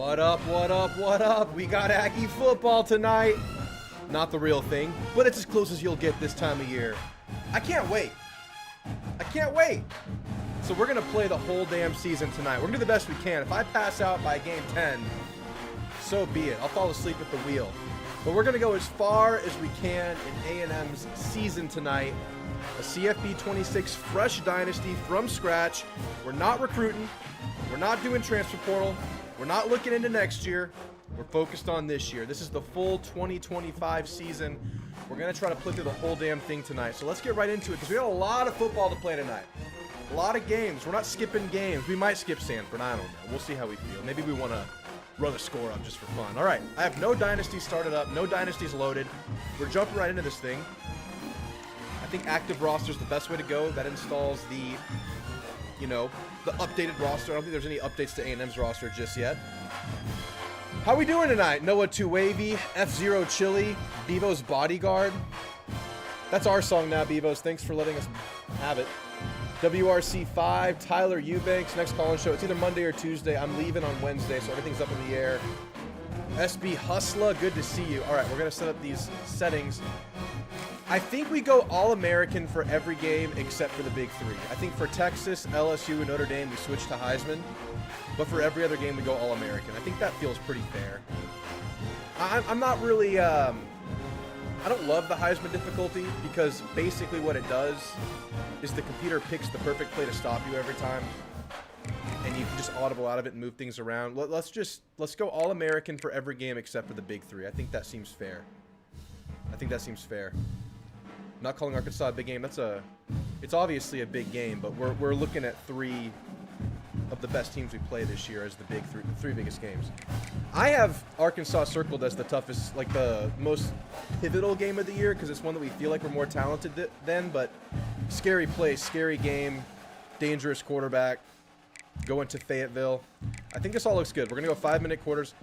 What up, what up, what up? We got Aggie football tonight. Not the real thing, but it's as close as you'll get this time of year. I can't wait. I can't wait. So we're going to play the whole damn season tonight. We're going to do the best we can. If I pass out by game 10, so be it. I'll fall asleep at the wheel. But we're going to go as far as we can in A&M's season tonight. A CFB 26 fresh dynasty from scratch. We're not recruiting. We're not doing transfer portal. We're not looking into next year. We're focused on this year. This is the full 2025 season. We're going to try to play through the whole damn thing tonight. So let's get right into it because we got a lot of football to play tonight. A lot of games. We're not skipping games. We might skip Sanford. I don't know. We'll see how we feel. Maybe we want to run a score up just for fun. All right. I have no dynasty started up. No dynasties loaded. We're jumping right into this thing. I think active roster is the best way to go. That installs the, the updated roster. I don't think there's any updates to A&M's roster just yet. How we doing tonight? Noah Too Wavy, F-Zero Chili, Bevo's Bodyguard. That's our song now, Bevo's. Thanks for letting us have it. WRC5, Tyler Eubanks, next call-in show. It's either Monday or Tuesday. I'm leaving on Wednesday, so everything's up in the air. SB Hustler, good to see you. All right, we're going to set up these settings. I think we go All-American for every game except for the big three. I think for Texas, LSU, and Notre Dame, we switch to Heisman. But for every other game, we go All-American. I think that feels pretty fair. I'm not really... I don't love the Heisman difficulty because basically what it does is the computer picks the perfect play to stop you every time. And you can just audible out of it and move things around. Let's go All-American for every game except for the big three. I think that seems fair. Not calling Arkansas a big game. It's obviously a big game, but we're looking at three of the best teams we play this year as the three biggest games. I have Arkansas circled as the toughest, like the most pivotal game of the year because it's one that we feel like we're more talented than, but scary place, scary game, dangerous quarterback, going to Fayetteville. I think this all looks good. We're going to go 5-minute quarters.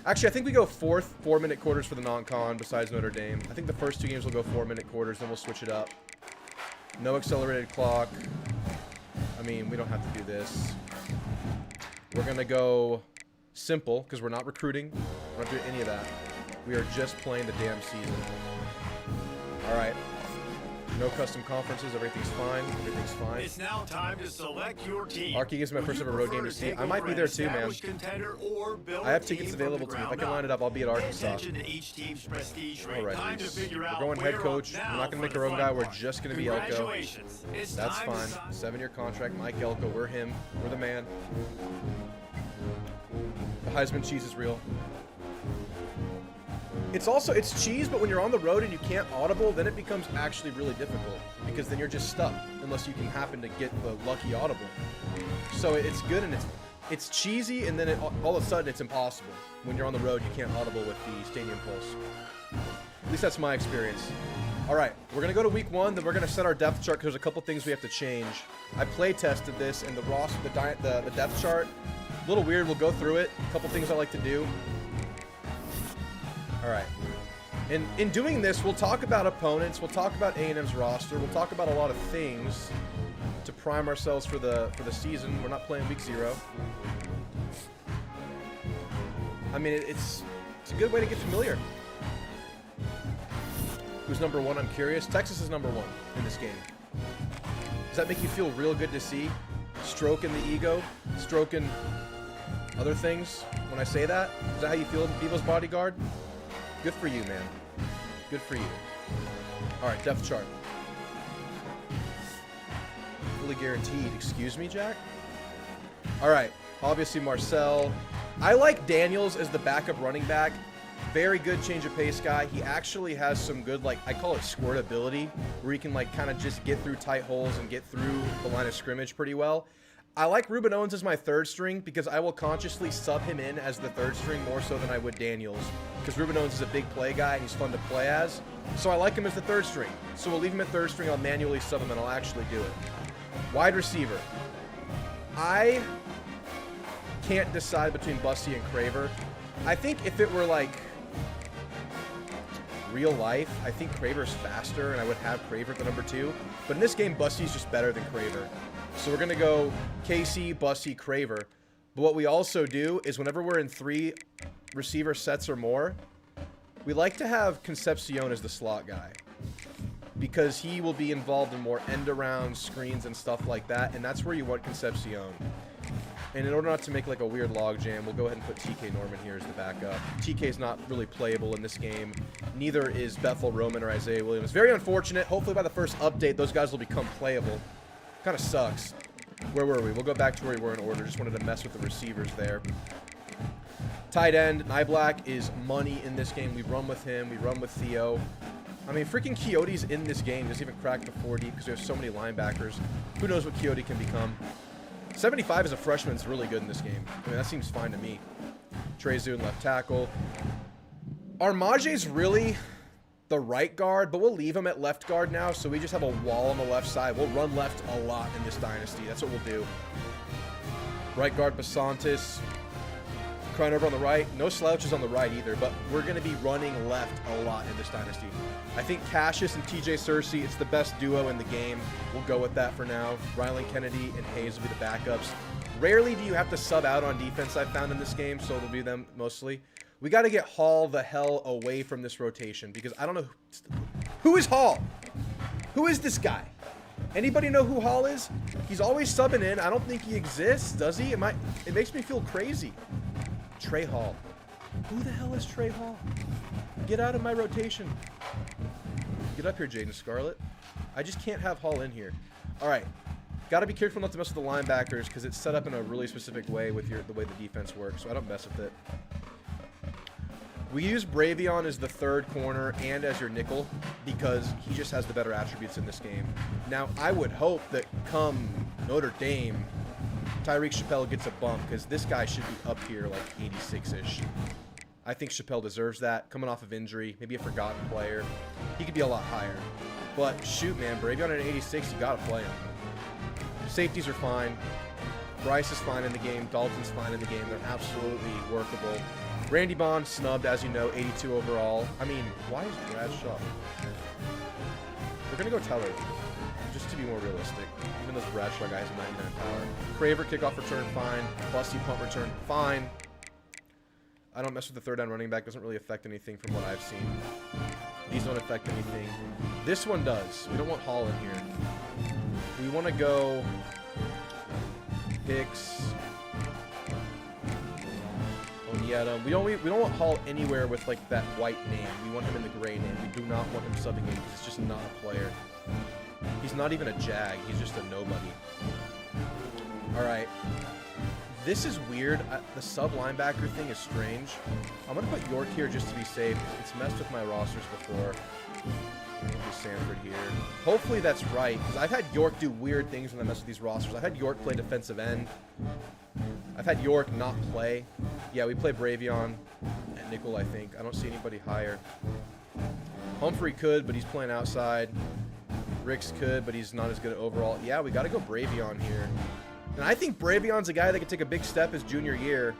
Actually, I think we go 4-minute quarters for the non-con besides Notre Dame. I think the first two games will go 4-minute quarters, then we'll switch it up. No accelerated clock. I mean, we don't have to do this. We're going to go simple because we're not recruiting. We're not doing any of that. We are just playing the damn season. All right. No custom conferences. Everything's fine. Everything's fine. It's now time to select your team. Arky gives me my first ever road game to see. I might be there too, man. I have tickets available to me. If I can line it up, I'll be at Arkansas. Alright, we're going head coach. We're not going to make our own guy. We're just going to be Elko. That's fine. 7-year contract. Mike Elko. We're him. We're the man. The Heisman cheese is real. It's cheese, but when you're on the road and you can't audible, then it becomes actually really difficult because then you're just stuck unless you can happen to get the lucky audible. So it's good and it's cheesy, and then all of a sudden it's impossible. When you're on the road, you can't audible with the Stadium Pulse. At least that's my experience. All right, we're gonna go to week 1, then we're gonna set our depth chart because there's a couple things we have to change. I play tested this and the depth chart, a little weird. We'll go through it. A couple things I like to do. All right. And in doing this, we'll talk about opponents. We'll talk about A&M's roster. We'll talk about a lot of things to prime ourselves for the season. We're not playing week 0. I mean, it's a good way to get familiar. Who's number 1? I'm curious. Texas is number 1 in this game. Does that make you feel real good to see? Stroking the ego, stroking other things when I say that? Is that how you feel, Bevo's Bodyguard? Good for you, man. Good for you. All right, depth chart. Fully guaranteed. Excuse me, Jack? All right, obviously Marcel. I like Daniels as the backup running back. Very good change of pace guy. He actually has some good, like, I call it squirt ability, where he can, like, kind of just get through tight holes and get through the line of scrimmage pretty well. I like Ruben Owens as my 3rd string because I will consciously sub him in as the 3rd string more so than I would Daniels, because Ruben Owens is a big play guy and he's fun to play as. So I like him as the 3rd string. So we'll leave him at 3rd string. I'll manually sub him and I'll actually do it. Wide receiver. I can't decide between Bussy and Craver. I think if it were like real life, I think Craver's faster and I would have Craver at the number 2. But in this game, Bussy's just better than Craver. So we're going to go Casey, Bussy, Craver. But what we also do is whenever we're in 3 receiver sets or more, we like to have Concepcion as the slot guy, because he will be involved in more end-around screens and stuff like that, and that's where you want Concepcion. And in order not to make like a weird logjam, we'll go ahead and put TK Norman here as the backup. TK's not really playable in this game. Neither is Bethel Roman or Isaiah Williams. Very unfortunate. Hopefully by the first update, those guys will become playable. Kind of sucks. Where were we? We'll go back to where we were in order. Just wanted to mess with the receivers there. Tight end, Nyblack is money in this game. We run with him. We run with Theo. I mean, freaking Quixote's in this game. Doesn't even crack the 4 deep because we have so many linebackers. Who knows what Quixote can become. 75 as a freshman is really good in this game. I mean, that seems fine to me. Trey Zune, left tackle. Armage's really the right guard, but we'll leave him at left guard now, so we just have a wall on the left side. We'll run left a lot in this dynasty. That's what we'll do. Right guard, Basantis. Crying over on the right. No slouches on the right either, but we're going to be running left a lot in this dynasty. I think Cassius and TJ Searcy, it's the best duo in the game. We'll go with that for now. Rylan Kennedy and Hayes will be the backups. Rarely do you have to sub out on defense, I've found in this game, so it'll be them mostly. We got to get Hall the hell away from this rotation, because I don't know who is Hall? Who is this guy? Anybody know who Hall is? He's always subbing in. I don't think he exists, does he? It makes me feel crazy. Trey Hall. Who the hell is Trey Hall? Get out of my rotation. Get up here, Jaden Scarlett. I just can't have Hall in here. All right. Got to be careful not to mess with the linebackers because it's set up in a really specific way with the way the defense works, so I don't mess with it. We use Bravion as the 3rd corner and as your nickel because he just has the better attributes in this game. Now, I would hope that come Notre Dame, Tyreek Chappelle gets a bump because this guy should be up here like 86-ish. I think Chappelle deserves that. Coming off of injury, maybe a forgotten player. He could be a lot higher. But shoot, man, Bravion at 86, you got to play him. Safeties are fine. Bryce is fine in the game. Dalton's fine in the game. They're absolutely workable. Randy Bond snubbed, as you know, 82 overall. I mean, why is Bradshaw? We're going to go Teller, just to be more realistic. Even though Bradshaw guy has a 99 power. Craver, kickoff return, fine. Busty, punt return, fine. I don't mess with the 3rd down running back. Doesn't really affect anything from what I've seen. These don't affect anything. This one does. We don't want Hall in here. We want to go Hicks. Onyeta. We don't want Hall anywhere with like that white name. We want him in the gray name. We do not want him subbing in because it's just not a player. He's not even a jag. He's just a nobody. All right. This is weird. The sub linebacker thing is strange. I'm going to put York here just to be safe. It's messed with my rosters before. Sanford here. Hopefully that's right, because I've had York do weird things when I mess with these rosters. I've had York play defensive end. I've had York not play. Yeah, we play Bravion at nickel, I think. I don't see anybody higher. Humphrey could, but he's playing outside. Ricks could, but he's not as good at overall. Yeah, we got to go Bravion here. And I think Bravion's a guy that could take a big step his junior year.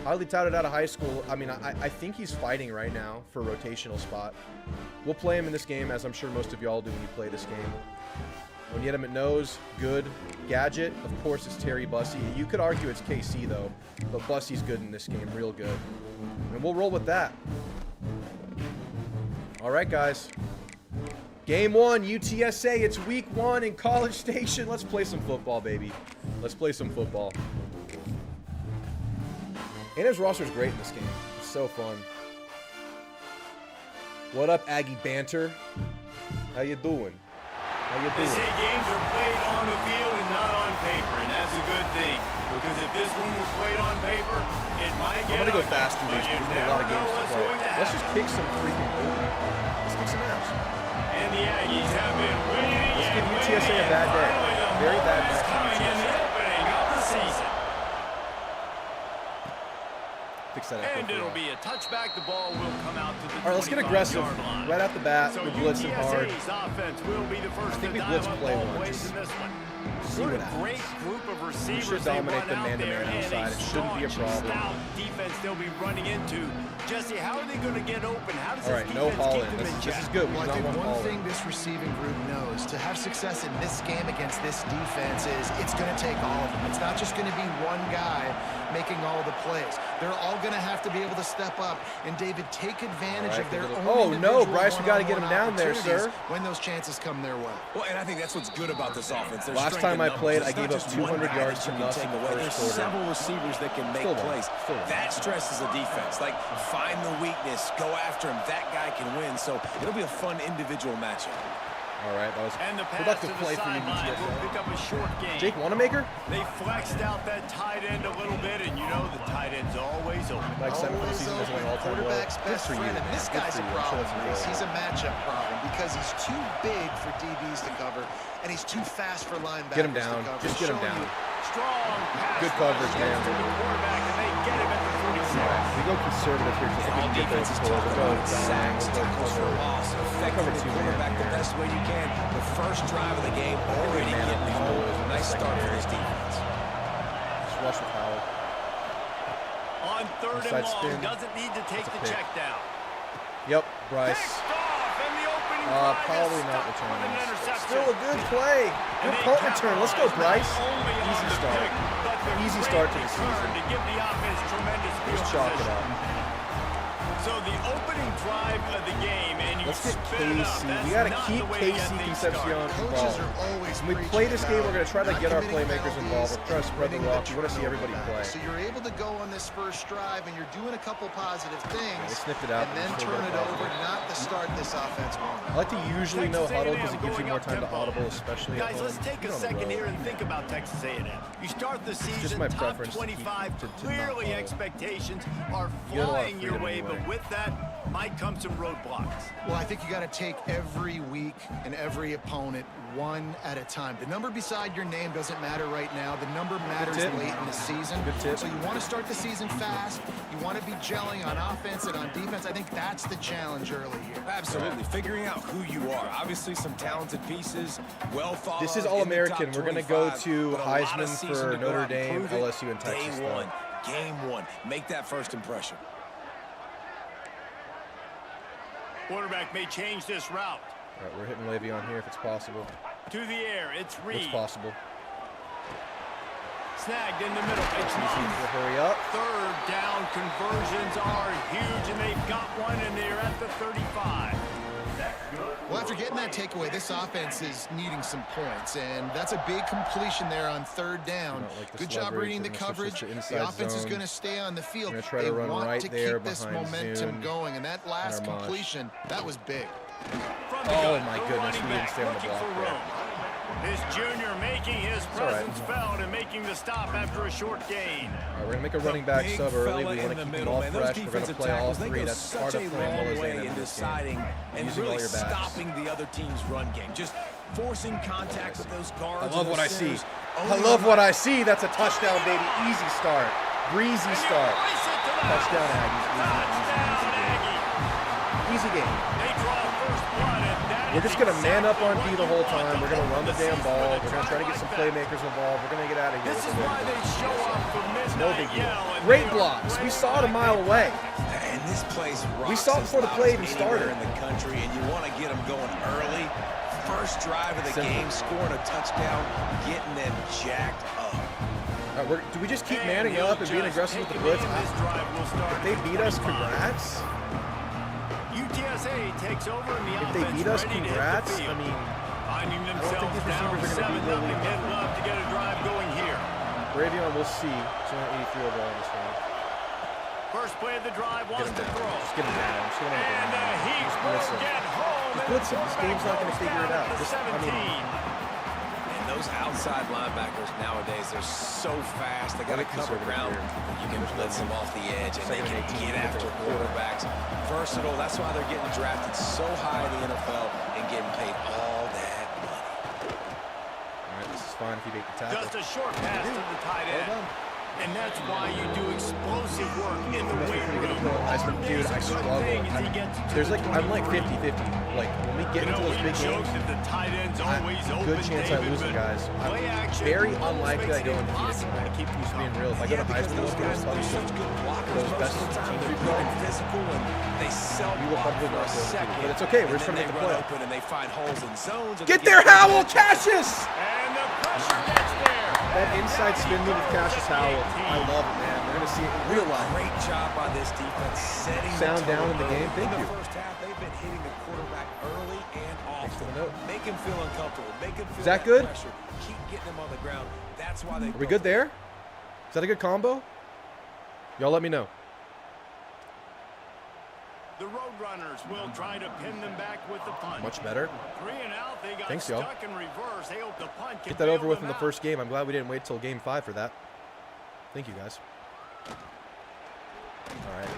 Highly touted out of high school. I mean, I think he's fighting right now for a rotational spot. We'll play him in this game, as I'm sure most of y'all do when you play this game. When you hit him at nose, good. Gadget, of course, it's Terry Bussey. You could argue it's KC, though. But Bussey's good in this game, real good. And we'll roll with that. All right, guys. Game 1, UTSA. It's week 1 in College Station. Let's play some football, baby. Let's play some football. And his roster's great in this game. It's so fun. What up, Aggie Banter? How you doing? How you doing? They say games are played on the field and not on paper, and that's a good thing. Because if this one was played on paper, it might get I'm gonna go ugly, fast through these. There's a lot of games to play. Let's just kick some freaking booty. Let's kick some ass. And the Aggies have been winning. Let's give UTSA a bad day. Very bad day. Coming in the opening of the season. Fix that up. And it'll be a touchback. The ball will come out to the All right, let's get aggressive. line. Right out the bat, So we're blitzing hard. UTSA's offense will be the first I think we to blitz dial up play all one. plays in this one. see what what a happens. great group of We receivers should they dominate run the out there, man-to-man and inside. a It shouldn't be a staunch, problem. stout defense they'll be running into. Jesse, how are they going to get open? How does All this right, no defense haul keep in. them in This check? is good. We Well, do I not think want one haul thing in. this receiving group knows to have success in this game against this defense is it's going to take all of them. It's not just going to be one guy making all the plays. They're all going to have to be able to step up and, David, take advantage of their own Oh, no, individual Bryce, we got to get him one-on-one down there, sir. opportunities when those chances come their way. Well, and I think that's what's good about this offense. There's Last strength time in I numbers. played, It's I gave not up just one 200 guy yards that to you can nothing take the away. first There's quarter. several receivers that can make Still won. plays. Still won. That stresses the defense. Like, find the weakness, go after him. That guy can win. So it'll be a fun individual matchup. All right, that was And the pass productive to play the for you, sideline will UTSA. pick up a short gain. Jake Wanamaker? They flexed out that tight end a little bit, and you know the tight end's always open. Like 7 for the Always season is open. an all-time low. Quarterback's Good best for you, friend, and man. this Good guy's for a you. problem, Show us Reese. some He's a goals. matchup problem because he's too big for DBs to cover, and he's too fast for linebackers Get him down. to cover. Just get him Showing down. you Strong pass. Good coverage, man. To the quarterback, and they get him at the 46. We go conservative here because we All can get those defenses pulls. talk We'll go about sacks, down. We'll tackles go for cover. loss, Cover effective two man quarterback the here. best way you can. The first drive of the game already man up getting these home. boys in the Nice start for secondary. this defense. Just rush with Howell. On third and Inside long, spin. doesn't need to take That's a the pick. check down. Yep, Bryce. Picked off, and the opening drive is Probably not stopped with an returning. interception. Still a good play. And Good they punt return. Let's go, capitalized Bryce. not only on Easy the start. pick, but the Easy great start to the return season. to give the offense tremendous field Let's chalk it position. up. So the opening drive of the game, and you Let's get spin it up. KC. That's We got to not keep the way to get KC things Concepcion started. Coaches involved. are always When we preaching play this game, about we're going to try to not get our committing playmakers penalties involved. We're trying to spread the and winning rock. We want to see everybody turnover play. battle. So you're able to go on this first drive, and you're doing a couple positive things, They sniffed it out, and but then we still turn got it positive. over, not the start this offense wanted. I like to usually know Texas huddle A&M because it gives you going more time to up-tempo. audible, especially at Guys, home. let's take Even a on the second road. here and think about Texas A&M. You start the season my top preference to keep- 25. to not Clearly, follow. expectations are You get a lot of flying your freedom way, anyway. but with that might come some roadblocks. Well, I think you got to take every week and every opponent one at a time. The number beside your name doesn't matter right now. The number matters tip. late in the season. Good tip. So you want to start the season fast. You want to be gelling on offense and on defense. I think that's the challenge early here. Absolutely. Figuring out who you are. Obviously, some talented pieces, well thought This is of All-American. in the We're top gonna go 25, to but a lot of Heisman season for to go Notre out and Dame, prove it. LSU, and Texas, Day though. one, game one. Make that first impression. Quarterback may change this route. All right, we're hitting Le'Veon here if it's possible. To the air, it's It's Reed. possible. Snagged in the middle. It's Easy. Monk. We'll hurry up. Third down conversions are huge, and they've got one, and they're at the 35. Well, after getting that takeaway, this offense is needing some points, and that's a big completion there on third down. Don't like this Good job leverage. reading the We're gonna switch coverage. to inside The offense is zone. going to stay on the field. We're gonna try They to run want right to there keep this behind momentum Zune going, and that last and our Mosh. completion, that was big. From the Oh, gun, my the goodness, running we didn't back stay on the looking block for there. room. This junior making his all right. presence felt and making the stop after a short gain. All right, we're going to make a running back Big sub early. fella We want in to the keep them middle, all man. Those fresh. We're going to defensive play all tackles, they three. go That's such part of a playing long Willow's way A&M in in this game. deciding and Using all really your backs. stopping the other team's run game. Just forcing contact with those guards. I love and what the I see. centers. I Only love what I see. That's a touchdown, baby. Easy start. Breezy And you start. ice it to the Touchdown, house. Aggies. Touchdown, Aggie. Easy game. They draw first blood, and that We're is just going to man up on exactly D the what whole you want time. We're going to run the open damn season ball. with a We're going to try to get drive some like that. playmakers involved. We're going to get out of here. This with is a why win. they show up for midnight No big deal. yell, and Great they are blocks. We great saw it a like mile that. away. And this place rocks We saw it as before the loud play as even anywhere started. in the country, and you want to get them going early. First drive of the Simple. game, scoring a touchdown, getting them jacked up. All right, do we just keep manning he'll up and being just aggressive with take the him blitz? in. This drive will start If they beat us, 25. congrats. UTSA takes over in the If offense. they beat us, ready to hit the congrats. I field. mean, Finding think themselves these down receivers are gonna be 7-0, really they'd love to get a drive going here. Bravion, we'll see. 283 overall in this one. First play of the drive Get wants him to down. throw. Just get him down. Just get him And the down. Heat Just will blitz him. get home. Just and blitz him. the This game's not gonna quarterback figure it goes out. down This- at I the mean- 17. And those outside linebackers nowadays, they're so fast. They got to Very cover conservative ground. here. You can blitz them off the edge, and they Second can and 18, get after different quarterbacks. Versatile. That's why they're getting drafted so high in the NFL and getting paid all that money. All right, this is fine if you make the tackle. Just a short pass to the tight Well end. done. And that's why you do explosive work in the weight room. Dude, I struggle. There's like, I'm like 50-50. Like, when we get into those big games, good chance I lose them, guys. I'm very unlikely I go undefeated tonight. I keep being real. If I go to high school, it's probably those best teams we play. We will probably not go undefeated. But it's okay. We're just trying to make the play. Get there, Howell! Cassius! And the pressure gets there. That inside spin move of Cassius Howell, I love it, man. We're going to see it in real life. Great job by this defense setting Sound down in the game. Thank you. In the first half, they've been hitting the quarterback early and Thanks for often. the note. Make him feel uncomfortable. Make him feel Is that good? pressure. Keep getting him on the ground. That's why they Are we good there? Is that a good combo? Y'all let me know. The Roadrunners will try to pin them back with the punt. Much better. 3 and out. They got Thanks, y'all. stuck in reverse. They hope the punt can Get that over bail with them in the out. first game. I'm glad we didn't wait till game 5 for that. Thank you, guys. All right.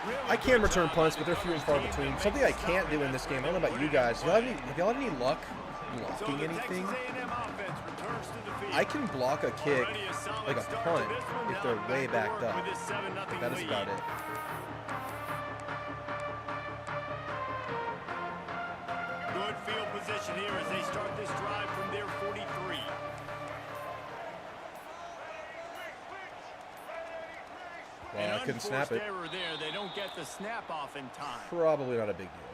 Really I can good return job punts, by but they're the few and coach far team. between. They Something I make can't do in this game. I don't know about you guys. Have y'all had any luck So blocking the anything? Texas A&M offense returns to the field. I can block a kick, Already a solid like a start punt, to this one. if Now they're way back backed to work up. with this 7-0 That is lead. about it. Good field position here as they start this drive from their 43. Well, I couldn't snap it. Error there. They don't get the snap off in time. Probably not a big deal.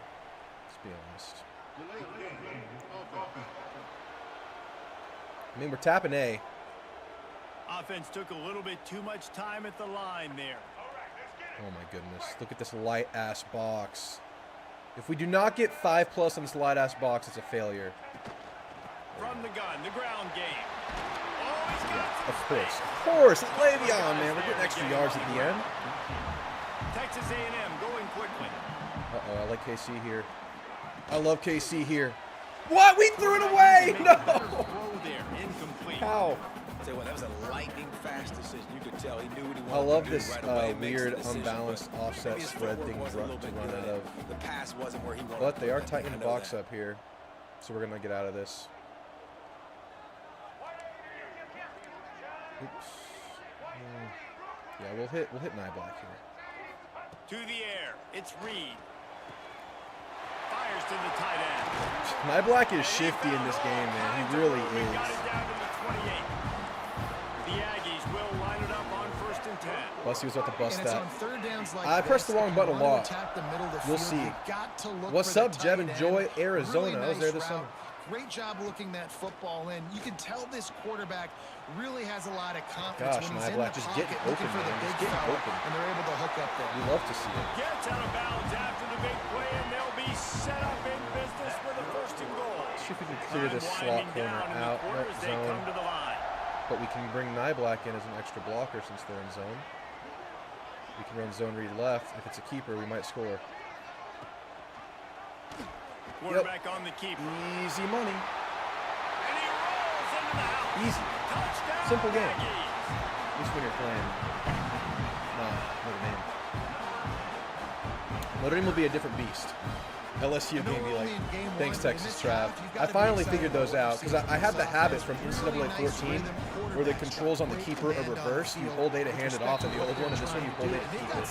Let's be honest. I mean, we're tapping A. Offense took a little bit too much time at the line there. Oh my goodness. Look at this light ass box. If we do not get 5+ on this light ass box, it's a failure. From the gun, the ground game. Oh, he's got Of course. Of course. Le'Veon, man. We're getting extra yards at the end. Texas A&M going quickly. Uh-oh, I like KC here. I love KC here. What? We threw it away! No! Throw there, incomplete. How? Tell you what, that was a lightning fast decision. You could tell he knew what he wanted I love to do this right away. Makes the weird, decision, unbalanced but offset maybe his spread footwork thing wasn't a to little bit run good. out of. The pass wasn't where he wanted But it they to are be. tightening I the know box that. up here. So we're going to get out of this. Oops. Yeah, we'll hit Nyblack here. To the air, it's Reed. Fires to the tight end. Nyblack is shifty in this game, man. He really We got is. it down to the 28. The Aggies will line it up on 1st and 10. Plus, he was about to bust And it's that. on third downs like I pressed the this, wrong if button you a want lot. to attack the middle of the We'll field, see. you've got to look What's for the up, Jevin tight Joy, end. Arizona? Really I was nice there this route. summer. Great job looking that football in. You can tell this quarterback really has a lot of confidence Gosh, when he's in Nyblack the just pocket getting looking open, for the man. big Just getting fella, open. and they're able to hook up there. We love to see it. Gets out of bounds after the big play, and they'll be set up in business for the 1st and goal. Let's see if we can clear this Time slot winding corner down in the out. quarter Nope, as they zone. come to the line. But we can bring Nyblack in as an extra blocker since they're in zone. We can run zone read left. If it's a keeper, we might score. Quarterback on the keeper. Easy money. And he rolls into the house. Easy. Touchdown, Simple game. Aggies. At least when you're playing Notre Dame. Notre Dame will be a different beast. LSU game be like, thanks Texas Trav. I finally figured those out because I had the habit from NCAA 14 where the controls on the keeper are reversed. You hold A to hand it off in the old one, and this one you hold A to keep it.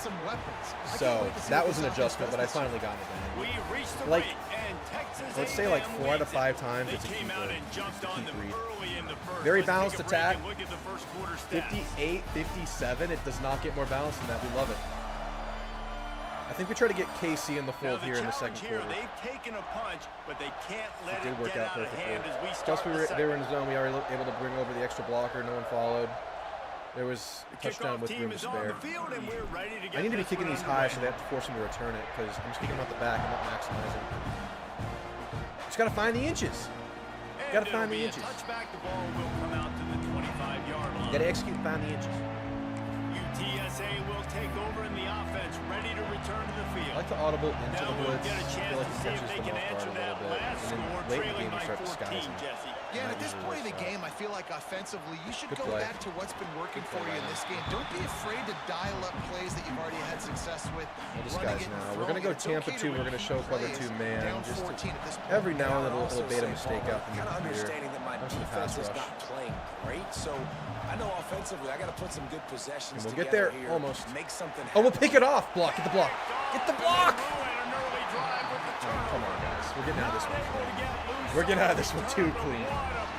So that was an adjustment, but I finally got it down. We reached the Like, break, and Texas let's say like A&M 4 out of leads 5 it. times They it's a came keeper. out and jumped on them read. early in the first. Very Let's take balanced a break attack. and look at the first quarter stats. 58, 57. It does not get more balanced than that. We love it. I think we try to get KC in the Now fold here in the second challenge quarter. They've taken a punch, but they can't let It it did work get out out of perfectly. hand as we Plus, start they were in the zone. We were able to bring over the extra blocker. No one followed. There was a touchdown with room to spare. I need to be kicking these high so they have to force him to return it because I'm just kicking them out the back. I'm not maximizing. Just got to find the inches. Got to find the inches. Touchback, the ball will come out to the 25-yard line. Got to execute and find the inches. UTSA will take over in the offense, ready to return to the I field. like the audible into Now the we'll blitz. get a I chance feel like to he see if catches they them can off answer guard a that little bit. last And score, then late in the trailing game, by we start 14, disguising. Jesse. Yeah, and at this Usually point of the it's, game, I feel like offensively, you should Good go play. back to what's been working for you in this game. Don't be afraid to dial up plays that you've already had success with. We'll disguise now. We're going to go Tampa 2. We're going to show cover 2 man. Down Just 14 at this point. every now and then Also it'll beta say, mistake Paul, out from the kind of computer. understanding that my Comes from the defense pass is rush. not playing great, so I know offensively, I got to put some good possessions And we'll together get there, here, almost. Make something Oh, we'll happen. pick it off. Block. Get the block. Get the block. Oh, come on, guys. We're getting out of this one clean. We're getting out of this one too clean.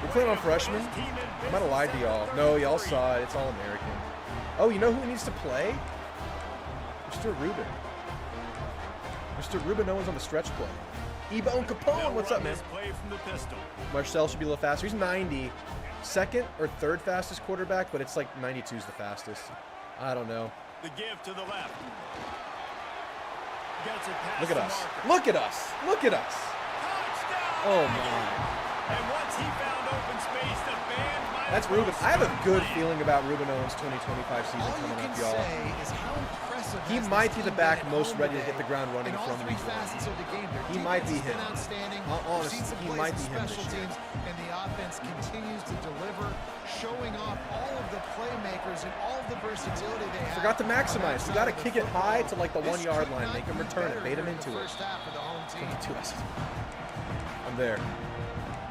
We're playing on freshmen. I might have lied to y'all. No, y'all saw it. It's all American. Oh, you know who needs to play? Mr. Rubin. Mr. Rubin, no one's on the stretch play. E-Bone Capone, what's up, man? Marcel should be a little faster. He's 90. Second or third fastest quarterback, but it's like 92 is the fastest. I don't know. The give to the left. Look at us. Look at us. Look at us. Oh, my. And once he found open space, the band might That's Ruben. I have a good feeling about Ruben Owens' 2025 season All coming you up, can y'all. say is how impressive He has might this be the team back been at most home ready to today. hit the ground running In all from three week one. facets of the game. Their He might be defense has him. been outstanding. Honestly, We've seen some he plays might in be him this special year. teams, and the offense continues to deliver, showing off all of the playmakers and all of the versatility they have. Forgot to maximize. You got to on that kick side it of the high football. to like the This 1 yard could line. not Make him be return it. better Bait him during into the it. first half of the home team. I'm there.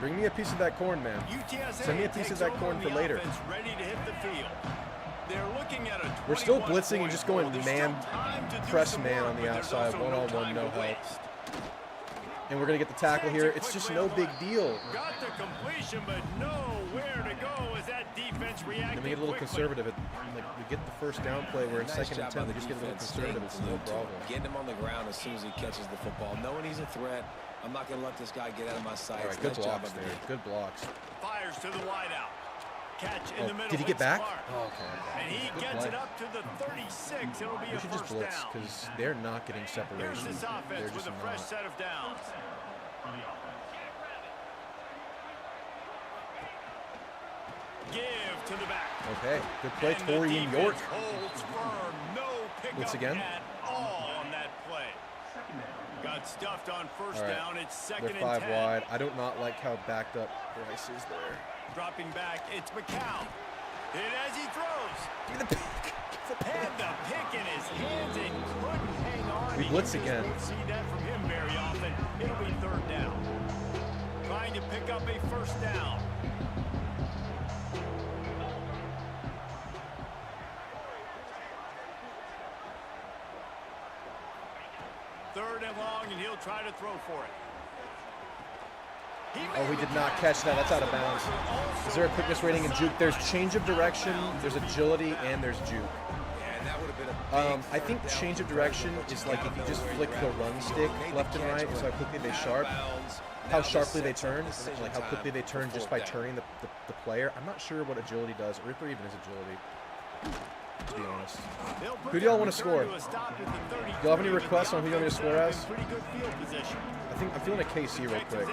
Bring me a piece of that corn, man. UTSA Send me a piece of that corn for later. Ready to hit the field. They're looking at a We're still 21 blitzing and just going There's man, still time to do press some man work, on the but there's outside, also one-on-one, time no to help. waste. And we're going to get the tackle here. It's just no big deal. Got the completion, but nowhere to go as that defense reacted. Then we get a little conservative. Like we get the first down play where it's Nice 2nd and job 10. by They the just get a little defense, conservative. It's staying no glued to him, problem. Getting him on the ground as soon as he catches the football. Knowing he's a threat, I'm not going to let this guy get out of my sight. All right, good Nice job blocks by the there. defense. Good blocks. Fires to the wideout. Catch in the middle. Did he get It's back? Clark. Oh, okay. And he Good gets play. it up to the 36. It'll be We a should just first blitz down. because they're not getting Here's separation. this They're offense with just a fresh not. set of downs. Give to the back. Okay, good play. And the Torian defense York. holds firm. No pickup Blitz again. at all on that play. Got stuffed on first All right. down. It's They're 2nd and 5 10. wide. I do not like how backed up Bryce is there. Dropping back. It's McCown. Hit as he throws. Give me the pick. Had the pick in his hands and couldn't hang on. We blitz again. Won't see that from him very often. It'll be 3rd down. Trying to pick up a first down. Third and long, and he'll try to throw for it. Oh, he did not catch that. That's out of bounds. Is there a quickness rating and juke? There's change of direction, there's agility, and there's juke. And that would have been a big I think third down change of for direction Georgia. is like if you just Very flick the run stick Made the left and catch, right, so how quickly they out of sharp, bounds. how Now sharply this they sets up turn, decision like how quickly time they turn for just by 4th down. turning the player. I'm not sure what agility does, or if there even is agility, to be honest. Who do y'all want to score? Y'all have any requests on who you want me to score as? Pretty good field position. I'm feeling a KC real quick.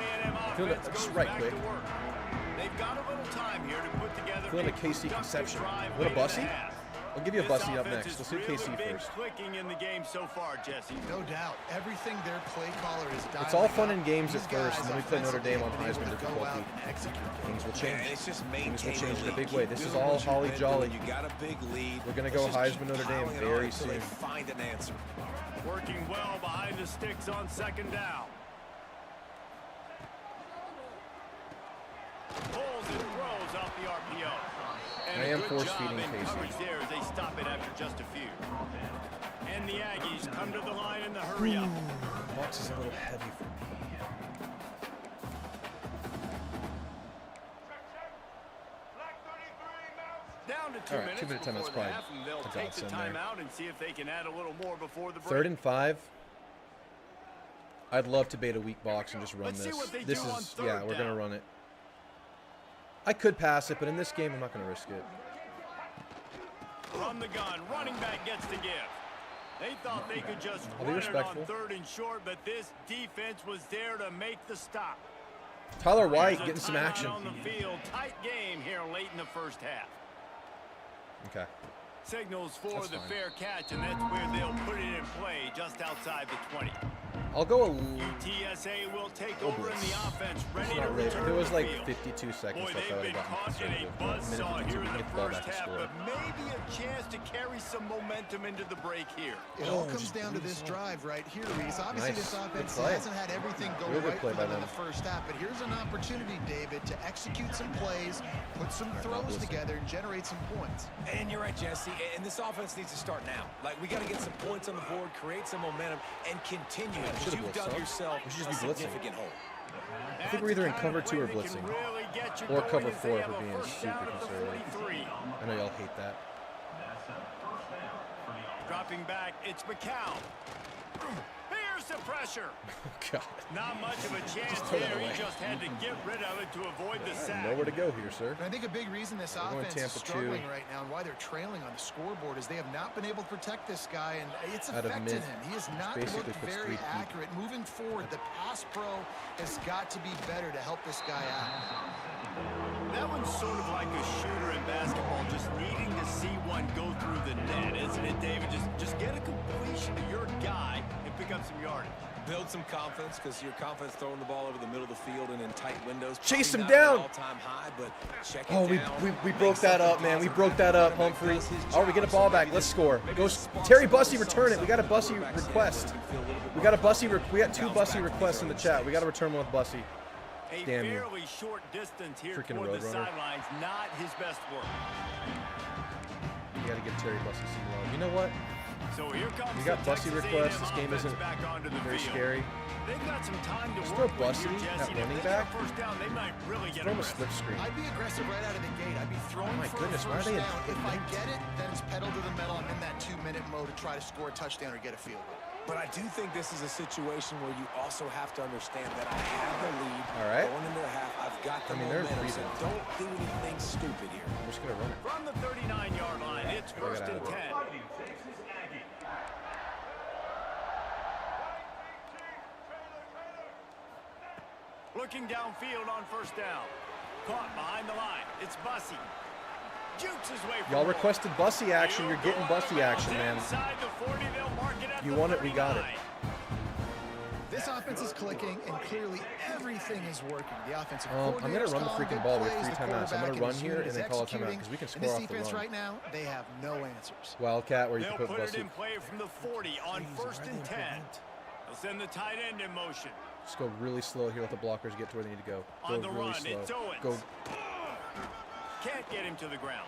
Feeling it just right quick. They've got a little time here to put together Feeling a KC conception. What a bussy? I'll give you a bussy up next. Let's do KC first. Clicking in the game so far, Jesse. No doubt. Everything their play caller is It's all dialing fun up. in games at These first, guys and then we play Notre Dame on offensively Heisman have been able to go out difficulty. and execute. Things will Yeah, change. and it's just Things will maintaining change in a the big lead. way. Keep This is doing all what you've holly been jolly. doing. You got a big lead. We're gonna go Let's just Heisman keep Notre Dame piling it on very until they soon. find an answer. Working well behind the sticks on 2nd down. Pulls and throws off the RPO. And I a am good force job feeding in Casey. coverage there as they stop it after just a few. And the Aggies come to the line in the hurry up. Box is a little heavy for me. Down to 2 All right, minutes 2-minute timeout's before the probably half, and they'll a take the godsend there. timeout and see if they can add a little more before the break. 3rd and 5. I'd love to bait a weak box and just run Let's see this. what they This do on is, 3rd yeah, we're gonna down. run it. I could pass it, but in this game, I'm not gonna risk it. From the gun, running back gets the give. They thought they could just I'll be run it on respectful. 3rd and short, but this defense was there to make the stop. Tyler White There's a getting some timeout action. on the field. Tight game here late in the first half. Okay. Signals for That's the fine. fair catch, and that's where they'll put it in play, just outside the 20. I'll go a UTSA will take Oh, over in blitz. the offense, ready It's to not really. return If it was to like the field. 52 seconds Boy, left, I would they've have been gotten caught in a conservative. But buzzsaw minute 52, here we in can the get ball first back and half, score. but maybe a chance to carry some momentum into the break here. It all comes down to this drive right here, Reese. Obviously, Nice. this offense Good play. hasn't had everything go Real good right play for by them in them. the first half, but here's an opportunity, David, to execute some plays, put some throws together, and generate some points. And you're right, Jesse, and this offense needs to start now. Like, we got to get some points on the board, create some momentum, and continue it, because you've dug yourself We should a just be blitzing. significant hole. I think we're either in cover 2 or blitzing. Or cover 4 if we're being super conservative. I know y'all hate that. Dropping back, it's McCown. Here's the pressure. Oh, God. Not much of a chance throw that there. away. He just had to get rid of it to avoid the sack. Nowhere to go here, sir. And I think a big reason this We're going offense is Tampa struggling 2. right now and why they're trailing on the scoreboard is they have not been able to protect this guy, and it's Out of affected mid, him. He has which not basically looked puts very 3 deep. accurate. Moving forward, the pass pro has got to be better to help this guy out. That one's sort of like a shooter in basketball, just needing to see one go through the net, isn't it, David? Just get a completion to your guy and pick up some yardage. Build some confidence, because your confidence throwing the ball over the middle of the field and in tight windows. Chase probably him not at down. an all-time high, but check it Oh, down. we broke that up, man. We broke that up, Humphrey. Oh, we get a ball back. Let's score. Go, Terry Bussey, return it. We got a Bussey request. We got 2 Bussey requests in the chat. We got to return one with Bussey. A Damn you. fairly short distance here Freaking toward the Roadrunner. sidelines, not his best work. You got to give Terry Bussey some love. You know what? So here comes We got the Bussey Texas requests. A&M This game offense isn't back onto the very field. scary. They've got some time to Just work throw with Bussey here, at Jesse. If running they back. get a first down, they might really get Throw him a aggressive. slip screen. I'd be aggressive right out of the gate. I'd be throwing my for goodness, a why are first they in down. If I mid? get it, then it's pedal to the metal. I'm in that 2-minute mode to try to score a touchdown or get a field goal. But I do think this is a situation where you also have to understand that I have the lead. All right. Going into the half, I've got the they're momentum, so breathing. don't do anything stupid here. I'm just going to run it. From the 39-yard line, it's I first got and out of 10. Looking downfield on first down. Caught behind the line. It's Bussey. Jukes his way from Y'all goal. requested Bussey action. You're getting Bussey action, man. Inside the 40, they'll mark it at You the want it, we got it. 39. This offense is clicking, and clearly everything is working. The offensive I'm gonna coordinator's run the calling freaking good ball with plays, 3 the timeouts. I'm gonna quarterback run his here unit and is then call a timeout executing. because we can And score this off the defense run. right now, they have no answers. Wildcat, where you They'll can put put it Bussey. in play from the 40 on first and 10. They'll send the tight end in motion. Just go really slow here. Let the blockers get to where they need to go. Go On the really run, slow. it's Owens. Go. Can't get him to the ground.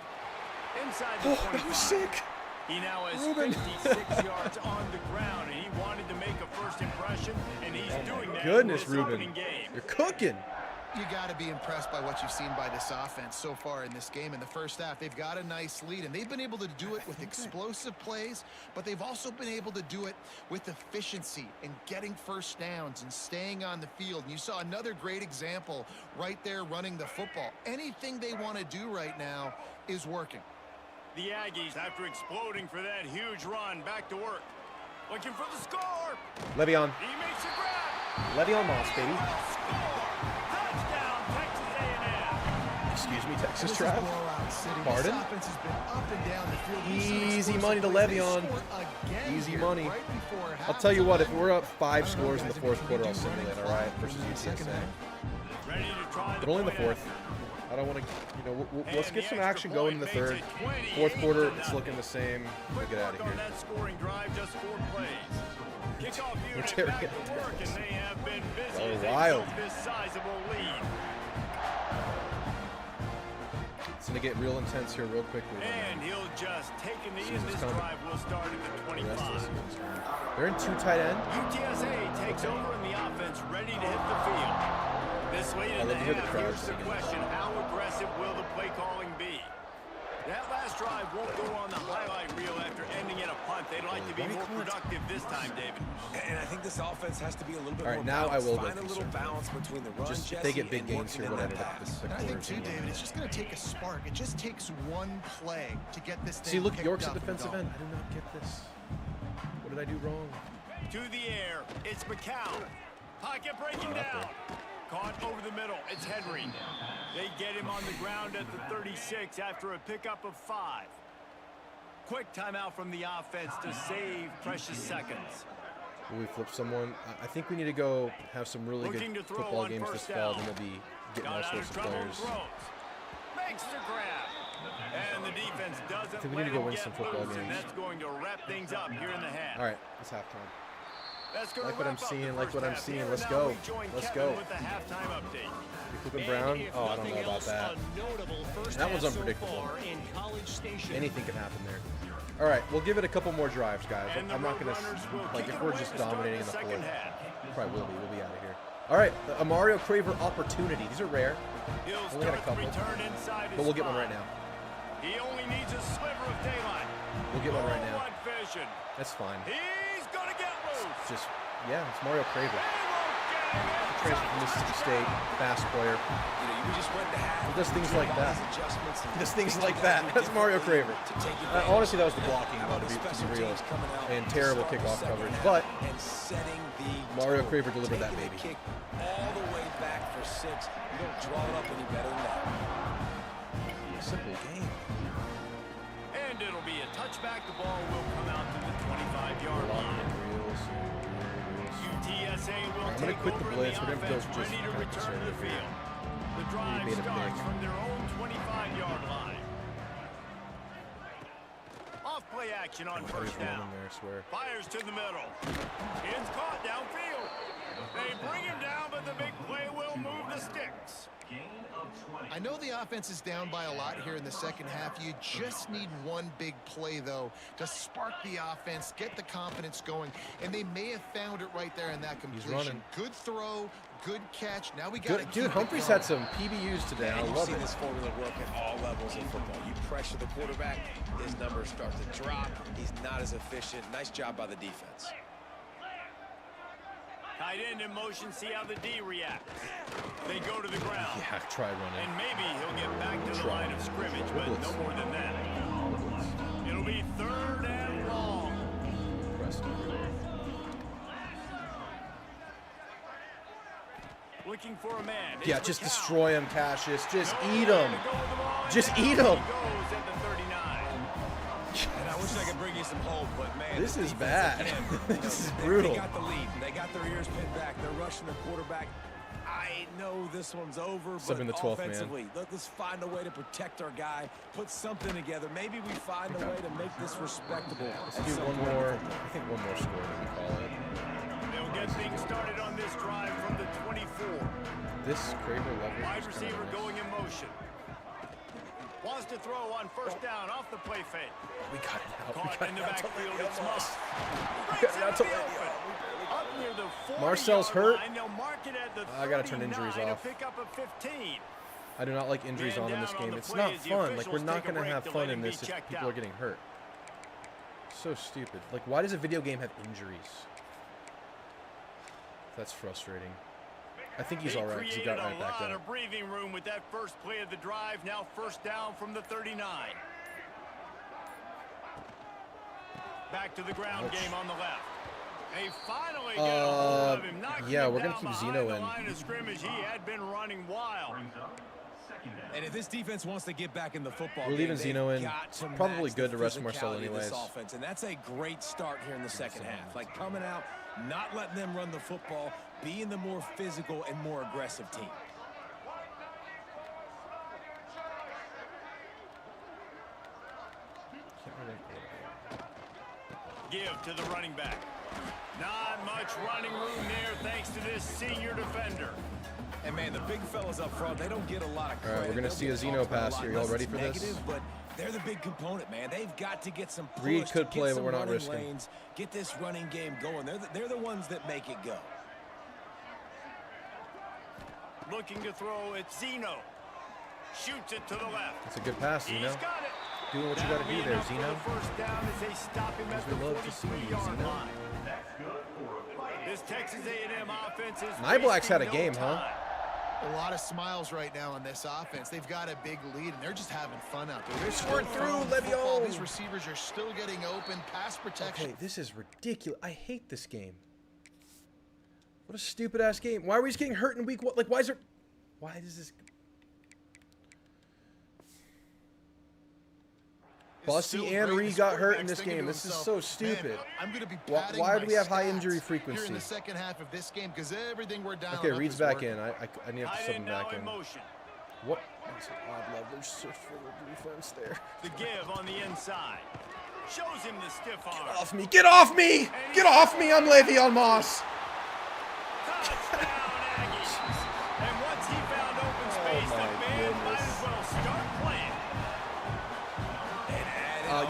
Inside the Oh, 25. that was sick. He now has Ruben. 56 yards on the ground, and he wanted to make a first impression, and he's doing that Goodness, in this Ruben. opening game. You're cooking. You got to be impressed by what you've seen by this offense so far in this game. In the first half, they've got a nice lead, and they've been able to do it with explosive plays, but they've also been able to do it with efficiency and getting first downs and staying on the field. And you saw another great example right there running the football. Anything they want to do right now is working. The Aggies, after exploding for that huge run, back to work. Looking for the score. Le'Veon. He makes a grab. Le'Veon Moss, baby. Score. Touchdown, Texas A&M. Excuse me, Texas This is Trav. blowout city. Pardon? This offense has been up and down the field. We've seen Easy explosive money to plays. They Le'Veon. score again Easy here money. right before I'll tell you what, if halftime. we're up 5 I don't know, scores in the guys, 4th if quarter, you I'll do simulate, running all right, clock versus in the second UTSA. half. Ready to try But only in the point 4th. after. I don't want to, let's And get the some extra action going in the point 3rd. makes it 4th quarter, 28-0. it's looking the same. We Quick get out work of on here. that scoring drive, just 4 plays. Kickoff unit tearing back it to work, and down. they have been busy Oh, as they wild. build this sizable lead. It's going to get real intense here real quickly. And he'll just take a knee, and Season's this coming. drive will start at the The rest of the 25. season's coming. They're in 2 tight end. UTSA takes over in the offense, ready to hit the field. This late in love the to hear the half, crowd here's the singing. question: how aggressive will the play calling be? That last drive won't go on the highlight reel after ending in a punt. They'd like to be more productive this time, David. And I think this offense has to be a little bit All right, more now I balanced. will go Find a little conservative. balance between the run, Just if they get Jesse, big and gains here, working in whatever. that pass. And I think corners too, in the David, end. it's just going to take a spark. It just takes one play to get this thing See, look, picked York's up at and defensive going. end. I did not get this. What did I do wrong? To the air, it's McCown. Pocket breaking down. Caught over the middle, it's Henry. They get him on the ground at the 36 after a pickup of 5. Quick timeout from the offense to save precious seconds. Will we flip someone? I think we need to go have some really Looking good to throw football on games this first fall. down. Then we'll be getting all Got out sorts of of trouble, players. throws. Makes the grab. And defense doesn't we need to go win get some football loose, and games. that's going to wrap things up here in the half. All right, it's halftime. That's gonna Like what I'm wrap up seeing, the like what first I'm half seeing. here. Let's Now go. we join Let's Kevin go. with the halftime update. Cooper Brown. Oh, I don't know about that. That one's unpredictable. Anything can happen there. All right, we'll give it a couple more drives, guys. I'm not going to, like, if we're just dominating in the fourth, probably will be. We'll be out of here. All right, a Mario Craver opportunity. These are rare. Only got a couple, but we'll get one right now. He only needs a sliver of daylight. We'll get one right now. What vision. That's fine. He's going to get loose. Just, yeah, it's Mario Craver. They won't get him. Transfer from Mississippi State, fast player. We just went to half. He does things like that. Adjustments. He does things like that. That's Mario Craver. Honestly, that was the blocking, though, to be real. And terrible kickoff coverage. But Mario Craver delivered that baby. Kick all the way back for 6. You don't draw it up any better than that. Simple game. And it'll be a touchback. The ball will come out to the 25-yard line. UTSA will I'm going to quit the take blitz. over We're going to go offense, just ready to kind of return to the conservative here. field. The drive made a starts pick. from their own 25-yard line. Off play action on first down. There, I swear. Fires to the middle. It's caught downfield. They bring him down, but the big play will move the sticks. I know the offense is down by a lot here in the second half. You just need one big play, though, to spark the offense, get the confidence going, and they may have found it right there in that completion. Good throw, good catch. Now we got Dude, Humphries had some PBUs today. I You've love seen it. this formula work at all levels in football. You pressure the quarterback, his numbers start to drop. He's not as efficient. Nice job by the defense. Tight end in motion, see how the D reacts. They go to the ground. Yeah, try running. And maybe he'll get back to the line of scrimmage, but no more than that. It'll be 3rd and long. Looking for a man. Yeah, It's just McCown. destroy him, Cassius. Just eat Nowhere him. to go with the ball, and Just down eat he 'em. goes at the 39. And I wish I could bring you some hope, but man, This the is defense bad. again, This is they brutal. got the lead. They got their ears pinned back. They're rushing the quarterback. I know this one's over, but Subbing the 12th man. offensively, let's find a way to protect our guy, put something together. Maybe we find a way to make this respectable. Let's do one more. I think one more score that we call it. They'll get things started on this drive from the 24. This Craver level. Wide is receiver kinda nice. going in motion. Wants to throw on first down off the play fake. We got it out. We Caught got in it the out to backfield. Le'Veon It's Moss. Moss. We got it out to Breaks into the Le'Veon. open. Up near the 40-yard Marcel's hurt. line. They'll mark it at the I gotta turn injuries 39, a off. Pick up a 15. I do not like injuries Man on in this down on game. the It's play not as the fun. Like, we're officials not take a going to break have to fun let in him be this if checked people out. are getting hurt. So stupid. Like, why does a video game have injuries? That's frustrating. I think he's all right because he got right back a lot up. of breathing room with that first play of the drive. Now first down from the 39. Back to the ground Ouch. game on the left. They finally get a hold of him. Knocking yeah, him we're gonna down keep behind Zeno the in. line of scrimmage. He had been running wild. And if this defense wants to get back in the football We're leaving game, Zeno they've in. got to Probably match good the to rest Marcel physicality of this anyways. offense, and that's a great start here in the second half. Like coming out, not letting them run the football, being the more physical and more aggressive team. Give to the running back. Not much running room there thanks to this senior defender. And man, the big fellas up front, they don't get a lot of All credit. right, we're gonna They'll see get a Zeno talked about pass lot here. Y'all unless ready it's for this? negative, but they're the big component, man. They've got to get some push, Reed could get play, but some we're not running risking. lanes, get this running game going. They're the ones that make it go. Looking to throw at Zeno. Shoots it to the left. It's a good pass, He's Zeno. got it. Doing what you That'll got to be do there, enough for Zeno. the first down as they stop him at We the love to see you, 43-yard Zeno. line. This Texas A&M offense is My Blacks had a wasting game, no huh? time. A lot of smiles right now on this offense. They've got a big lead, and they're just having fun out there. They're Scored still through, throwing the football. Le'Veon. These receivers are still getting open. Pass protection. Okay, this is ridiculous. I hate this game. What a stupid ass game. Why are we just getting hurt in week one? Like, why is there? Why does this? Bussy and Reed got hurt in this game. This is so stupid. I'm going to be Why do we have high stats injury here frequency? in the second half of this game because everything we're down. Okay, Reed's back in. I need to Tight sub him end now back in in. motion. What? That's an odd leverage shift for the defense there. The give on the inside. Shows him the stiff arm. Get off me! Get off me! Get off me! I'm Le'Veon Moss. Touchdown, Aggies. And once he found open space, the band might as well start playing.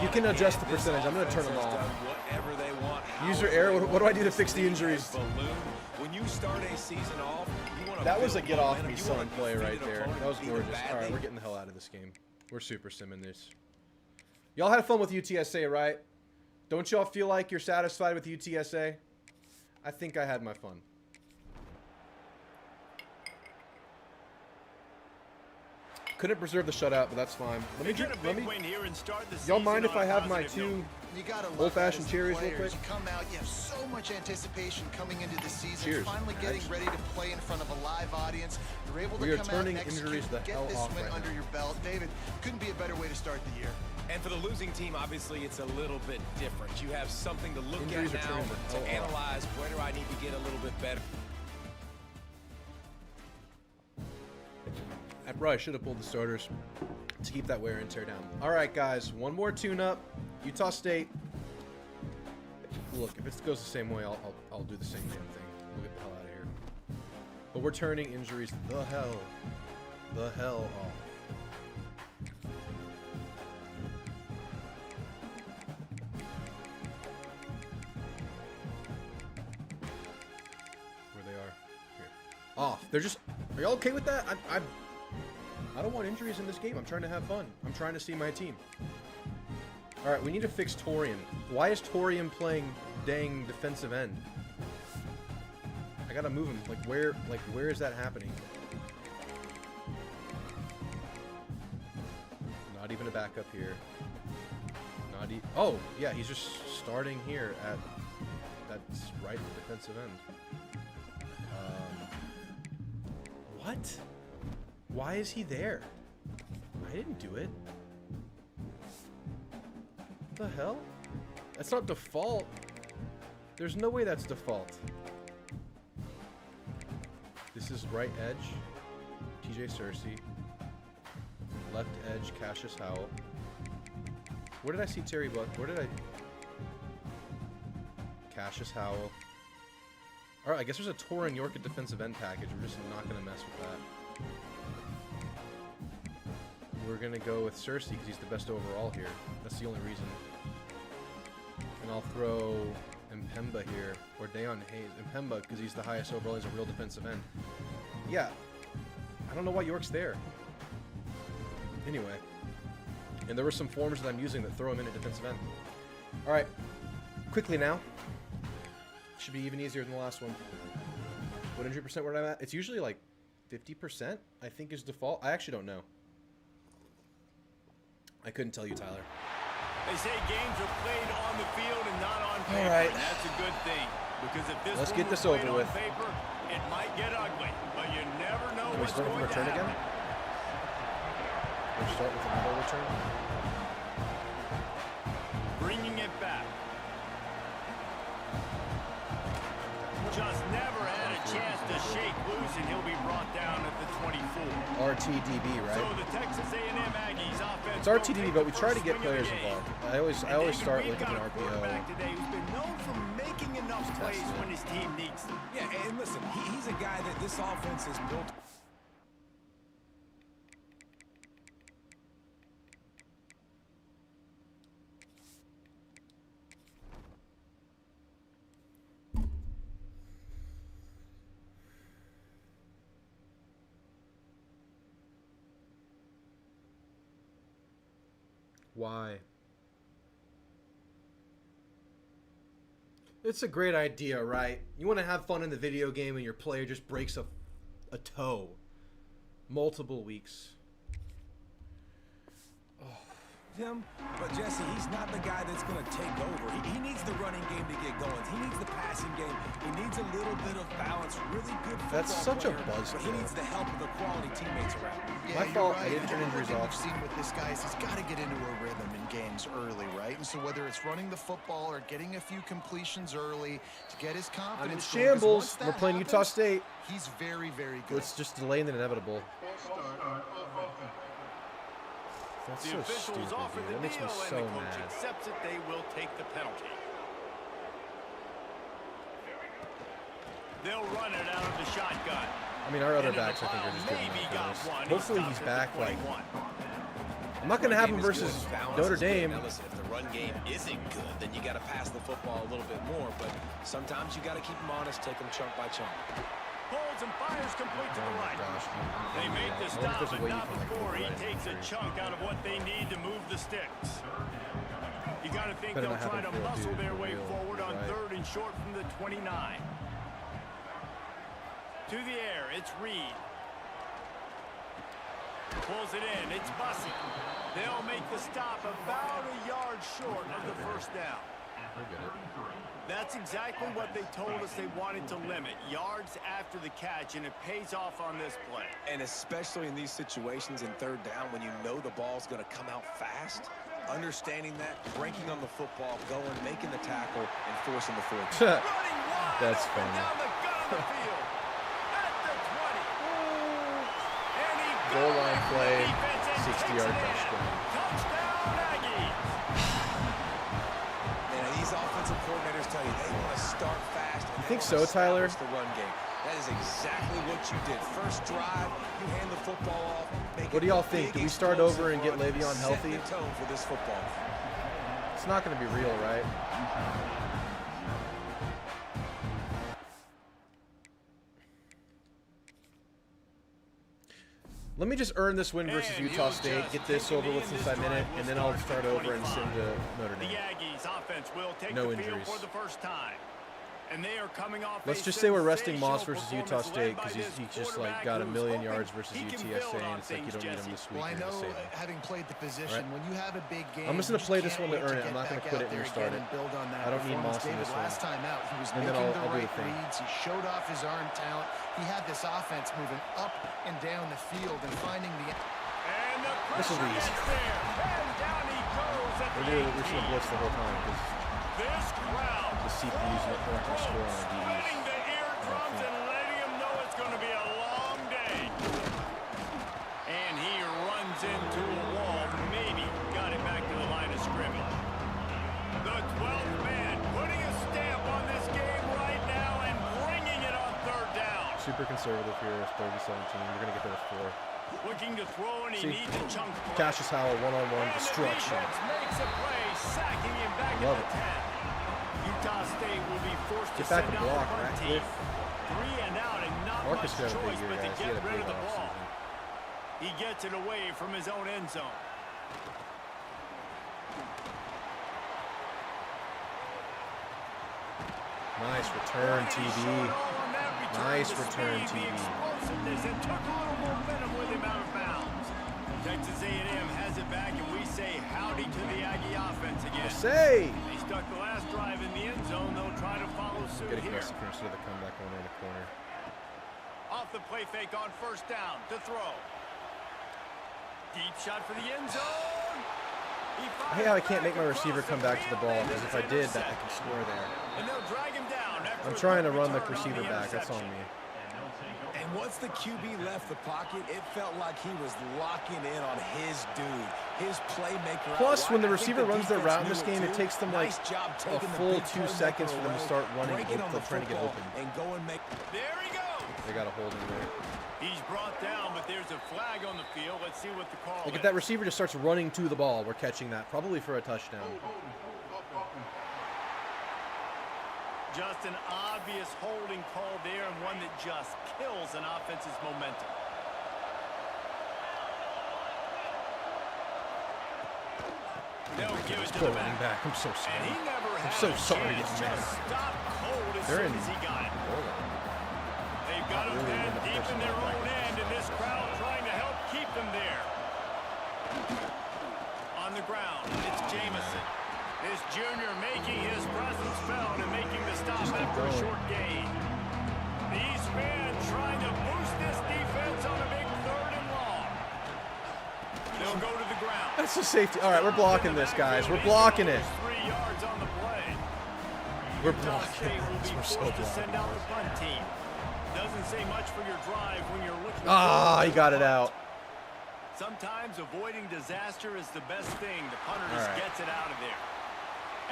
You can adjust the percentage. I'm going to turn them off. User error. What do I do to fix the injuries? When you start a season off, that was a get off me son play right there. That was gorgeous. All right, we're getting the hell out of this game. We're super simming this. Y'all had fun with UTSA, right? Don't y'all feel like you're satisfied with UTSA? I think I had my fun. Couldn't preserve the shutout, but that's fine. Let me. Y'all mind if I have my two old-fashioned cherries real quick? You come out, you have so much anticipation coming into the season. Cheers. Finally getting ready to play in front of a live audience. You're able to come out and execute, get this win under your belt. David, couldn't be a better way to start the year. And for the losing team, obviously, it's a little bit different. You have something to look at now to analyze. Where do I need to get a little bit better? I probably should have pulled the starters to keep that wear and tear down. All right, guys, one more tune-up. Utah State. Look, if it goes the same way, I'll do the same damn thing. We'll get the hell out of here. But we're turning injuries the hell off. Where they are. Here. Off. They're just... Are y'all okay with that? I don't want injuries in this game. I'm trying to have fun. I'm trying to see my team. All right, we need to fix Torian. Why is Torian playing dang defensive end? I gotta move him. Where is that happening? Not even a backup here. Oh, yeah, he's just starting here at that's right defensive end. What? Why is he there? I didn't do it. What the hell? That's not default. There's no way that's default. This is right edge, TJ Cersei. Left edge, Cassius Howell. Where did I see Terry Buck? Where did I... Cassius Howell. Alright, I guess there's a Torin York at defensive end package. We're just not going to mess with that. We're going to go with Cersei because he's the best overall here. That's the only reason. And I'll throw Mpemba here, or Dayon Hayes. Mpemba because he's the highest overall. He's a real defensive end. Yeah. I don't know why York's there. Anyway. And there were some forms that I'm using that throw him in at defensive end. Alright. Quickly now. Should be even easier than the last one. What injury percent where I'm at? It's usually like 50%, I think is default. I actually don't know. I couldn't tell you, Tyler. They say games are played on the field and not on paper. All right. And that's a good thing. Because if this Let's one get this were played over on with. paper, it might get ugly. But you never know Can we what's start with going to return happen. again? We'll start with another return. Bringing it back. Just never had a chance to shake loose, and he'll be brought down at the 24. RTDB, right? So the Texas A&M Aggies offense. It's RTDB, but we try to get players involved. I always start with an RPO. Quarterback today who's been known for making enough plays when his team needs them. Yeah, and listen, he's a guy that this offense is built. Why? It's a great idea, right? You want to have fun in the video game and your player just breaks a toe. Multiple weeks. Him, but Jesse, he's not the guy that's going to take over. He needs the running game to get going. He needs the passing game. He needs a little bit of balance. Really good football That's such player, a buzz. but he needs the help of the quality teammates around him. Yeah, My fault. right. I didn't turn injuries Everything off. we've seen with this guy is he's got to get into a rhythm in games early, right? And so whether it's running the football or getting a few completions early to get his confidence I'm in going, 'cause shambles. once We're that playing Utah happens, State. He's very, very good. Let's just delay the inevitable. False start on offense. That's The so officials stupid, offer dude. the That makes me deal, so and the coach mad. accepts it. They will take the penalty. They'll run it out of the shotgun. I mean, our other And in the backs, I think, are pile, just good maybe enough got for one. this. He Hopefully stops he's at back, the like... 21. I'm not going to have him Game is versus good, balance Notre is good. Dame. Now listen, if the run game isn't good, then you got to pass the football a little bit more. But sometimes you got to keep them honest, take them chunk by chunk. Pulls and fires complete to the right. Gosh, They make the I wonder if stop, there's a but way you not can, like, before he override it takes a for- chunk out of what they need to move the sticks. You got to think Better they'll not have try to him feel muscle dude their for way real, forward on right? 3rd and short from the 29. To the air, it's Reed. Pulls it in, it's Bussey. They'll make the stop about a yard short of the first down. That's exactly what they told us they wanted to limit, yards after the catch, and it pays off on this play. And especially in these situations in 3rd down when you know the ball's going to come out fast, understanding that, breaking on the football, going, making the tackle, and forcing the fourth. Running wide That's open funny. down the gut of the field. At the 20. And he Goal got line it. play, Defense and 60-yard takes it in. touchdown. Touchdown, Aggies. And these offensive coordinators tell you they want to start fast. And You they think wanna so, Tyler? establish the run game. That is exactly what you did. First drive, you hand the football off. What do y'all think? Do we start over and get Le'Veon healthy? Set the tone for this football. It's not going to be real, right? Let me just earn this win versus And Utah he'll State, just get this take a over knee with in since this I'm in drive. it, We'll and then I'll start start at over and send 25. to Notre The Dame. Aggies offense will take No the field injuries. for the first time. And they are coming off Let's a just say we're resting Moss sensational versus Utah performance State led by because this he just like quarterback got a who's million hoping yards versus he can UTSA, build and on it's like you things, don't need him Jesse. this week. Well, I You're know, gonna save him. having played the position, Right. when you have a big game, I'm just gonna you play this can't one to wait earn it. get I'm not gonna back quit out it and there restart again it. and build on that I don't need performance. Moss in David, this one. last time out, he was And then making I'll the do right the thing. reads. He showed off his arm talent. He had this offense moving up and down the field and finding the... And the This will pressure be easy. gets there. And down he goes at We the should have 18. blitzed the whole time because This crowd the CPU's not going to score on the shredding DBs. the eardrums and letting them know it's going to be a long day. And he runs into a wall. Maybe got it back to the line of scrimmage. The 12th man putting a stamp on this game right now and bringing it on 3rd down. Super conservative here. It's 30-17. We're going to get there with 4. Looking to throw, and he See, needs a chunk play. Cassius Howell, one-on-one And destruction. the defense makes a play, sacking him back Love at the 10. Utah State will be forced Get to back send and out block, the punt team. Ratcliffe. 3 and out, and not Marcus much had a big choice year, but to guys. He get had a rid big of the ball. offseason. He gets it away from his own end zone. Nice return, TD. Nice return, The TD. explosiveness, and took a little momentum with him out of bounds. Texas A&M has it back, and we say howdy to the Aggie offense again. Say! They stuck the last drive in the end zone. They'll try to follow suit Get here. aggressive here instead of the comeback going in the corner. Off the play fake on first down to throw. Deep shot for the end zone. I hate how I can't make my receiver come back to the ball because if I did, that I can score there. And they'll drag him down after I'm a trying to quick run the return on receiver back. That's on interception. me. And once the QB left the pocket, it felt like he was locking in on his dude, his playmaker. Plus, when the I think receiver runs their defense route in knew this it game, it too. takes them like Nice job a taking the full big 2 playmaker seconds for them to away, start running, breaking on the trying to get football, open. and go and make. There he goes. They got a hold in there. He's brought down, but there's a flag on the field. Let's see what the call Like is. if that receiver just starts running to the ball, we're catching that probably for a touchdown. Just an obvious holding call there, and one that just kills an offense's momentum. They'll give it to Poor the running back. back. I'm so And sorry. he never I'm had so a sorry to chance. get mad. Just stopped cold as They're soon in as he got it. goal. They've got him really pinned in the deep in their personal own back. end, and this crowd trying to help keep them there. On the ground, it's Jamison. This junior making his presence felt and making the stop Just keep after a going. short gain. The East man trying to boost this defense on a big 3rd and long. They'll go to the ground. That's the safety. All right, we're blocking this, guys. We're blocking it. 3 yards on the play. We're Utah blocking State will it. be We're so forced to send out blocking. the punt team. Doesn't say much for your drive when you're looking. Ah, he got it out. Sometimes avoiding disaster is the best thing. The punter just gets it out of there.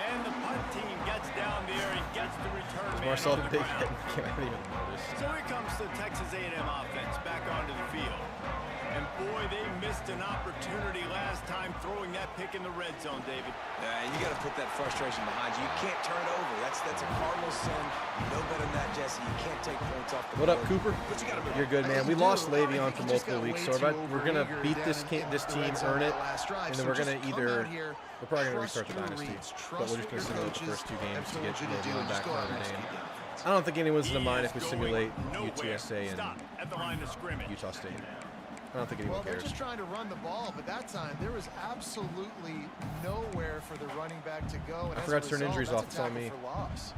And the punt team gets down there and gets the return man Marcel on the big ground. hit. I didn't even notice. So here comes the Texas A&M offense back onto the field. And boy, they missed an opportunity last time throwing that pick in the red zone, David. Yeah, you got to put that frustration behind you. You can't turn it over. That's a cardinal sin. You know better than that, Jesse. You can't take points off the What board. up, Cooper? But you got to You're good, man. We lost Le'Veon for multiple weeks, so we're gonna beat this team, earn it, and then we're gonna we're probably gonna restart the Dynasty, but we're just gonna simulate the first 2 games to get Le'Veon back to Notre Dame. I don't think anyone's gonna mind if we simulate UTSA and at the line of scrimmage. Utah State. I don't think anyone Well, they're cares. just trying to run the ball, but that time there was absolutely nowhere for the running back to go. And I as forgot a to turn result, injuries that's off. a It's on tackle me. for loss.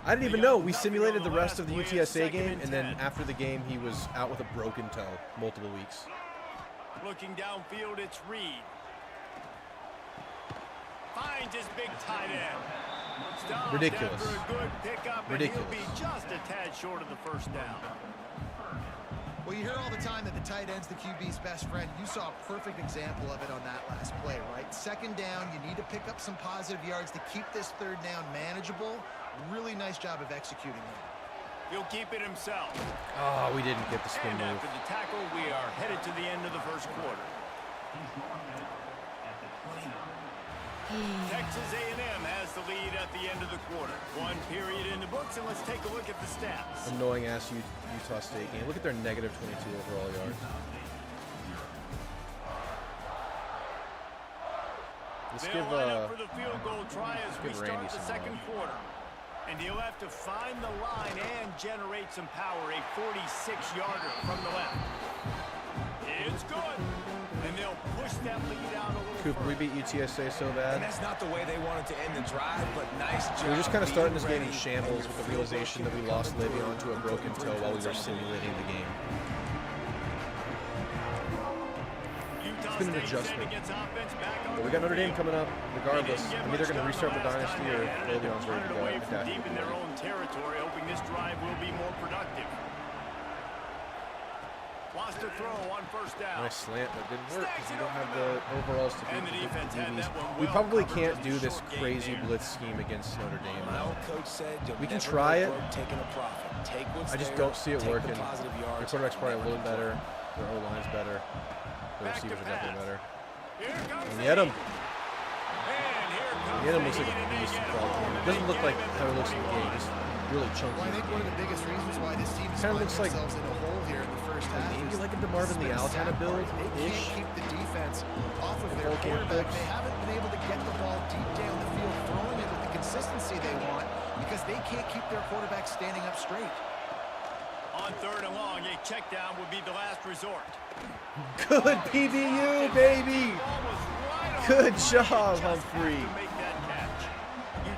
I didn't even know. We simulated the rest of the UTSA game, and then after the game, he was out with a broken toe multiple weeks. Looking downfield, it's Reed. Finds his big tight end. Stopped Ridiculous. after a good pickup, and Ridiculous. he'll be just a tad short of the first down. Well, you hear all the time that the tight end's the QB's best friend. You saw a perfect example of it on that last play, right? Second down, you need to pick up some positive yards to keep this third down manageable. Really nice job of executing that. He'll keep it himself. Oh, we didn't get the spin And move. after the tackle, we are headed to the end of the first quarter. Texas A&M has the lead at the end of the quarter. 1 period in the books, and let's take a look at the stats. Annoying ass Utah State game. Look at their negative 22 overall yards. Let's They'll give line up for the field goal try as we give start Randy the some second love. quarter. And he'll have to find the line and generate some power. A 46-yarder from the left. It's good. And they'll push that lead out a little Cooper, we further. beat UTSA so And bad. that's not the way they wanted to end the drive, but nice job. We're just kind of starting this game being in ready, shambles and with the your realization that we field goal lost kick Le'Veon to a broken toe while we were simulating the game. Utah been an State adjustment. sending its offense back on But we the got Notre Dame field. coming up regardless. They didn't get I'm either much going to done restart the last Dynasty time or they had it. Le'Veon's ready to Turned go. away from Attack. deep in their own territory, hoping this drive will be more productive. Lost a throw on first down. Nice slant, but didn't work because we don't have the overalls to And the beat defense had DBs. that one We well probably covered can't with do a this short gain crazy there. blitz scheme against Notre Dame. My though. old coach said, We can never try go it. broke taking a profit. Take what's I just there, don't see it take the working. positive Their yards, quarterback's probably a never little better. Their O-line's better. The Back to receivers are pass. definitely better. Here comes And yet him. And here comes Yet him looks like the a heat, and they beast. get It home, and doesn't they look get like him at how the it looks in the game. 21. Just really chunky. Well, I think one of the biggest reasons why this team is Kinda finding looks like themselves in a hole here in the first half maybe is like a DeMarvin the Leal kind of sack build part. They ish. can't keep the defense off of their Full camp quarterback. picks. They haven't been able to get the ball deep down the field, throwing it with the consistency they want because they can't keep their quarterback standing up straight. On third and long, a check down would be the last resort. Good PBU, baby. Ball was right on Good the job, money, just Humphrey. had to make that catch.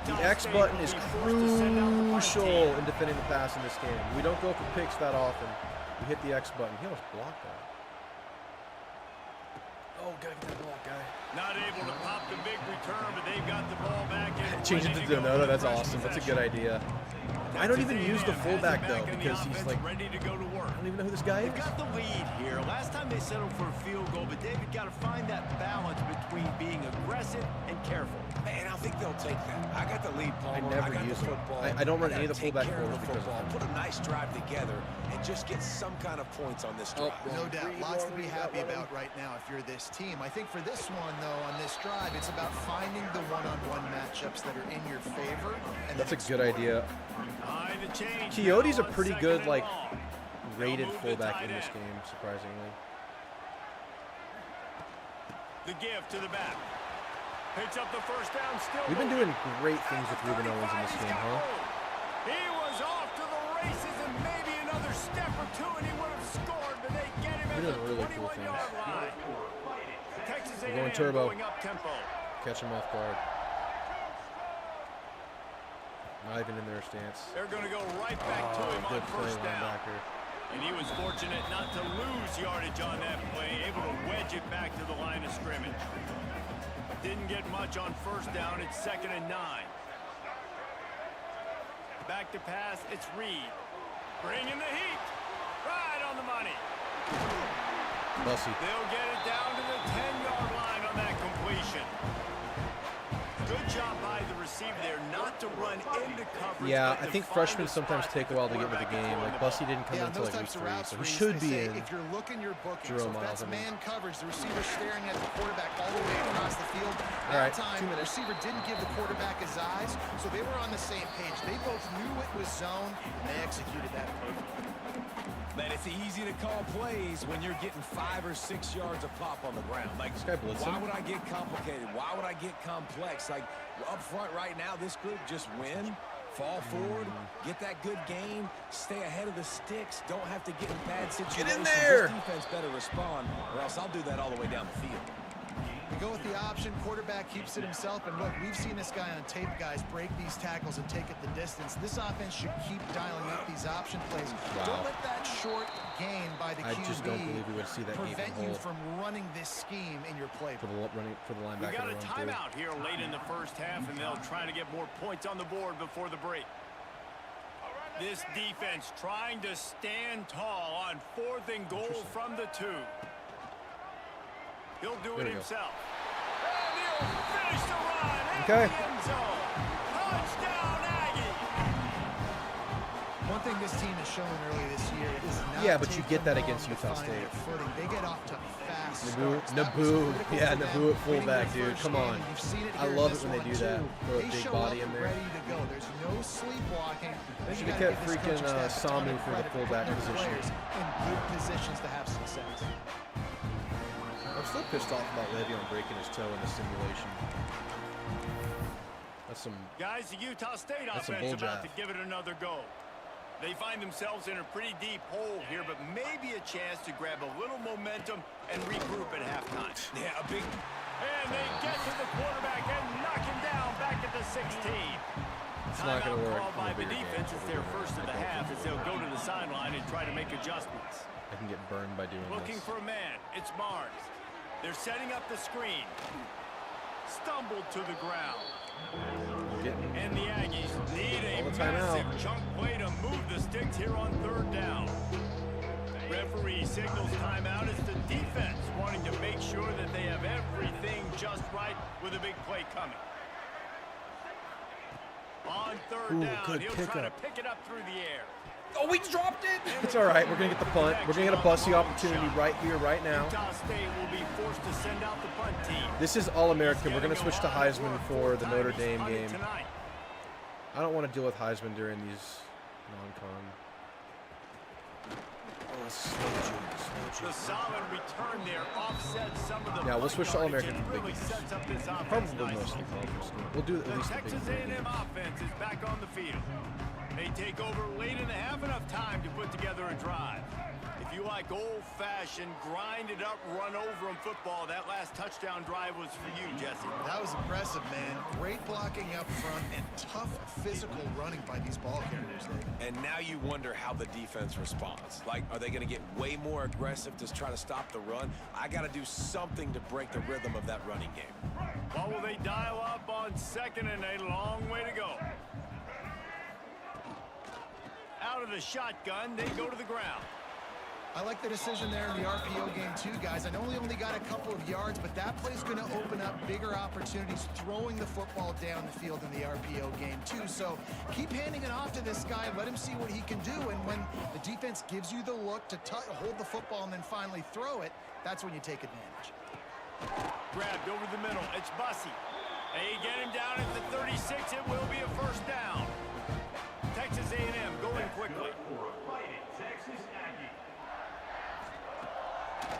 The Utah X State button will is be forced to send out the punt crucial team. in defending the pass in this game. We don't go for picks that often. We hit the X button. He almost blocked that. Oh, gotta get that block, guy. Not able to pop the big return, but they've got the ball back. And Change it ready to go Donoto. for the That's fresh awesome. That's a possession. good idea. I don't even use the Texas A&M has fullback it though back in the because he's offense, like, ready to go to work. I don't even know who this guy They've is. got the lead here. Last time they settled for a field goal, but David got to find that balance between being aggressive and careful. And I think they'll take that. I got the lead, Palmer. never got use the them. football. I don't run gotta any of the take fullback care of forwards the because of football. him. Put a nice drive together and just get some kind of points on this drive. No doubt. Lots to be happy about right now if you're this team. I think for this one, though, on this drive, it's about finding the one-on-one matchups that are in your favor. And That's a then good idea. Behind the change. Coyote's a now on pretty second good, and like, long. rated They'll move the fullback tight in this end. game, surprisingly. The give to the back. Picks up the first down. Still We've been moving. doing great things with Ruben Owens in this game, huh? He was off to the races and maybe another step or two and he would have scored, but they get him at We're the doing really cool 21-yard line. Texas We're going A&M turbo. going up tempo. Catch him off guard. Not even in their stance. They're going to go right back to him on Good play, first down. linebacker. And he was fortunate not to lose yardage on that play, able to wedge it back to the line of scrimmage. Didn't get much on first down. It's 2nd and 9. Back to pass. It's Reed. Bringing the heat. Right on the money. Bussy. They'll get it down to the 10-yard line on that completion. Good job by the receiver there not to run into coverage. Yeah, but I to think find freshmen a sometimes spot take a while to get into the game. Like Bussy didn't come Yeah, until those like week types of 3, routes, so he Reese, should they be say in. if you're looking, you're booking. Jerome So if that's Miles, I mean. man coverage, the receiver staring at the quarterback all the way across the field. All That right, time, 2 the minutes. receiver didn't give the quarterback his eyes, so they were on the same page. They both knew it was zone, and they executed that perfectly. Man, it's easy to call plays when you're getting 5 or 6 yards of pop on the ground. Like, This guy blitzing. why would I get complicated? Why would I get complex? Like, up front right now, this group just win, fall forward, get that good gain, stay ahead of the sticks, don't have to get in bad situations. there! This defense better respond, or else I'll do that all the way down the field. We go with the option. Quarterback keeps it himself. And look, we've seen this guy on tape, guys, break these tackles and take it the distance. This offense should keep dialing up these option plays. Wow. Don't let that short gain by the I QB just don't believe we would see that gaping prevent you hole from running this scheme in your play. for the linebacker We got a to run through. timeout here late in the first half, and they'll try to get more points on the board before the break. This defense trying to stand tall on 4th and goal from the 2. He'll do There it we go. himself. And he'll finish the run in Okay. the end zone. Touchdown, Aggie! One thing this team has shown early this year is not Yeah, but you take get them that long against to Utah find State. their footing. They get off to fast Naboo, starts. That was Naboo. critical Yeah, for them Naboo at winning fullback, their dude. first Come game, on. and you've seen it I here in love this it when they one, do that. too. Throw a They big show body up in there. ready to go. There's no sleepwalking. Then Should've you gotta kept give this freaking, coaching staff a ton Samu of for the credit fullback putting their position. players in good positions to have success. I'm still pissed off about Le'Veon breaking his toe in the simulation. That's some. Guys, the Utah State That's a offense bull about jive. to give it another go. They find themselves in a pretty deep hole here, but maybe a chance to grab a little momentum and regroup at halftime. Yeah, a big... And they get to the quarterback and knock him down back at the 16. It's not going to work. Called by in a the bigger defense. game. It's their first of the half as they'll go to the sideline and try to make adjustments. I can get burned by doing Looking this. for a man. It's Barnes. They're setting up the screen. Stumbled to the ground. Getting And the Aggies need a All the time massive out. chunk play to move the sticks here on 3rd down. Referee signals timeout. It's the defense wanting to make sure that they have everything just right with a big play coming. On 3rd Ooh, down, good he'll try to pickup. pick it up through the air. Oh, we dropped it. It's all right. We're gonna get the punt. We're gonna get a Bussy opportunity right here, right now. Utah State will be forced to send out the punt team. This is All-American. We're gonna switch to Heisman for the Notre Dame Punted game. tonight. I don't want to deal with Heisman during these non-con. Oh, slow The solid return there offsets some of the Yeah, we'll punt switch to yardage All-American and for big really games. sets up this offense Probably nicely. mostly conference. We'll do at The least the Texas big A&M games. offense is back on the field. They take over late in the half, enough time to put together a drive. If you like old-fashioned, grind-it-up, run-over-'em football, that last touchdown drive was for you, Jesse. That was impressive, man. Great blocking up front and tough physical running by these ball carriers. And now you wonder how the defense responds. Like, are they going to get way more aggressive to try to stop the run? I got to do something to break the rhythm of that running game. What will they dial up on 2nd and a long way to go? Out of the shotgun, they go to the ground. I like the decision there in the RPO game too, guys. I know he only got a couple of yards, but that play's going to open up bigger opportunities throwing the football down the field in the RPO game too. So keep handing it off to this guy. Let him see what he can do. And when the defense gives you the look to hold the football and then finally throw it, that's when you take advantage. Grabbed over the middle. It's Bussy. They get him down at the 36. It will be a first down. Texas A&M going quickly.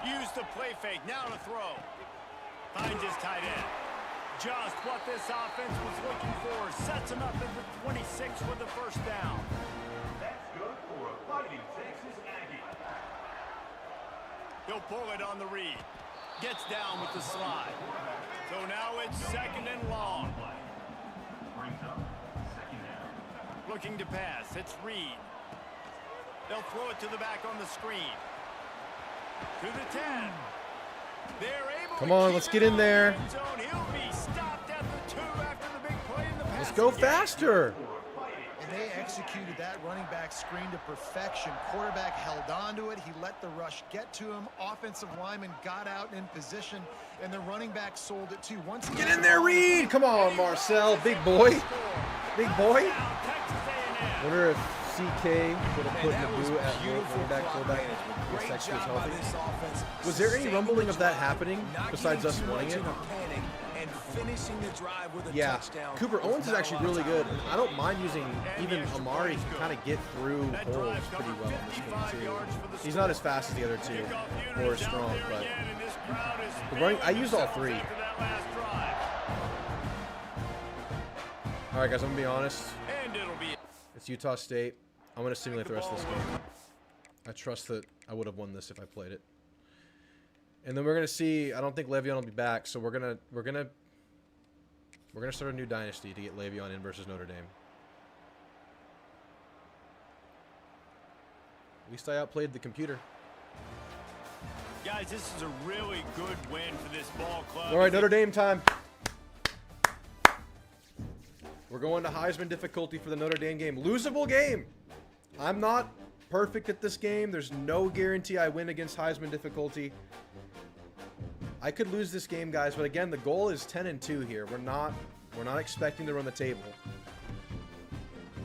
Use the play fake. Now to throw. Finds his tight end. Just what this offense was looking for. Sets him up at the 26 with the first down. That's good for a Fighting Texas Aggie. He'll pull it on the read. Gets down with the slide. So now it's 2nd and long. Brings up second down. Looking to pass. It's Reed. They'll throw it to the back on the screen. To the 10. They're able Come to on, keep let's it get in on the there. end zone. He'll be stopped at the 2 after the big play in the Let's passing go game. faster. And they executed that running back screen to perfection. Quarterback held on to it. He let the rush get to him. Offensive lineman got out in position, and the running back sold it too. Once he Get in there, Reed! Come on, Marcel. Big boy. Big boy. Wonder if CK would have put Naboo at running back, fullback, if Sexton was healthy. Was there any rumbling of that happening besides us wanting it? Yeah, Cooper Owens is actually really good. I don't mind using even Amari to kind of get through holes pretty well in this game too. He's not as fast as the other two or as strong, but the running, I used all three. All right, guys, I'm gonna be honest. It's Utah State. I'm gonna simulate the rest of this game. I trust that I would have won this if I played it. And then we're gonna see. I don't think Le'Veon will be back, so we're gonna start a new dynasty to get Le'Veon in versus Notre Dame. At least I outplayed the computer. Guys, this is a really good win for this ball club. All right, Notre Dame time. We're going to Heisman difficulty for the Notre Dame game. Losable game. I'm not perfect at this game. There's no guarantee I win against Heisman difficulty. I could lose this game, guys, but again, the goal is 10-2 here. We're not expecting to run the table.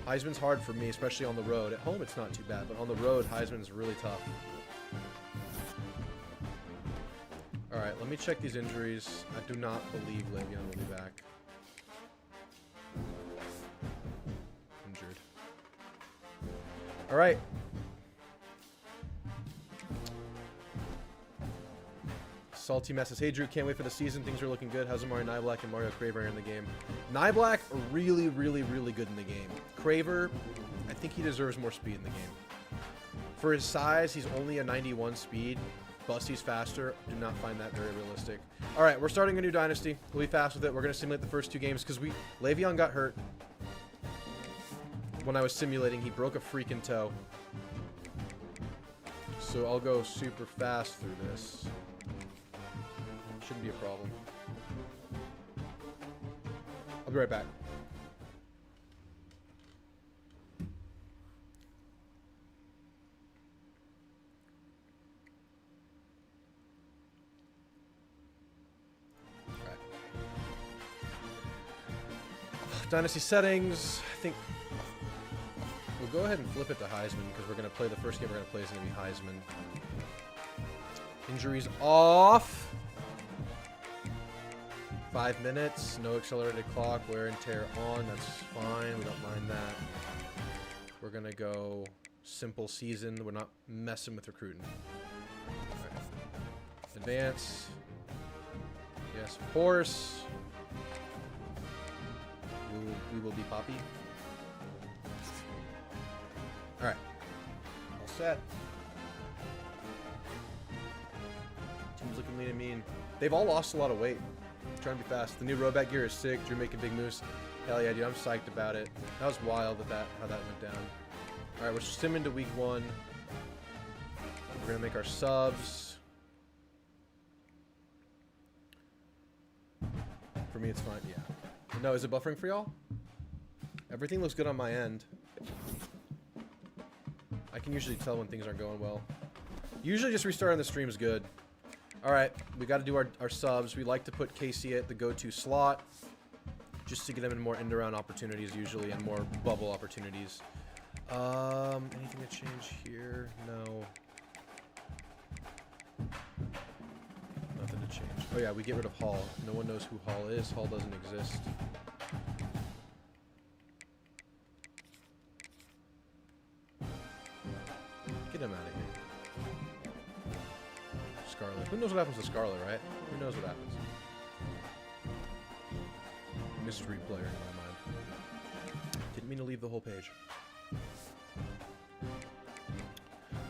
Heisman's hard for me, especially on the road. At home, it's not too bad, but on the road, Heisman's really tough. All right, let me check these injuries. I do not believe Le'Veon will be back. Injured. All right. Salty messes. Hey, Drew, can't wait for the season. Things are looking good. How's Amari Nyblack and Mario Craver in the game? Nyblack, really, really, really good in the game. Craver, I think he deserves more speed in the game. For his size, he's only a 91 speed. Busty's faster. Do not find that very realistic. All right, we're starting a new dynasty. We'll be fast with it. We're going to simulate the first two games because Le'Veon got hurt. When I was simulating, he broke a freaking toe. So I'll go super fast through this. Shouldn't be a problem. I'll be right back. All right. Dynasty settings. I think we'll go ahead and flip it to Heisman because we're going to play the first game we're going to play is going to be Heisman. Injuries off. 5 minutes, no accelerated clock, wear and tear on, that's fine, we don't mind that. We're gonna go simple season, we're not messing with recruiting. Right. Advance. Yes, of course. We will be Poppy. Alright. All set. Team's looking lean and mean. They've all lost a lot of weight. Trying to be fast. The new road back gear is sick. Drew making big moves. Hell yeah, dude. I'm psyched about it. That was wild how that went down. All right, we're simming to week 1. We're going to make our subs. For me, it's fine. Yeah. No, is it buffering for y'all? Everything looks good on my end. I can usually tell when things aren't going well. Usually just restarting the stream is good. All right, we got to do our subs. We like to put KC at the go-to slot just to get him in more end-around opportunities usually and more bubble opportunities. Anything to change here? No. Nothing to change. Oh yeah, we get rid of Hall. No one knows who Hall is. Hall doesn't exist. Get him out of here. Scarlet. Who knows what happens to Scarlet, right? Who knows what happens? Mystery player in my mind. Didn't mean to leave the whole page.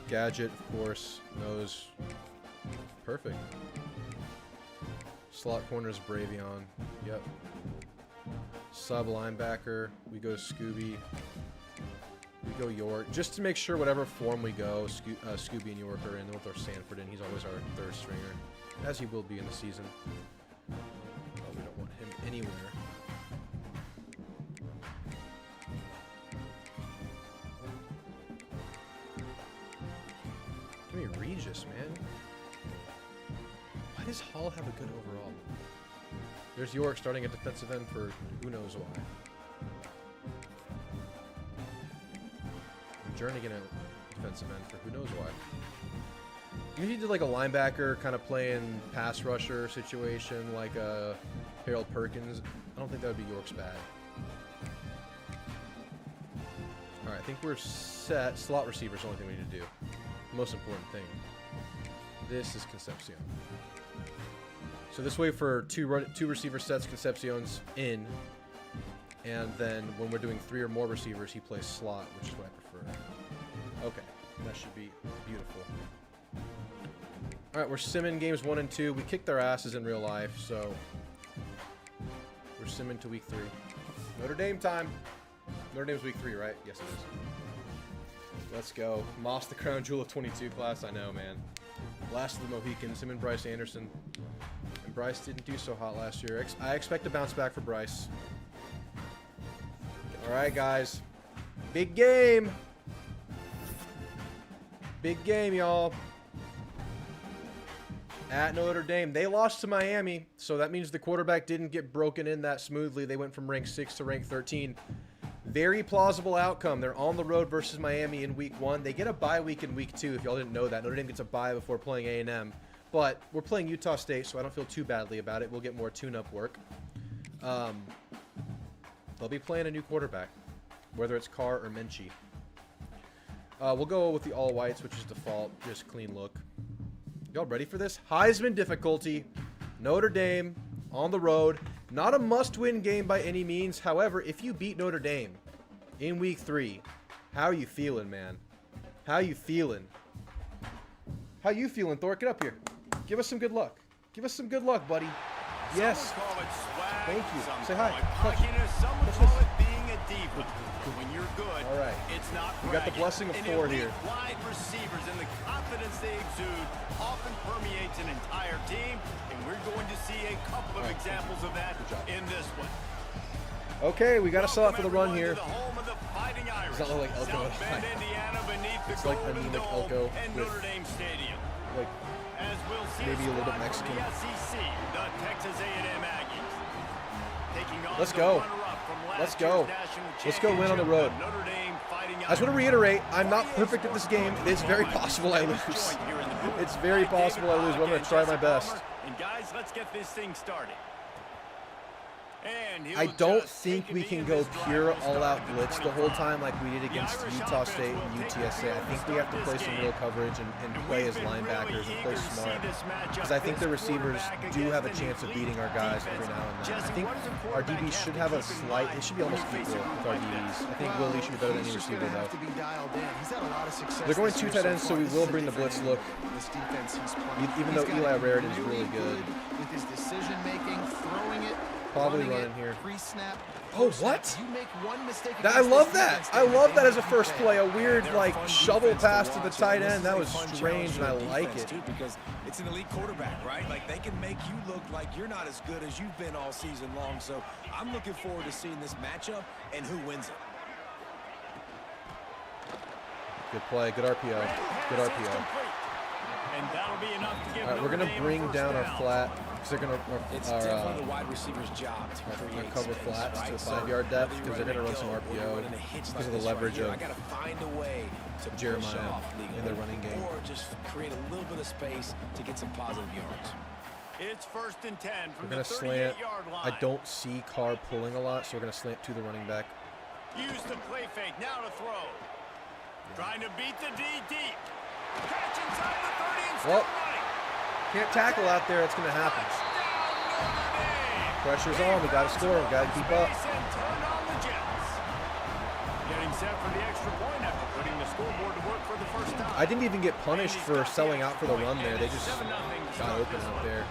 Gadget, of course, knows. Perfect. Slot corners, Bravion. Yep. Sub linebacker. We go Scooby. We go York, just to make sure whatever form we go, Scooby and York are in. We'll throw Sanford in. He's always our third stringer, as he will be in the season. Oh, we don't want him anywhere. Regis, man. Why does Hall have a good overall? There's York starting at defensive end for who knows why. Jernigan at defensive end for who knows why. If he did like a linebacker kind of playing pass rusher situation like Harold Perkins, I don't think that would be York's bad. Alright, I think we're set. Slot receiver is the only thing we need to do. The most important thing. This is Concepcion. So this way for two receiver sets, Concepcion's in. And then when we're doing 3 or more receivers, he plays slot, which is what I prefer. Okay, that should be beautiful. Alright, we're simming games 1 and 2. We kicked their asses in real life, so we're simming to week 3. Notre Dame time. Notre Dame's week 3, right? Yes, it is. Let's go. Moss the crown jewel of 22 class. I know, man. Last of the Mohicans. Him and Bryce Anderson. And Bryce didn't do so hot last year. I expect a bounce back for Bryce. Alright, guys. Big game. Big game, y'all. At Notre Dame. They lost to Miami, so that means the quarterback didn't get broken in that smoothly. They went from rank 6 to rank 13. Very plausible outcome. They're on the road versus Miami in week 1. They get a bye week in week 2, if y'all didn't know that. Notre Dame gets a bye before playing A&M. But we're playing Utah State, so I don't feel too badly about it. We'll get more tune-up work. They'll be playing a new quarterback, whether it's Carr or Menchie. We'll go with the all-whites, which is default. Just clean look. Y'all ready for this? Heisman difficulty. Notre Dame on the road. Not a must-win game by any means. However, if you beat Notre Dame in week 3, how are you feeling, man? How you feeling? How you feeling, Thor? Get up here. Give us some good luck. Give us some good luck, buddy. Yes. Thank you. Say hi. Touch. Some would call it being a diva. When you're good, all right. It's not we got the blessing of 4 here. Wide receivers and the confidence they exude often permeates an entire team, and we're going to see a couple of examples of that in this one. Okay, we got to sell out for the run here. The home of the Fighting Irish. It's not like Elko. South Bend, Indiana, beneath the it's like Golden anemic Dome Elko and with Notre Dame Stadium. like As we'll see maybe a little bit Mexican. The SEC, the Texas A&M Aggies. Taking on Let's go. Let's go. Let's go win on the road. I just want to reiterate, I'm not perfect at this game. It is very possible I lose. It's very possible I lose, but I'm going to try my best. And guys, let's get this thing started. I don't think we can go pure all-out blitz the whole time like we did against Utah State and UTSA. I think we have to play some real coverage and play as linebackers and play smart. Because I think the receivers do have a chance of beating our guys every now and then. I think our DBs should have a slight, it should be almost equal with our DBs. I think Willie should be better than any receiver though. They're going 2 tight ends, so we will bring the blitz look. Even though Eli Raritan is really good. With his decision making, throwing it, probably running here. Pre-snap. Oh, what? You make one mistake. I love that. I love that as a first play. A weird, like, shovel pass to the tight end. That was strange, and I like it. Because it's an elite quarterback, right? Like, they can make you look like you're not as good as you've been all season long. So I'm looking forward to seeing this matchup and who wins it. Good play. Good RPO. Good RPO. And that'll be enough to give. All right, we're going to bring down our flat. They're going to it's definitely the wide receiver's job to create cover space, flats right? to 5-yard depth because they're going to run some We're RPO running a hitch because of like the leverage right of I got to find a way to Jeremiah push off in their running game. or just create a little bit of space to get some positive yards. It's 1st and 10 from We're going the to slant. 38-yard line. I don't see Carr pulling a lot, so we're going to slant to the running back. Use the play fake. Now to throw. Trying to beat the D deep. Catch inside the 30 and still running. Can't tackle out there. It's going to happen. Pressure's on. We got to score. We got to keep up. Getting set for the extra point after putting the scoreboard to work for the first time. I didn't even get punished for selling out for the run there. They just got open out there.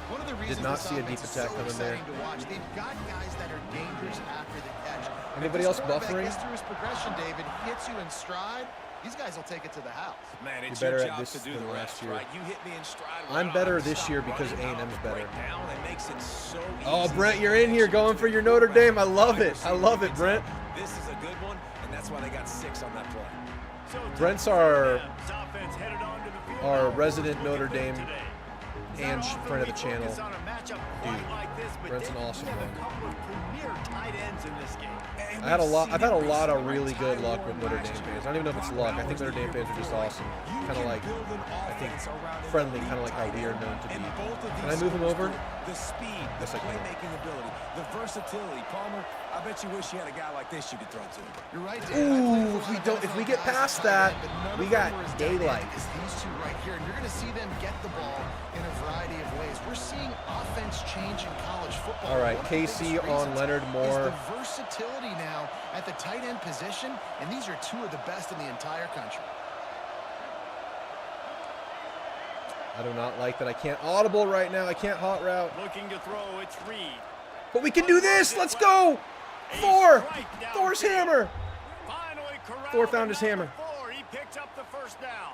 One of the Did not see a deep attack coming there. They've got guys that are dangerous after the catch. Anybody else buffering? Gets through his progression, David, hits you in stride. These guys will take it to the house. Man, it's better your at job this to do than the last rest, year. right? You hit me in stride. I'm better this year because A&M's better. It makes it so Oh, easy Brent, to you're in here going for your Notre Dame. I love it. I love it, Brent. This is a good one, and that's why they got 6 on that play. Brent's our our resident Notre Dame and friend of the channel. Dude, Brent's an awesome one. I've had a lot of really good luck with Notre Dame fans. I don't even know if it's luck. I think Notre Dame fans are just awesome. Kind of like, I think, friendly, kind of like how we are known to be. Can I move him over? The speed, the Yes, I can. playmaking ability, the versatility. Palmer, I bet you wish you had a guy like this you could throw to. You're right, Dan. Ooh, if we get past that, we got daylight. Is these two right here, and you're going to see them get the ball in a variety of ways. We're seeing offense change in college football. All right, One of the KC biggest on reasons Leonard is Moore. the versatility now at the tight end position, and these are two of the best in the entire country. I do not like that I can't audible right now. I can't hot route. Looking to throw, it's Reed. But we can do this. Let's go. Thor. Thor's hammer. Finally corralled Thor found his at hammer. number 4. He picks up the first down.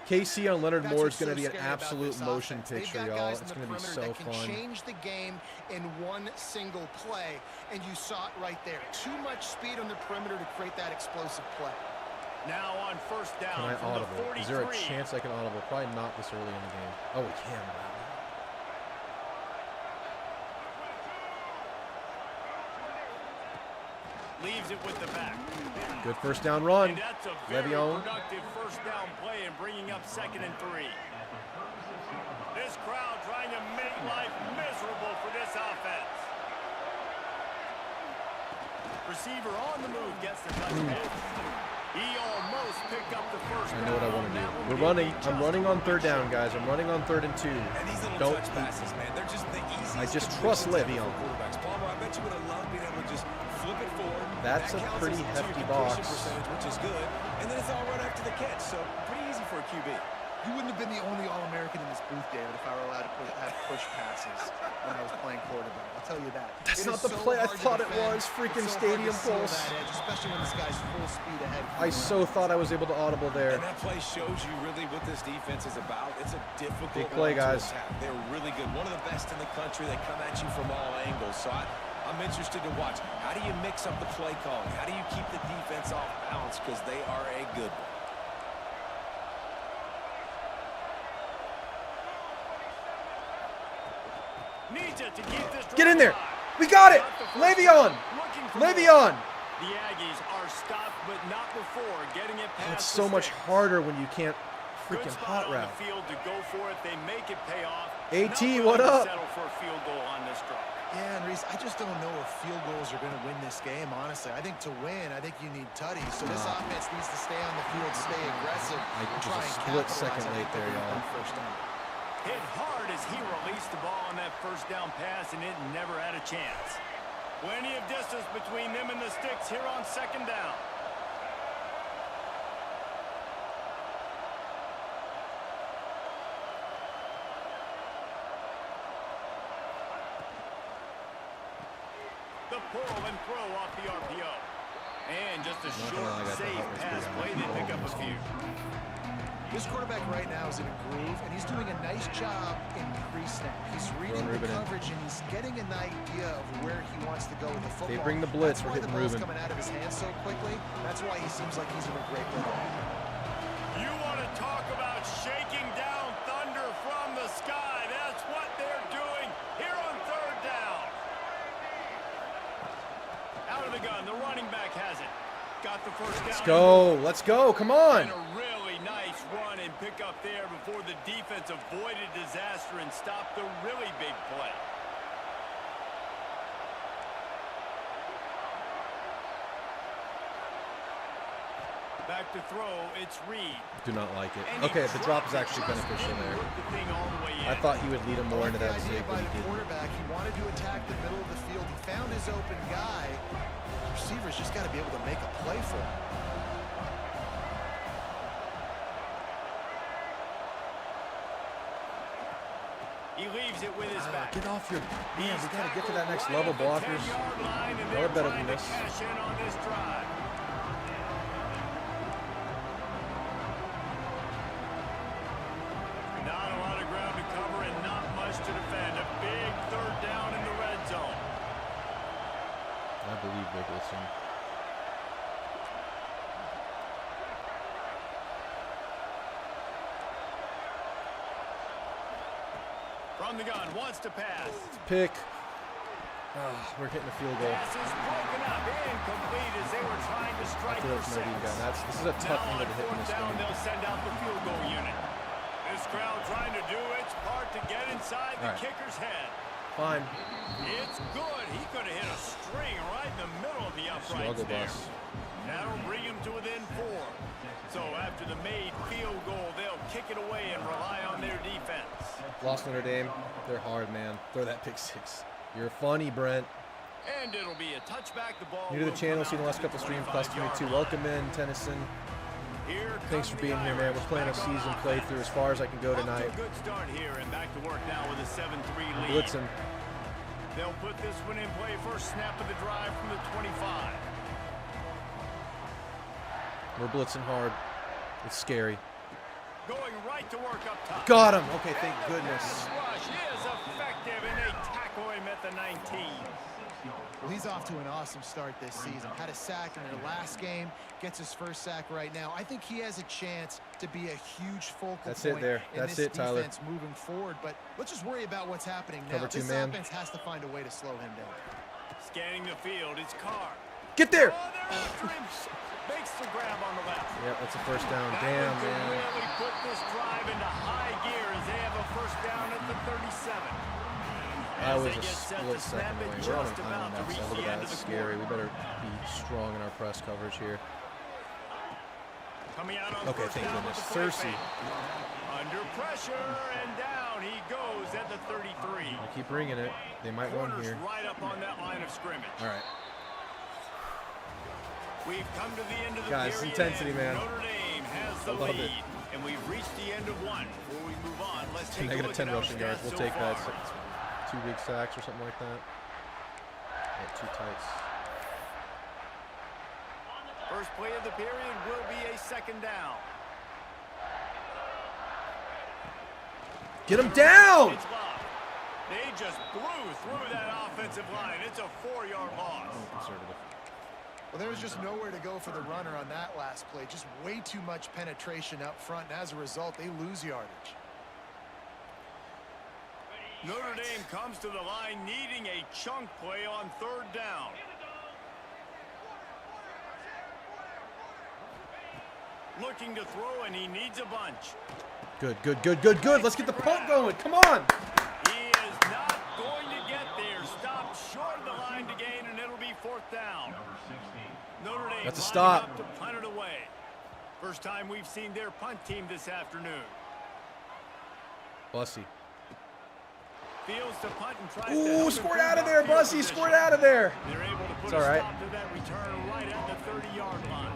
KC on Leonard That's Moore what's is going to so be an scary about absolute this motion offense. They've picture, got y'all. guys It's in going to the be perimeter so that can fun. change the game in one single play, and you saw it right there. Too much speed on the perimeter to create that explosive play. Now on first down Can I from audible? the 43. Is there a chance I can audible? Probably not this early in the game. Oh, we can. Leaves it with the back. Good first down run. And that's a very Le'Veon. productive first down play and bringing up 2nd and 3. This crowd trying to make life miserable for this offense. Receiver on the move gets the touchdown. He almost picked up the first I down. know what I want to That do. one We're gave running. me I'm just running a on little third bit down, short. guys. I'm running on 3rd and 2. And these little Don't. touch passes, man, they're just the easiest. I just trust completions Le'Veon. for quarterbacks. Palmer, I bet you would have loved being able to just flip it forward. That's That a counts pretty as to hefty your completion box. percentage, which is good. And then it's all right after the catch, so pretty easy for a QB. You wouldn't have been the only All-American in this booth, David, if I were allowed to have push passes when I was playing quarterback. I'll tell you that. That's It not is the so play I hard to thought it defend. was. Freaking It's so hard to Stadium seal Pulse. that edge, especially when this guy's full speed ahead. I so thought I was able to audible there. And that play shows you really what this defense is about. It's a difficult Big play, one to guys. attack. They're really good. One of the best in the country. They come at you from all angles. So I'm interested to watch. How do you mix up the play calling? How do you keep the defense off balance? Because they are a good one. Needs it to keep this Get in there. drive We got it. alive. Got the first Le'Veon. down. Looking for Le'Veon. more. The Aggies are stopped, but not before getting it past It's the so much sticks. harder when you can't Good freaking spot hot on route. the field to go for it. They make it pay off. AT, Not what willing to up? Settle for a field goal on this drive. Yeah, and Reese, I just don't know if field goals are going to win this game, honestly. I think to win, I think you need tutties. So this offense needs to stay on the field, stay aggressive, and Just try a and split capitalize. second I think late there, they'll get y'all. that first down. Hit hard as he released the ball on that first down pass, and it never had a chance. Plenty of distance between them and the sticks here on 2nd down. The pull and throw off the RPO. And just a Not gonna short lie, I got the save heart rate pass pretty play. high. They pick up a few. This quarterback right now is in a groove, and he's doing a nice job in pre-snap. He's reading the Ruben in. coverage, and he's getting an idea of where he wants to go with the football. They bring the blitz. That's We're why the hitting ball's Ruben. coming out of his hands so quickly. That's why he seems like he's in a great rhythm. You want to talk about shaking down thunder from the sky. That's what they're doing here on 3rd down. Out of the gun, the running back has it. Got the first down. Let's go. Let's go. Come on. And a really nice run and pick up there before the defense avoided disaster and stopped the really big play. Back to throw, it's Reed. Do not like it. And he Okay, the drop is dropped actually it beneficial and there. worked the thing all the way in. I thought he would lead him more into The that idea zig, by but he the didn't. quarterback, he wanted to attack the middle of the field. He found his open guy. The receiver's just got to be able to make a play for him. He leaves it with his back. Get off your... Man, He's we got to get to tackled that next right level, at the blockers. 10-yard line, and Y'all are they're better trying than to this. cash in on this drive. Not a lot of ground to cover and not much to defend. A big 3rd down in the red zone. I believe Nicholson. From the gun, wants to pass. Pick. We're getting a field goal. Pass is broken up, incomplete as they were trying to strike for That's six. this is a tough Now one on to hit in fourth this down, game. they'll send out the field goal unit. This crowd trying to do its part to get inside the All right. kicker's head. Fine. It's good. He could have hit a string right in the middle of the uprights Struggle there. bus. That'll bring him to within 4. So after the made field goal, they'll kick it away and rely on their defense. Lost Notre Dame. They're hard, man. Throw that pick 6. You're funny, Brent. And it'll be a touchback. The ball New to the will channel, come seen the out last to couple the streams, class 25-yard 22. line. Welcome in, Tennyson. Here Thanks for come being the here, man. We're Irish playing a back on season offense. playthrough as far as I can go Off to tonight. a good start here and back to work now with a 7-3 lead. Blitzing. They'll put this one in play first snap of the drive from the 25. We're blitzing hard. It's scary. Going right to work up top. Got him. Okay, thank And the goodness. pass rush is effective, and they tackle him at the 19. Well, he's off to an awesome start this season. Had a sack in their last game, gets his first sack right now. I think he has a chance to be a huge focal That's it point there. in That's this it, Tyler. defense moving forward. But let's just worry about what's happening now. Cover 2 This man. offense has to find a way to slow him down. Scanning the field, it's Carr. Get there. Oh, they're after him. Makes the grab on the left. Yeah, that's a first down. That Damn, one could man. really put this drive into high gear as they have a first down at the 37. That As was they a get set to split snap second it away. We're on just a about to timeout. reach Look the at end that. of It's the scary. We quarter. better be strong in our press coverage here. Coming out on Okay, first thank down goodness. with the play Cersei. fake. Under pressure and down he goes at the 33. They keep bringing it. They might run Corners here. right up on that line of scrimmage. All right. We've come to the end of the Guys, period, intensity, and man. Notre Dame has the I love lead, it. and we've reached the end of one. Before we move on, let's take a Negative look 10 at our rushing yards. stats We'll so take that. far. 2 big sacks or something like that. Yeah, 2 tights. First play of the period will be a second down. Get him down! It's Bob. They just blew through that offensive line. It's a 4-yard loss. Conservative. Well, there was just nowhere to go for the runner on that last play. Just way too much penetration up front, and as a result, they lose yardage. Notre Dame comes to the line needing a chunk play on third down. Looking to throw, and he needs a bunch. Good, good, good, good, good. Let's get the pump going. Come on. He is not going to get there. Stopped short of the line to gain, and it'll be fourth down. Notre Dame That's a lining stop. up to punt it away. First time we've seen their punt team this afternoon. Bussy. Fields to punt and tries to Ooh, help scored improve out of our there, field Bussy. position. Scored out of there. They're able to put It's a all right. stop to that return right at the 30-yard line.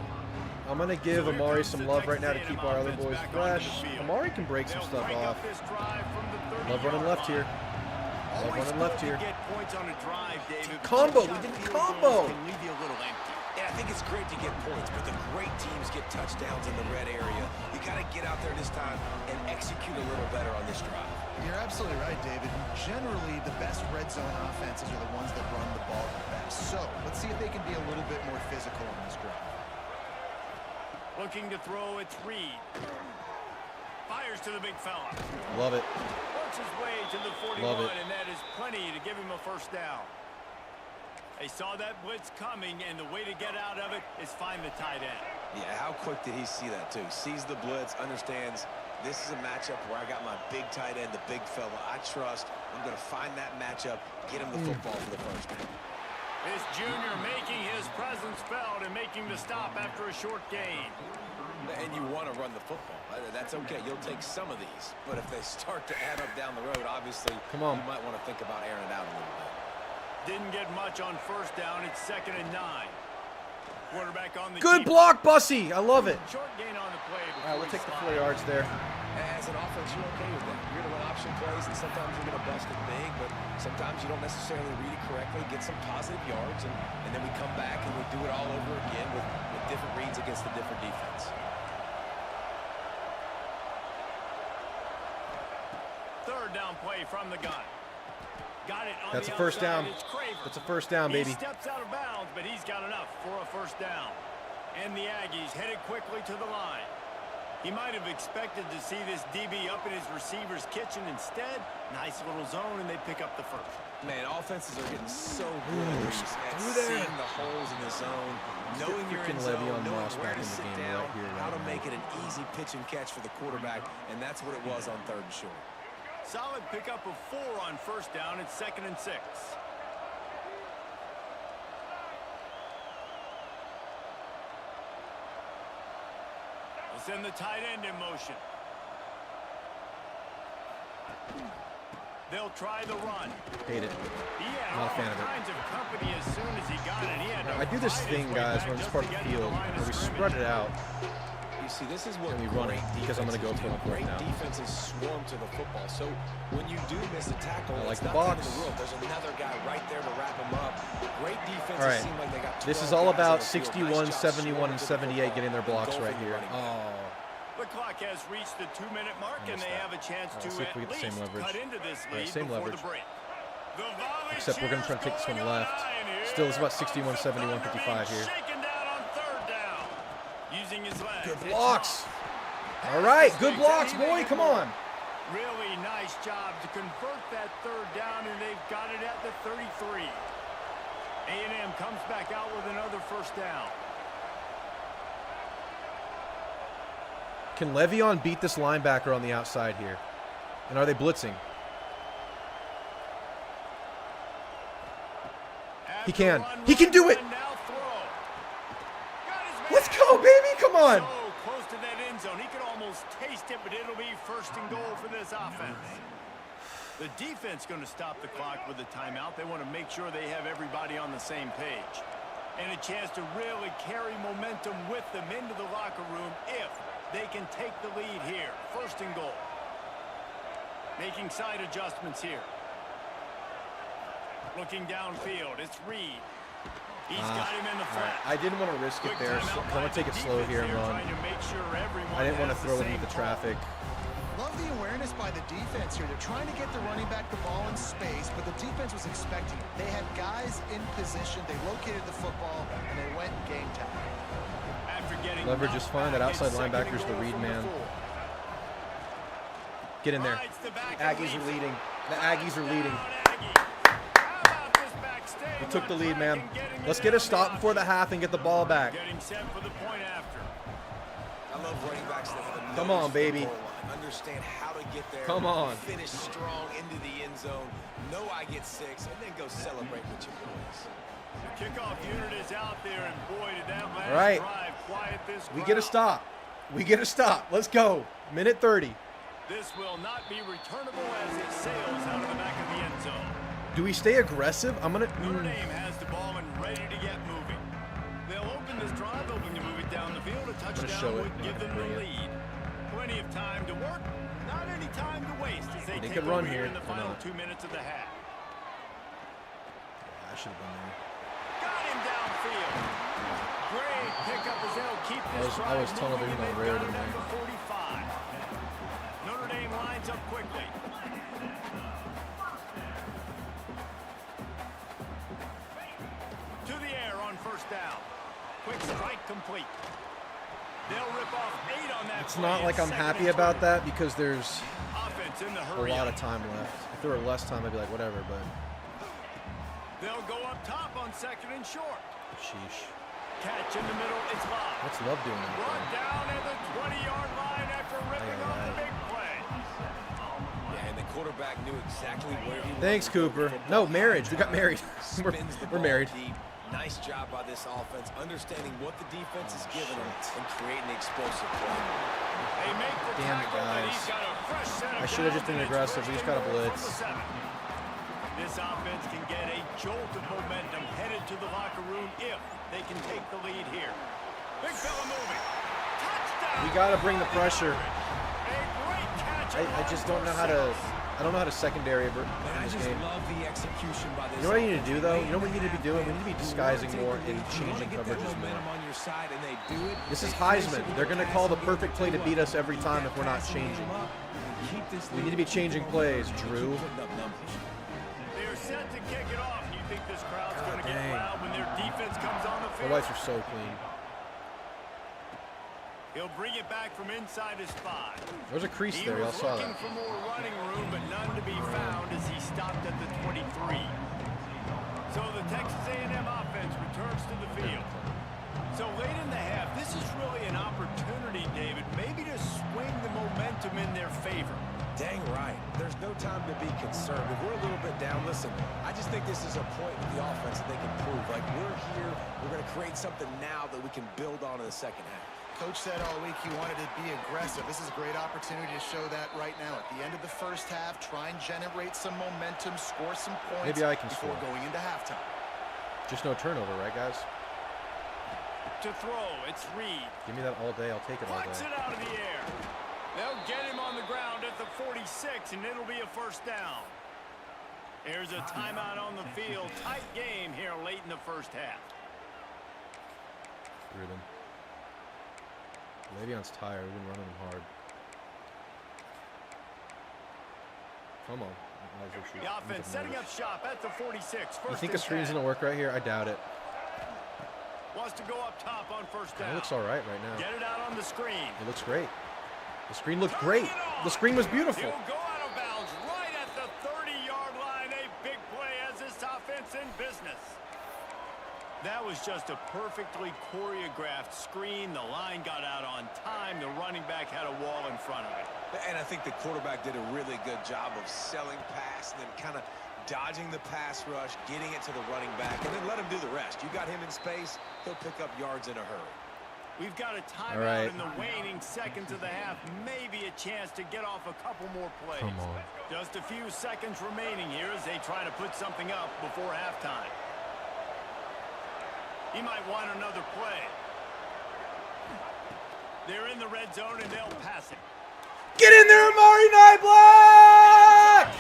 I'm going to give So here Amari comes some the love right now to Texas keep A&M our other offense boys back onto the fresh. field. Amari can break some They'll stuff crank off. up this drive from the 30-yard Love running left line. here. Love Always running good left to here. get points on a drive, David. but Combo. chip We shot did field combo. goals can leave you a little empty. Yeah, I think it's great to get points, but the great teams get touchdowns in the red area. You got to get out there this time and execute a little better on this drive. You're absolutely right, David. Generally, the best red zone offenses are the ones that run the ball the best. So let's see if they can be a little bit more physical on this drive. Looking to throw, it's Reed. Fires to the big fella. Love it. Works his way to the 41, Love it. and that is plenty to give him a first down. They saw that blitz coming, and the way to get out of it is find the tight end. Yeah, how quick did he see that, too? Sees the blitz, understands this is a matchup where I got my big tight end, the big fella I trust. I'm going to find that matchup, get him the football for the first down. This junior making his presence felt and making the stop after a short gain. And you want to run the football. That's okay. You'll take some of these. But if they start to add up down the road, obviously, Come on. you might want to think about airing it out a little bit. Didn't get much on first down. It's 2nd and 9. Quarterback on the Good keep. block, Bussy. I love it. Short gain on the play. All right, we'll take the 4 yards. yards there. As an offense, you're okay with that. You're going to run option plays, and sometimes you're going to bust it big, but sometimes you don't necessarily read it correctly, get some positive yards, and then we come back and we do it all over again with different reads against a different defense. Third down play from the gun. Got it on That's the a first outside. down. It's Craver. That's a first down, baby. He steps out of bounds, but he's got enough for a first down. And the Aggies headed quickly to the line. He might have expected to see this DB up in his receiver's kitchen. Instead, nice little zone, and they pick up the first. Man, offenses are getting so good at seeing the holes in the zone, knowing you're in zone, knowing where to sit down, how to make it an easy pitch and catch for the quarterback, and that's what it was on 3rd and short. Solid pickup of 4 on first down. It's 2nd and 6. We'll send the tight end in motion. They'll try the run. Hate it. He had Not a all fan of it. kinds of company as soon as he got it. He had to I do this fight his thing, way guys, back when it's just part to of the get to field, line of where we scrimmage. spread it out. You see, this is what And we run it, great because I'm gonna go defenses for do. a 4th Great down. defenses swarm to the football. So when you do miss a tackle, I like it's the not the end box. of the world. There's another guy right there to wrap him up. Great defenses All right. seem like they got 12 This is all guys about on the field. 61, Nice job 71, and swarming to the 78 football getting their and blocks go right for the here. running back. Oh. The clock has reached the 2-minute mark, and missed they that. have a chance All right, to let's see if we at get the same least leverage. cut into this All right, lead same before leverage. the break. The volley Except we're going to try to take this one left. Still, it's about 61, 71, 55 here. Shaken down on 3rd down. Using his legs. Good It's blocks. hot. All right, good blocks, boy. Come on. Really nice job to convert that 3rd down, and they've got it at the 33. A&M comes back out with another first down. Can Le'Veon beat this linebacker on the outside here? And are they blitzing? He can. He can do it. Let's go, baby. Come on. So close to that end zone. He could almost taste it, but it'll be 1st and goal for this offense. The defense going to stop the clock with a timeout. They want to make sure they have everybody on the same page. And a chance to really carry momentum with them into the locker room if they can take the lead here. 1st and goal. Making side adjustments here. Looking downfield. It's Reed. He's got him in the flat. I didn't want to risk it there, so I want to take it slow here and run. I didn't want to throw it into the traffic. Love the awareness by the defense here. They're trying to get the running back the ball in space, but the defense was expecting it. They had guys in position. They located the football, and they went and game time. Leverage is fine. That outside linebacker's the Reed man. Get in there. Aggies are leading. The Aggies are leading. We took the lead, man. Let's get a stop before the half and get the ball back. Getting set for the point after. I love running backs that have a Come on, nose for the baby. goal line. Understand how to get there. Come on. Finish strong into the end zone. Know I get 6, and then go celebrate with your boys. The kickoff unit is out there, and boy, did that last All right. drive quiet this crowd. We get a stop. We get a stop. Let's go. Minute 30. This will not be returnable as it sails out of the back of the end zone. Do we stay aggressive? I'm going to... Notre Dame has the ball and ready to get moving. They'll open this drive, hoping to move it down the field. A show touchdown it, would not give them gonna the bring it. lead. Plenty of time to work, not any time to waste as they take could run over here. in the Why final not? 2 minutes of the half. I should have been there. Got him downfield. Great pickup as they'll keep this I was drive tunnel moving, vision and on they've rare got it tonight. at the 45. Notre Dame lines up quickly. To the air on first down. Quick strike complete. They'll rip off 8 on that It's play. not like I'm 2nd happy and about 20. that because there's Offense in the a hurry lot up. of time left. If there were less time, I'd be like, whatever, but They'll go up top on 2nd and short. sheesh. Catch in the middle. It's live. Let's love doing that. Brought though. down at the 20-yard line after ripping off the big play. Yeah, and the quarterback knew exactly where he was. Thanks, Cooper. No, marriage. We got married. we're Spins the we're ball married. deep. Nice job by this offense, understanding what the defense is giving them and creating the explosive play. They make the Damn it, tackle, but guys. he's got a fresh set of I should have just downs, been and it's aggressive. We just got a 1st and goal blitz. from the 7. This offense can get a jolt of momentum headed to the locker room if they can take the lead here. Big fella moving. Touchdown. We got to bring the pressure. A great catch. I just don't know how to. I don't know how to secondary in I this just game. love the execution by this. You know what I need to do though? offense. You know what we need to be doing? We need to be disguising You more wanna and take the lead, you wanna changing get that coverages momentum more. on your side, and they do it. This is They finish Heisman. it with They're the going to pass, call the and perfect play to tell beat you us every what, time keep if we're not that passing changing. game up, keep this We lead need to be keep changing it plays, going, Drew. keep putting up numbers. They're set to kick it off. You think this crowd's going to get dang. loud when their defense comes on the The field? lights are so clean. He'll bring it back from inside his 5. There's a crease He there. Y'all was saw looking that. for more running room, but none to be found as he stopped at the 23. So the Texas A&M offense returns to the field. So late in the half, this is really an opportunity, David, maybe to swing the momentum in their favor. Dang right. There's no time to be concerned. If we're a little bit down, listen, I just think this is a point with the offense that they can prove. Like, we're here, we're going to create something now that we can build on in the second half. Coach said all week he wanted to be aggressive. This is a great opportunity to show that right now. At the end of the first half, try and generate some momentum, score some points Maybe I can before score. going into halftime. Just no turnover, right, guys? To throw, it's Reed. Give me that all day. I'll take it all Flicks day. it out of the air. They'll get him on the ground at the 46, and it'll be a first down. Here's a timeout on the field. Tight game here late in the first half. Through them. Le'Veon's tired. We've been running him hard. Come on. The offense setting up shop at the 46. You First think a and screen's 10. going to work right here? I doubt it. Wants to go up top on first down. It looks all right now. Get it out on the screen. It looks great. The screen looked great. The screen was beautiful. He'll go out of bounds right at the 30-yard line. A big play as this offense in business. That was just a perfectly choreographed screen. The line got out on time. The running back had a wall in front of it. And I think the quarterback did a really good job of selling pass and then kind of dodging the pass rush, getting it to the running back, and then let him do the rest. You got him in space, he'll pick up yards in a hurry. We've got a timeout in the waning seconds of the half. Maybe a chance to get off a couple more plays. Come on. Just a few seconds remaining here as they try to put something up before halftime. He might want another play. They're in the red zone, and they'll pass it. Get in there, Amari Nyblack!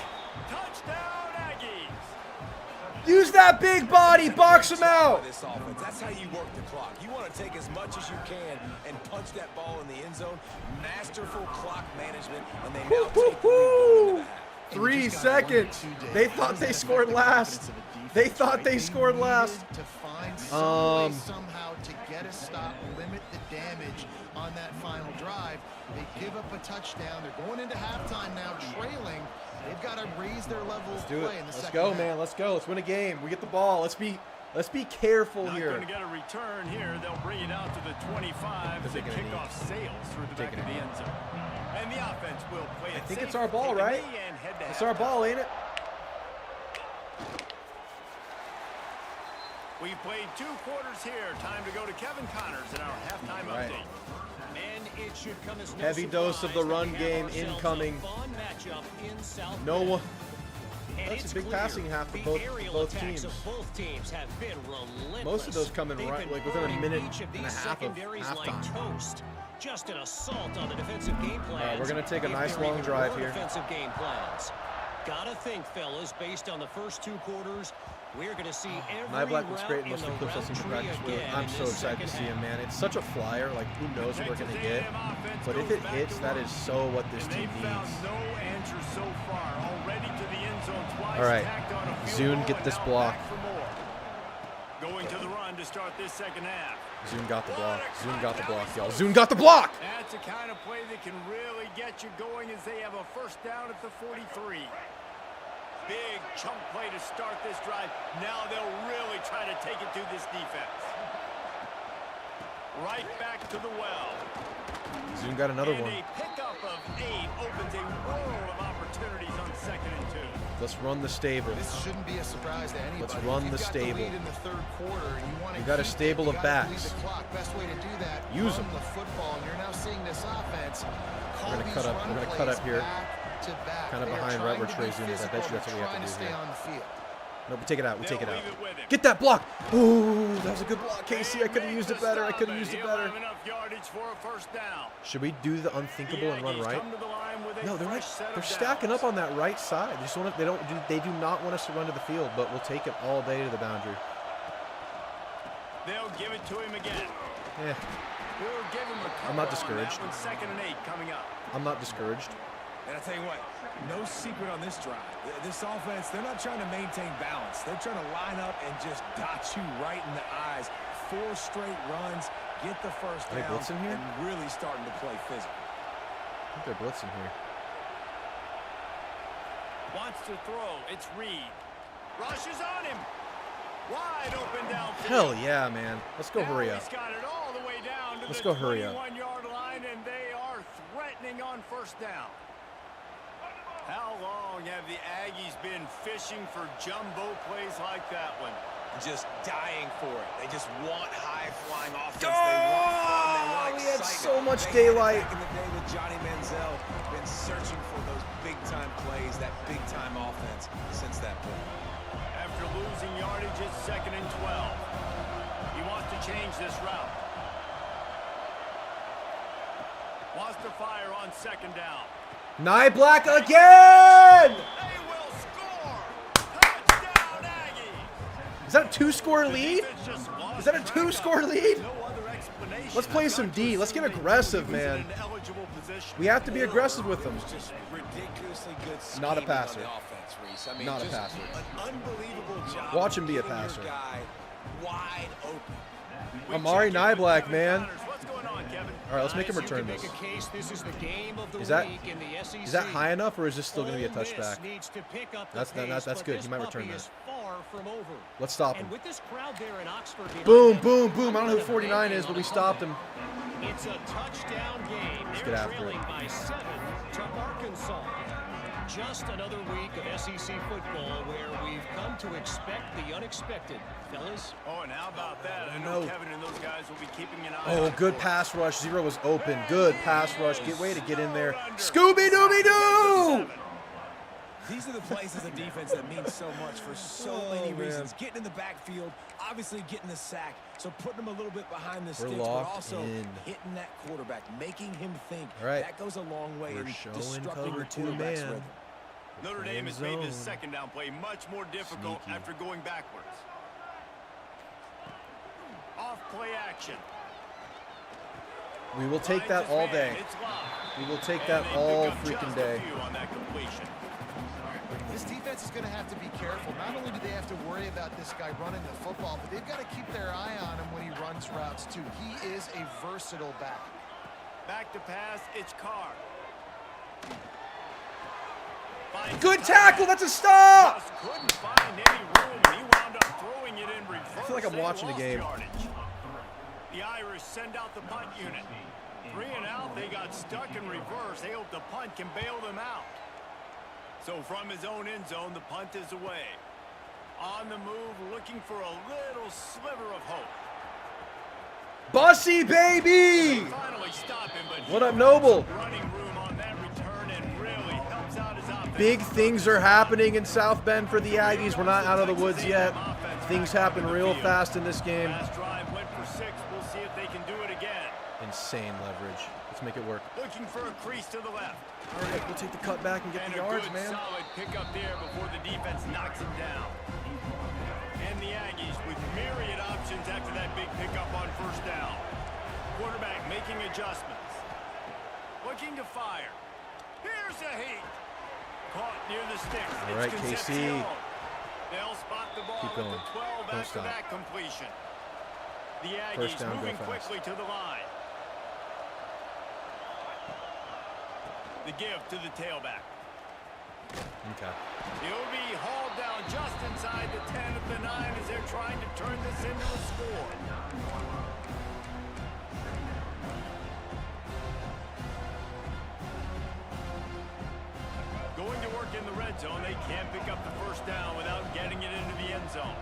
Touchdown, Aggies! Use that big body. Box him out. This offense, that's how you work the clock. You want to take as much as you can and punch that ball in the end zone. Masterful clock management, and they now take the lead going into the half. 3 seconds. They thought they scored last. They thought they scored last. To find some way somehow to get a stop, limit the damage on that final drive. They give up a touchdown. They're going into halftime now, trailing. They've got to raise their level of Do play it. in the Let's second go, half. man. Let's go. Let's win a game. We get the ball. Let's be careful Not here. going to get a return here. They'll bring it out to the 25 as the taking a knee. kickoff sails through the back of the end zone. And the offense will play it I think safe, it's our ball, take a right? knee and head to It's our halftime. ball, ain't it? We've played 2 quarters here. Time to go to Kevin Connors in our halftime Right. update. And it should come as no Heavy dose of the surprise that run we have game ourselves incoming. a fun matchup in South No Bend. one. And That's it's a big clear passing half for the both aerial attacks teams. of both teams have been relentless. Most of those come in They've right- been like within a burning minute each of and a these half of secondaries halftime. like toast. Just an assault on the defensive game plans. we're gonna take a if nice there are long even drive more here. Defensive game plans. Gotta think, fellas, based on the first 2 quarters, we're gonna see every Nyblack looks great in route most in of the the clips I've seen from route practice tree with. again I'm in so this excited to second see him, half. man. It's such a flyer. Like, who knows what we're going to get? But if it hits, that is so what this And team they've found needs. no answer so far. Already to the end zone twice. All right. Tacked on a field Zune, goal get and this now block. back for more. Going to the run to start this second half. Zune got the block. Zune got the block, y'all. Zune got the block! That's the kind of play that can really get you going as they have a first down at the 43. Big chunk play to start this drive. Now they'll really try to take it to this defense. Right back to the well. Zune got another And one. a pickup of 8 opens a world of opportunities on 2nd and 2. Let's run the stable. This shouldn't be a surprise to anybody. Let's run If the you've got stable. The lead in the third quarter, and you want to We've got a keep it, stable you of gotta bleed backs. the clock. Best way to do that, Use run 'em. the football. And you're now seeing this offense. Call gonna these cut up- run we're gonna cut plays up here. back to back. Kinda They are behind right trying where to Trey's be unit. I bet you physical. that's what we have to They're do trying to stay here. on the field. No, we take it out. We They'll take it out. leave it with him. Get that block! Ooh, that was a good block, Casey. I could have used it better. I could have used it He'll better. have enough yardage for a first down. Should we do the unthinkable and run The Aggies right? come to the line with a No, they're fresh like set they're of stacking downs. up on that right side. They just want to, they do not want us to run to the field, but we'll take it all day to the boundary. They'll give it to him again. Yeah, We'll give him a I'm not cover on that discouraged. one. 2nd and 8 coming up. I'm not discouraged. And I tell you what, no secret on this drive. This offense, they're not trying to maintain balance. They're trying to line up and just dot you right in the eyes. 4 straight runs, get the first Are they down blitzing here? and really starting to play physical. I think they're blitzing here. Wants to throw. It's Reed. Rushes on him. Wide open downfield. Hell yeah, man. Let's go hurry up. He's got it all the way down to Let's the go hurry up. 21-yard line, and they are threatening on first down. How long have the Aggies been fishing for jumbo plays like that one? Just dying for it. They just want high-flying offense. Oh, they want fun. They want we had excitement. so much They had it daylight. Back in the day with Johnny Manziel, been searching for those big-time plays, that big-time offense since that point. After losing yardage, it's 2nd and 12. He wants to change this route. Wants to fire on 2nd down. Nye Black again! They will score! Touchdown, Aggies! Is that a 2-score lead? Is that a 2-score lead? No other explanation. Let's play some D. Let's get aggressive, man. We have to be aggressive with them. Just ridiculously good Not a scheming passer. on the offense, Reese. I mean, Not a just passer. An unbelievable job. Watch him be a getting your passer. Guy wide open. Amari Nyblack, man. What's going on, Kevin? All right, let's make him Guys, you return can this. make a case this is the game of the Is that- week in the SEC. Is that high enough, or is this still going to be a Ole Miss touchback? needs to pick up the That's pace, good. but He this might return puppy that. is far from over. Let's stop him. And with this crowd there in Oxford behind Boom, them, boom, boom. I don't know who I'm 49 is, but we stopped him. It's a touchdown game. Let's They're get after trailing it. by 7 to Arkansas. Just another week of SEC football where we've come to expect the unexpected, fellas. Oh, and how about that? I no. know Kevin and those guys will be keeping an eye Oh, on good it. pass rush. Zero was open. Good pass rush. Way to get in there. Scooby-Dooby-Doo! These are the plays as a defense that mean so much for so many reasons. Getting in the backfield, obviously getting the sack, so putting him a little bit behind the sticks, but locked also in. hitting that quarterback, making him think. All right. That goes a long way We're in showing disrupting cover your 2 quarterback's man. rhythm. Notre Dame has Playing made this zone. 2nd down play much more difficult Sneaky. after going backwards. Off play action. We will take that all day. It's locked. We will take And that they all pick up freaking just day. a few on that completion. This defense is going to have to be careful. Not only do they have to worry about this guy running the football, but they've got to keep their eye on him when he runs routes, too. He is a versatile back. Back to pass, it's Carr. Finds Good the tackle. tight end. That's a stop. Just couldn't find any room. He wound up throwing it in reverse. I feel like I'm They watching a lost game. yardage. The Irish send out the punt unit. 3 and out, they got stuck in reverse. They hope the punt can bail them out. So from his own end zone, the punt is away. On the move, looking for a little sliver of hope. Bussy, baby. Finally stop him, but What up, Noble? running room on that return and really helps out his offense. Big things are happening in South Bend for the Aggies. We're not out of the woods yet. Things happen real fast in this game. Last drive went for 6. We'll see if they can do it again. Insane leverage. Let's make it work. Looking for a crease to the left. All right, we'll take the cut back and get And the a yards, good, man. solid pickup there before the defense knocks him down. And the Aggies with myriad options after that big pickup on first down. Quarterback making adjustments. Looking to fire. Here's a heat. Caught near the sticks. All right, It's KC. Concepcion. They'll spot the ball Keep going. at the 12 Don't after stop. that completion. The First Aggies down, go moving fast. quickly to the line. The give to the tailback. Okay. He'll be hauled down just inside the 10 of the 9 as they're trying to turn this into a score. Going to work in the red zone, they can't pick up the first down without getting it into the end zone.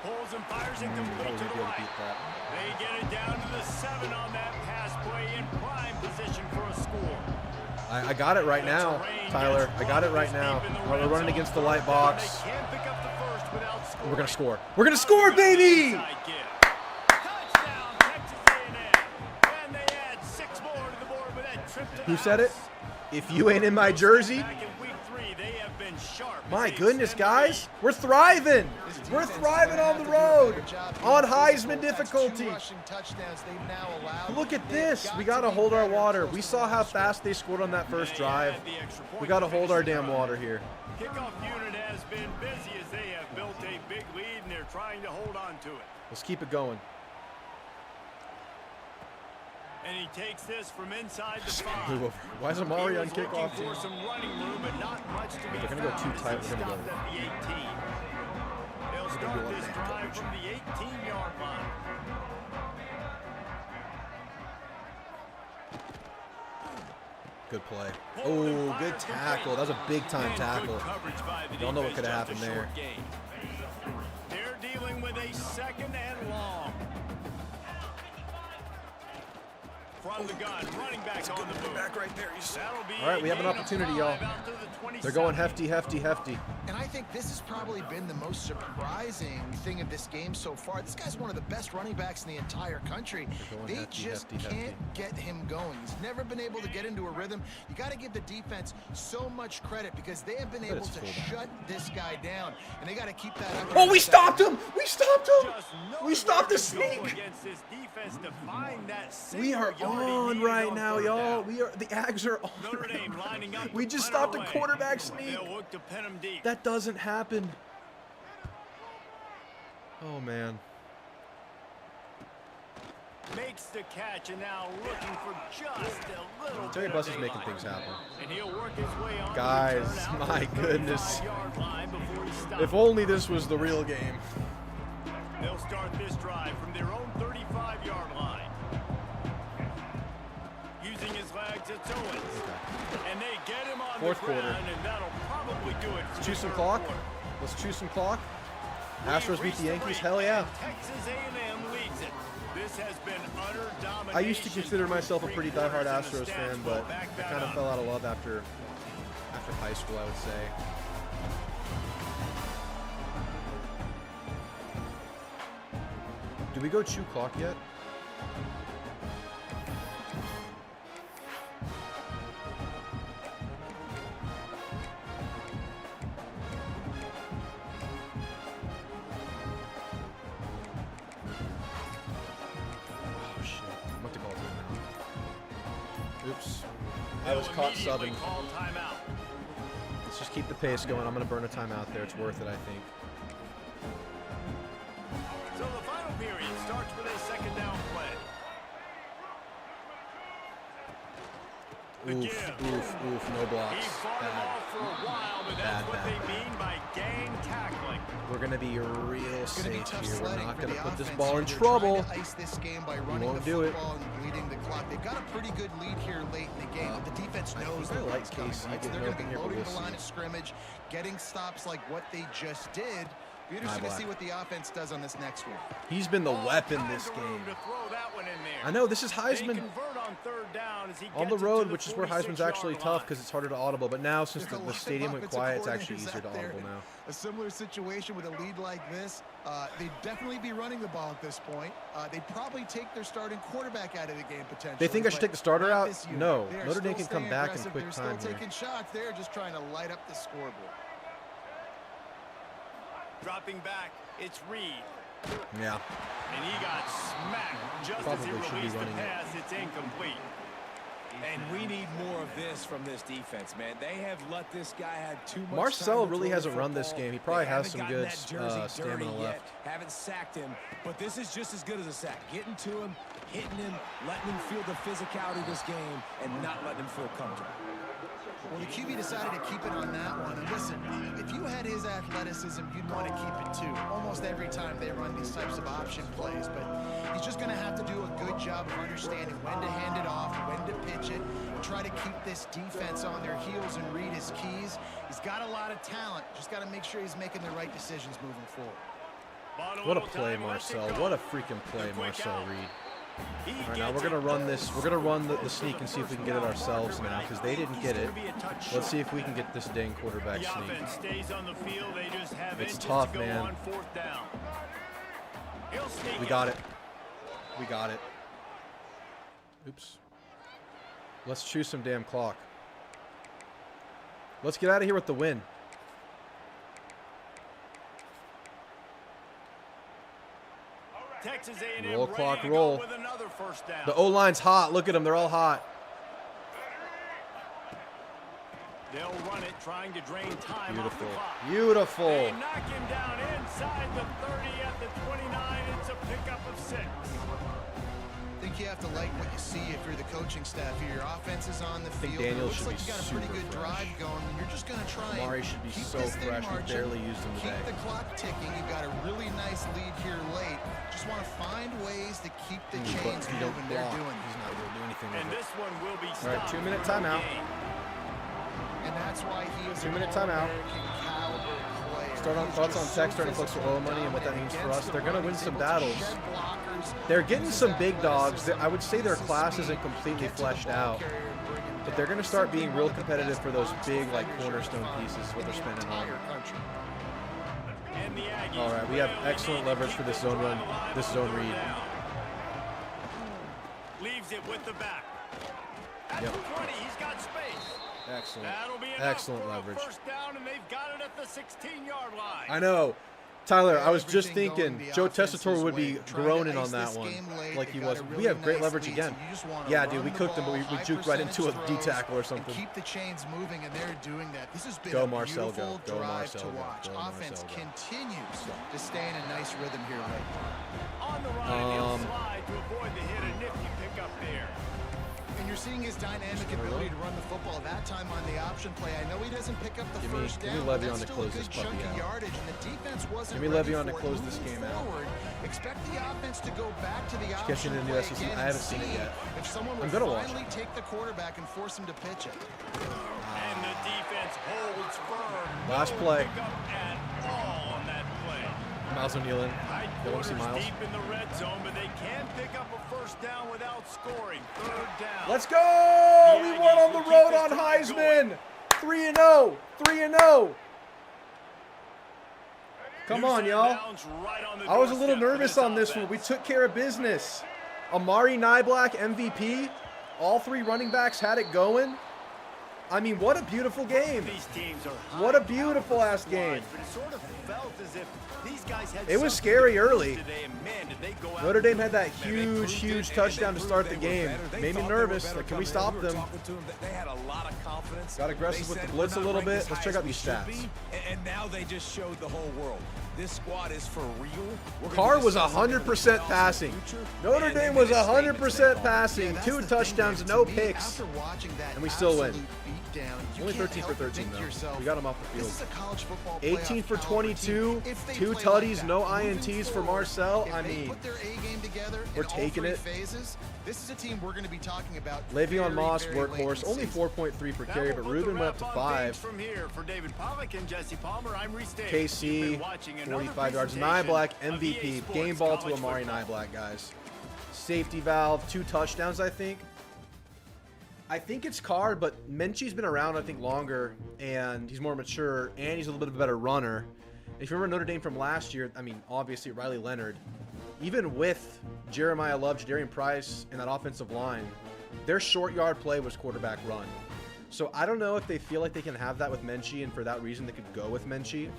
Pulls and fires it complete to the right. They get it down to the 7 on that pass play in prime position for a score. I got it right now, Tyler. I got it right now. We're running against the light box. They can't pick up the first without scoring. We're going to score. We're going to score, baby! Touchdown, Texas A&M. And they add 6 more to the board with that trip to the Who said it? house. If you ain't in my jersey. Back in week 3, they have been sharp as My they goodness, extend the guys. We're thriving. We're thriving on the road. On Heisman difficulty. Look at this. We got to hold our water. We saw how fast they scored on that first drive. We got to hold our damn water here. Kickoff unit has been busy as they have built a big lead and they're trying to hold on to it. Let's keep it going. And he takes this from inside the 5. Why is Amari on He was looking kickoff? for some running room, but not much to be They're gonna go found too as tight. he We're gonna stopped at the 18. They'll start this drive from the 18-yard line. Good play. Oh, good tackle. That was a big-time tackle. Don't know what could have happened there. They're dealing with a 2nd and long. From the gun, running back on the move. Back right there. All right, we have an opportunity, y'all. They're going hefty, hefty, hefty. And I think this has probably been the most surprising thing of this game so far. This guy's one of the best running backs in the entire country. They hefty, just hefty, can't hefty. get him going. He's never been able to get into a rhythm. You got to give the defense so much credit because they have been able it's to fullback. shut this guy down, and they got to keep that up. Oh, we stopped him! We stopped him! We stopped the sneak! Against this defense to find that We are on right now, y'all. We are. The Ags are on. Notre Dame lining up. We just stopped a quarterback sneak. They'll look to pin him deep. That doesn't happen. Oh, man. Makes the catch and now looking for just a little Terry bit Buss of is making daylight. things happen. And he'll work his way on Guys, to return out my to the goodness. 35-yard line before he stops. If only this was the real game. They'll start this drive from their own 35-yard line. Using his legs, it's Owens. And they get him on Fourth the quarter. ground, and that'll probably do it. Let's choose some clock. Let's choose some clock. Astros beat the Yankees. Hell yeah. Texas A&M leads it. This has been utter domination. I used to consider myself a pretty diehard Astros fan, but I kind of fell out of love after high school, I would say. Did we go chew clock yet? Oh shit. I'm about to call timeout. Oops. I was caught subbing. Call timeout. Let's just keep the pace going. I'm going to burn a timeout there. It's worth it, I think. So the final period starts with a 2nd down play. Oof, oof, no He blocks. fought him Bad. off for a while, but that's what they mean by gang tackling. We're going to be real It's gonna be safe tough here. We're sledding not for going the to put this offense ball here. in They're trouble. trying to ice this game by running won't the do it. football and bleeding the clock. They've got a pretty good lead here late in the game, but the defense I knows think I the like run's coming, KC right? So getting they're going to open be here, but loading we'll the line see. of scrimmage, getting stops like what they just did. Be interesting to black. see what the offense does on this next one. He's been the weapon All this kinds of room game. to throw that one in there. I know, this is They Heisman convert on 3rd down as he on gets the it to road, which is where 46 Heisman's actually yard tough line. because it's harder to audible. But now, since There's a the lot of stadium went offensive quiet, it's actually coordinators easier to out there. audible now. A similar situation with a lead like this. They'd definitely be running the ball at this point. They'd probably take their starting quarterback out of the game potentially. They think I should but take the starter not out? this unit. No. They are Notre Dame still can come staying back in aggressive. quick They're time still here. taking shots. They're just trying to light up the scoreboard. Dropping back, it's Reed. Yeah. And he got smacked just as he Probably should be released the running it. pass. It's incomplete. And we need more of this from this defense, man. They have let this guy have too much Marcel time to really throw the hasn't run this football. game. He probably They has haven't some gotten good that jersey stamina dirty left. yet. Haven't sacked him, but this is just as good as a sack. Getting to him, hitting him, letting him feel the physicality of this game, and not letting him feel comfortable. Well, the QB decided to keep it on that one. And listen, if you had his athleticism, you'd want to keep it too. Almost every time they run these types of option plays. But he's just going to have to do a good job of understanding when to hand it off, when to pitch it, and try to keep this defense on their heels and read his keys. He's got a lot of talent. Just got to make sure he's making the right decisions moving forward. What a play, Marcel. What a freaking play, Marcel Reed. All right, now we're going to run this. We're going to run the sneak and see if we can get it ourselves now because they didn't get it. Let's see if we can get this dang quarterback The sneak. offense stays on the field. They just have It's inches tough, to go man. on 4th down. He'll sneak We got it. We got it. Oops. Let's choose some damn clock. Let's get out of here with the win. Texas A&M Roll ready clock, to roll. go with another 1st down. The O-line's hot. Look at them. They're all hot. They'll run it, trying to drain time off the Beautiful. clock. Beautiful. They knock him down inside the 30 at the 29. It's a pickup of 6. I think you have have to like what you see if you're the coaching staff here. Your offense is on the field. Daniel It looks should like be you got a pretty super good fresh. drive going. And you're just going to try Amari and should be keep so this thing fresh. We marching, barely used him keep today. the clock ticking. You've got a really nice lead here late. Just want to find ways to keep the But chains he don't moving. They're block. doing He's not going to do anything And with it. this one will be All right, stopped 2-minute for the timeout. game. And that's why he is 2-minute an timeout. All-American caliber player. Start on He's thoughts just on text, so starting to flex for oil money and what that means for us. against They're the going to run. win He's some able to battles. shed blockers. They're getting some Uses big dogs. athleticism, I would say their uses class speed isn't completely to get to the fleshed ball out, carrier and bring him but down. they're going to start being real Simply one of the competitive best for those box big, like, defenders cornerstone you'll pieces, find what they're in the spending on. entire country. And the Aggies All right, we have really excellent need to leverage keep for this the zone drive run, alive this on zone third read. down. Leaves it with the back. At Yep. the 20, he's got space. Excellent. That'll be enough Excellent for a leverage. first down, and they've got it at the 16-yard line. I know. Tyler, I was just Everything going thinking the Joe offense's Tessitore would be way. Trying to groaning ice on that this one, game late, like he they got was. a We really have great nice leverage lead, again. so you just wanna Yeah, run dude, we the cooked them, but ball, we high juked right into a percentage D throws, tackle or and something. keep the chains moving, and they're doing that. This has been Go a Marcel, go. beautiful Go drive Marcel, to go. watch. Go Offense Marcel, go. continues to stay in a nice rhythm here late. On the run, and he'll slide to avoid the hit. A nifty pickup there. And you're seeing his dynamic ability to run the football. That time on the option play, I know he doesn't pick up the Give me- first give me down, but Le'Veon that's to still close a this good puppy chunk of out. yardage, and the defense wasn't Give me ready Le'Veon to for it. close this Moving game out. forward, expect the offense to go back to the Catching option the new play SEC. again I haven't seen it and yet. see if someone I'm will gonna watch finally take the quarterback and force him to pitch it. And the defense holds firm. Last No play. pickup at all on that play. Miles O'Neill in. Tight They won't see quarters Miles. deep in the red zone, but they can pick up a first down without scoring. Third down. Let's go! We The won Aggies on the will keep road this on drive Heisman. 3-0. 3-0. Come New on, set of y'all. downs right on the I was a little doorstep for nervous on this one. offense. We took care of business. Amari Nyblack, MVP. All three running backs had it going. I mean, what a beautiful game. These teams are What a high beautiful ass game. but it sort of felt as if these guys had It was something scary to prove early. today, and man, did they go out Notre Dame had and that prove it. Man, they proved huge it, touchdown and to they start the proved they were game. better. They Made me thought they were nervous. better Like, can we coming in. stop were them? talking to them. They had a lot of confidence. Got aggressive They with the said, blitz "We're a not little bit. ranked as Let's high check as out we these should stats. be," and now they just showed the whole world. This squad is for real. We're gonna Carr was discuss it in the 100% playoffs passing. in the future, Notre and they Dame made was a statement 100% today. passing. that's 2 the thing, touchdowns, Dave. no To me, picks. After watching that And we still win. absolute beatdown, you Only can't 13 for help but 13 think to though. yourself, We got him off the field. This is a college football 18 playoff for caliber 22, team. If they 2 play tutties, like no that, moving INTs for forward, Marcel. if I they mean, put their A game together we're in all taking three it. phases, this is a team we're going to be talking about. Le'Veon Moss, very late in workhorse, the only season. 4.3 per Now carry, we'll but put Ruben the went up to wrap on 5. things from here for David Pollack and Jesse Palmer. I'm Reese Davis. You've KC, been watching another 45 yards. presentation Nyblack, of MVP. EA Sports Game ball to College Amari Football. Nyblack, guys. Safety valve, 2 touchdowns, I think. I think it's Carr, but Menchie's been around, I think, longer, and he's more mature, and he's a little bit of a better runner. If you remember Notre Dame from last year, I mean, obviously Riley Leonard, even with Jeremiah Love, Jadarian Price, and that offensive line, their short yard play was quarterback run. So I don't know if they feel like they can have that with Menchie, and for that reason they could go with Menchie.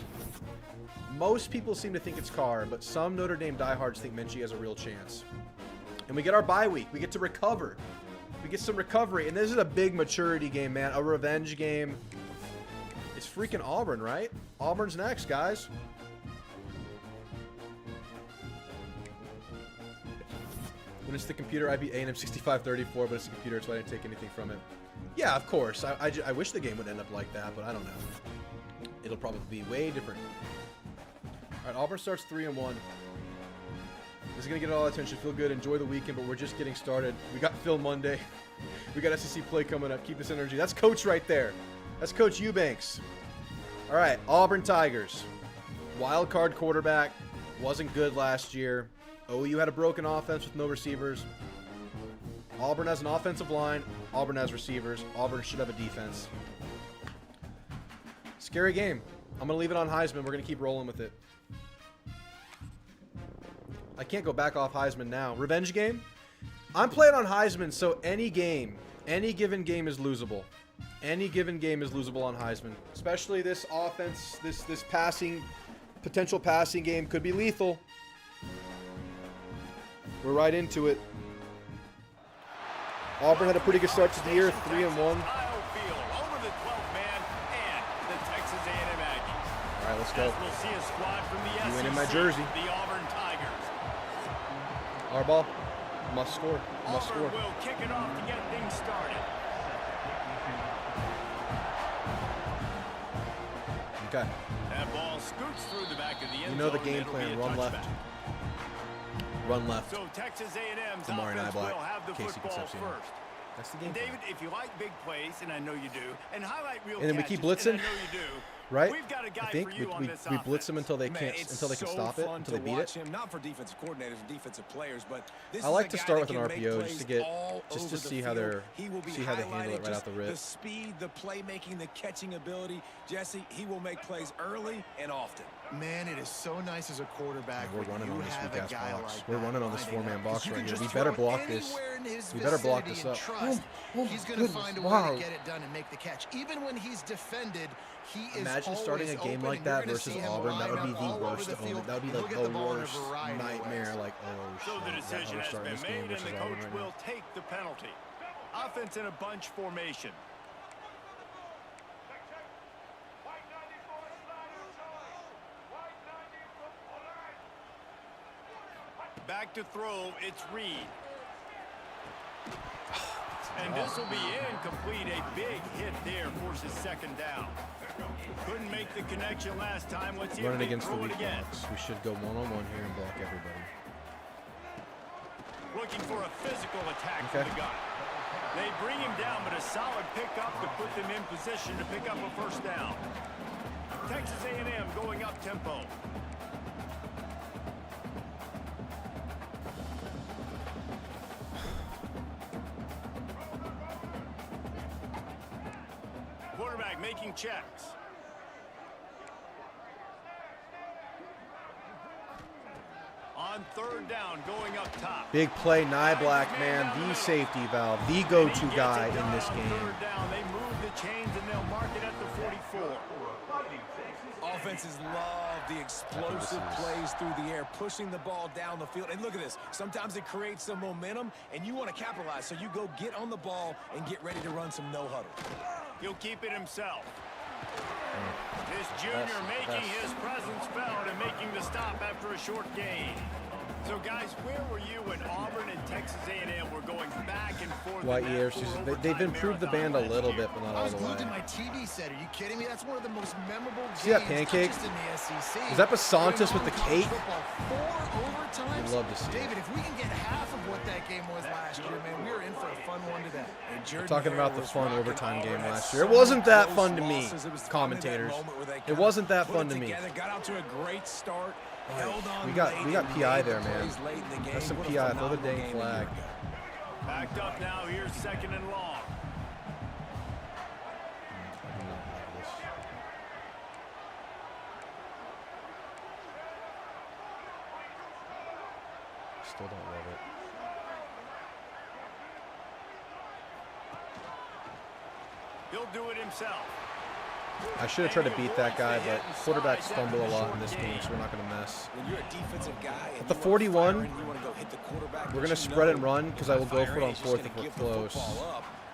Most people seem to think it's Carr, but some Notre Dame diehards think Menchie has a real chance. And we get our bye week. We get to recover. We get some recovery. And this is a big maturity game, man. A revenge game. It's freaking Auburn, right? Auburn's next, guys. When it's the computer, I'd be A&M 6534, but it's a computer, so I didn't take anything from it. Yeah, of course. I wish the game would end up like that, but I don't know. It'll probably be way different. All right, Auburn starts 3-1. This is going to get all the attention. Feel good. Enjoy the weekend, but we're just getting started. We got Phil Monday. We got SEC play coming up. Keep this energy. That's Coach right there. That's Coach Eubanks. All right, Auburn Tigers. Wild card quarterback. Wasn't good last year. OU had a broken offense with no receivers. Auburn has an offensive line. Auburn has receivers. Auburn should have a defense. Scary game. I'm going to leave it on Heisman. We're going to keep rolling with it. I can't go back off Heisman now. Revenge game? I'm playing on Heisman, so any given game is losable. Any given game is losable on Heisman. Especially this offense, this passing, potential passing game could be lethal. We're right into it. Auburn had a pretty good start to the year, 3-1. Over the 12th man and the Texas A&M Aggies. All right, let's go. As we'll see a squad from the You SEC, ain't in my jersey. the Auburn Tigers. Our ball. Must score. Must Auburn score. will kick it off to get things started. Okay. That ball scoots through the back of the end zone. You know the game It'll be plan. a Run touchback. left. Run left. So Texas A&M's Amari offense Niblack, will have the Casey football Concepcion. first. That's the game And plan. David, if you like big plays, and I know you do, and highlight real And then we keep catches, blitzing, and I know you do, right? we've got a guy I think for you on we this blitz them offense. until they Man, can't, it's until they can so stop it, fun until they to beat watch it. him, not for defensive coordinators and defensive players, but this I is like a to guy start that with an can make RPO plays just to get, all just over to the see how field. they're, He will be see how they handle it highlighted, right out just the rip. The speed, the playmaking, the catching ability. Jesse, he will make plays early and often. Man, it is so nice as a quarterback. We're when running you on this have weak a ass guy box. like We're that running on this lining four-man up, box 'cause you right can here. just We better throw it block this. anywhere in his We better block vicinity this and up. trust Oh he's going goodness, to find a way wow. to get it done and make the catch. Even when he's defended, he is Imagine starting a always game open, like and you're that gonna versus see him Auburn. That would line be up the all over worst the of field. That would be He'll like get the ball in a worst variety of nightmare. ways. Like, oh So the shit, that's how decision we're has starting been this game made, and versus the Auburn coach right will now. take the penalty. Offense in a bunch formation. Back to throw, it's Reed. And this will be incomplete. A big hit there, forces second down. Couldn't make the connection last time. Let's see if Running they against the throw it weak again. box. We should go one-on-one here and block everybody. Looking for a physical attack Okay. from the guy. They bring him down, but a solid pickup to put them in position to pick up a first down. Texas A&M going up tempo. Quarterback making checks. On third down, going up top. Big play, Niblack, man, the safety valve, the go-to guy in this game. Third down, they move the chains and they'll mark it at the 44. Offenses love the explosive plays through the air, pushing the ball down the field. And look at this. Sometimes it creates some momentum, and you want to capitalize. So you go get on the ball and get ready to run some no-huddle. He'll keep it himself. This junior making his presence felt and making the stop after a short gain. So, guys, where were you when Auburn and Texas A&M were going back and forth? White years, they've improved the band a little bit, but not I all was the glued to way. my TV set. Are you kidding me? That's one of the most memorable See that games, pancake? not just in the SEC. Is that Basantis with the but in cake? football. 4 overtimes. I'd love to see it. David, if we can get half of what that game was last year, man, we are in for a fun one today. We're talking about the fun overtime game last year. It wasn't that fun to me, commentators. It wasn't that fun to me. Got out to a great start. We got PI there, man. That's some PI. Throw the dang flag. Backed up now. Here's second and long. I do not like this. Still don't love it. He'll do it himself. I should have tried to beat that guy, but quarterbacks fumble a lot in this game, so we're not going to mess. When you're a defensive guy At the 41, we're going to spread and run because I will go for it on fourth if we're close.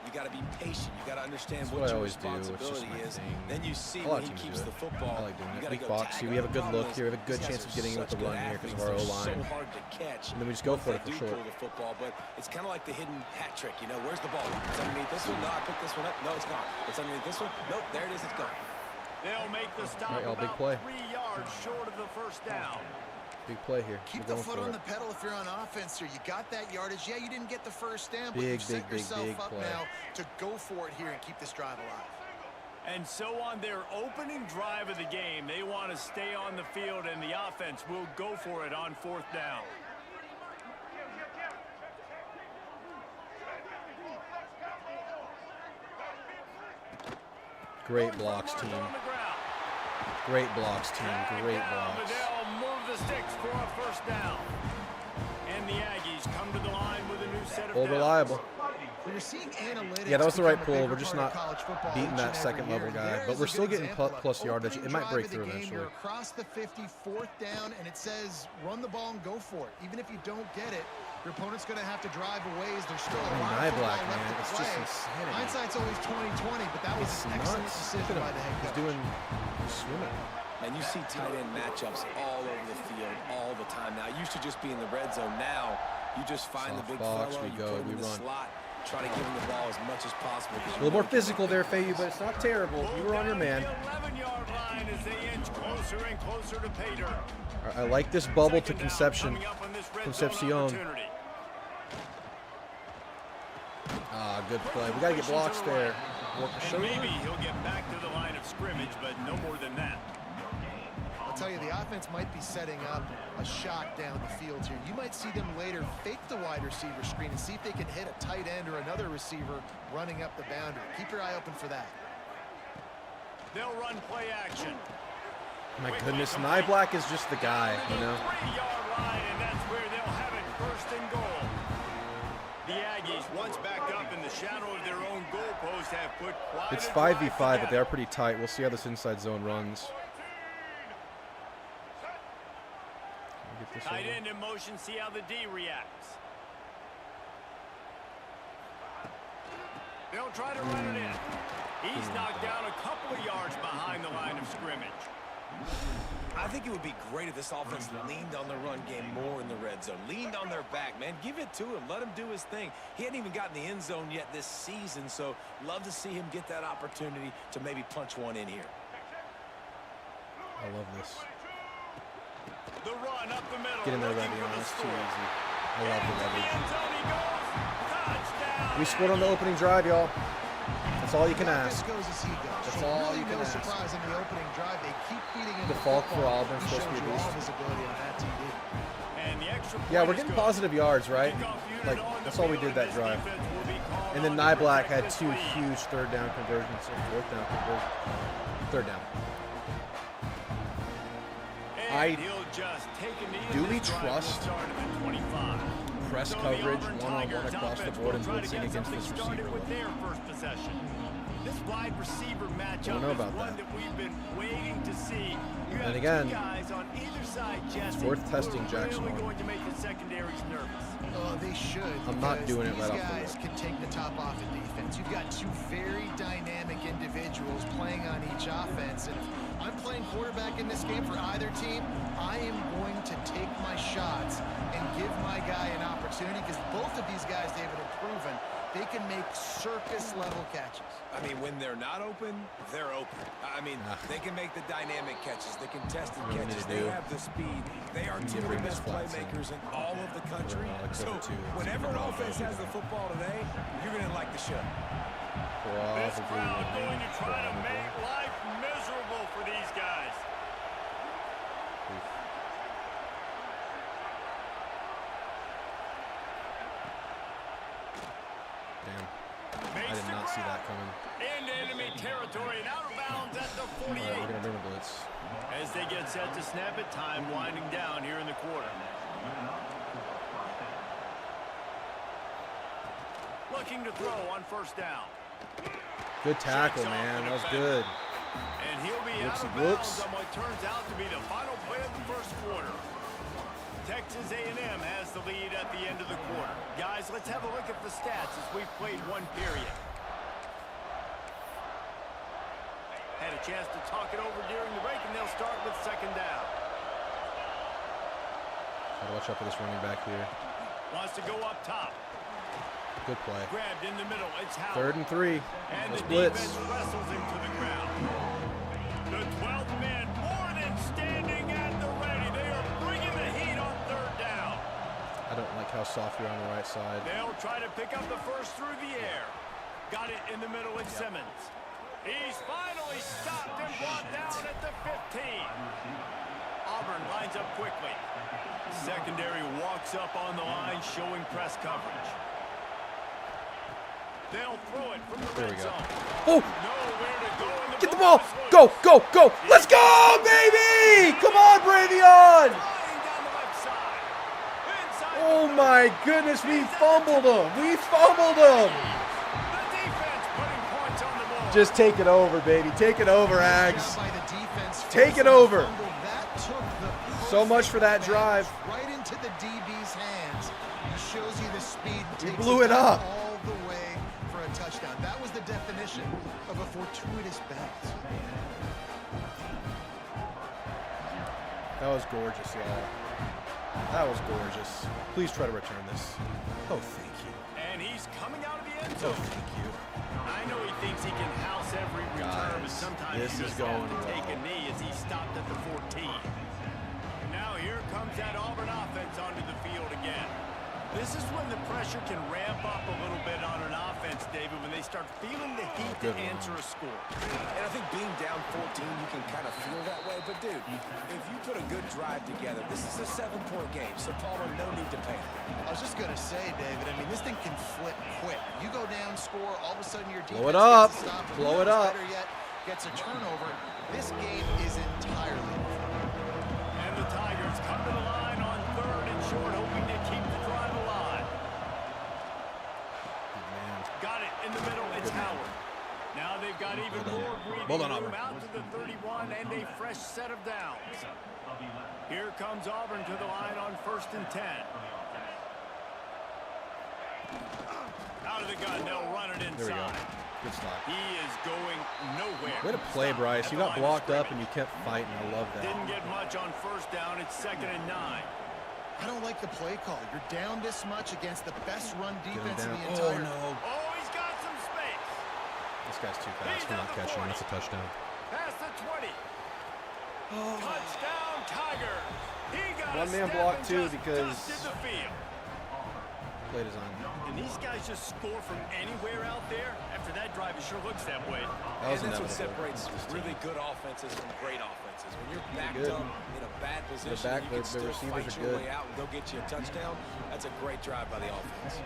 You got to be patient. You got to understand That's what what I your always do. It's just responsibility my is. thing. Then you see A lot when of he teams keeps do the it. football. I like doing You it. gotta Weak go box. tag See, him. we have a good The look problem here. We have a good is, chance these of guys getting are with the such run good here because of athletes. our They're O-line. so hard to catch. And then we just go for it They for do short. pull the football, but it's kind of like the hidden hat trick. You know, where's the ball? It's underneath this one. No, I picked this one up. No, it's not. It's underneath this one. Nope, there it is. It's gone. They'll make the stop Right, y'all, big about play. 3 yards short of the first down. Big play here. Keep We're the going foot for on it. the pedal if you're on offense here. You got that yardage. Yeah, you didn't get the first down, but Big, you've set big, yourself big up play. now to go for it here and keep this drive alive. And so on their opening drive of the game, they want to stay on the field, and the offense will go for it on fourth down. Great blocks, team. On the ground. Great blocks, team. Great Down, but blocks. they'll move the sticks for a first down. And the Aggies come to the line with a new set of All downs. reliable. We're seeing analytics. Yeah, that was the right become a pull. bigger We're just part of not college football beating each that and second every level year. guy, There but is we're a still good getting example of plus yardage. opening It might drive break of the through game, eventually. You're across the 50, fourth down, and it says run the ball and go for it. Even if you don't get it, your opponent's going to have to drive away as there's still a lot of football Niblack, left man, to it's play. just insanity. Hindsight's always 20/20, but that was It's an excellent nuts. decision Look at by the him. head He's coach. doing, he's swimming. And you see tight end matchups all over the field all the time now. It used to just be in the red zone. Now you just find the big box, fella, we you go, put him we in the run. slot, try to give him the ball as much as possible. A little more physical there, Fayu, but it's not terrible. You were on your man. 11-yard line as they inch closer and closer to pay dirt. I like this bubble to Second down Conception. coming up on this red zone Concepcion. opportunity. Ah, good play. We got to get blocks there. And maybe he'll get back to the line of scrimmage, but no more than that. I'll tell you, the offense might be setting up a shot down the field here. You might see them later fake the wide receiver screen and see if they can hit a tight end or another receiver running up the boundary. Keep your eye open for that. They'll run play action. My goodness, Nyblack is just the guy, you know. 3-yard line, and that's where they'll have it first and goal. The Aggies, once backed up in the shadow of their own goalpost, have put quite It's a drive 5v5, but they together. are pretty tight. We'll see how this inside zone runs. Get this Tight over. end in motion, see how the D reacts. They'll try to run it in. He's knocked down a couple of yards behind the line of scrimmage. I think it would be great if this offense leaned on the run game more in the red zone. Leaned on their back, man. Give it to him. Let him do his thing. He hadn't even gotten the end zone yet this season, so love to see him get that opportunity to maybe punch one in here. I love this. The run up the middle. Get in there, looking Le'Veon. for the It's too score. easy. I love the Into the leverage. end zone he goes. Touchdown. We scored on the opening drive, y'all. That's all you can Offense ask. goes as he goes. That's So all really you can no ask. surprise in the opening drive. They keep feeding him The the Falk for football. Auburn He supposed to showed be you a all beast. his ability on that TV. And the extra Yeah, point we're is getting good. positive yards, right? Kickoff unit Like, on the that's all we field, did that and this drive. defense will be called And then on to Nyblack protect had this 2 lead. huge third down conversions, or fourth down conversions. Third down. And I- he'll just take a knee do as we this drive will trust start at the 25. Press So the coverage, Auburn one-on-one Tigers across the offense board, will and try to blitzing get against something this started receiver. with their first possession. This wide receiver matchup Don't know is about one that. that we've been waiting to see. You have And again, two guys on either side, Jesse, worth testing who are Jackson really on. going to make the secondaries nervous. Oh, they should. I'm not because doing it right these off the guys rip. can take the top off in defense. You've got two very dynamic individuals playing on each offense. And if I'm playing quarterback in this game for either team, I am going to take my shots and give my guy an opportunity because both of these guys, David, have proven they can make circus-level catches. I mean, when they're not open, they're open. I mean, they can make the dynamic catches, the contested What do we need catches. to They do? have the speed. They are We need two to of the bring this best flats in. playmakers in all of the country. Like So cover two. whenever an offense has the football today, you're going to like the show. This crowd going to try to make life miserable for these guys. Damn. Makes I did the not see grab. that coming. Into enemy territory and out of bounds at the 48. All right, we're going to bring the blitz. As they get set to snap it, time winding down here in the quarter. Looking to throw on first down. Good tackle, man. That was good. And he'll be out of Whoops. bounds on what turns out to be the final play of the first quarter. Texas A&M has the lead at the end of the quarter. Guys, let's have a look at the stats as we've played one period. Had a chance to talk it over during the break, and they'll start with second down. Gotta watch out for this running back here. Wants to go up top. Good play. Grabbed in the middle. It's Howard. 3rd and 3. And Let's the blitz. defense wrestles him to the ground. The 12th man more than standing at the ready. They are bringing the heat on third down. I don't like how soft you're on the right side. They'll try to pick up the first through the air. Got it in the middle with Simmons. He's finally stopped and brought down at the 15. Auburn lines up quickly. Secondary walks up on the line, showing press coverage. They'll throw it from the There we red go. zone. Oh! Nowhere to go, and Get the ball! Go, go, go! Let's go, baby! Come on, Bravion! Flying down the left side. Inside Oh the my goodness, we fumbled him! We fumbled him! The defense putting points on the board. Just take it over, baby. Take it over, Ags. By the defense, Take it forcing a over. fumble. That took the So much for that perfect drive. match right into the DB's hands. He shows you the speed. He Takes blew it back up. all the way for a touchdown. That was the definition of a fortuitous bounce. That was gorgeous, y'all. That was gorgeous. Please try to return this. Oh, thank you. And he's coming out of the end Oh, zone. thank you. I know he thinks he can house every return, but Guys, sometimes this he is just going has to well. take a knee as he stopped at the 14. Now here comes that Auburn offense onto the field again. This is when the pressure can ramp up a little bit on an offense, David, when they start feeling the heat to answer a score. And I think being down 14, you can kind of feel that way. But, dude, if you put a good drive together, this is a 7-point game, so Palmer, no need to panic. I was just going to say, David, I mean, this thing can flip quick. You go down, score, all of a sudden your defense Blow it up. gets a stop. Blow it up. Better yet, gets a turnover. This game is entirely different. And the Tigers come to the line on 3rd and short, hoping to keep the drive alive. Got it in the middle. It's Howard. Now they've got even more breathing room out to the 31 and a fresh set of downs. Here comes Auburn to the line on 1st and 10. Out of the gun, they'll run it inside. There we go. Good stop. He is going nowhere. Way to play, Bryce. You got blocked up and you kept fighting. I love that. Didn't get much on 1st down. It's 2nd and 9. I don't like the play call. You're down this much against the best run defense in the Oh, entire... no. Oh, he's got some space. This guy's too fast. We're not catching him. That's a touchdown. Past the 20. Touchdown, Tiger. He got One a man step block, and too, just because- dusted the field. Play design. And these guys just score from anywhere out there. After that drive, it sure looks that way. That was And that's what inevitable. separates really good offenses from great offenses. When you're backed good. up in a bad position, back, you can the still receivers fight are your good. way out and go get you a touchdown. That's a great drive by the offense.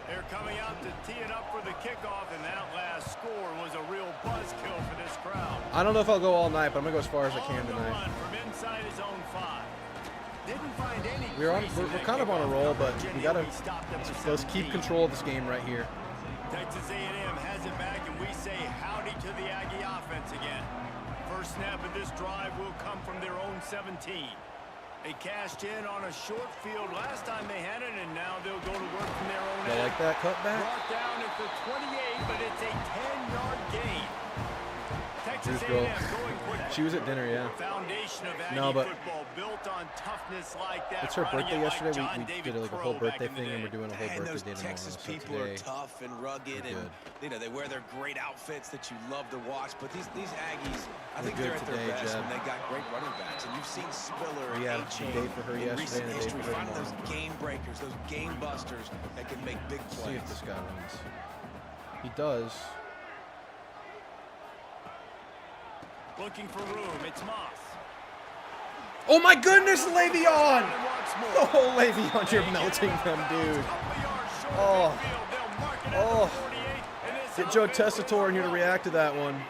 They're coming out to tee it up for the kickoff, and that last score was a real buzzkill for this crowd. I don't know if I'll go all night, but I'm going to go as far as I can On the tonight. run from inside his own 5. Didn't find any We're crease in that kind of on a kickoff roll, but coverage, we and got to he'll be stopped at the let's keep 17. control of this game right here. Texas A&M has it back, and we say howdy to the Aggie offense again. First snap of this drive will come from their own 17. They cashed in on a short field last time they had it, and now they'll go to work from their own I end. like that cutback. Brought down at the 28, but it's a 10-yard gain. Texas Drew's girl. A&M going quick. She was at dinner, yeah. Foundation of Aggie No, but football built on toughness like that. It's her running birthday it like yesterday. John We David did like a Crow whole back birthday in the thing, and day. we're doing a whole And birthday those day tomorrow. Texas So people are today, tough and rugged, and good. you know they wear their great outfits that you love to watch. But these Aggies, I think good they're at their today, best Jeb. when they got great running backs. And you've seen Spiller We and had a H.A. day for her in yesterday recent and a day history, for her finding those tomorrow. game breakers, those game busters that can make big see if plays. this guy wins. He does. Looking for room. It's Moss. Oh my goodness, Le'Veon! And once more. Oh, Le'Veon, you're melting them, dude. Oh. Oh. Get Joe Tessitore in here to react to that one.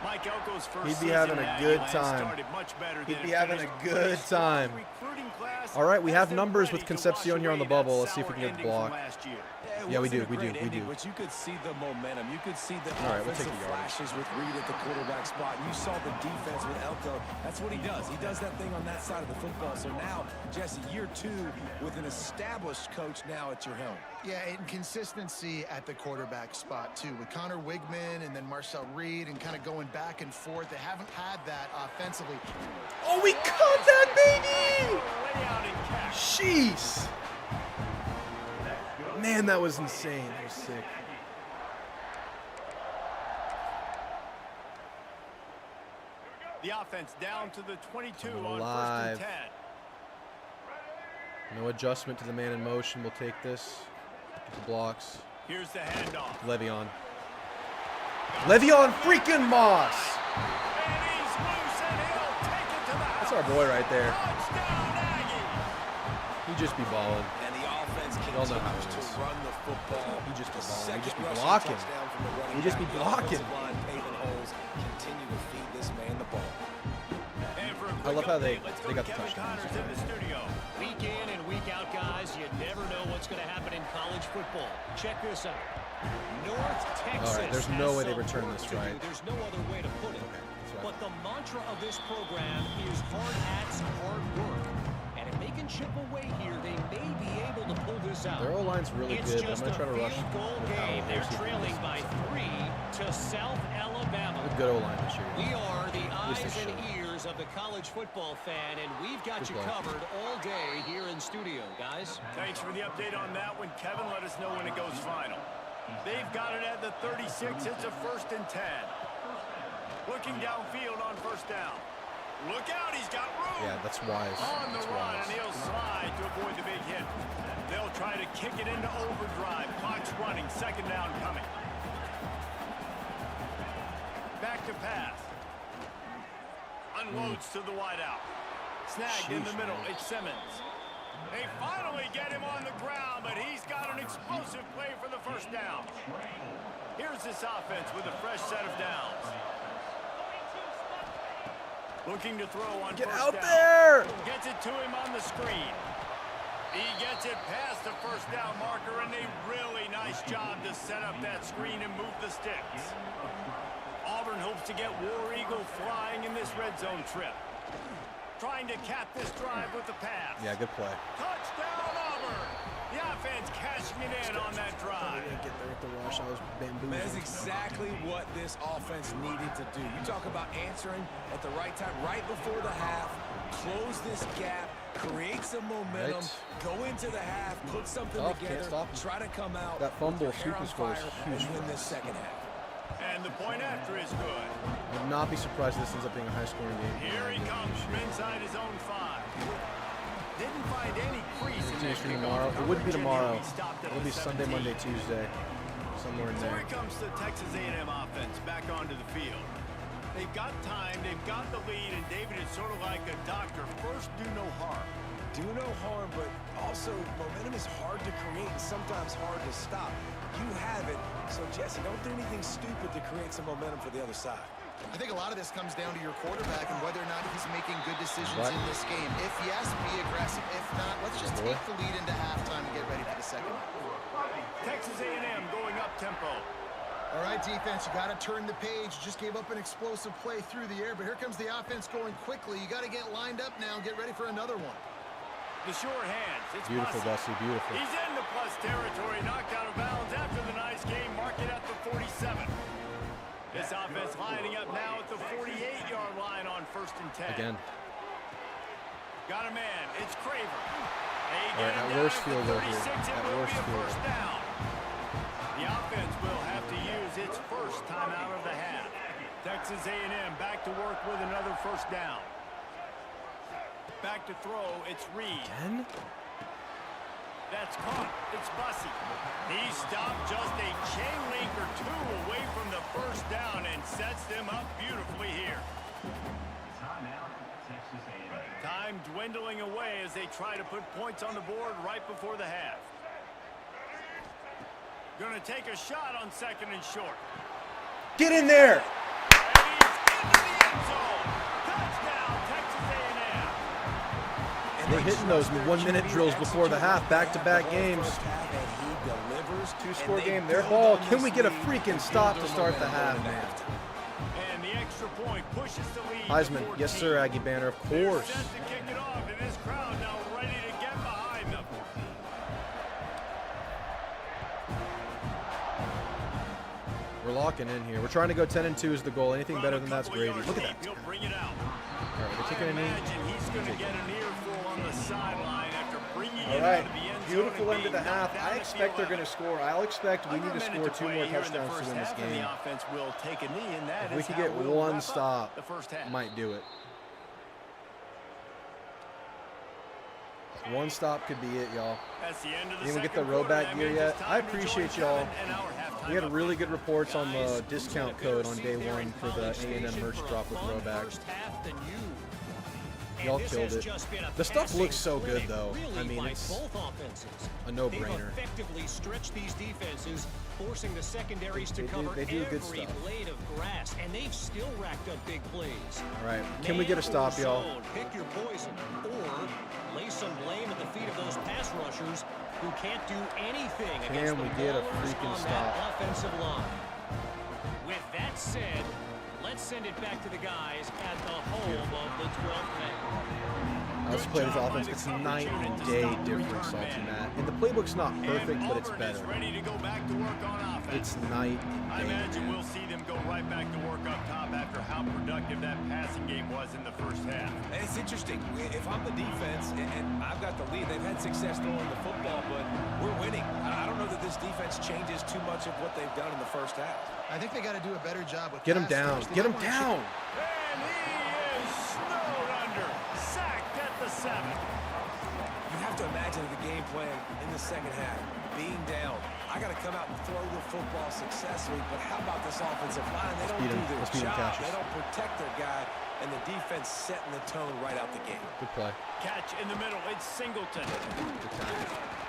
Mike Elko's first He'd be season having a at good Aggie time. started much better He'd than be it having finished. a good time. Recruiting class All right, we has have them numbers with ready to Concepcion wash here on the away that bubble. Let's see if we sour can get ending from blocked. last year. It Yeah, we wasn't do, a we great do, we ending, do. But you could see the momentum. You could see the All right, we'll take offensive the yardage. flashes with Reed at the quarterback spot. You saw the defense with Elko. That's what he does. He does that thing on that side of the football. So now, Jesse, year 2 with an established coach now at your helm. Yeah, and consistency at the quarterback spot, too. With Connor Wigman and then Marcel Reed and kind of going back and forth. They haven't had that offensively. Oh, we caught that, baby! Lay out and catch. Jeez. Man, that was insane. That was sick. The offense down to the 22 Coming on alive. 1st and 10. No adjustment to the man in motion. We'll take this. Get the blocks. Here's the handoff. Le'Veon. Le'Veon freaking Moss. And he's loose, and he'll take it to the house. That's our boy right there. Touchdown, Aggie. He just be balling. And the offense Y'all know how continues it is. to run the football. He just be The balling. He just be second rushing blocking. touchdown from the running He just back. be The blocking. offensive line paving holes. Continue to feed this man the ball. And for a I quick love how they update, let's go got to the Kevin touchdown. Connors in the studio. Week in and week out, guys, you never know what's going to happen in college football. Check this out. North Texas. All right, there's has no way they some return work this, to do. right? There's no other way to put it. that's right. But the mantra of this program is hard hats, hard work. And if they can chip away here, they may be able to pull this out. Their O-line's really It's good. I'm just going to try to a rush. field goal with game. Howell. They're We'll see if we can trailing miss by this. 3 to South Alabama. A good O-line this year. We are the least eyes they and should. ears ears of the college football fan, and we've got you covered all day here in studio, guys. Thanks for the update on that one, Kevin. Let us know when it goes final. They've got it at the 36. It's a 1st and 10. Looking downfield on 1st down. Look out, he's got room. Yeah, that's wise. On the run, and he'll slide to avoid the big hit. They'll try to kick it into overdrive. Clock's running, 2nd down coming. Back to pass. Unloads to the wideout. Snagged in the middle. It's Simmons. They finally get him on the ground, but he's got an explosive play for the 1st down. Here's this offense with a fresh set of downs. Looking to throw on 1st down. Get out there! Gets it to him on the screen. He gets it past the 1st down marker, and a really nice job to set up that screen and move the sticks. Auburn hopes to get War Eagle flying in this red zone trip. Trying to cap this drive with the pass. Yeah, good play. Touchdown, Auburn! The offense cashing it in on that drive. Get there with the rush. I was bamboozled. That is exactly what this offense needed to do. You talk about answering at the right time, right before the half, close this gap, create some momentum, go into the half, put something together, try to come out. That fumble, super score is huge. And win this 2nd half. And the point after is good. Would not be surprised if this ends up being a high-scoring game. Here he comes from inside his own 5. Didn't find any crease in It's that tomorrow. It wouldn't be tomorrow. It'll be Sunday, 17. Monday, Tuesday, somewhere in So there. here comes the Texas A&M offense back onto the field. They've got time, they've got the lead, and David is sort of like a doctor. First, do no harm. Do no harm, but also momentum is hard to create and sometimes hard to stop. You have it, so Jesse, don't do anything stupid to create some momentum for the other side. I think a lot of this comes down to your quarterback and whether or not he's making good decisions in this game. If yes, be aggressive. If not, let's just take the lead into halftime and get ready for the 2nd. Texas A&M going up tempo. All right, defense, you got to turn the page. You just gave up an explosive play through the air, but here comes the offense going quickly. You got to get lined up now and get ready for another one. The sure hands. It's Beautiful, Bussy, beautiful. He's in the plus territory, knocked out of bounds after the nice game. Mark it at the 47. This offense lining up now at the 48-yard line on 1st and 10. Again. Got a man. It's Craver. All right, at worst field goal here. At worst field. 1st down. The offense will have to use its 1st time out of the half. Texas A&M back to work with another 1st down. Back to throw, it's Reed. Again? That's caught. It's Bussy. He stopped just a chain link or 2 away from the 1st down and sets them up beautifully here. Time dwindling away as they try to put points on the board right before the half. Going to take a shot on 2nd and short. Get in there! And he's into the end zone. Touchdown, Texas A&M. We're hitting those 1-minute drills before the half, back-to-back games. 2-score game, their ball. Can we get a freaking stop to start the half, man? And the extra point pushes the lead. Heisman, yes sir, Aggie Banner, of course. Set to kick it off, and this crowd now ready to get behind them. We're locking in here. We're trying to go 10-2 is the goal. Anything better than that's gravy. Look at that. He'll bring it out. All right, we're taking a knee. Imagine he's going to get an earful on the sideline after bringing All it right, out of the end zone beautiful and end of being the half. knocked down I at expect the they're going to 11. score. I'll expect we need Under to a score minute 2 more play here in the touchdowns to first win this half, and game. the offense will take a knee, and that If we is could how get we'll wrap one up stop, the first half. might do it. One stop could be it, y'all. That's the end of the Didn't even get the second row quarter. back That gear means yet. it's time I to join appreciate y'all. Kevin and our halftime We had update. really good reports on the Guys, discount who's got code on better day seat there 1 in for the College A&M Station merch for a drop with fun throwback. first half than you. Y'all And this killed has it. just been a The stuff looks so passing good, clinic, though. really, I mean, by it's both offenses. a no-brainer. They've effectively stretched these defenses, forcing the secondaries to cover they do good every stuff. blade of grass, and they've still racked up big plays. All right, can we get a stop, Man or y'all? zone, pick your poison, or lay some blame at the feet of those pass rushers who can't do anything against Can we the get a ballers freaking on stop? that offensive line. With that said, let's Let's send it back to the guys at the home of the 12th man. Let's play this offense. It's night and day difference, Salty Matt. And the playbook's not perfect, but it's better. Ready to go back to work on offense. It's night I and day. imagine we'll see them go right back to work up top after how productive that passing game was in the first half. And it's interesting. If I'm the defense and I've got the lead, they've had success throwing the football, but we're winning. I don't know that this defense changes too much of what they've done in the first half. I think they got to do a better job with Get him pass down. rush. Get him down. And he is snowed under. Sacked at the 7. You have to imagine the game plan in the second half. Being down, I got to come out and throw the football successfully, but how about this offensive line? They don't do their job. They don't protect their guy, and the defense setting the tone right out the game. Good play. Catch in the middle. It's Singleton.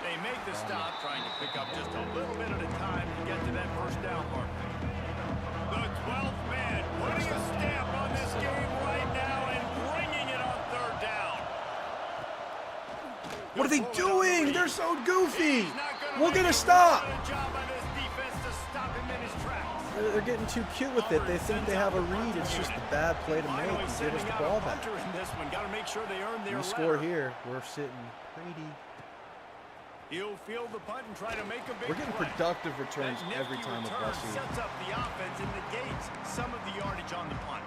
They make the stop, trying to pick up just a little bit at a time to get to that first down mark. The 12th man putting a stamp on this game right now and bringing it on third down. What are they doing? They're so goofy. We're going to stop. They're getting too cute with it. They think they have a read. It's just a bad play to make. Give us the ball back. We score here. We're sitting pretty. He'll field the punt and try to make a big We're getting play. productive returns every time with return Bussy. sets up the offense and negates some of the yardage on the punt.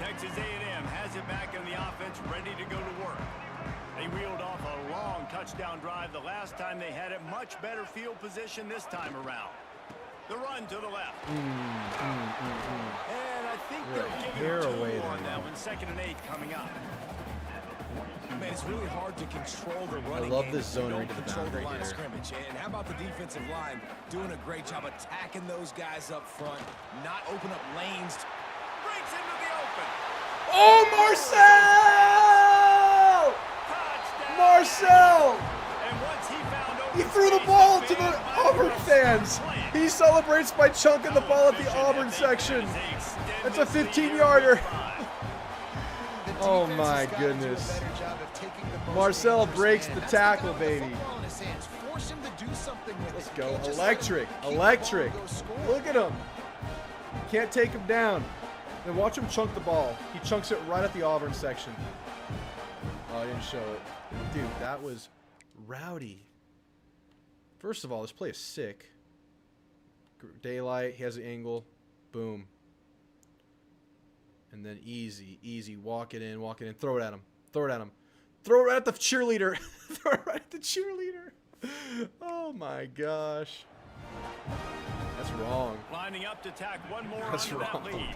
Texas A&M has it back in the offense, ready to go to work. They reeled off a long touchdown drive the last time they had it. Much better field position this time around. The run to the left. And I think they're giving away two on there. that one. 2nd and 8 coming up. Man, it's really hard to control the running love game this if you zone don't read to the control boundary the line of here. scrimmage. And how about the defensive line doing a great job attacking those guys up front, not open up lanes. Breaks into the open. Oh, Marcel! Touchdown. Marcel! And once he found He threw the ball to the Auburn fans. He celebrates by chunking the ball at the Auburn section. That's a 15-yarder. Oh my goodness. Marcel breaks the tackle, baby. Let's go. Electric. Electric. Look at him. Can't take him down. And watch him chunk the ball. He chunks it right at the Auburn section. Oh, I didn't show it. Dude, that was rowdy. First of all, this play is sick. Daylight, he has the angle. Boom. And then easy. Walk it in. Throw it at him. Throw it at him. Throw it right at the cheerleader. Throw it right at the cheerleader. Oh my gosh. That's wrong. Lining up to tack one more That's under that wrong. lead.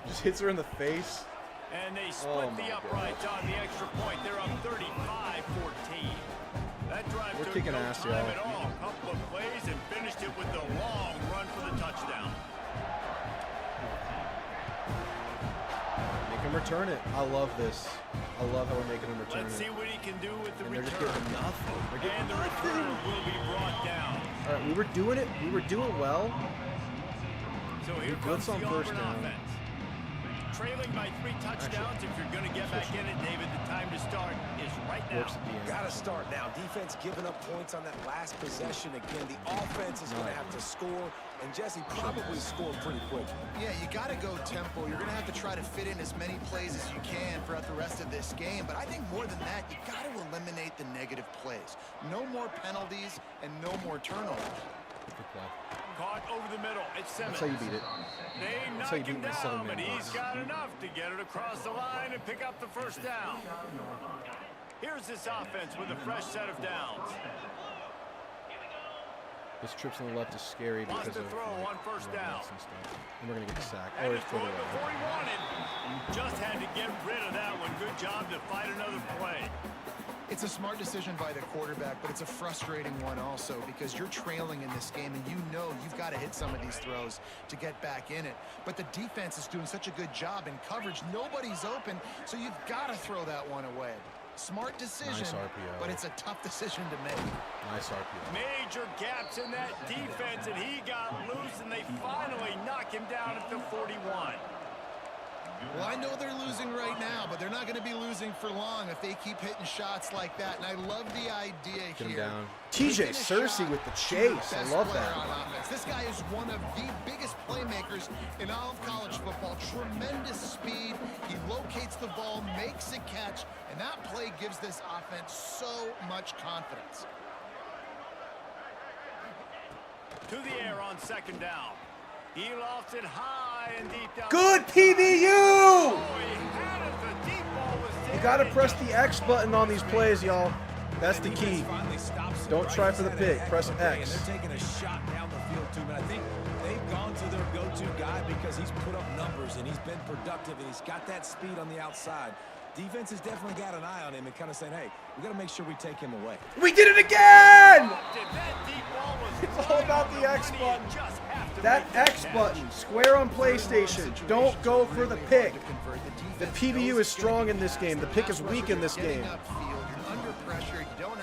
Just hits her in the face. And they split the uprights on the extra point. They're up 35-14. That drive We're took kicking no ass, time y'all. at all. A couple of plays and finished it with the long run for the touchdown. Make him return it. I love this. I love how we're making him return Let's see it. what he can do with the And they're just return. getting nothing. They're getting And the return will be brought down. All right, we were doing it. We were doing well. So here blitz comes on the first Auburn down. offense. Trailing by 3 touchdowns. If you're going to get back in it, David, the time to start is right now. Works at the end. Got to start now. Defense giving up points on that last possession. Again, the offense is going to have to score, and Jesse probably scored pretty quick. Yeah, you got to go tempo. You're going to have to try to fit in as many plays as you can throughout the rest of this game. But I think more than that, you got to eliminate the negative plays. No more penalties and no more turnovers. Good play. Caught over the middle. It's Simmons. That's how you beat it. They That's how you knock him beat the down, but 7-man he's box. got enough to get it across the line and pick up the first down. Here's this offense with a fresh set of downs. This trips on the left is scary Lost because the of throw on first down. and stuff. And we're gonna get the sack. And Oh, he it's threw for the it before he wanted. Just had to get rid of that one. Good job to fight another play. It's a smart decision by the quarterback, but it's a frustrating one also because you're trailing in this game and you know you've got to hit some of these throws to get back in it. But the defense is doing such a good job in coverage. Nobody's open, so you've got to throw that one away. Smart decision, Nice RPO. but it's a tough decision to make. Nice RPO. Major gaps in that defense, and he got loose, and they finally knock him down at the 41. Well, I know they're losing right now, but they're not going to be losing for long if they keep hitting shots like that. And I love the idea week Get him here. down. Taking TJ a Cersei shot with the to chase. I best love player that. on offense. This guy is one of the biggest playmakers in all of college football. Tremendous speed. He locates the ball, makes a catch, and that play gives this offense so much confidence. To the air on second down. He lofts it high and deep down. Good PBU! Oh, he had it. The deep ball was there. You got to press the X button on these plays, y'all. That's the key. Don't try for the pick. Press X. And they're taking a shot down the field too, but I think they've gone to their go-to guy because he's put up numbers and he's been productive and he's got that speed on the outside. Defense has definitely got an eye on him and kind of saying, hey, we got to make sure we take him away. We did it again! That deep ball was It's all about the X button. That X button, square on PlayStation. Don't go for the pick. The PBU is strong in this game. The pick is weak in this game.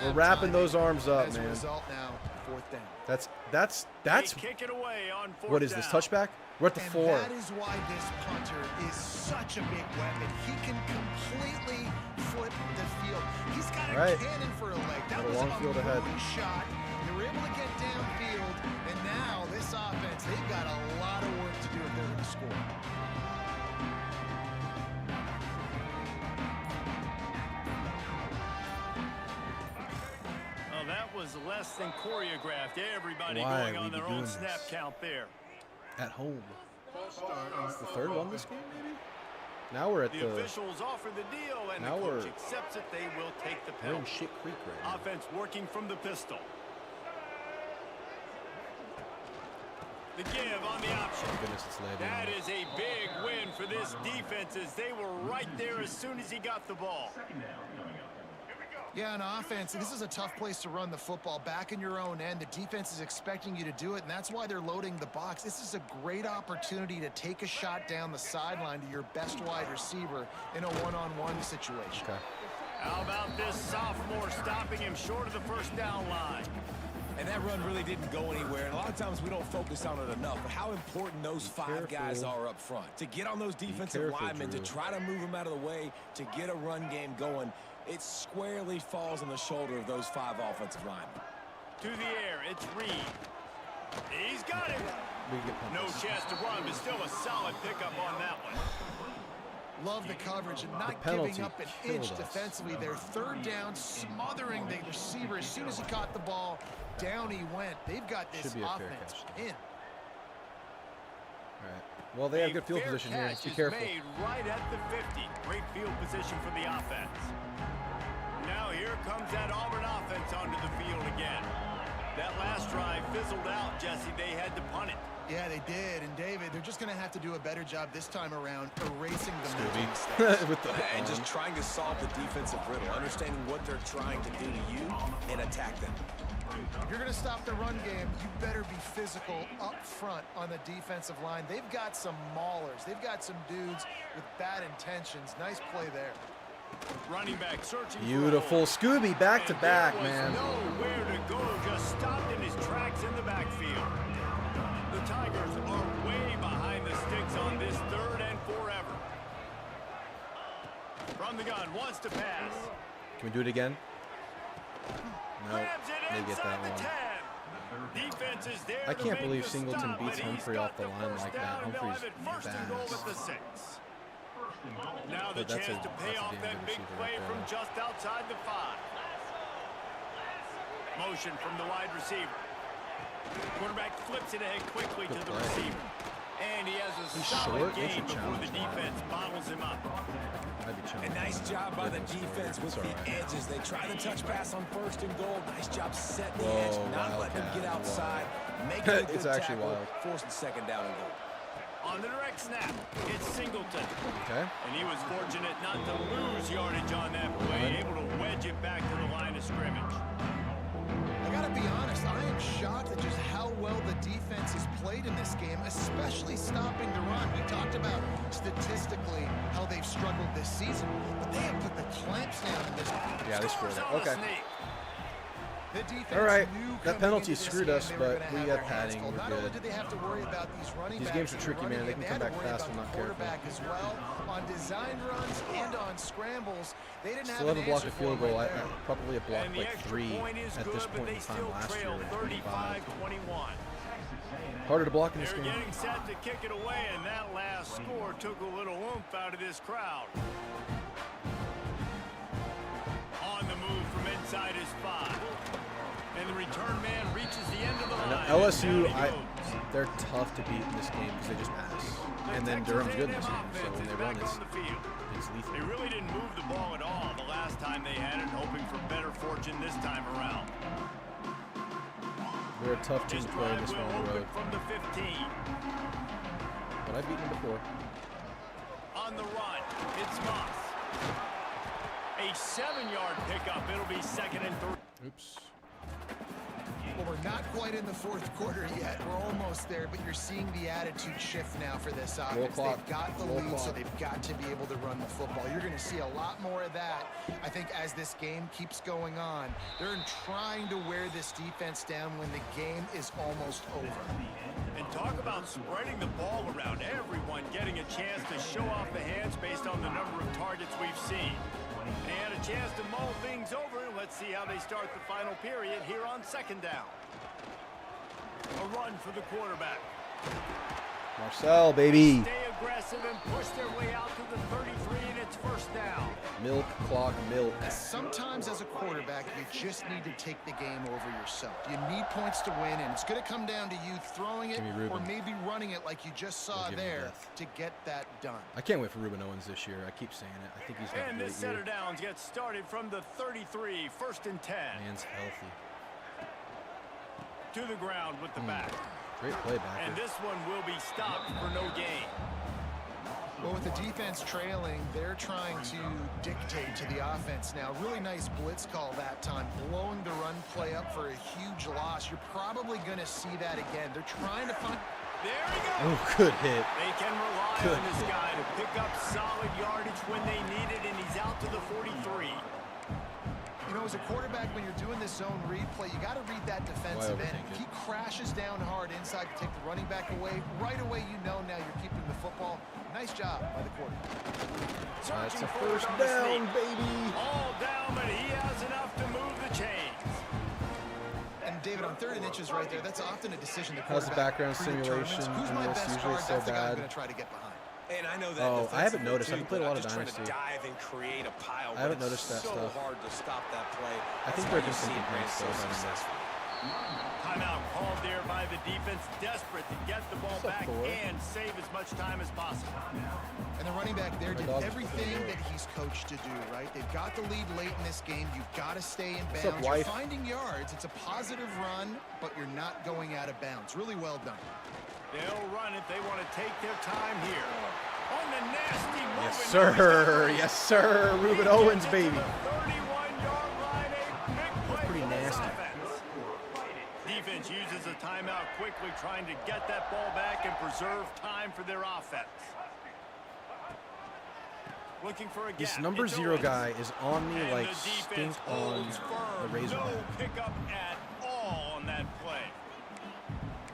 We're wrapping those arms up, man. That's Kick it away on fourth what is this, down. touchback? We're at the 4. That is why this punter is such a big weapon. He can completely flip the field. He's got a Right. cannon for a leg. That Got a was long a field ahead. shot. They were able to get downfield, and now this offense, they've got a lot of work to do if they're going to score. Oh, that was less than choreographed. Everybody Why going are we on their doing own this? snap count there. At home. It's the 3rd one this game, maybe? Now we're at The the... officials offer the deal, and Now the coach we're- accepts it. They will take the We're in penalty. Shit Creek right now. Offense working from the pistol. The give on the option. Goodness, it's late. That is a big win for this defense as they were right there as soon as he got the ball. Yeah, on offense, this is a tough place to run the football. Back in your own end, the defense is expecting you to do it, and that's why they're loading the box. This is a great opportunity to take a shot down the sideline to your best wide receiver in a one-on-one situation. Okay. How about this sophomore stopping him short of the first down line? And that run really didn't go anywhere. And a lot of times we don't focus on it enough. But how important those five guys are up front. To get on those defensive linemen, to try to move them out of the way, to get a run game going, it squarely falls on the shoulder of those 5 offensive linemen. To the air, it's Reed. He's got it. We can get pumped. No chance to run, but still a solid pickup on that one. Love the coverage and not penalty giving up an killed inch us. defensively. Their 3rd down, smothering the receiver. As soon as he caught the ball, down he went. They've got this Should be a fair offense catch. in. All right. Well, they have A good field fair position here. catch Be is careful. made right at the 50. Great field position for the offense. Now here comes that Auburn offense onto the field again. That last drive fizzled out, Jesse. They had to punt it. Yeah, they did. And David, they're just going to have to do a better job this time around erasing the mental Scooby. mistakes. With the And just trying to solve the defensive riddle, understanding what they're trying to do to you and attack them. If you're going to stop the run game, you better be physical up front on the defensive line. They've got some maulers. They've got some dudes with bad intentions. Nice play there. Running back searching beautiful for a hole. Scooby back to And back, there was man. nowhere to go, just stopped in his tracks in the backfield. The Tigers are way behind the sticks on this 3rd and forever. From the gun, wants to pass. Can we do it again? No, Grabs it they get inside that the one. 10. Defense is there I to can't make believe the Singleton stop, beats but he's Humphrey got off the line first like down, that. and they'll Humphrey's have it 1st and goal fast. at the 6. Now the But that's chance a- to pay that's a off damn that good big receiver play right from there. just outside the 5. Motion from the wide receiver. Quarterback flips it ahead quickly to the play. receiver. And he has a He's solid short. They gain should before the challenge him. defense bottles him up. I'd be A challenging. nice job by the Goodness, defense with it's all the right. edges. They try the touch pass on 1st and goal. Nice job setting the Whoa, edge, not letting them get Wildcat. outside. Making a good It's actually tackle, wild. forcing 2nd down and goal. On the direct snap, it's Singleton. Okay. And he was fortunate not to lose yardage on that play, able to wedge it back to the line of scrimmage. I got to be honest, I am shocked at just how well the defense has played in this game, especially stopping the run. We talked about statistically how they've struggled this season, but they have put the clamps down in this game. Yeah, they scored Scores it. on the Okay. sneak. All right, that penalty screwed us, but we got padding. We're Not only good. do they have to worry about these running These backs games are and the tricky, man. running They game, can come had to back worry fast about when not the careful. quarterback as well. On design runs and on scrambles, they didn't Still have haven't an blocked a answer field for goal. him I right there. probably have blocked And the like extra 3 point is at this good, but point they in time still last year. trail Maybe 5. 35-21. Harder to block in this They're game. getting set to kick it away, and that last score took a little oomph out of this crowd. On the move from inside his 5. And the return man reaches the end of the line. LSU, And down he goes. they're tough to beat in this game because they just pass. And then Durham's good in this game, so when they run, it's lethal. They really didn't move the ball at all the last time they had it, hoping for better fortune this time around. They're a tough team This to play drive this will far on the open road. from the 15. But I've beaten them before. On the run, it's Moss. A 7-yard pickup. It'll be 2nd and 3. Oops. Well, we're not quite in the fourth quarter yet. We're almost there, but you're seeing the attitude shift now for this offense. They've got the lead, so they've got to be able to run the football. You're going to see a lot more of that, I think, as this game keeps going on. They're trying to wear this defense down when the game is almost over. And talk about spreading the ball around. Everyone getting a chance to show off the hands based on the number of targets we've seen. They had a chance to mull things over. Let's see how they start the final period here on 2nd down. A run for the quarterback. Marcel, baby. Stay aggressive and push their way out to the 33, and it's 1st down. Milk clock, milk. Sometimes as a quarterback, you just need to take the game over yourself. You need points to win, and it's going to come down to you throwing it or maybe running it like you just saw there to get that done. I can't wait for Ruben Owens this year. I keep saying it. I think he's going to And be this set of downs gets started from the 33, 1st and 10. Man's healthy. To the ground with the back. Great play back. And this one will be stopped for no gain. Well, with the defense trailing, they're trying to dictate to the offense now. Really nice blitz call that time, blowing the run play up for a huge loss. You're probably going to see that again. They're trying to find... There he goes. Oh, good hit. They can rely on this guy to pick up solid yardage when they need it, and he's out to the 43. You know, as a quarterback, when you're doing this zone read play, you got to read that defensive end. If he crashes down hard inside to take the running back away, right away you know now you're keeping the football. Nice job by the quarterback. That's a 1st down, baby. All down, but he has enough to move the chains. And David, on 3rd and inches right there, that's often a decision the How's the background predetermines. simulation Who's in my this? best Usually guard? it's so That's the guy I'm bad. going to try to get behind. And I know that. Oh, I haven't noticed. I Too, haven't played a lot of I'm just Dynasty. trying to dive and create a pile. I haven't but noticed that it's so stuff. hard to stop that play. I think there have been some complaints so though. I don't know. successful. Timeout called there by the defense, desperate to get the ball back Thor? and save as much time as possible. And the running back there did dog's everything that he's coached to do, right? They've got the lead late in this game. You've got to stay in What's up, bounds. You're wife? finding yards. It's a positive run, but you're not going out of bounds. Really well done. They'll run it. They want to take their time here. On the nasty move. Yes, sir. Yes, sir. Ruben Owens, baby. 31-yard line, a big play pretty for this nasty. offense. Defense uses a timeout quickly, trying to get that ball back and preserve time for their offense. Looking for a gap. This number It's 0 Owens. guy is on me And like the stink defense on holds the firm. Razorback. No pickup at all on that play.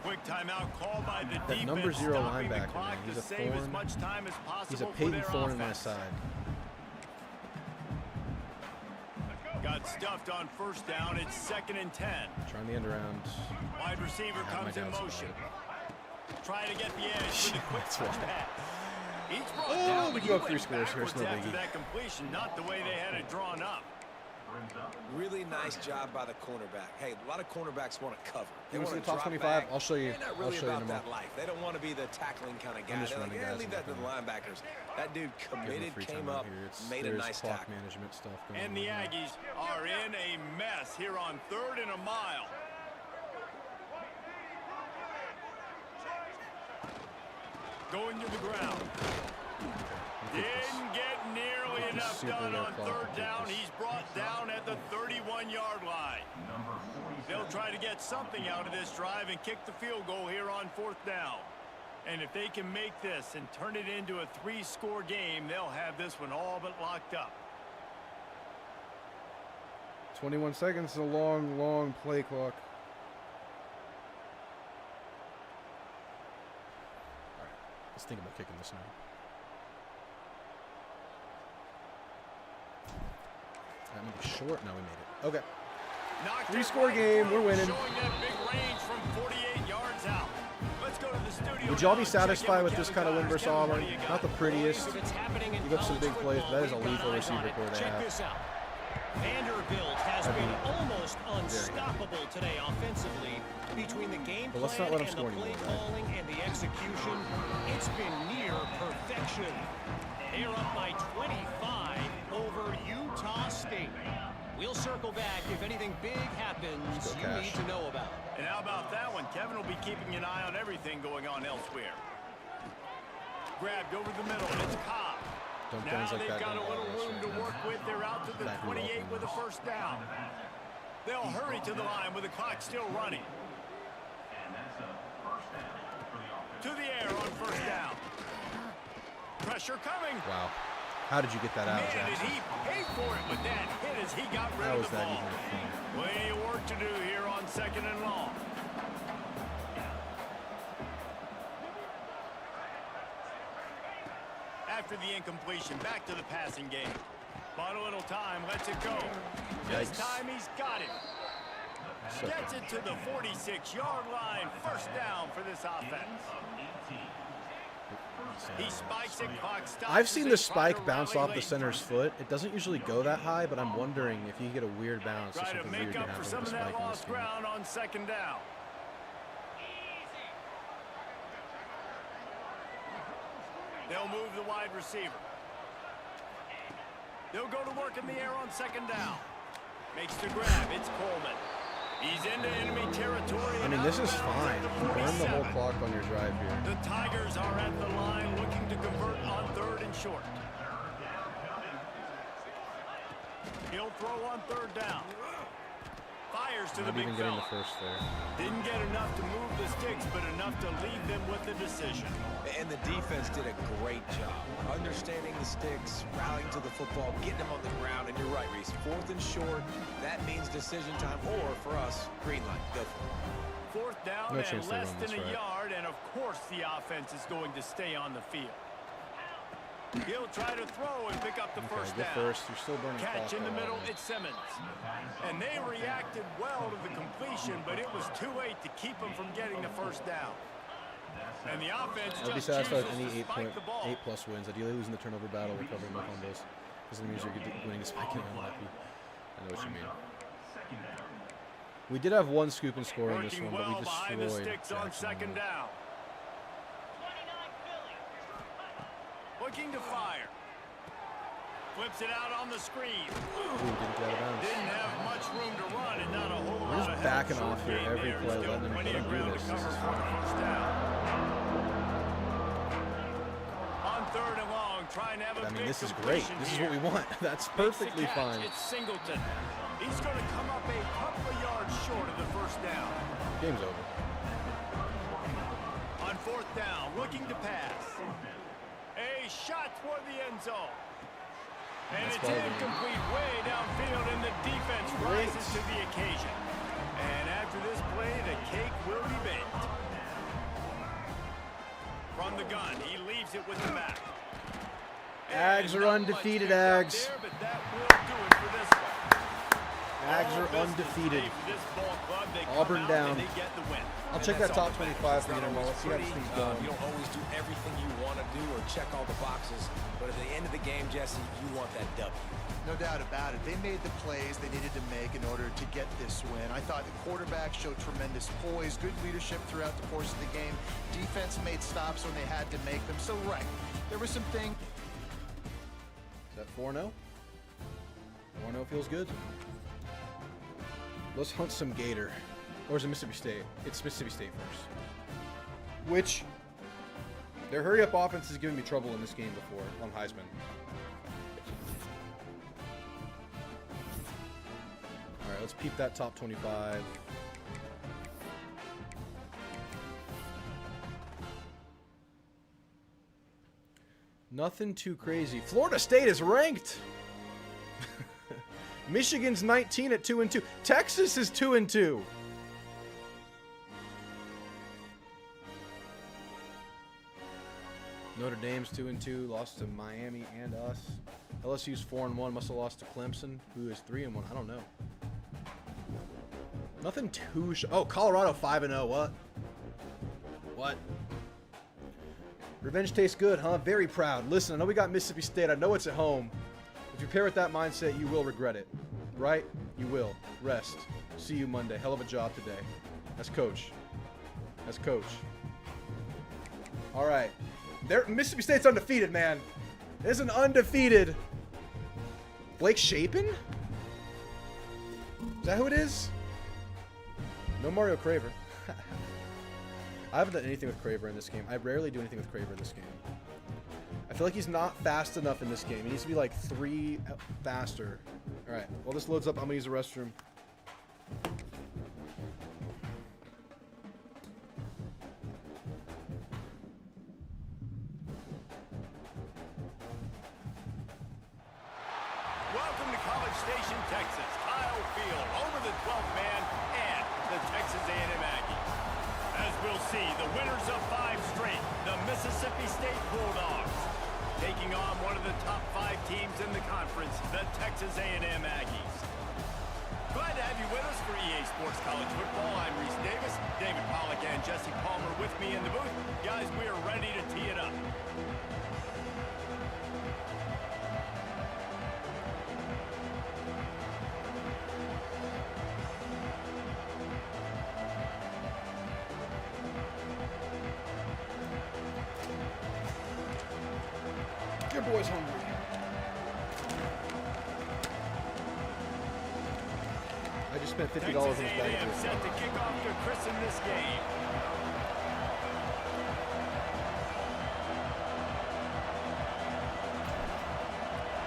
Quick timeout called by the defense. number 0 stopping the linebacker, clock man, he's to a save as thorn. much time as possible. He's a for Peyton their Thorne on my offense. side. Got stuffed on 1st down. It's 2nd and 10. Trying the end around. Wide receiver I have my comes in doubts about motion. it. Trying to get the edge with a quick That's switch right. pass. Each brought Oh, down, we but can he go up went 3 scores here. It's no backwards after biggie. that completion, not the way they had it drawn up. Really nice job by the cornerback. Hey, a lot of cornerbacks want to cover. They You want to see want the top 25? I'll show you. They're not I'll really show you in a about moment. that life. They don't want to be the tackling kind of guy. I'm just They're like, running yeah, guys leave in that to the the linebackers. That dude Give them committed, free came time out up, here. made a There's nice clock tackle. management stuff going And on. the here. Aggies are in a mess here on 3rd and a mile. Going to the ground. Didn't get nearly This is enough super done low on clock. 3rd down. He's brought down at the 31-yard line. They'll try to get something out of this drive and kick the field goal here on 4th down. And if they can make this and turn it into a 3-score game, they'll have this one all but locked up. 21 seconds is a long, long play clock. All right, let's think about kicking this now. That may be short. No, we made it. Okay. Three-score game. We're winning. Showing that big range from 48 yards out. Let's go to the studio. Would y'all now be and check in satisfied with Kevin this kind of win Connors. versus Kevin, what Auburn? do you got? Not the prettiest. You got some big plays, but that is a lethal Eyes on receiver it. core they Check have. this out. Vanderbilt has been almost unstoppable today offensively. Between the game But let's plan not let 'em and score the play anymore, right? calling and the execution, it's been near perfection. They're up by 25 over Utah State. We'll circle back if anything big happens you Cash. need to know about. And how about that one? Kevin will be keeping an eye on everything going on elsewhere. Grabbed over the middle. It's Cobb. Don't Now guys like they've that got a going little on room to right now. work with. They're out to the Back row 28 open. with a first down. They'll hurry to the line with the clock still running. To the air on first down. Pressure coming. Wow. How did you get that out, Man, did Jackson? he pay for it with that hit as he got rid How of was the that ball. even a thing? Plenty of work to do here on 2nd and long. After the incompletion, back to the passing game. Bought a little time, lets it go. This Yikes. time he's got it. So Gets it to the 46-yard line. First down for this offense. He spikes it, clock stops. I've seen as the they try to spike bounce rally off the late. center's foot. It doesn't usually go that high, but I'm wondering if you get a weird bounce or Try to something make weird can up for happen some with of the that spike in this lost game. ground on 2nd down. They'll move the wide receiver. They'll go to work in the air on 2nd down. Makes the grab. It's Coleman. He's into enemy territory. I and mean, this is out of bounds fine. at the Burn the whole 47. clock on your drive here. The Tigers are at the line looking to convert on 3rd and short. He'll throw on 3rd down. Fires to Not the big even getting fella. the first there. Didn't get enough to move the sticks, but enough to leave them with the decision. And the defense did a great job. Understanding the sticks, rallying to the football, getting them on the ground. And you're right, Reese. 4th and short, that means decision time. Or, for us, green light. Go for it. 4th down No and chance they less run than this, a right? yard, and of course the offense is going to stay on the field. He'll try to throw and pick up the Okay, first get down. first. You're still burning Catch clock in the though, middle, aren't you? it's Simmons. And they reacted well to the completion, but it was too late to keep them from getting the first down. And the offense I'd be just satisfied chooses with to any spike the ball. 8+ wins. Ideally losing the turnover battle, recovering the fumbles. Doesn't mean you're winning the spike and unlucky. I know what you mean. We did have one scoop and score in this Working one, but we well behind the destroyed sticks on Jackson. 2nd down. Looking to fire. Flips it out on the screen. Ooh, didn't get out of bounds. Didn't have much room to run and not a whole We're lot just of backing help. off here Short every gain play, there. Still letting them plenty of do ground this. to This cover is for the fine. first down. On 3rd and long, trying to have a I mean, big this is great. completion This is here. what we want. That's Makes the perfectly catch. fine. It's Singleton. He's going to come up a couple of yards short of the first down. Game's over. On 4th down, looking to pass. A shot toward the end zone. And That's it's ball game. incomplete way downfield, and the defense rises to the occasion. And after this play, the cake will be baked. From the gun, he leaves it with the back. Ags And are not much undefeated, picked up Ags. there, but that will do it for this one. Ags All are business undefeated. today for this ball club. They come Auburn out down. and they get the win. I'll And check that's that top all that 25 matters. for you It's not tomorrow. always Let's see how this pretty. thing's going. You don't always do everything you want to do or check all the boxes, but at the end of the game, Jesse, you want that W. No doubt about it. They made the plays they needed to make in order to get this win. I thought the quarterback showed tremendous poise, good leadership throughout the course of the game. Defense made stops when they had to make them. So, right, there were some things. Is that 4-0? 4-0 feels good. Let's hunt some gator. Or is it Mississippi State? It's Mississippi State first. Which, their hurry-up offense has given me trouble in this game before on Heisman. All right, let's peep that top 25. Nothing too crazy. Florida State is ranked. Michigan's 19 at 2-2. Texas is 2-2. Notre Dame's 2-2, lost to Miami and us. LSU's 4-1, must have lost to Clemson, who is 3-1. I don't know. Nothing too. Oh, Colorado 5-0. What? What? Revenge tastes good, huh? Very proud. Listen, I know we got Mississippi State. I know it's at home. If you pair with that mindset, you will regret it. Right? You will. Rest. See you Monday. Hell of a job today. That's coach. That's coach. All right. Mississippi State's undefeated, man. There's an undefeated Blake Shapen? Is that who it is? No Mario Craver. I haven't done anything with Craver in this game. I rarely do anything with Craver in this game. I feel like he's not fast enough in this game. He needs to be like 3 faster. All right. While this loads up, I'm going to use the restroom. Welcome to College Station, Texas. Kyle Field over the 12th man and the Texas A&M Aggies. As we'll see, the winners of 5 straight, the Mississippi State Bulldogs, taking on one of the top 5 teams in the conference, the Texas A&M Aggies. Glad to have you with us for EA Sports College Football. I'm Reese Davis, David Pollack and Jesse Palmer with me in the booth. Guys, we are ready to tee it up. Your boy's hungry. I just spent $50 on this bag of Texas food. A&M set to kick off to christen this game.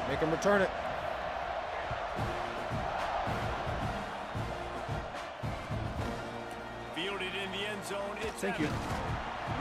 Make him return it. Fielded in the end zone. It's Thank you. Evans.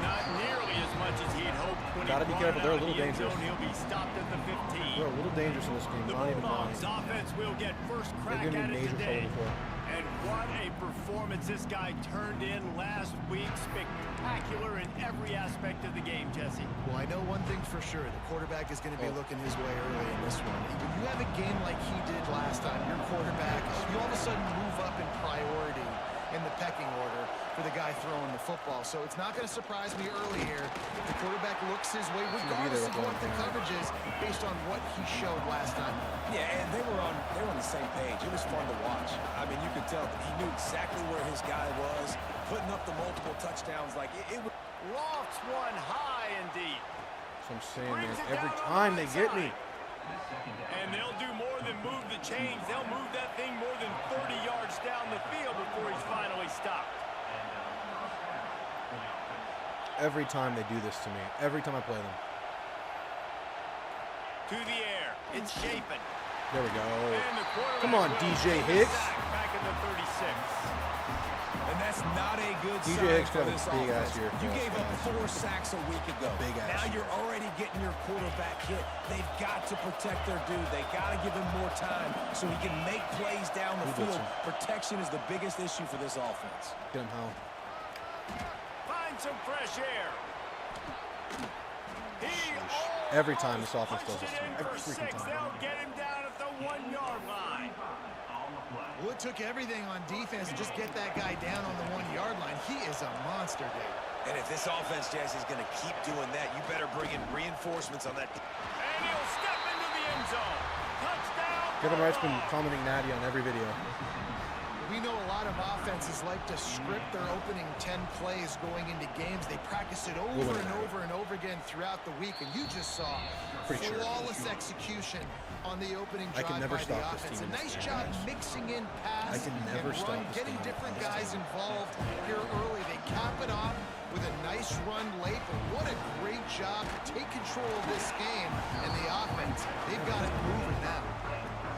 Not nearly as much as he'd hoped. When Gotta he be brought careful. it They're a out of little the end dangerous. zone, he'll be stopped at the 15. They're a little dangerous in this game. The Not even lying. Bulldogs offense will get first They're crack giving at me it major today. trouble before. And what a performance this guy turned in last week. Spectacular in every aspect of the game, Jesse. Well, I know one thing for sure. The quarterback is going to be looking his way early in this one. When you have a game like he did last time, your quarterback, you all of a sudden move up in priority in the pecking order for the guy throwing the football. So it's not going to surprise me early here. The quarterback looks his way, regardless of what the coverage is, based on what he showed last time. Yeah, and they were on the same page. It was fun to watch. I mean, you could tell that he knew exactly where his guy was, putting up the multiple touchdowns. Like it was. Lofts one high and deep. That's what I'm saying, man. Every time they get me. And they'll do more than move the chains. They'll move that thing more than 30 yards down the field before he's finally stopped. Every time they do this to me. Every time I play them. To the air. It's Shapen. There we go. And the quarterback Come on, will DJ take a Hicks. sack back at the 36. And that's not a good DJ sign Hicks for got a this big ass offense. year. You gave up 4 sacks a week ago. Big ass Now year. you're already getting your quarterback hit. They've got to protect their dude. They got to give him more time so he can make plays down the field. Protection is the biggest issue for this offense. Get him home. Find some fresh air. Every time this offense does this to me. Every For freaking 6, time. they'll get him down at the 1-yard line. Well, it took everything on defense to just get that guy down on the 1-yard line. He is a monster, dude. And if this offense, Jesse, is going to keep doing that, you better bring in reinforcements on that. And he'll step into the end zone. Touchdown. Kevin Wright's been commenting natty on every video. We know a lot of offenses like to script their opening 10 plays going into games. They practice it over and over and over again throughout the week, and you just saw Pretty sure. flawless execution on the opening I can drive never by stop the this offense. team in A this nice game, job guys. mixing in pass I can never and stop run, this getting team. different guys involved here early. They cap it off with a nice run late, but what a great job to take control of this game and the offense. They've got it moving now.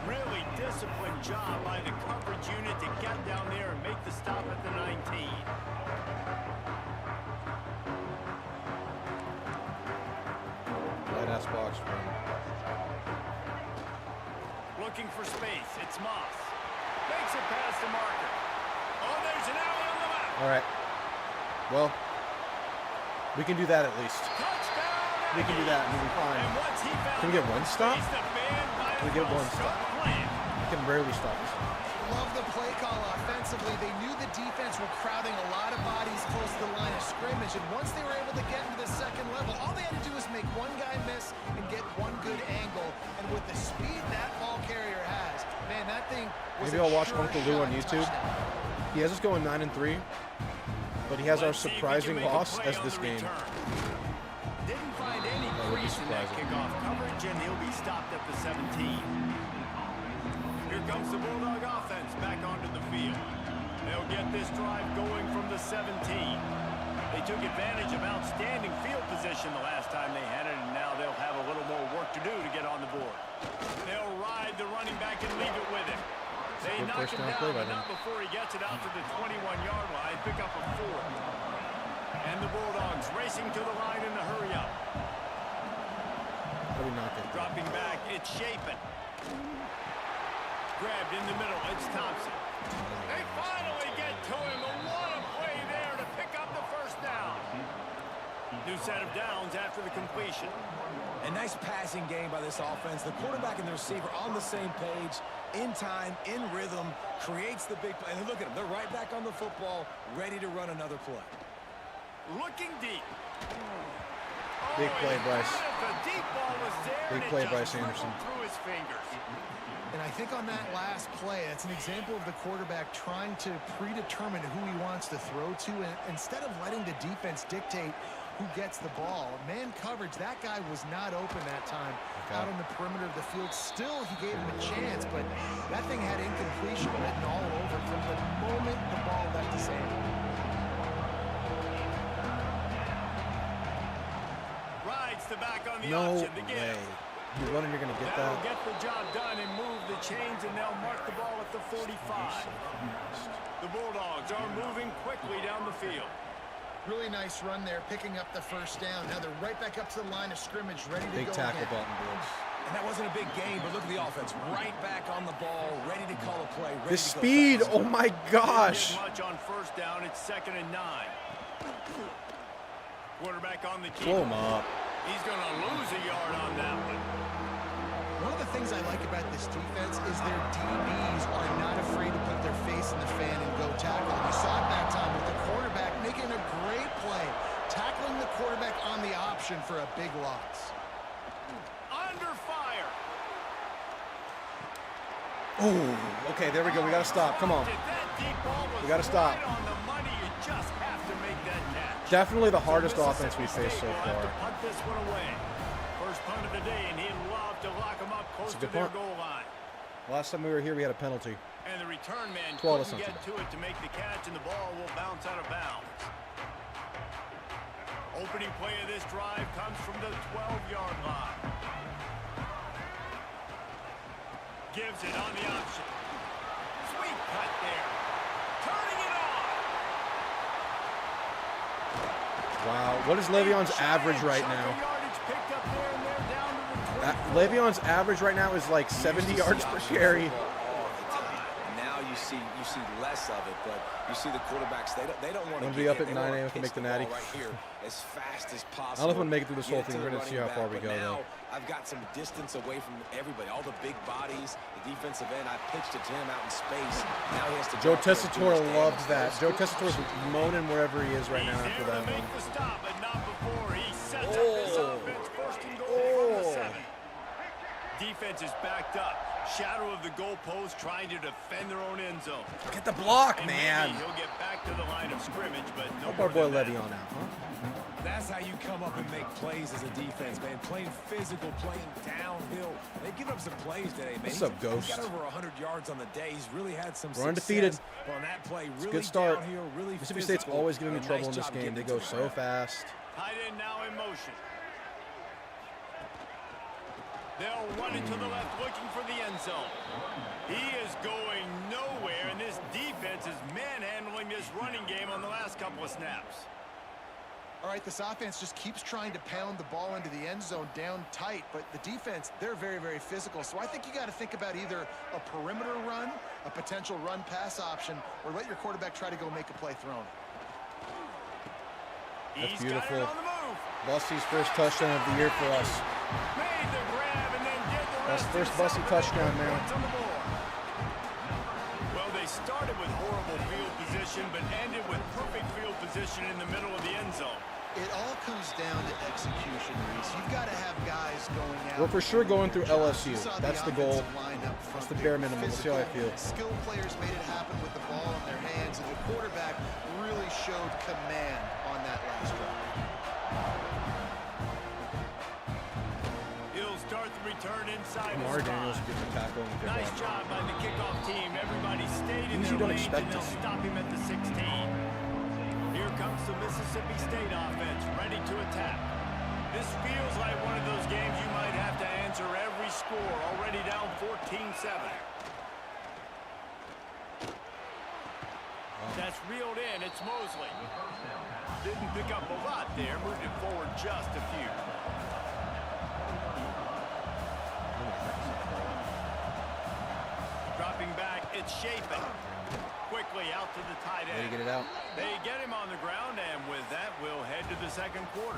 Really disciplined job by the coverage unit to get down there and make the stop at the 19. Right ass box run. looking for space. It's Moss. Makes it past the marker. Oh, there's an alley on the left. All right. Well, we can do that at least. Touchdown. We can do that and we'll be fine. And once he found Can we get one stop? space, the band might Can we as get well one start stop? playing. We can rarely stop us. Love the play call offensively. They knew the defense were crowding a lot of bodies close to the line of scrimmage, and once they were able to get into the second level, all they had to do was make one guy miss and get one good angle. And with the speed that ball carrier has, man, that thing was Maybe a I'll watch sure Uncle Lou shot on YouTube. touchdown. He has us going 9-3, but he has our Let's see if he surprising can make a loss play as on this the game. return. Didn't find any That would be crease in that surprising. kickoff coverage, and he'll be stopped at the 17. Here comes the Bulldog offense back onto the field. They'll get this drive going from the 17. They took advantage of outstanding field position the last time they had it, and now they'll have a little more work to do to get on the board. They'll ride the running back and leave it with him. They Good knock first him down down, play by but them. not before he gets it out to the 21-yard line. Pick up a 4. And the Bulldogs racing to the line in a hurry-up. How do we not get that? Dropping back, it's Shapen. Grabbed in the middle, it's Thompson. They finally get to him. What a play there to pick up the first down. New set of downs after the completion. A nice passing game by this offense. The quarterback and the receiver on the same page, in time, in rhythm, creates the big play. And look at them. They're right back on the football, ready to run another play. Looking deep. Big play, Bryce. The deep ball was there, Big and it play, just Bryce Anderson. rippled through his fingers. And I think on that last play, it's an example of the quarterback trying to predetermine who he wants to throw to, and instead of letting the defense dictate who gets the ball. Man coverage, that guy was not open that time out on the perimeter of the field. Still, he gave him a chance, but that thing had incompletion written all over from the moment the ball left his hand. Rides the back on the No option to way. give. You're running, you're going to get That'll that. get the job done and move the chains, and they'll mark the ball at the 45. The Bulldogs are moving quickly down the field. Really nice run there, picking up the first down. Now they're right back up to the line of scrimmage, ready to Big go tackle, again. Dalton Brooks. And that wasn't a big game, but look at the offense. Right back on the ball, ready to call a play. Ready The to go speed, fast. oh my gosh. Didn't get much on first down. It's 2nd and 9. Quarterback on the keeper. Blow him up. He's going to lose a yard on that one. One of the things I like about this defense is their DBs are not afraid to put their face in the fan and go tackle. We saw it that time with the quarterback making a great play, tackling the quarterback on the option for a big loss. Under fire. Oh, okay, there we go. We got to stop. Come on. We got to stop. Right on the money. You just have to make that catch. Definitely the hardest offense we faced so Will have to far. punt this one away. First punt of the day, and he'd love to lock them up close It's a to good their punt. goal line. Last time we were here, we had a penalty. And the return man 12 couldn't get something. to it to make the catch, and the ball will bounce out of bounds. Opening play of this drive comes from the 12-yard line. Gives it on the option. Sweet cut there. Turning it on. Wow, what is Le'Veon's average right now? Yardage picked up there, and they're down to the 24. Le'Veon's average right now is like 70 yards per carry. All the time. Now you see less of it, but you see the quarterbacks. They don't want to Wanna be up at 9 a.m. to make the natty. right here as fast as possible. I don't know if I'm gonna make it through this whole Get it thing. to We're the gonna see running how far back, we but go, now though. I've got some distance away from everybody, all the big bodies, the defensive end. I pitched it to him out in space. Now he has to. Joe drop there and do Tessitore his loved dance. that. Joe Tessitore's moaning wherever he is right now He's after there that to make one. the stop, but not before. He sets up this offense first and goal from the 7. Defense is backed up. Shadow of the goalpost, trying to defend their own end zone. Get the block, And man. maybe he'll get back to the line of scrimmage, but no Help more our boy than that. Le'Veon out, huh? That's how you come up and make plays as a defense, man. Playing physical, playing downhill. They give up some plays today, man. What's up, Ghost? He's got over 100 yards on the day. He's really had some We're success undefeated. on that play. It's a Really good start. downhill, really Mississippi State's physical. always giving me A trouble nice in this job game. getting They it go to the so ground. fast. Tight end now in motion. They'll run it to the left, looking for the end zone. He is going nowhere, and this defense is manhandling this running game on the last couple of snaps. All right, this offense just keeps trying to pound the ball into the end zone down tight, but the defense, they're very, very physical. So I think you got to think about either a perimeter run, a potential run-pass option, or let your quarterback try to go make a play thrown. That's beautiful. Got it on the move. Bussey's first touchdown of the year for us. Made the grab and then did the That's rest first to Bussey celebrate touchdown, with man. points on the board. Well, they started with horrible field position, but ended with perfect field position in the middle of the end zone. It all comes down to execution, Reese. You've got to have guys going out. We're for sure going through LSU. You saw That's the goal. offensive line up front. That's the bare minimum. We'll see how I feel. Skilled players made it happen with the ball in their hands, and the quarterback really showed command on that last drive. He'll start the return inside Lamar the Daniels spot. gets the tackle and the Nice kickoff. job by the kickoff team. Everybody stayed in Usually their don't lanes, expect and they'll this. stop him at the 16. Here comes the Mississippi State offense, ready to attack. This feels like one of those games you might have to answer every score, already down 14-7. That's reeled in. It's Mosley. Didn't pick up a lot there. Moved it forward just a few. Dropping back, it's Shapen. Quickly out to the tight Way to end. get it out. They get him on the ground, and with that, we'll head to the second quarter.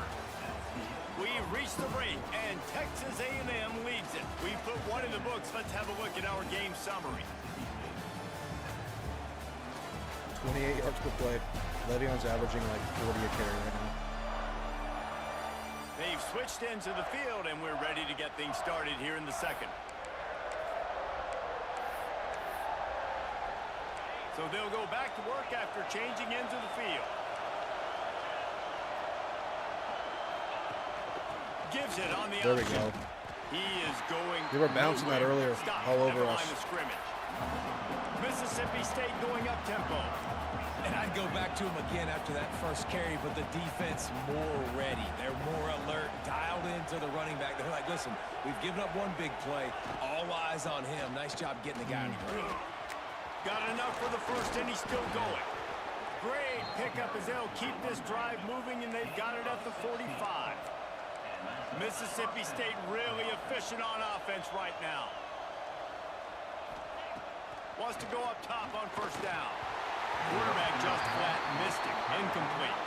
We've reached the break, and Texas A&M leads it. We put one in the books. Let's have a look at our game summary. 28 yards per play. Le'Veon's averaging like 40 a carry right now. They've switched into the field, and we're ready to get things started here in the second. So they'll go back to work after changing into the field. Gives it on the There we option. go. He is going. They were bouncing that nowhere. earlier Stopped all at over the us. line of scrimmage. Mississippi State going up tempo. And I'd go back to him again after that first carry, but the defense more ready. They're more alert, dialed into the running back. They're like, listen, we've given up one big play. All eyes on him. Nice job getting the guy on the ground. Got enough for the first, and he's still going. Great pickup as they'll keep this drive moving, and they've got it at the 45. Mississippi State really efficient on offense right now. Wants to go up top on first down. Quarterback just flat missed it. Incomplete.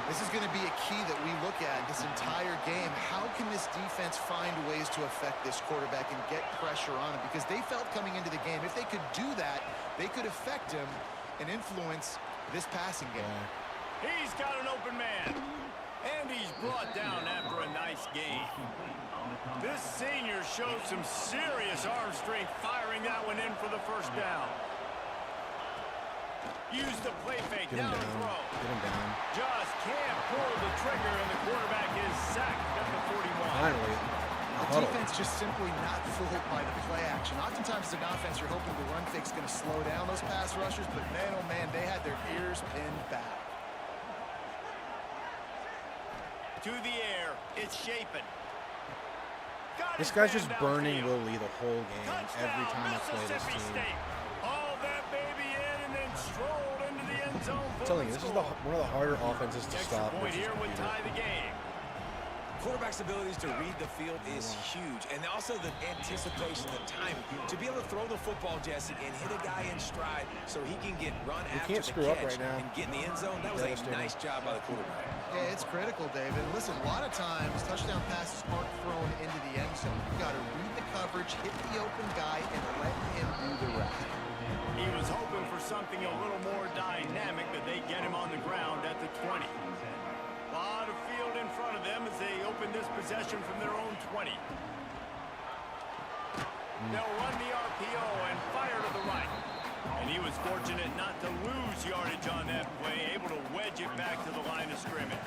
This is going to be a key that we look at this entire game. How can this defense find ways to affect this quarterback and get pressure on him? Because they felt coming into the game, if they could do that, they could affect him and influence this passing game. He's got an open man. And he's brought down after a nice game. This senior showed some serious arm strength firing that one in for the first down. Use the play fake. Get him Now down. to throw. Get him down. Just can't pull the trigger, and the quarterback is sacked at the 41. Finally. The Huddle. defense just simply not fooled by the play action. Oftentimes, as an offense, you're hoping the run fake's going to slow down those pass rushers, but man, oh man, they had their ears pinned back. To the air, it's Shapen. Got This his guy's man just burning downfield. Will Lee the whole game. Touchdown, Every time I play this Mississippi team. State. Hauled that baby in and then strolled into the end zone. I'm telling you, this is one of the harder offenses to Extra stop. point versus here would computer. tie the game. Quarterback's abilities to read the field is huge. And also the anticipation, the timing. To be able to throw the football, Jesse, and hit a guy in stride so he can get run You after can't the screw up catch right now. and get in the end zone. That was a Devastating. nice job by the quarterback. Yeah, it's critical, David. Listen, a lot of times, touchdown passes aren't thrown into the end zone. You've got to read the coverage, hit the open guy, and let him do the rest. He was hoping for something a little more dynamic, but they get him on the ground at the 20. A lot of field in front of them as they open this possession from their own 20. They'll run the RPO and fire to the right. And he was fortunate not to lose yardage on that play, able to wedge it back to the line of scrimmage.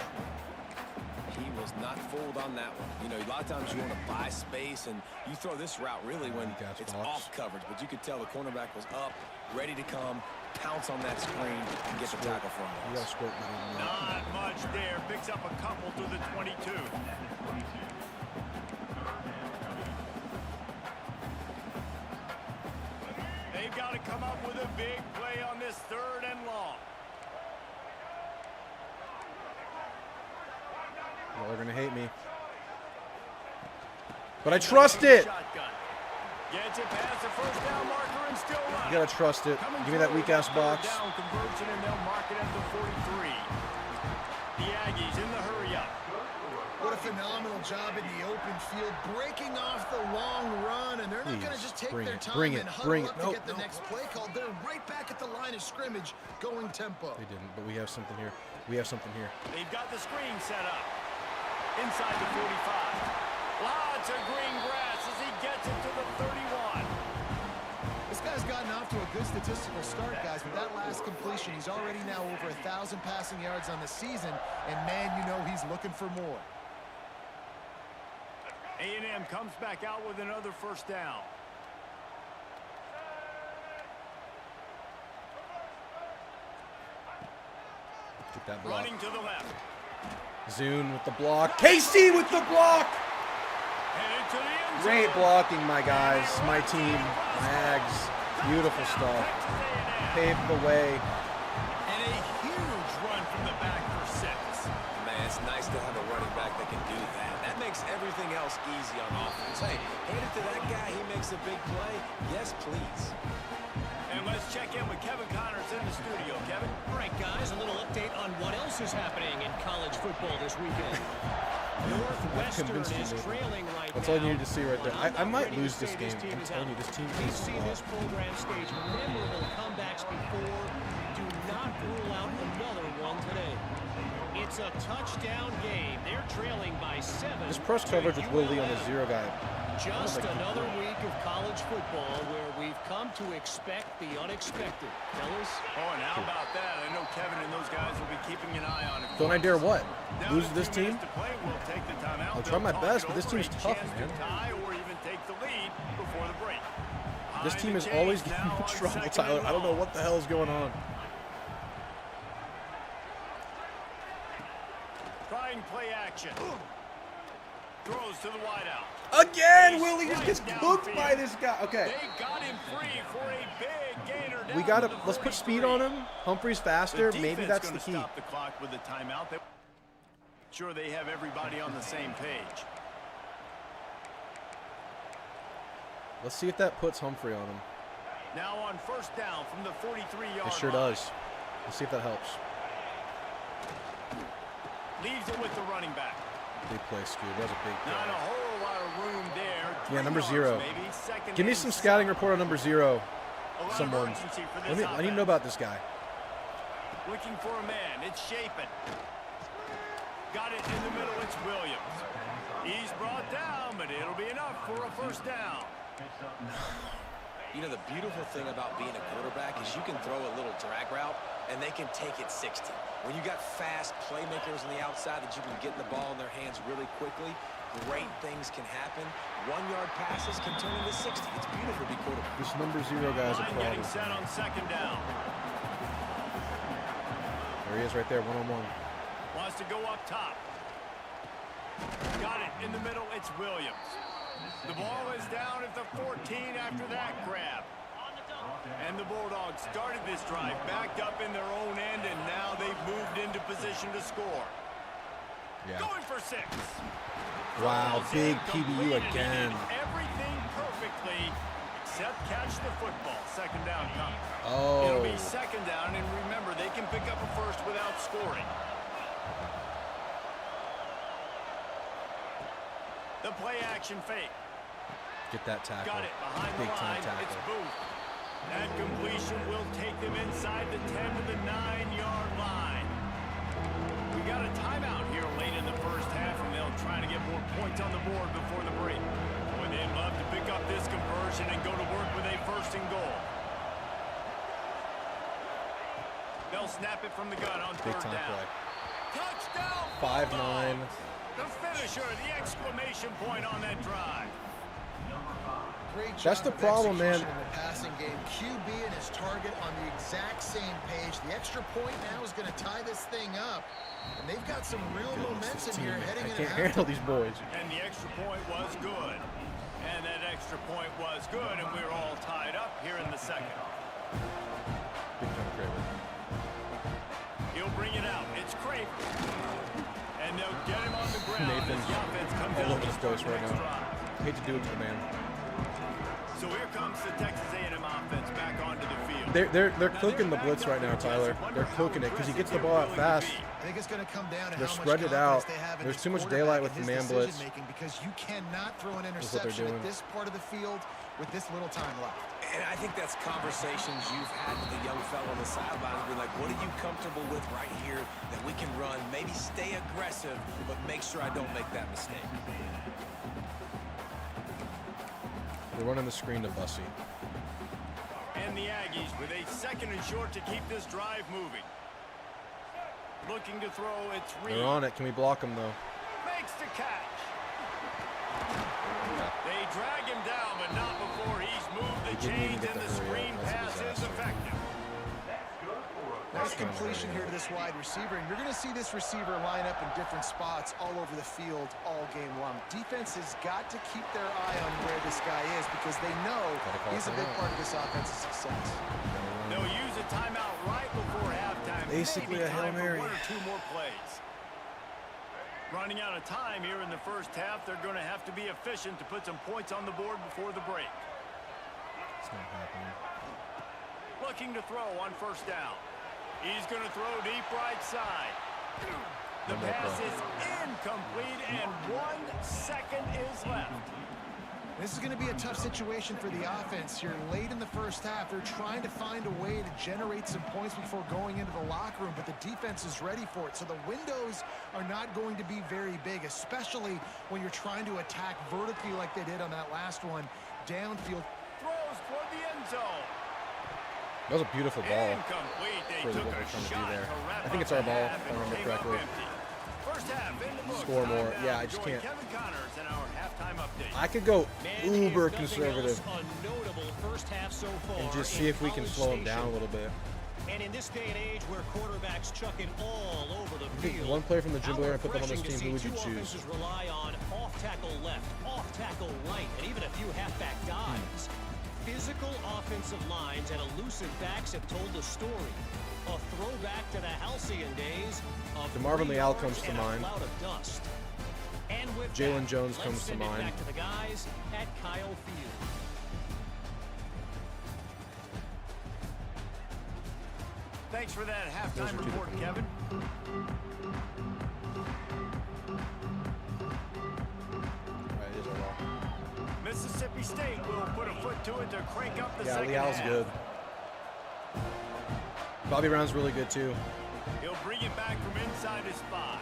He was not fooled on that one. You know, a lot of times you want to buy space, and you throw this route really when Catch it's box. off coverage. But you could tell the cornerback was up, ready to come, pounce on that screen, and get the tackle from You him. got to squirt better than that. Not much there. Picks up a couple to the 22. They've got to come up with a big play on this 3rd and long. going to hate me. But I trust it. Shotgun. Gets it past the first down marker and still running. You got to trust it. Give me that weak ass box. Down conversion, and they'll mark it at the 43. The Aggies in the hurry up. What a phenomenal job in the open field, breaking off the long run, and they're not going to just take their time and huddle up to get the next play called. They're right back at the line of scrimmage, going tempo. They didn't, but we have something here. We have something here. They've got the screen set up. Inside the 45. Lots of green grass as he gets it to the 31. This guy's gotten off to a good statistical start, guys. With that last completion, he's already now over 1,000 passing yards on the season, and man, you know he's looking for more. A&M comes back out with another first down. Get that block. Running to the left. Zune with the block. Casey with the block. Headed to the end zone. Great blocking, my guys. My team. Mags. Beautiful stuff. Paved the way. And a huge run from the back for 6. Man, it's nice to have a running back that can do that. That makes everything else easy on offense. Hey, hand it to that guy. He makes a big play. Yes, please. And let's check in with Kevin Connors in the studio. Kevin? All right, guys, a little update on what else is happening in college football this weekend. Northwestern is trailing right now. That's all you need to see right there. I might lose this game. I'm telling you, this team We've is seen this program stage memorable comebacks before. Do not rule out another one today. It's a touchdown game. They're trailing by 7. This press coverage with Willie on the zero guy. Just another week of college football where we've come to expect the unexpected. Fellas? Oh, and how about that? I know Kevin and those guys will be keeping an eye on it. Don't I dare what? Now Lose with this 2 minutes team? to play, we'll take the timeout. I'll try my They'll best, talk but this it over, team's a tough, chance man. to tie or even take the lead before the break. This Behind team the is chains always getting now in on trouble, 2nd Tyler. and I don't know long. what the hell is going on. Trying play action. Throws to the wideout. Again, Willie just gets cooked by this guy. Okay. They got him free for a big gainer down We got to, to the let's put speed 43. on him. Humphrey's faster. The Maybe defense that's the gonna key. Stop the clock with the timeout. Sure, they have everybody on the same page. Let's see if that puts Humphrey on him. Now on first down from the 43-yard It sure line. does. Let's see if that helps. Leaves it with the running back. Big play, Scoot. That was a big Not a play. whole lot of room there. Yeah, 3 number yards 0. maybe. Second Give me and some 7. scouting report on number 0. A lot of Someone. urgency for this I need to know offense. about this guy. Looking for a man. It's Shapen. Got it in the middle. It's Williams. He's brought down, but it'll be enough for a first down. You know, the beautiful thing about being a quarterback is you can throw a little drag route, and they can take it 60. When you got fast playmakers on the outside that you can get the ball in their hands really quickly, great things can happen. 1-yard passes can turn into 60. It's beautiful to be quarterback. This number 0 guy is a Line getting problem. set on second down. There he is right there, one-on-one. Wants to go up top. Got it in the middle. It's Williams. The ball is down at the 14 after that grab. And the Bulldogs started this drive backed up in their own end, and now they've moved into position to score. Yeah. Going for 6. Wow, Throws big in, PBU completed. He again. did everything perfectly except catch the football. Second down coming. Oh. It'll be second down, and remember, they can pick up a first without scoring. The play action fake. Get that tackle. Got it behind Big the time line. It's tackle. Booth. That completion will take them inside the 10 to the 9-yard line. We got a timeout here late in the first half, and they'll try to get more points on the board before the break. Boy, they'd love to pick up this conversion and go to work with a first and goal. They'll snap it from the gun on Big third time down. play. Touchdown! 5'9". The finisher, the exclamation point on that drive. Great That's job the of problem, man. execution in the passing game. QB and his target on the exact same page. The extra point now is going to tie this thing up. And they've got some real momentum here heading I into can't handle halftime. these boys. And the extra point was good. And that extra point was good, and we're all tied up here in the second. Big time Kramer. He'll bring it out. It's Craven. And they'll get him on the ground Nathan's as the offense comes all out over to the start place the right next now. drive. Hate to do it to the man. So here comes the Texas A&M offense back onto the field. They're cooking the blitz right now, Tyler. They're cooking it because he gets the ball out fast. I think it's going to come down to They're how much spread it confidence out. they have in There's this too much quarterback daylight and with the his man blitz. decision-making, because you cannot throw an That's what they're interception at doing. this part of the field with this little time left. And I think that's conversations you've had with the young fellow on the sidelines. Be like, what are you comfortable with right here that we can run? Maybe stay aggressive, but make sure I don't make that mistake. They're running the screen to Bussy. And the Aggies with a 2nd and short to keep this drive moving. Looking to throw, it's Reed. They're on it. Can we block them, though? Makes the catch. They drag him down, but not before he's moved the He didn't even chains, get and the the hurry screen up. That's a pass is disaster. effective. Nice completion here to this wide receiver, and you're going to see this receiver line up in different spots all over the field all game long. Defense has got to keep their eye on where this guy is, because they know he's a big part of this offense's success. They'll use a timeout right before halftime. Basically Maybe a Hail time for Mary. 1 or 2 more plays. Running out of time here in the first half, they're going to have to be efficient to put some points on the board before the break. It's not happening. Looking to throw on 1st down. He's going to throw deep right side. The No more pass play. is incomplete, and 1 second is left. This is going to be a tough situation for the offense here. Late in the first half, they're trying to find a way to generate some points before going into the locker room, but the defense is ready for it. So the windows are not going to be very big, especially when you're trying to attack vertically like they did on that last one, downfield. Throws toward the end zone. That was a beautiful ball Incomplete. They for took what a we're trying to do shot there. to wrap I think up it's our the ball, half if I and remember came up correctly. empty. First half in the books. Score more. Time Yeah, now. I just Join can't. Kevin Connors in our halftime update. I could go Man, uber if nothing conservative else, a notable first half so far and just in see if we can College slow them down a Station. little bit. And in this day and age where quarterbacks chuck it all over the Pick field, one player from the how Dribbler and put them on this refreshing team. Who to would you see two choose? offenses rely on off-tackle left, off-tackle right, and even a few halfback dives. Physical offensive lines and elusive backs have told the story. A throwback to the halcyon days of DeMarvin 3 Leal yards comes to and a mind. cloud of dust. And with Jalen that, Jones let's comes to send it mind. back to the guys at Kyle Field. Thanks for that halftime report, Kevin. Right, it is our ball. Mississippi State will put a foot to it to crank up the Yeah, second Leal's half. good. Bobby Brown's really good too. He'll bring it back from inside his 5.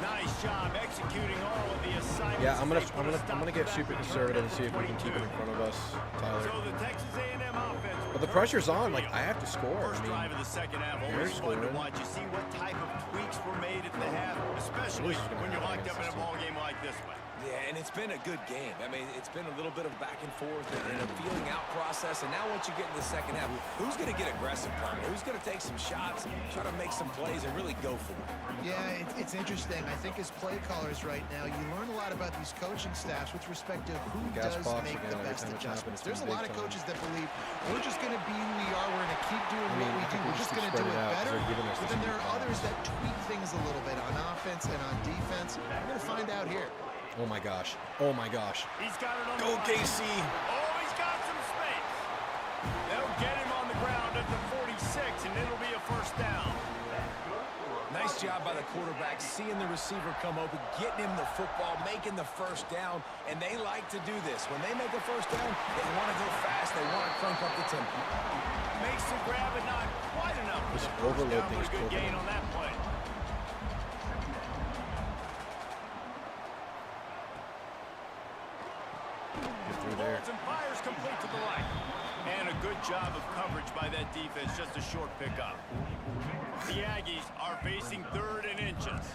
Nice job executing all of the assignments. Yeah, I'm as they put a gonna stop get to that super return conservative and at see if we can keep it 22. in front of us, Tyler. So the Texas A&M offense. But the pressure's on. Like, I have to score. First I drive mean, of the second half, they're always fun to scoring. watch. You see what type of tweaks were made at the half, especially This is gonna when you're happen locked up in a against this ball game like this one. Yeah, and it's been a good game. I mean, it's been a little bit of back and forth and a feeling out process. And now once you get in the second half, who's going to get aggressive, Palmer? Who's going to take some shots, try to make some plays, and really go for it? Yeah, it's interesting. I think as play callers right now, you learn a lot about these coaching staffs with respect to who Gas does box make again, the every best time it adjustments. happens, There's a big lot of time. coaches that believe we're just going to be who we are. We're going to keep doing I mean, what we I do. think we We're just just keep going to do spreading it it out 'cause better. they're giving us But this then there easy are others that tweak things a little bit on offense and on defense. We're going to find out here. oh my gosh. Oh my gosh. He's got it on Go, the line. KC. Oh, he's got some space. They'll get him on the ground at the 46, and it'll be a first down. Nice job by the quarterback, seeing the receiver come open, getting him the football, making the first down, and they like to do this. When they make a first down, they want to go fast, they want to crank up the tempo. Makes the grab, but not quite enough for This the first overload down, thing's but a good cooking gain them. on that play. Get through there. Balls and fires complete to the right. And a good job of coverage by that defense, just a short pickup. The Aggies are facing 3rd and inches.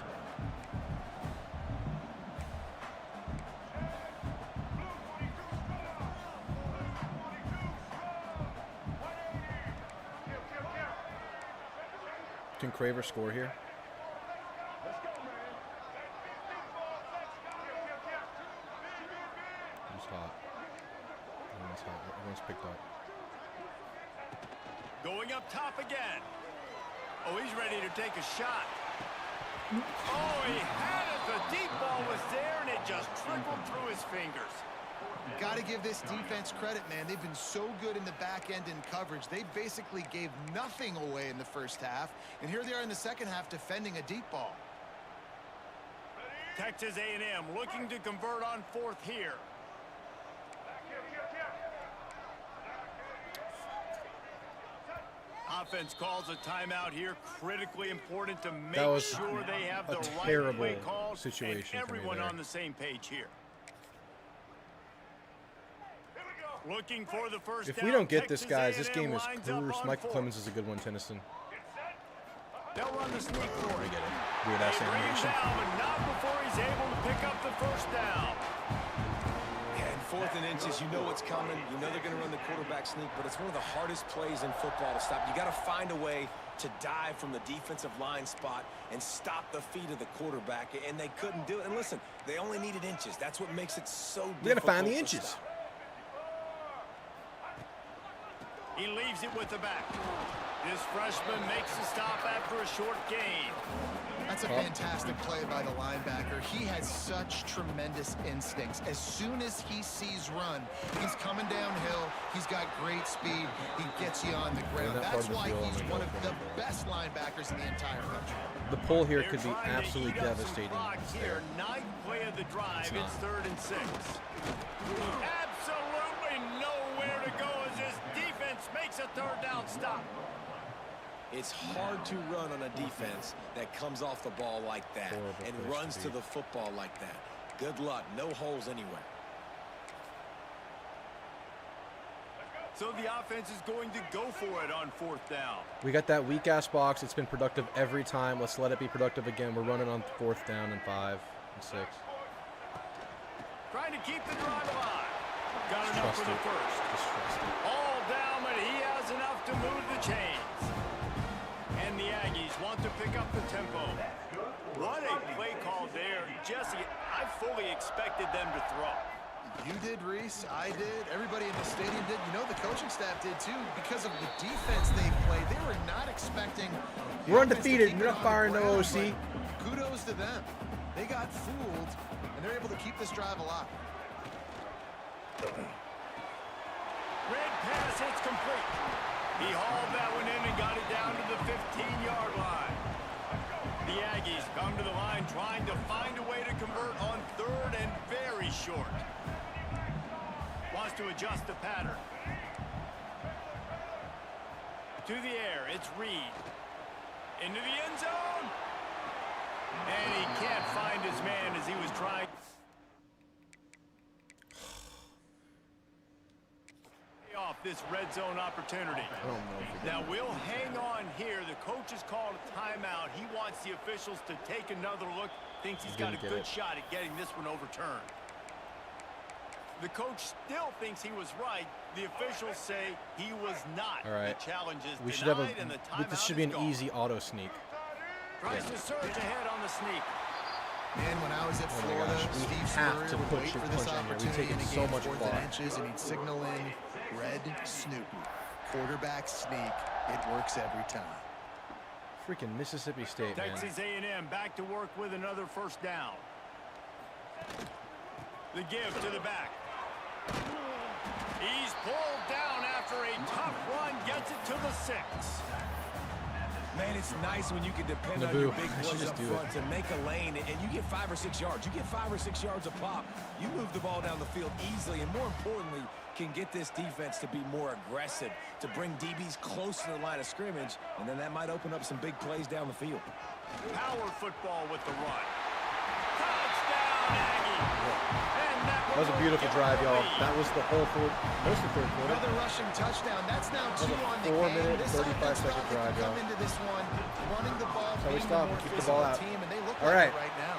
Can Craver score here? He's hot. Everyone's hot. Everyone's picked up. Going up top again. Oh, he's ready to take a shot. Oh, he had it. The deep ball was there, and it just trickled through his fingers. Got to give this defense credit, man. They've been so good in the back end in coverage. They basically gave nothing away in the first half, and here they are in the second half defending a deep ball. Texas A&M looking to convert on fourth here. Offense calls a timeout here. Critically important to make sure they have the right play calls and everyone on the same page here. Looking for the first If we don't get this, guys, this game is cursed. Michael Clemens is a good one, Tennyson. They'll run the sneak for it. Weird ass animation. But not before he's able to pick up the first down. Yeah, in 4th and inches, you know what's coming. You know they're going to run the quarterback sneak, but it's one of the hardest plays in football to stop. You got to find a way to dive from the defensive line spot and stop the feet of the quarterback, and they couldn't do it. And listen, they only needed inches. That's what makes it so difficult. We got to find the inches. He leaves it with the back. This freshman makes the stop after a short gain. That's a fantastic play by the linebacker. He has such tremendous instincts. As soon as he sees run, he's coming downhill. He's got great speed. He gets you on the ground. That's why he's one of the best linebackers in the entire country. The pull here could be absolutely devastating. Here, 9th play of the drive. It's 3rd and 6. Absolutely nowhere to go as this defense makes a 3rd down stop. It's hard to run on a defense that comes off the ball like that and runs to the football like that. Good luck. No holes anywhere. So the offense is going to go for it on 4th down. We got that weak-ass box. It's been productive every time. Let's let it be productive again. We're running on 4th down and 5 and 6. Trying to keep the drive alive. Got enough for the first. All down, but he has enough to move the chains. And the Aggies want to pick up the tempo. What a play call there. Jesse, I fully expected them to throw. You did, Reese. I did. Everybody in the stadium did. You know, the coaching staff did, too. Because of the defense they played, they were not expecting... We're undefeated. We're not firing no OC. Kudos to them. They got fooled, and they're able to keep this drive alive. Red pass, it's complete. He hauled that one in and got it down to the 15-yard line. The Aggies come to the line trying to find a way to convert on 3rd and very short. Wants to adjust the pattern. To the air, it's Reed. Into the end zone. And he can't find his man as he was trying. Off this red zone opportunity. Now we'll hang on here. The coach has called a timeout. He wants the officials to take another look. Thinks he's got a good shot at getting this one overturned. The coach still thinks he was right. The officials say he was not. All right. The challenge is we should have denied and the timeout this should be an is gone. easy auto sneak. Tries to surge ahead on the sneak. Man, when I was at Florida, Steve have to Spurrier would put wait your for this punch in here. We opportunity take in it a so game much 4th block. and inches, and he'd signal in red Snoopy. Quarterback sneak. It works every time. Freaking Mississippi State, man. Texas A&M back to work with another first down. The give to the back. He's pulled down after a tough run, gets it to the 6. Man, it's nice when you can depend on Naboo. your big I should boys just up do front it. to make a lane, and you get 5 or 6 yards. You get 5 or 6 yards a pop. You move the ball down the field easily, and more importantly, can get this defense to be more aggressive, to bring DBs close to the line of scrimmage, and then that might open up some big plays down the field. Power football with the run. Touchdown, Aggie. And That was a beautiful drive, y'all. That was the whole most of the 3rd quarter. Another rushing touchdown. That's now 2 on the 4-minute, game. 35-second drive, Come y'all. into this one, running the ball, So we being stop the and more keep the ball physical out. team, and they look All like right. it right now.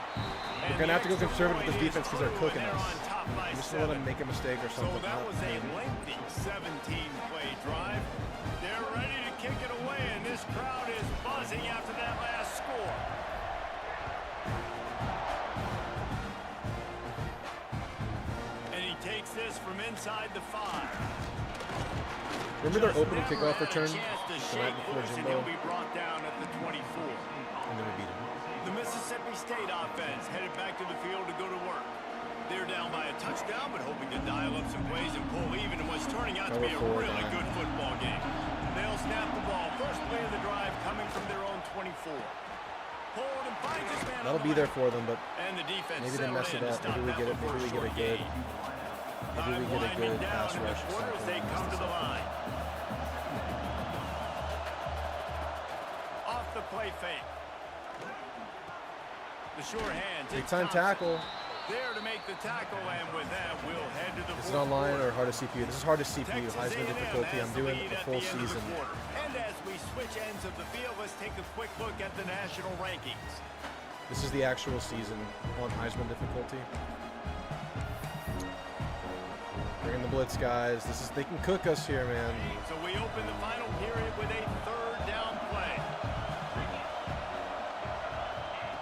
We're going to have to go conservative with this defense because they're cooking They're us. on top by I'm just going to let them 7. make a mistake or So something. that was a lengthy 17-play drive. They're ready to kick it away, and this crowd is buzzing after that last score. And he takes this from inside the 5. Remember their opening Never kickoff had a return chance to the shake night before loose, and Jimbo? he'll be brought down at the 24. And then we beat them. The Mississippi State offense headed back to the field to go to work. They're down by a touchdown, but hoping to dial up some plays and pull even in what's turning out to be a really good football game. They'll snap the ball. First play of the drive coming from their own 24. Hold and finds his man. That'll be there for them, but and the defense maybe they mess it up. Maybe we get it. Maybe we get a good. Maybe we get a good pass rush. As they come to the line. Off the play fake. The sure hand. Big time tackle. There to make the tackle, and with that, we'll head to the. Is it online or hard to CPU? This is hard to CPU. Heisman difficulty. I'm doing the full season. And as we switch ends of the field, let's take a quick look at the national rankings. This is the actual season on Heisman difficulty. Bring in the blitz, guys. This is, they can cook us here, man. So we open the final period with a third down play.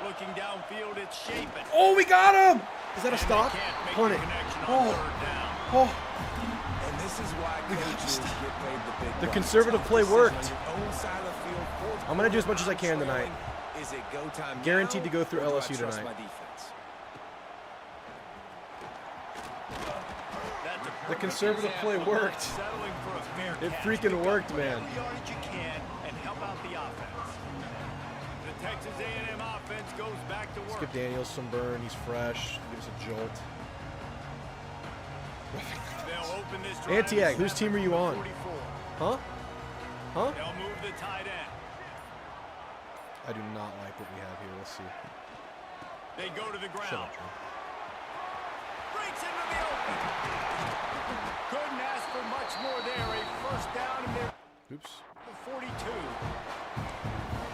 Looking downfield, it's Shapen. Oh, we got him! Is that a stop? Punt it. Oh. And this is why coaches get paid the big The bucks. conservative play worked. On your own side of the field, fourth I'm going to do as much as I can tonight. Is it go time Guaranteed now, to go through or do I LSU trust tonight. my defense? The conservative play worked. It freaking worked, man. Texas A&M offense goes back to work. Let's give Daniels some burn. He's fresh. Give us a jolt. Anti-Ag, whose team are you on? 44. Huh? Huh? They'll move the tight end. I do not like what we have here. Let's see. They go to the ground. Shut up, Drew. Breaks into the open. Couldn't ask for much more there. A first down and they're Oops. the 42.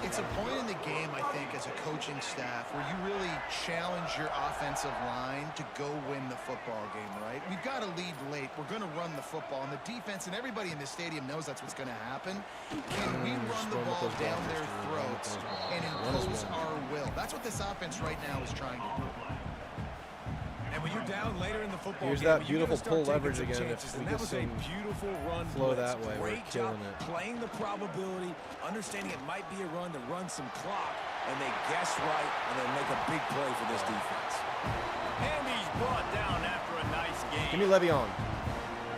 It's a point in the game, I think, as a coaching staff where you really challenge your offensive line to go win the football game, right? We've got to lead late. We're going to run the football. And the defense and everybody in the stadium knows that's what's going to happen. Can we run the ball down their throats and impose our will? That's what this offense right now is trying to do. And when you're down later in the football Here's game, that beautiful pull leverage again. If Chances, we and get that was a some beautiful run flow blitz. that way, we're Great killing job it. playing the probability, understanding it might be a run to run some clock, and they guess right, and they make a big play for this defense. And he's brought down after a nice game. Give me Le'Veon.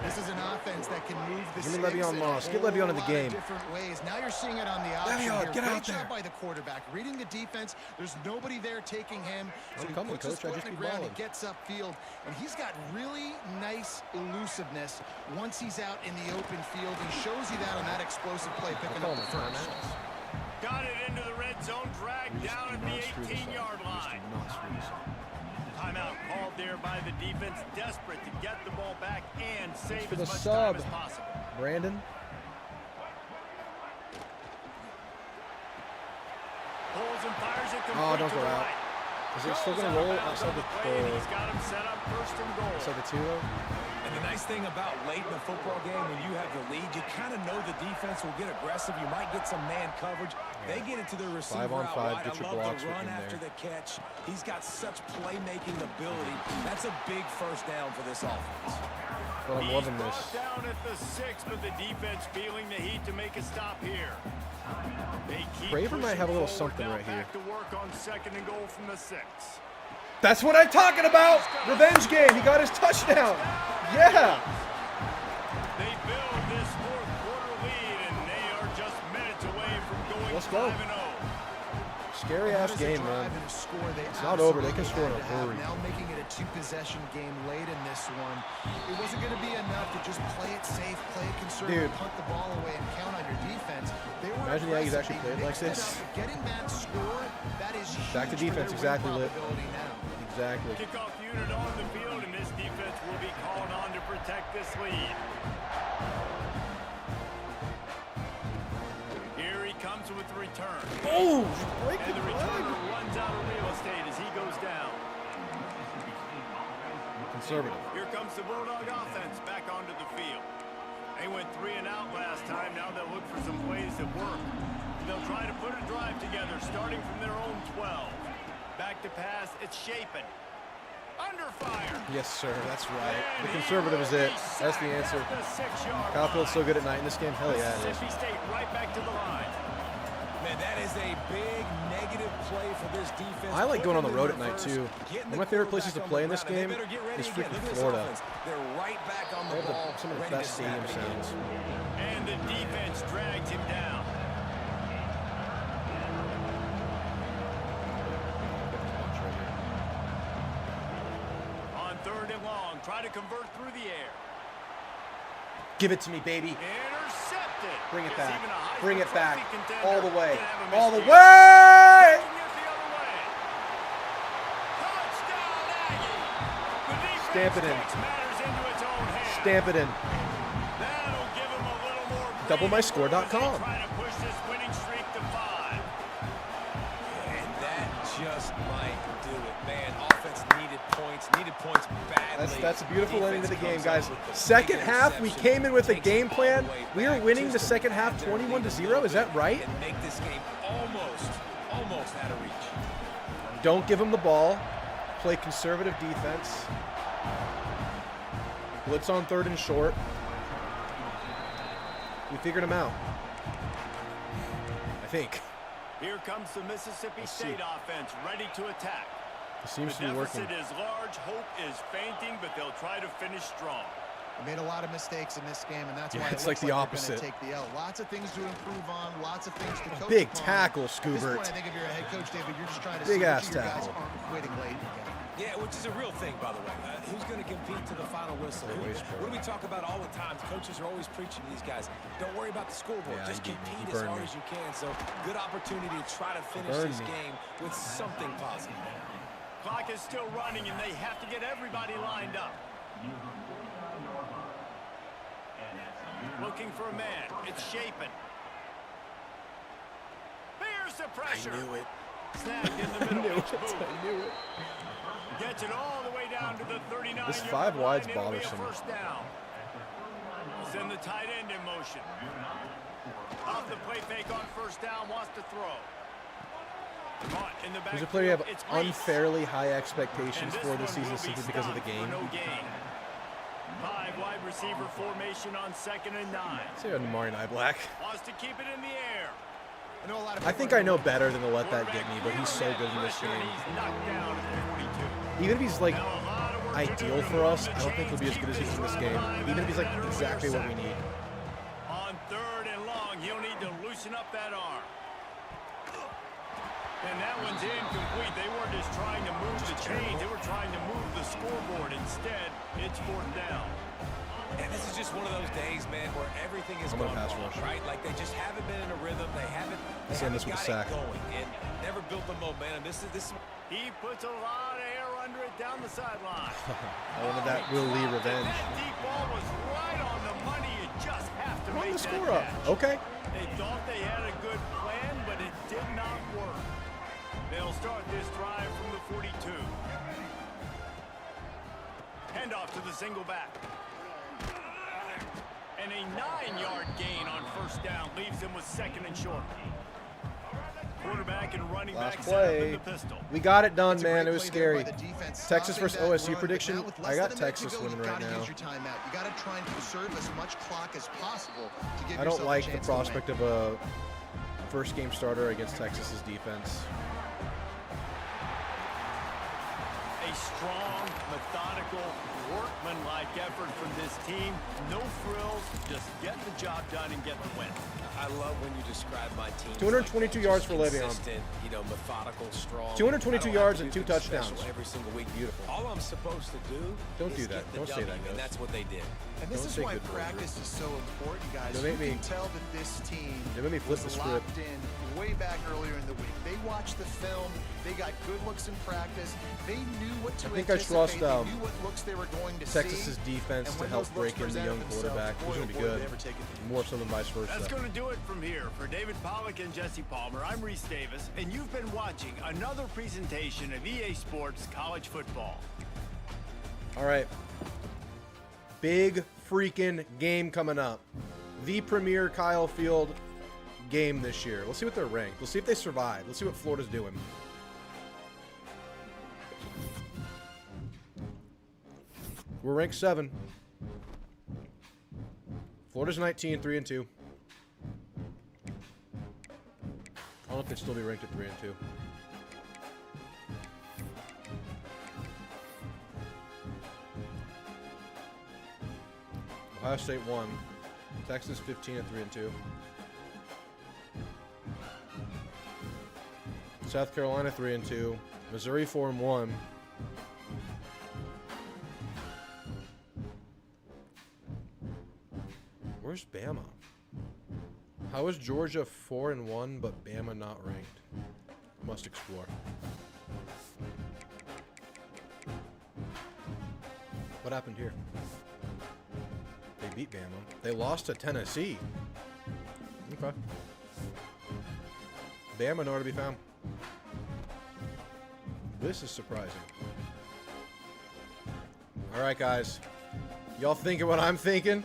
This is an offense that can move the Give me sticks Le'Veon in Moss. a Get whole Le'Veon in the lot of game. different ways. Now you're seeing it on the option Le'Veon, here. get Great out there. job by the quarterback, reading the defense. There's nobody there taking him. So I'm he coming, puts his Coach. I foot just in the be ground. balling. He gets upfield, and he's got really nice elusiveness once he's out in the open field. He shows you that on that explosive play, picking up the first. Got it into the red zone, dragged down at the 18-yard line. Timeout called there by the defense, desperate to get the ball back and save for as the much sub. time as possible. Brandon. Pulls and fires it complete Oh, don't to go the out. right. Is it still going to roll outside the Play, and he's got him set up first and goal. outside the 2 though? And the nice thing about late in the football game, when you have the lead, you kind of know the defense will get aggressive. You might get some man coverage. They get it to the receiver 5 on 5, out wide. get your I love blocks the run in after there. the catch. He's got such playmaking ability. That's a big first down for this offense. But I'm loving this. He's brought down at the 6, but the defense feeling the heat to make a stop here. They keep Braver might have a little pushing something forward, right now back to work on second and goal from the 6. That's what I'm talking about! Revenge game! He got his touchdown! Yeah! They build this fourth quarter lead, and they are just minutes away from going Let's go. 5-0. Scary ass game, man. It's not over. They can score in a hurry. Now making it a 2-possession game late in this one. It wasn't going to be enough to just play it safe, play it conservative, Dude. punt the ball away, and count on your defense. They were Imagine the Aggies aggressive. actually They played like mixed it this. up. Getting that score, that is Back to huge defense, for their exactly, win Lip. probability now. Exactly. Kickoff unit on the field, and this defense will be called on to protect this lead. Here he comes with the return. Oh! And the returner runs out of real estate as he goes down. Conservative. Here comes the Bulldog offense back onto the field. They went 3 and out last time. Now they'll look for some plays that work. They'll try to put a drive together, starting from their own 12. Back to pass, it's Shapen. Under fire. Yes, sir. That's right. The conservative is it. That's the answer. The 6-yard Kyle line. feels so good at night in this game. Hell yeah, it is. Mississippi State right back to the line. Man, that is a big negative play for this defense. I like going on the road at night, Reverse, too. getting One of my favorite places to quarterback play on in this the ground, and game they better get ready is again. freaking Look at this Florida. offense. They're right back on They the have ball, some of the ready to best snap stadium it again. sounds. And the defense drags him down. On 3rd and long, try to convert through the air. Give it to me, baby. Intercepted. Bring it Is back. even a Heisman Bring it back. Trophy contender All the way. can have a All the miscue. way! Taking it the other way. Touchdown, Aggie. The defense Stamp it in. takes matters into its own hands. Stamp it in. That'll give him a little more DoubleMyScore.com. breathing room as they try to push this winning streak to 5. And that just might do it, man. Offense needed points badly. That's a beautiful ending to the game, Defense guys. comes up with the Second big half, we interception, came in with a takes it game all plan. the way We are back winning just the to second half have their lead 21-0. Is that right? and make this game almost out of reach. Don't give them the ball. Play conservative defense. Blitz on 3rd and short. We figured them out. I think. Here comes the Mississippi State offense ready to attack. It seems The to be working. deficit is large, hope is fainting, but they'll try to finish strong. They made a lot of mistakes in this game, and that's Yeah, why it it's looks like the like they're opposite. going to take the L. Lots of things to improve on, lots of things to coach Big upon. tackle, At this Scoobert. point, I think if you're a head coach, David, you're just trying to Big see ass which of your guys tackle. aren't quitting late. Yeah, which is a real thing, by the way. Who's going to compete to the final whistle? What do we talk about all the time? Coaches are always preaching to these guys. Don't worry about the scoreboard. Yeah, Just you beat me. compete You as burned hard me. as you can. So, good opportunity to try to finish burned this me. game with something positive. Clock is still running, and they have to get everybody lined up. Looking for a man. It's Shapen. There's the pressure. I knew it. Snapped in the middle. It's Booth. I knew it. Gets it all the way down to the 39-yard This 5 wide's line. It'll be a bothersome. first down. Send the tight end in motion. Off the play fake on first down, wants to throw. Caught in the There's a backfield. player you have It's Reese. unfairly high And expectations this for one this season will be simply because of the stopped game. for no gain. 5 wide receiver formation on 2nd and 9. Say Amari Black. Wants to keep it in the air. I know a lot of I people think are I know looking- better than to let that get me, but he's so good in this Pressure, and game. he's knocked down at the 42. Even if he's like Now a lot of work to ideal do for to us, move I the don't think he'll be as chains, good as he keep is in this this game. drive alive, Even if he's like and better exactly what we intercept. need. On 3rd and long, he'll need to loosen up that arm. And that one's incomplete. They weren't just trying to move the chains. They were trying to move the scoreboard. Instead, it's 4th down. And this is just one of those days, man, where everything is I'm gonna gone pass wrong, rush. right? Like they just haven't been in a rhythm. They haven't Let's end this with a got sack. it going and never built the momentum. This is He puts a lot of air under it down the sideline. I wanted that Will Lee revenge. That deep ball was right on the money. You just have to Run make the that score up. catch. Okay. They thought they had a good plan, but it did not work. They'll start this drive from the 42. Handoff to the single back. And a 9-yard gain on first down leaves him with 2nd and short. Quarterback and running Last back set up in play. the pistol. We got it done, It's a man. great It was play there by scary. the defense, Texas stopping versus that OSU run, but prediction. now with I less got than a minute to Texas go, winning you've right gotta now. use your timeout. You got to try and conserve as much clock as possible to give I yourself don't a like the chance to win. prospect of a first game starter against Texas's defense. A strong, methodical, workmanlike effort from this team. No frills, just get the job done and get the win. I love when you describe my team. 222 yards for Le'Veon. Consistent, methodical, strong. 222 I don't yards have and to 2 do something touchdowns. special every single week. Beautiful. All I'm supposed to do Don't is do that. get the Don't say that, W, guys. and that's what they did. And this Don't is say why good words, practice is so important, guys. Don't You make me- can tell that this team Don't make me flip was the script. locked in way back earlier in the week. They watched the film. They got good looks in practice. They knew what to I think I anticipate. trust, They knew what looks they were going to Texas's see. defense And to when help those looks break in the presented young themselves, quarterback. boy, Who's going oh to be boy, good. they ever take it. More so than vice That's versa. going to do it from here. For David Pollack and Jesse Palmer, I'm Reese Davis, and you've been watching another presentation of EA Sports College Football. All right. Big freaking game coming up. The premier Kyle Field game this year. Let's see what they're ranked. Let's see if they survive. Let's see what Florida's doing. We're ranked 7. Florida's 19, 3-2. don't know if they'd still be ranked at 3-2. Ohio State 1. Texas 15 at 3-2. South Carolina 3-2. Missouri 4-1. Where's Bama? How is Georgia 4-1 but Bama not ranked? Must explore. What happened here? They beat Bama. They lost to Tennessee. Okay. Bama nowhere to be found. This is surprising. All right, guys. Y'all thinking what I'm thinking?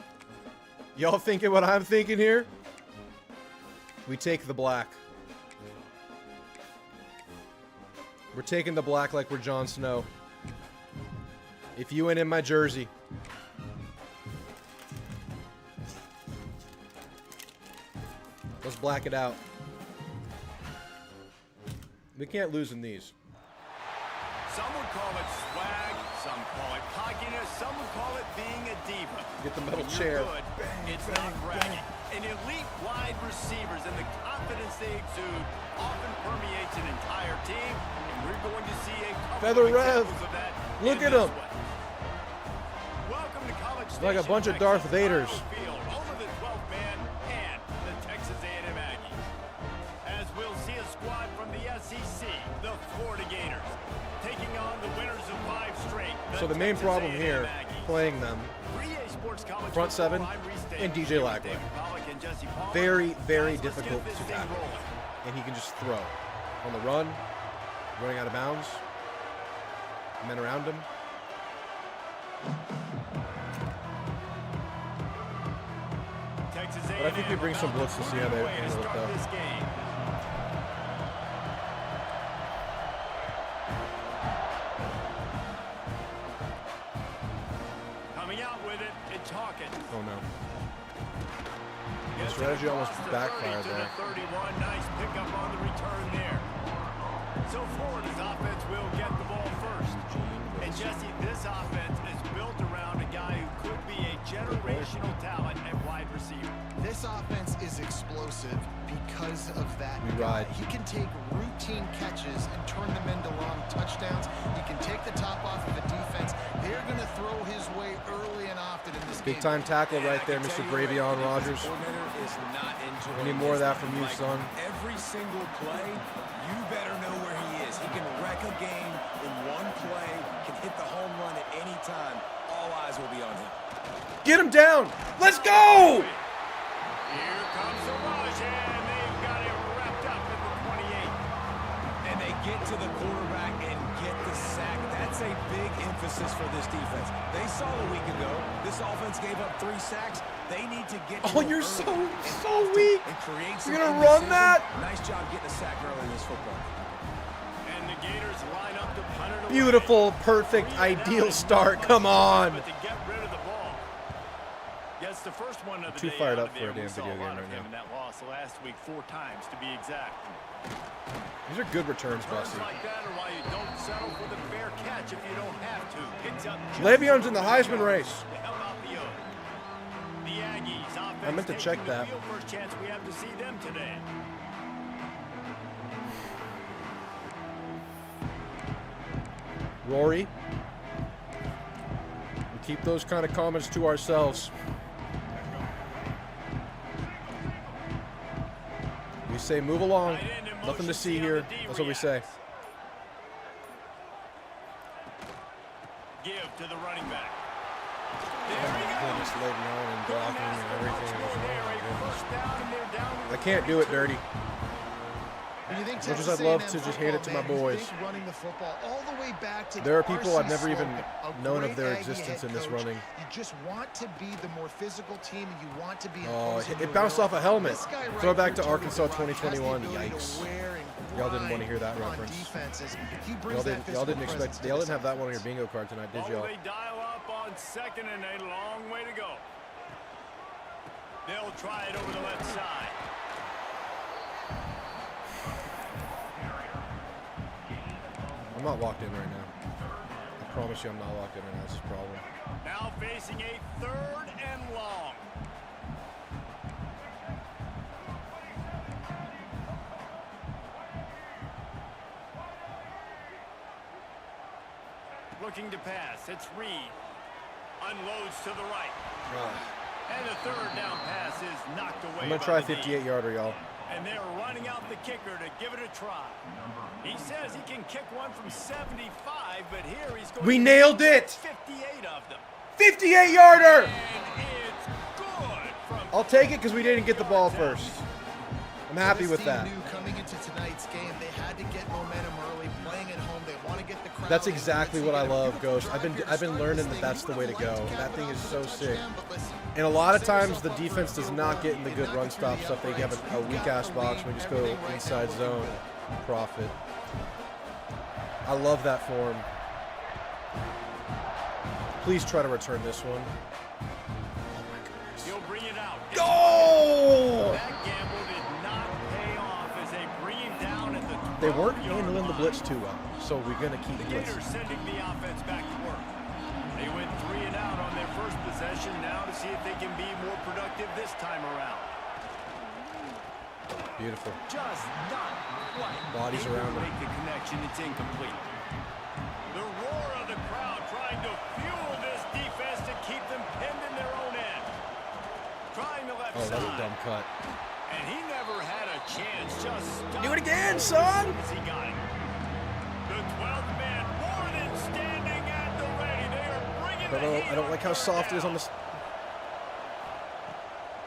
Y'all thinking what I'm thinking here? We take the black. We're taking the black like we're Jon Snow. If you ain't in my jersey. Let's black it out. We can't lose in these. Some would call it swag, some call it cockiness, some would call it being a diva. Get the metal When chair. you're good, it's not bragging. An elite wide receivers and the confidence they exude often permeates an entire team, and we're going to see a couple Feather of Rev. examples of that. Look in at this him. one. Welcome to College Like a Station, bunch of Texas Darth Vaders. Field, home of the 12th man and the Texas A&M Aggies. As we'll see a squad from the SEC, the Florida Gators, taking on the winners of 5 straight. So the main Texas problem A&M here, Aggies. playing them, 3A Sports College front football, seven, I'm Reese and Davis, DJ here with Lagway. David Pollack and Jesse Palmer. very, very Guys, let's get difficult this to thing tackle. rolling. And he can just throw. On the run, running out of bounds, men around him. Texas But I think we bring some blitz to see how they handle it, though. this game. Coming out with it, it's Hawkins. Oh no. Gets strategy it almost across the backfired 30 to there. the 31. Nice pickup on the return there. So Florida's offense will get the ball first. And Jesse, this offense is built around a guy who could be a generational talent at wide receiver. This offense is explosive because of that We guy. ride. He can take routine catches and turn them into long touchdowns. He can take the top off of a defense. They're going to throw his way early and often in this game. Big time tackle right there, Mr. Bravion Rogers. We need more of that from you, son. Every single play, you better know where he is. He can wreck a game in one play, can hit the home run at any time. All eyes will be on him. Get him down! Let's go! Here comes the rush, and they've got it wrapped up at the 28. And they get to the quarterback and get the sack. That's a big emphasis for this defense. They saw a week ago, this offense gave up 3 sacks. They need to get Oh, you're so weak. and create some You're gonna run indecision. that? Nice job getting a sack early in this football. And the Gators line up to punt it away. Beautiful, perfect, ideal start. Come on. But to get rid of the ball. Yes, the first one of the Too day fired out up of for there, a damn we saw video game lot of right him now. in that loss last week 4 times to be exact. These are good returns, Turns Bussy. like that are why you don't settle for the fair catch if you don't have to. Picks up just Le'Veon's in the Heisman race. to help out the O. The Aggies offense I meant to check taking the that. wheel. First chance we have to see them today. Rory. We keep those kind of comments to ourselves. We say move along. Tight end in Nothing to motion, see how here. the D That's what we say. reacts. Give to the running back. Oh There my he goes. goodness, Le'Veon and blocking and everything. Much more there. A first down, and they're down to I the can't do it 32. dirty. When you think Much as Texas I'd love A&M to just football, hand it to my man, you boys. think running the football all the way back to There are people I've RC never even Slocum, a known of great their Aggie existence head in this coach. running. You just want to be the more physical team, and you want to be Oh, imposing it your bounced will. off a helmet. This guy right Throwback to here, Arkansas Tony Rock, has the 2021. ability to Yikes. wear and Y'all didn't want to hear that grind on reference. defenses. He brings that Y'all didn't physical expect. presence to Y'all this didn't have that one on your offense. bingo card tonight, did Oh, y'all? they dial up on second and a long way to go. They'll try it over the left side. I'm not locked in right now. I promise you I'm not locked in right now. That's the problem. Now facing a 3rd and long. Looking to pass. It's Reed. Unloads to the right. And the 3rd down pass is knocked away. I'm going to try a 58-yarder, y'all. And they're running out the kicker to give it a try. He says he can kick one from 75, but here he's going We nailed it! 58 of them. 58-yarder! And it's good from I'll take it because we didn't get the ball first. I'm happy with This that. team knew coming into tonight's game, they had to get momentum early, playing at home. They want to get the crowd. That's exactly what I love, Ghost. I've been learning that that's the way to go. That thing is so sick. And a lot of times the defense does not get in the good run stop stuff. They have a weak ass box. We just go inside zone, profit. I love that form. Please try to return this one. He'll bring it out. Go! That gamble did not pay off as they bring him down at the 12-yard They weren't handling the blitz too well, so we're gonna keep The blitzing. Gators sending the offense back to work. They went 3 and out on their first possession now to see if they can be more productive this time around. Beautiful. Just not quite. Bodies able around to him. make the connection. It's incomplete. The roar of the crowd trying to fuel this defense to keep them pinned in their own end. Trying the left Oh, that was a side. dumb cut. And he never had a chance. Just Do it again, son! as he got it. The 12th man more than standing at the ready. They are bringing the heat I don't like how soft it is on the...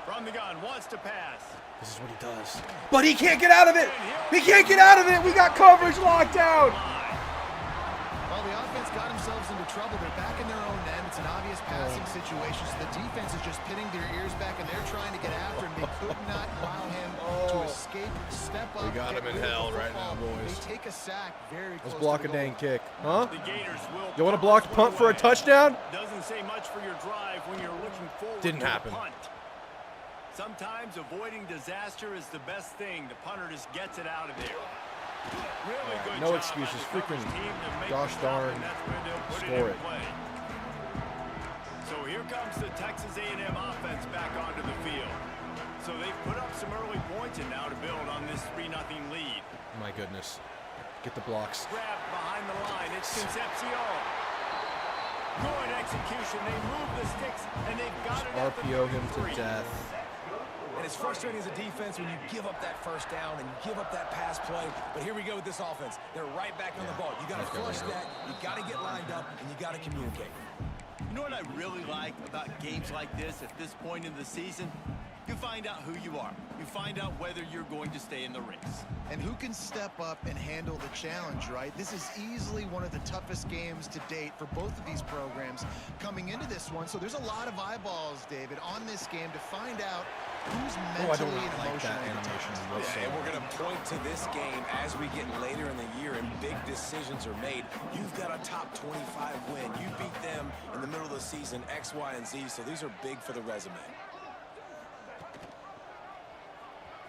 From the gun, wants to pass. This is what he does. But he can't get out of it! He can't get out of it! We got coverage locked down! Well, the offense got themselves into trouble. They're back in their own end. It's an obvious passing situation. So the defense is just pinning their ears back, and they're trying to get after him. They could not allow him to escape, step up. We got him in hell right now, boys. They take a sack very close Let's block to a the dang goal. kick. Huh? The Gators will You want a blocked punt for a touchdown? Doesn't say much for your drive when you're looking forward Didn't to happen. the punt. Sometimes avoiding disaster is the best thing. The punter just gets it out of there. Really good No job excuses. by the coverage Freaking team to make gosh the stop, darn and that's where they'll put score in it. play. So here comes the Texas A&M offense back onto the field. So they've put up some early points and now to build on this 3-0 lead. My goodness. Get the blocks. Grab behind the line. It's Concepcion. Good execution. They move the sticks and they've got it at the RPO him 33. to death. And it's frustrating as a defense when you give up that first down and give up that pass play. But here we go with this offense. They're right back on the ball. You got to flush that. You got to get lined up, and you got to communicate. You know what I really like about games like this at this point in the season? You find out who you are. You find out whether you're going to stay in the race. And who can step up and handle the challenge, right? This is easily one of the toughest games to date for both of these programs coming into this one. So there's a lot of eyeballs, David, on this game to find out who's I mentally do not and like that emotionally animation Yeah, whatsoever. and we're going to point to this game as we get later in the year and big decisions are made. You've got a top 25 win. You beat them in the middle of the season, X, Y, and Z. So these are big for the resume.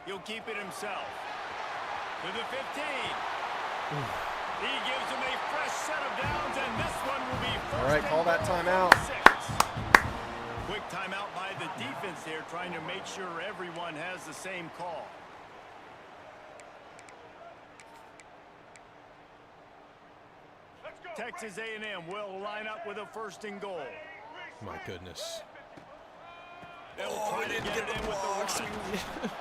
He'll keep it himself. To the 15. He gives him a fresh set of downs, and this one will be first. All right, and call that goal timeout. from 6. Quick timeout by the defense there, trying to make sure everyone has the same call. Texas A&M will line up with a 1st and goal. My goodness. They'll try to get it in with the run.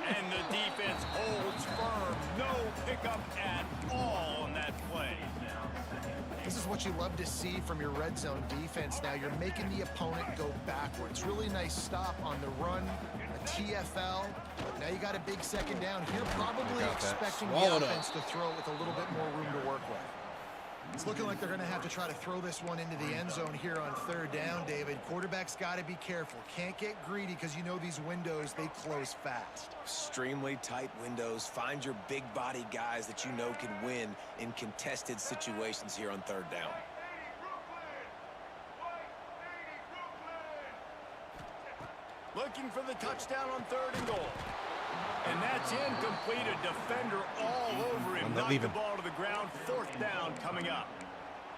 And the defense holds firm. No pickup at all on that play. This is what you love to see from your red zone defense now. You're making the opponent go backwards. Really nice stop on the run, a TFL. Now you got a big second down. You're probably Got that. expecting Swallowed the up. offense to throw it with a little bit more room to work with. It's looking like they're going to have to try to throw this one into the end zone here on 3rd down, David. Quarterback's got to be careful. Can't get greedy because you know these windows, they close fast. Extremely tight windows. Find your big body guys that you know can win in contested situations here on 3rd down. Looking for the touchdown on 3rd and goal. And that's incomplete. A defender all over him. I'm not Knocked the leaving. ball to the ground. 4th down coming coming up.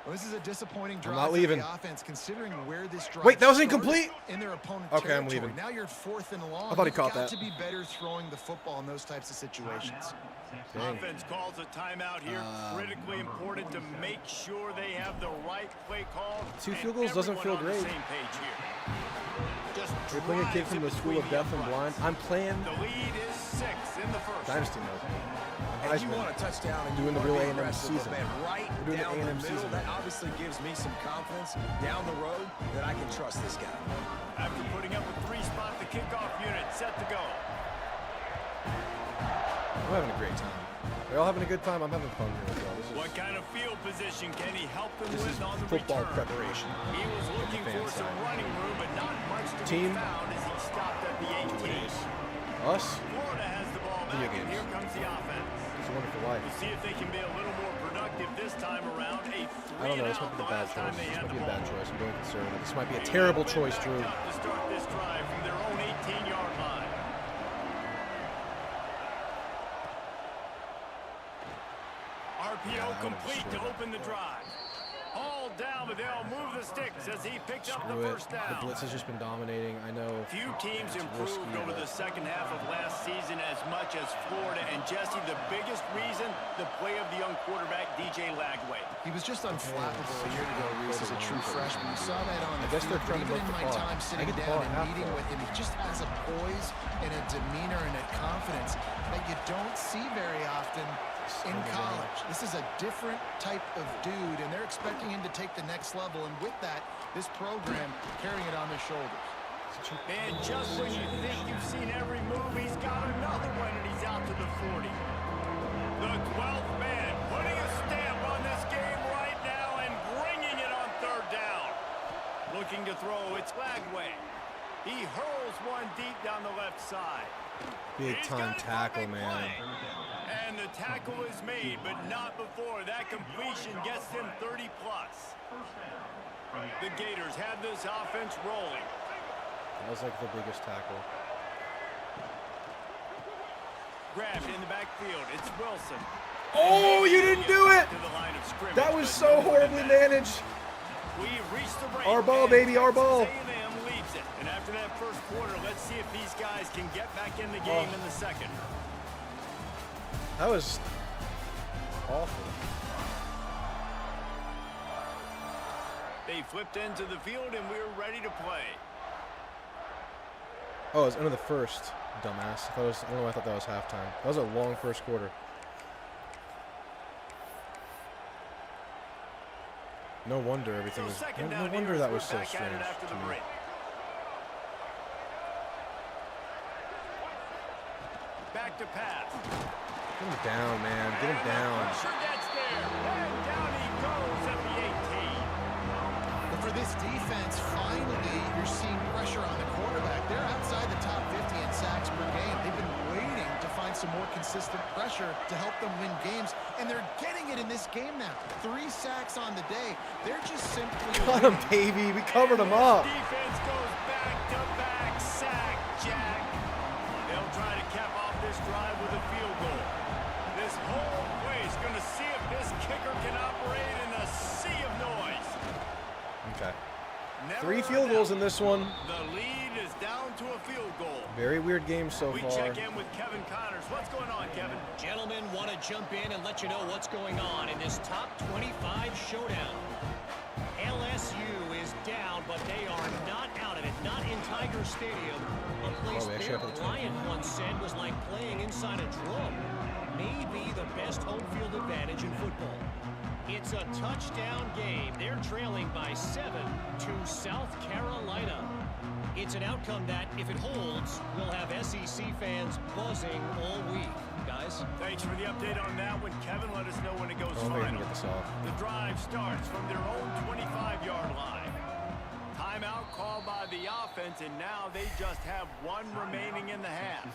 Well, this is a disappointing I'm drive not for leaving. the offense, considering where this drive Wait, that was started incomplete? in their opponent's Okay, I'm territory. leaving. Now you're 4th and long. I thought he You've caught got that. to be better throwing the football in those types of situations. Dang. Offense calls a timeout here. Critically important to make sure they have the right play call. 2 and field goals doesn't feel everyone on great. the same page here. Just You're playing a kid drives from it the school of between deaf and the blind. uprights. I'm playing The lead is 6 in the first. Dynasty mode. And you Heisman. want a touchdown and Doing you the want real to be A&M aggressive, season. but man, right We're doing the down A&M the middle, season that right now. obviously gives me some confidence down the road that I can trust this guy. After putting up a 3-spot, the kickoff unit set to go. I'm having a great time. They're all having a good time. I'm having fun here as well. What kind of field position can he help them This with is on the football return? preparation. He was looking fan for some side. running room, but not much to Team. be found as he stopped at the 18. Us? Florida has the ball Video back, and games. here comes the offense. It's a wonderful life. We'll see if they can be a little more productive this time around. A I don't know. This might be a bad choice. This might be a bad choice. I'm going conservative. This might be a terrible choice, Drew. To start this drive from their own 18-yard line. RPO complete to open the drive. All down, but they'll move the sticks as he picks up the Screw it. first The down. blitz has just been dominating. I know. Few teams it's improved risky, over but the second half of last season as much as Florida. And Jesse, the biggest reason, the play of the young quarterback, DJ Lagway. He was just unflappable a year ago, Reese, as a true freshman. You saw that on the I guess they're field, trying to but even milk in the my clock. time I sitting get the down ball at and half meeting court. with him, he just has a poise and a demeanor and a confidence that you don't see very often in college. This is a different type of dude, and they're expecting him to take the next level, and with that, this program carrying it on their shoulders. And just when you think you've seen every move, he's got another one, and he's out to the 40. The 12th man putting a stamp on this game right now and bringing it on 3rd down. Looking to throw, it's Lagway. He hurls one deep down the left side. Big He's time got it for tackle, big man. play. And the tackle is made, but not before. That completion gets them 30+. The Gators have this offense rolling. That was like the biggest tackle. Grabbed in the backfield. It's Wilson. Oh, you didn't do it! To the line of scrimmage, That was but so no one horribly in that. managed. We've reached the break. Our ball, and baby, our Texas ball. A&M leads it. And after that first quarter, let's see if these guys can get back in the game in the second. That was awful. They flipped into the field, and we're ready to play. Oh, it was end of the first, dumbass. I don't know why I thought that was halftime. That was a long first quarter. No wonder everything was. second No down wonder here that as was we're so back at strange it after to the me. break. Back to pass. Get him down, man. Get him down. Pressure gets there. And down he goes at the 18. But for this defense, finally, you're seeing pressure on the quarterback. They're outside the top 50 in sacks per game. They've been waiting to find some more consistent pressure to help them win games, and they're getting it in this game now. 3 sacks on the day. They're just simply... Got him, baby. We covered him up. Defense goes back-to-back sack, Jack. They'll try to cap off this drive with a field goal. This whole place going to see if this kicker can operate in a sea of noise. Okay. Never 3 a field goals doubt. in this one. The lead is down to a field goal. Very weird game so We far. check in with Kevin Connors. What's going on, Kevin? Gentlemen, want to jump in and let you know what's going on in this top 25 showdown. LSU is down, but they are not out of it. Not in Tiger Stadium. A place we actually Bear have to Bryant once said was like playing inside a drum. Maybe the best home field advantage in football. It's a touchdown game. They're trailing by 7 to South Carolina. It's an outcome that, if it holds, will have SEC fans buzzing all week. Guys? Thanks for the update on that one. Kevin, let us know when it goes I don't think I can final. get this off. The drive starts from their own 25-yard line. Timeout called by the offense, and now they just have 1 remaining in the half.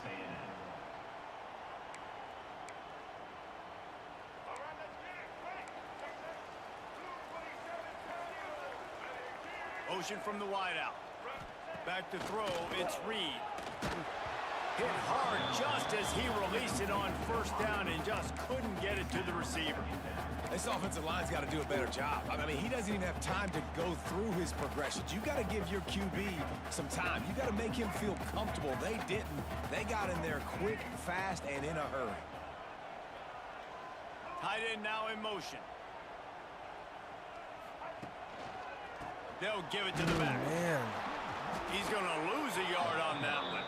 Motion from the wideout. Back to throw, it's Reed. Hit hard just as he released it on first down and just couldn't get it to the receiver. This offensive line's got to do a better job. I mean, he doesn't even have time to go through his progressions. You got to give your QB some time. You got to make him feel comfortable. They didn't. They got in there quick, fast, and in a hurry. Tight end now in motion. They'll give it to the back. Man. He's going to lose a yard on that one.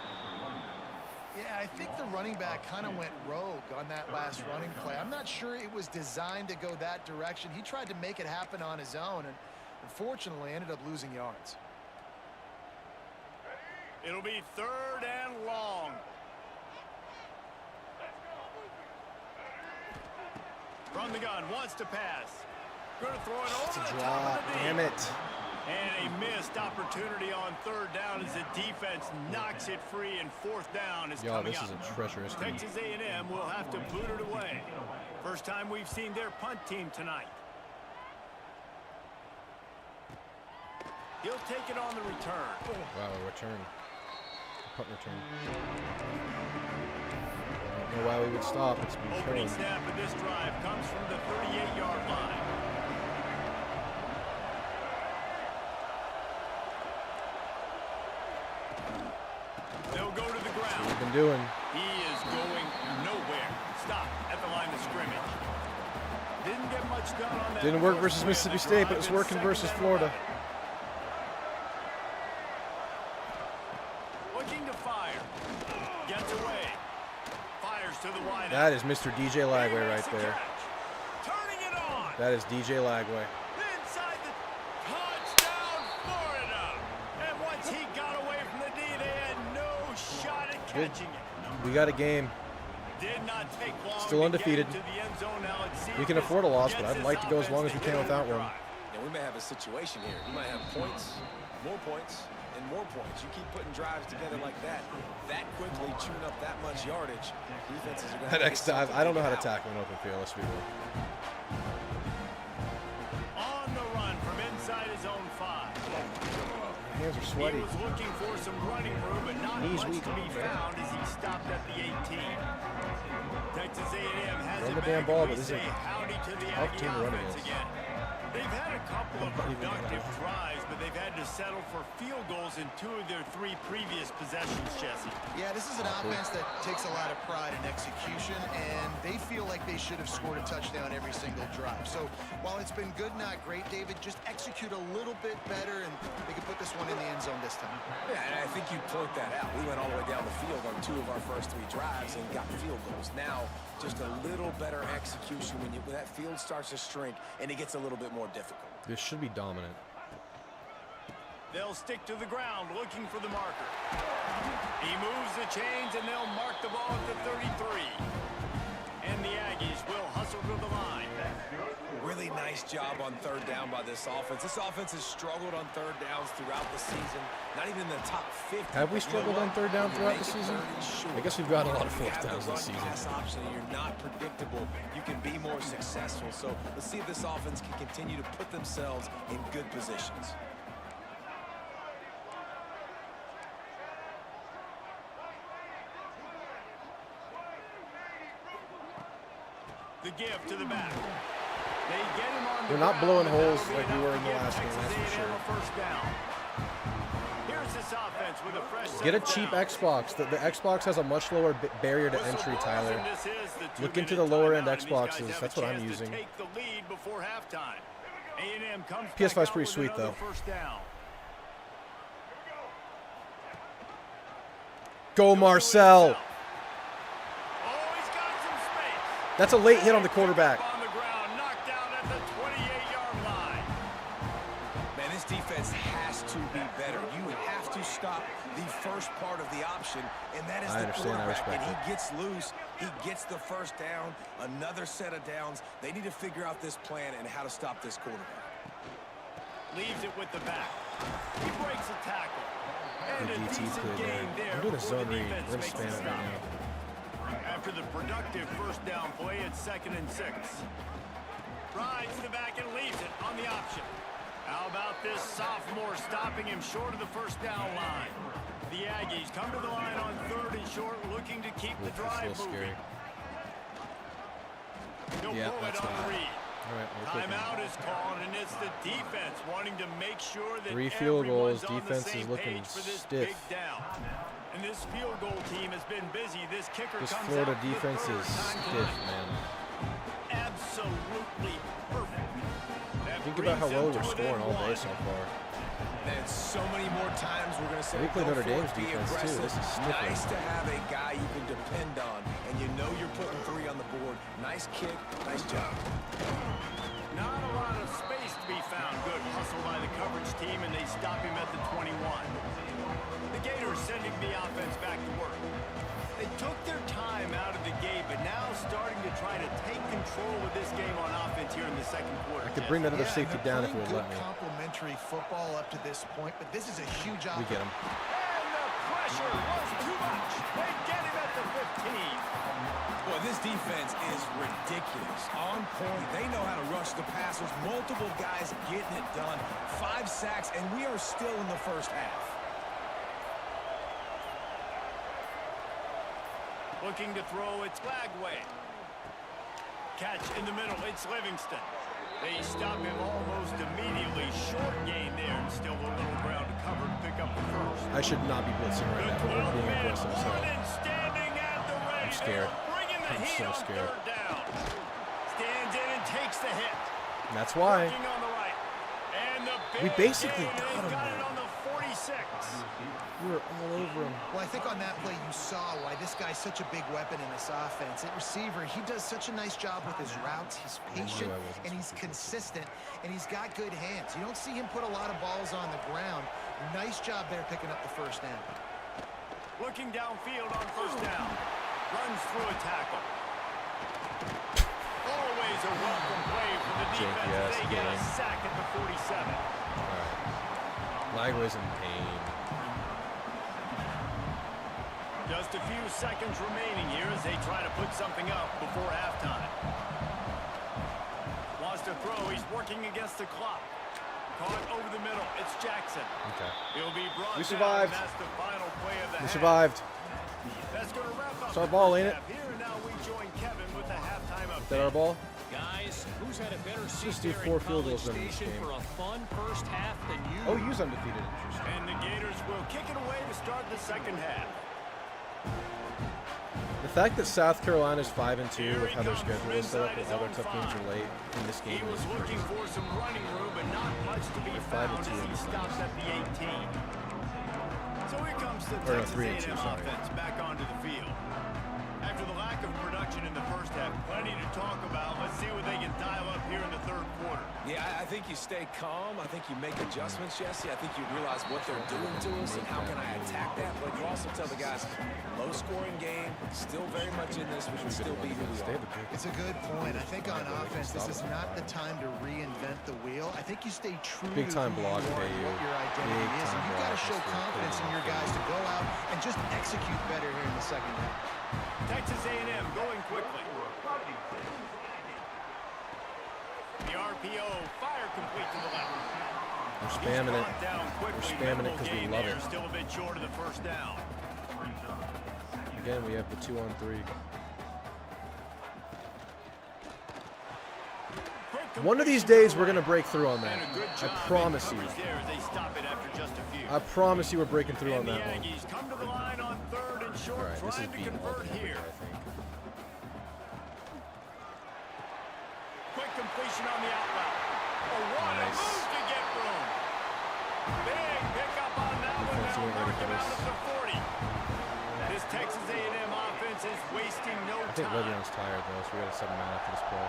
Yeah, I think the running back kind of went rogue on that last running play. I'm not sure it was designed to go that direction. He tried to make it happen on his own and unfortunately ended up losing yards. It'll be 3rd and long. From the gun, wants to pass. Going to throw it over the top of the Damn knee. it. And a missed opportunity on 3rd down as the defense knocks it free, and 4th down is coming This up. is a treacherous game. Texas A&M will have to boot it away. First time we've seen their punt team tonight. He'll take it on the return. Wow, a return. Punt return. I don't know why we would stop. It's been Opening shown. snap of this drive comes from the 38-yard line. They'll go to the ground. What we've been doing. He is going nowhere. Stop at the line of scrimmage. Didn't get much done on that. Didn't work first versus play of Mississippi the State, but drive. it's It's working 2nd versus and Florida. 11. Looking to fire. Gets away. Fires to the wide. That is Mr. DJ Lagway right there. Turning it on. That is DJ Lagway. Inside the touchdown, Florida. And once he got away from the D, they had no shot at catching it. We got a game. Did not take long. Still to undefeated. get into the end zone. Now let's see We if can this afford a loss, but gets I'd like this to go as long as offense we to can hit without one. overdrive. And we may have a situation here. You might have points, more points, and more points. You keep putting drives together like that quickly, chewing up that much yardage. Defenses are going to That next dive, I don't know how to tackle an open field. Let's be real. On the run from inside his own 5. My hands are He sweaty. was looking for some running room, but not Knees much weak. to be found as he stopped at the 18. Texas A&M has Run it the damn back, ball, and we but this is say howdy to the tough Aggie team to run offense against. again. They've had a couple of Not even productive gonna- drives, but they've had to settle for field goals in 2 of their 3 previous possessions, Jesse. Yeah, this is an offense that takes a lot of pride in execution, and they feel like they should have scored a touchdown every single drive. So while it's been good, not great, David, just execute a little bit better, and they can put this one in the end zone this time. Yeah, and I think you point that out. We went all the way down the field on 2 of our first 3 drives and got field goals. Now, just a little better execution when that field starts to shrink and it gets a little bit more difficult. This should be dominant. They'll stick to the ground looking for the marker. He moves the chains, and they'll mark the ball at the 33. And the Aggies will hustle to the line. Really nice job on 3rd down by this offense. This offense has struggled on 3rd downs throughout the season. Not even in the top 50. Have we But you know struggled on what? 3rd down You throughout make the it season? 3rd and short. I guess we've gotten a lot of When you 4th have the downs this run season. pass option and you're not predictable, you can be more successful. So let's see if this offense can continue to put themselves in good positions. The give to the back. They get him on the We're not ground, blowing and that'll holes be like we enough were to in the give last game, Texas that's for A&M sure. a first down. Here's this offense with a fresh Get a set cheap down. Xbox. The Xbox has a much lower barrier to Whistle entry, blows, Tyler. and this is the Look into 2-minute the lower end timeout, and these guys Xboxes. have a That's what I'm chance to using. Take the lead before halftime. A&M comes PS5 's back out pretty with sweet, another though. First down. Go Marcel. Oh, he's got some space. That's a late hit on the quarterback. On the ground, knocked down at the 28-yard line. Man, this defense has to be better. You have to stop the first part of the option, and that is I the understand. I quarterback. respect And it. he gets loose. He gets the first down, another set of downs. They need to figure out this plan and how to stop this quarterback. Leaves it with the back. He breaks a tackle. And The a DT decent play there. gain there I'm doing a before zone the read. defense We're gonna makes spam a it stop. right now. After the productive first down play, it's 2nd and 6. Rides the back and leaves it on the option. How about this sophomore stopping him short of the first down line? The Aggies come to the line on 3rd and short, looking to keep the Oof, that's a drive little moving. scary. He'll Yeah, pull it that's on the bad. read. All right, we're cooking. Timeout is called, and it's the defense wanting to make sure that 3 field goals. everyone's on the Defense is same looking page for this stiff. big down. And this field goal team has been busy. This kicker This comes Florida out for the defense third is time stiff, tonight. man. Absolutely perfect. That Think about how brings low them we're to scoring within all day one. so far. And so many more times we're going to say, We play go Notre for it, Dame's be defense, too. aggressive. This is stiff right Nice to now. have a guy you can depend on, and you know you're putting 3 on the board. Nice kick, nice job. Not a lot of space to be found. Good hustle by the coverage team, and they stop him at the 21. The Gators sending the offense back to work. They took their time out of the gate, but now starting to try to take control of this game on offense here in the second quarter. I could bring that other Yeah, safety they're down if it playing would let me. good complementary football up to this point, but this is a huge We get him. And the pressure was too much. They get him at the 15. Boy, this defense is ridiculous. On point. They know how to rush the passers. Multiple guys getting it done. 5 sacks, and we are still in the first half. Looking to throw, it's Lagway. Catch in the middle, it's Livingston. They stop him almost immediately. Short gain there, and still a little ground to cover to pick up the first. I should not be blitzing right The now. We're 12th being man, aggressive, so Warden standing at the ready. I'm scared. They're bringing the I'm heat so on scared. 3rd down. Stands in and takes the hit. And that's why. Working on the right. And the We big basically gain, got they him got there. it on the 46. We were all over him. Well, I think on that play you saw why this guy's such a big weapon in this offense. At receiver, he does such a nice job with his routes. He's patient, I wasn't and he's supposed to. consistent, and he's got good hands. You don't see him put a lot of balls on the ground. Nice job there picking up the first down. Looking downfield on 1st down. Runs through a tackle. Always a welcome play for the defense. JPS They get a game. sack at the 47. All right. Lagway's in pain. Just a few seconds remaining here as they try to put something up before halftime. Wants to throw. He's working against the clock. Caught over the middle. It's Jackson. Okay. He'll be brought We down, survived. and that's the final play of the We half. survived. That's going to wrap up It's our the ball, first ain't it? half. Here now we join Kevin with the halftime update. Is that our ball? Guys, who's had a better seat just do there 4 in field College goals in this Station game. for a fun first half than you? Oh, use undefeated. Interesting. And the Gators will kick it away to start the second half. The fact that South Carolina's 5-2 with how their schedule is set up and all their tough games are late in this He game was is looking crazy. for some running room, but not much to be They're found 5-2 as in he this stops game. at the 18. So here comes the Or no, Texas 3-2, A&M sorry. offense back onto the field. After the lack of production in the first half, plenty to talk about. Let's see what they can dial up here in the third quarter. Yeah, I think you stay calm. I think you make adjustments, Jesse. I think you realize what they're doing to us and how can I attack that. But you also tell the guys, low-scoring game, still very much in this. We can still be who we Stay are. the pick. It's a good point. I think on offense, this is not the time to reinvent the wheel. I think you stay true Big to time who block, you are and KU. what your identity Big is. And time you've got to block. show Just confidence in your guys to go out and just execute better here in the second half. Texas A&M going quickly. The RPO, fire complete to the left. We're He's spamming it. brought down quickly. We're spamming it Minimal 'cause we gain love there, it. Still a bit short of the first down. Again, we have the 2-on-3. Quick One of these completion days, to we're the going to break through on that. And a good I job in promise you. coverage there as they stop it after just a few. I promise you we're breaking through on And the that one. Aggies come to the line on 3rd and short, All right, this is trying to beating convert ultimate here. I think. Quick completion on the out route. Oh, what Nice. a move to get room. Big pickup on that one. Defense That'll went ready mark for him out this. at the 40. This Texas A&M offense is wasting no I think time. Le'Veon's tired, though, so we got to sub him out after this play.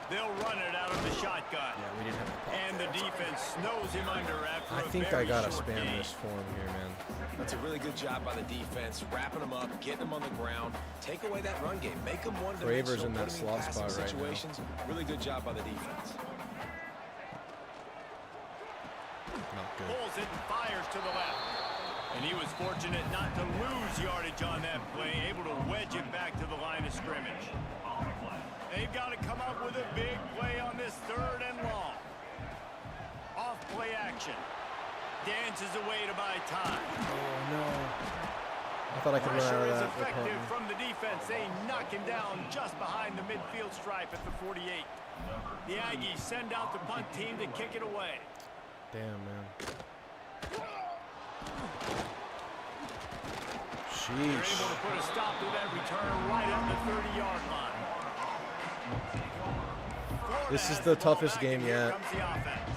They'll run it out of the shotgun. Yeah, we didn't have the pop. And the defense snows him under after I a think I very got to short spam gain. this for him here, man. That's a really good job by the defense, wrapping them up, getting them on the ground, take away that run game, make them one-dimensional, Craver's in that put 'em slot passing spot right now. situations. Really good job by the defense. Not good. Pulls it and fires to the left. And he was fortunate not to lose yardage on that play, able to wedge it back to the line of scrimmage. They've got to come up with a big play on this 3rd and long. Off play action. Dances away to buy time. Oh, no. I thought I could run out Pressure of is that. They're effective punting. from the defense. They knock him down just behind the midfield stripe at the 48. The Aggies send out the punt team to kick it away. Damn, man. They're able Sheesh. to put a stop to that return right at the 30-yard line. This is the toughest game Here yet. comes the offense.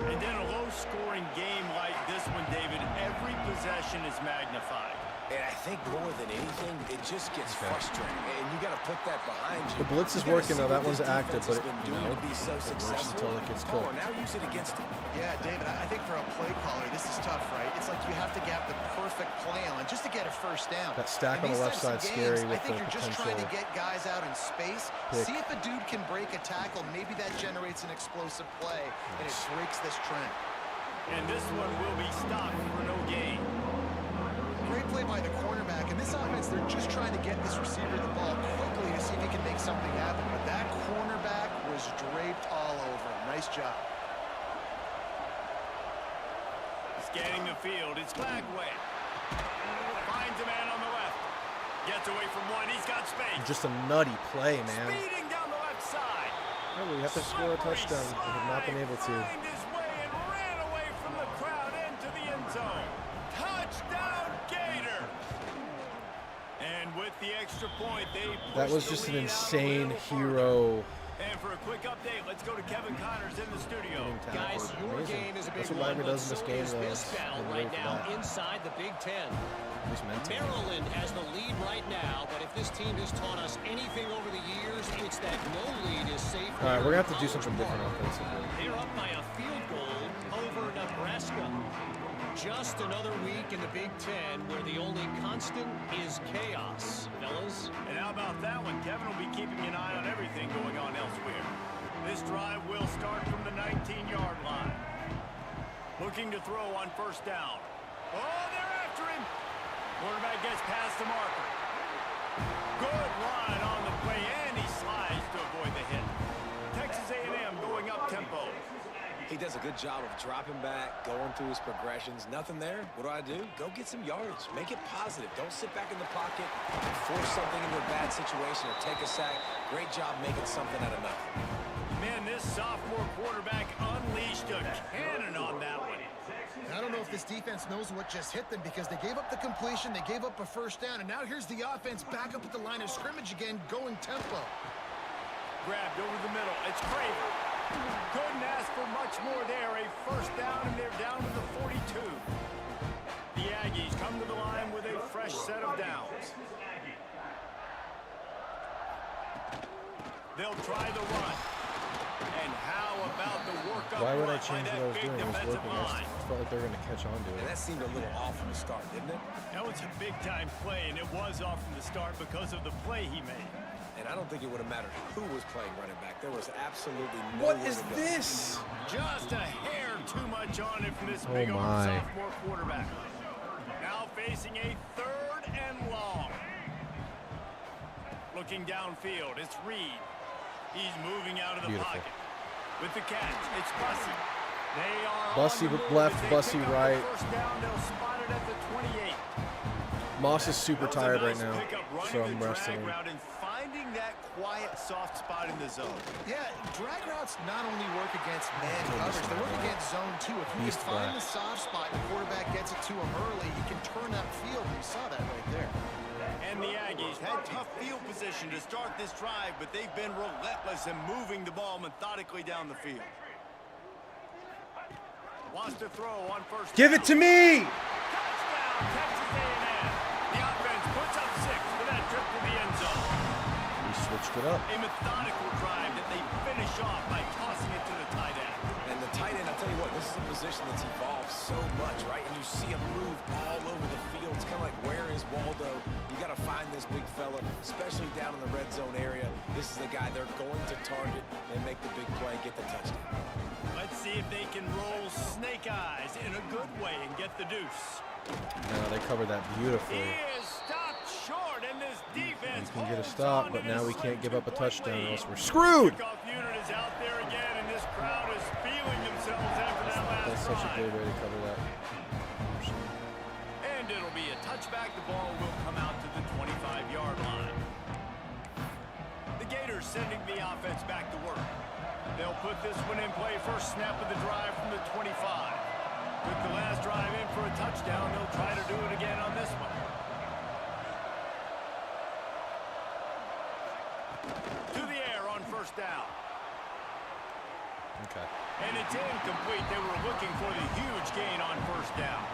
And then a low-scoring game like this one, David, every possession is magnified. And I think more than anything, it just gets frustrating. And you got to put that behind you. The blitz is You gotta working see though. That what one's this active, defense but has been you doing know, to be so it works successful. until it gets Oh, cooked. now use it against him. Yeah, David, I think for a play caller, this is tough, right? It's like you have to get the perfect play on just to get a first down. That stack In on the these left types of side games, scary with I think the you're just trying to potential get guys out in space. pick. See if a dude can break a tackle. Maybe that generates an explosive play, and it breaks this trend. And this one will be stopped for no gain. Great play by the cornerback. In this offense, they're just trying to get this receiver the ball quickly to see if he can make something happen. But that cornerback was draped all over him. Nice job. Scanning the field, it's Bagway. Finds a man on the left. Gets away from one, he's got space. Just a nutty play, man. Speeding down the left side. Oh, we have to score a touchdown. We have not been able to. Find his way and ran away from the crowd into the end zone. Touchdown, Gator. And with the extra point, they That was pushed just the an lead out a insane little further. hero. And for a quick update, let's go to Kevin Connors in the studio. Guys, your Amazing. game is a big That's what one, Miami but does in this so game, is though. this battle I'm right ready for now that. inside the Big Ten. At least mentally. Maryland has the lead right now, but if this team has taught us anything over the years, it's that no lead is safe. All right, we're gonna have to do something different offensively. They're up by a field goal over Nebraska. Just another week in the Big Ten where the only constant is chaos, fellas. And how about that one? Kevin will be keeping an eye on everything going on elsewhere. This drive will start from the 19-yard line. Looking to throw on first down. Oh, they're after him. Quarterback gets past the marker. Good line on the play, and he slides to avoid the hit. Texas A&M going up tempo. He does a good job of dropping back, going through his progressions. Nothing there. What do? Go get some yards. Make it positive. Don't sit back in the pocket and force something into a bad situation or take a sack. Great job making something out of nothing. Man, this sophomore quarterback unleashed a cannon on that one. I don't know if this defense knows what just hit them because they gave up the completion, they gave up a first down, and now here's the offense back up at the line of scrimmage again, going tempo. Grabbed over the middle. It's Craver. Couldn't ask for much more there. A first down, and they're down to the 42. The Aggies come to the line with a fresh set of downs. They'll try the run. And how about the work-up Why would I run by change that what I was big doing? It was defensive working. I line? just felt like they were gonna catch on to And it. that seemed a little off from the start, didn't it? That was a big-time play, and it was off from the start because of the play he made. And I don't think it would have mattered who was playing running back. There was absolutely What nowhere is to go. this? Just a hair too much on it from this Oh big old my. sophomore quarterback. Now facing a third and long. Looking downfield, it's Reed. He's moving out of the Beautiful. pocket. With the catch, it's Bussy. They are Bussy on the move. left, If they Bussy pick up the right. First down, they'll spot it at the 28. Moss is super That was a tired nice right now, pickup, running so I'm the resting drag him. route and finding that quiet, soft spot in the zone. Yeah, drag routes not only work against man coverage, they work against zone too. If you Beast can find black. the soft spot and the quarterback gets it to him early, he can turn that field, and you saw that right there. And the Aggies had tough field position to start this drive, but they've been relentless in moving the ball methodically down the field. Wants to throw on first Give down. it to me! Touchdown, Texas A&M. The offense puts up 6 for that trip to the end zone. We switched it up. A methodical drive that they finish off by tossing it to the tight end. And the tight end, I'll tell you what, this is a position that's evolved so much, right? And you see him move all over the field. It's kind of like, where is Waldo? You got to find this big fella, especially down in the red zone area. This is the guy they're going to target and make the big play, get the touchdown. Let's see if they can roll snake eyes in a good way and get the deuce. No, they covered that He beautifully. is stopped short, and this defense We can get a holds stop, on but to now this we can't slim give up a 2-point touchdown, or lead. else we're screwed! Kickoff unit is out there again, and this crowd is feeling themselves after that last That's such a drive. great way to cover that. And it'll be a touchdown. touchback, the ball will come out to the 25-yard line. The Gators sending the offense back to work. They'll put this one in play. First snap of the drive from the 25. With the last drive in for a touchdown, they'll try to do it again on this one. To the air on first down. Okay. And it's incomplete. They were looking for the huge gain on first down.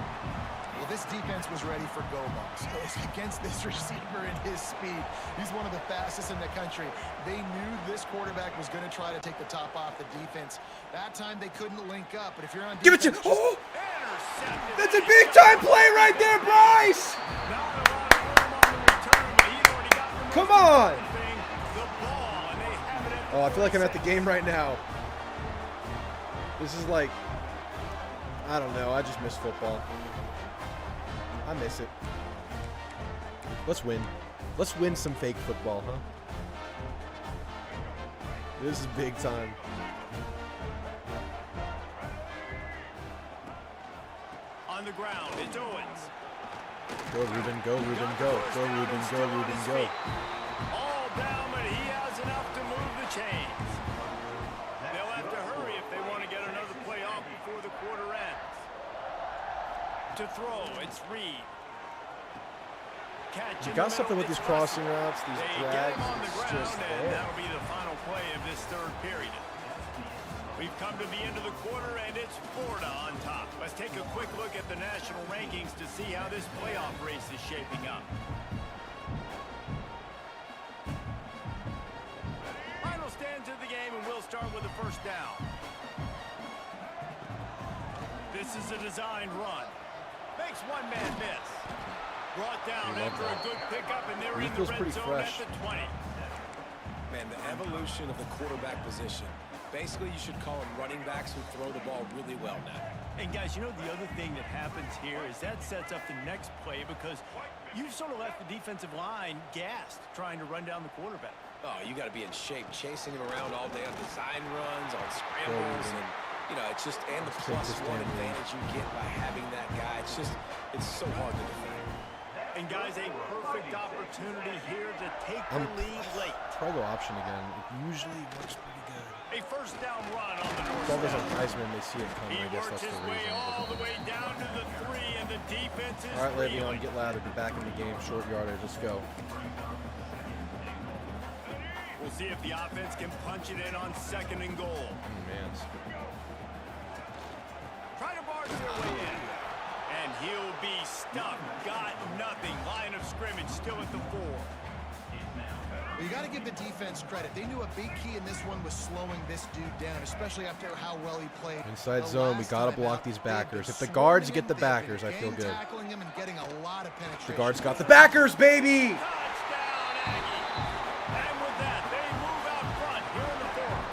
Well, this defense was ready for go balls against this receiver and his speed. He's one of the fastest in the country. They knew this quarterback was going to try to take the top off the defense. That time they couldn't link up, but if you're on defense, Give it to oh! Intercepted. That's a big time play right there, Bryce. Not a lot of room on the return, but he's already got the Come on. the ball, and they have it at the Oh, I feel like I'm at the game right now. This is like, I don't know. I just miss football. I miss it. Let's win. Let's win some fake football, huh? This is big time. On the ground, it's Owens. Go, Ruben. Go, Ruben. Go. Go, Ruben. Go, Ruben. Go. All down, but he has enough to move the chains. They'll have to hurry if they want to get another play off before the quarter ends. To throw, it's Reed. Catch You in got the something middle, with these it's crossing Russell. routes, these They get drags. him on the It's ground, just and there. that'll be the final play of this third period. We've come to the end of the quarter, and it's Florida on top. Let's take a quick look at the national rankings to see how this playoff race is shaping up. Final stands of the game, and we'll start with the first down. This is a designed run. Makes one man miss. Brought down after a good pickup, and they're in the feels red pretty zone fresh. at the 20. Man, the evolution of the quarterback position. Basically, you should call them running backs who throw the ball really well now. And guys, you know the other thing that happens here is that sets up the next play because you've sort of left the defensive line gassed trying to run down the quarterback. Oh, you got to be in shape, chasing him around all day on design runs, on scrambles, and you know, it's just and the +1 advantage you get by having that guy. It's so hard to defend. And guys, a perfect opportunity here to take the lead late. Try go option again. It usually works pretty good. A first down run on the north It's always side. on Heisman. They see it coming. He I guess works that's his the way reason. all the way down to the 3, and the defense is All right, Le'Veon, reeling. get louder. Be back in the game. Short yardage. Let's go. We'll see if the offense can punch it in on 2nd and goal. Man. Try to barge their way in. And he'll be stuck. Got nothing. Line of scrimmage still at the 4. Well, you got to give the defense credit. They knew a big key in this one was slowing this dude down, especially after how well he played. Inside the zone, we last got to time block out. these They've been backers. If the swarming guards get him, the they've been backers, I feel game good. tackling him and getting a lot of penetration. The guards got the backers, baby! Touchdown, Aggie. And with that, they move out front here in the 4th.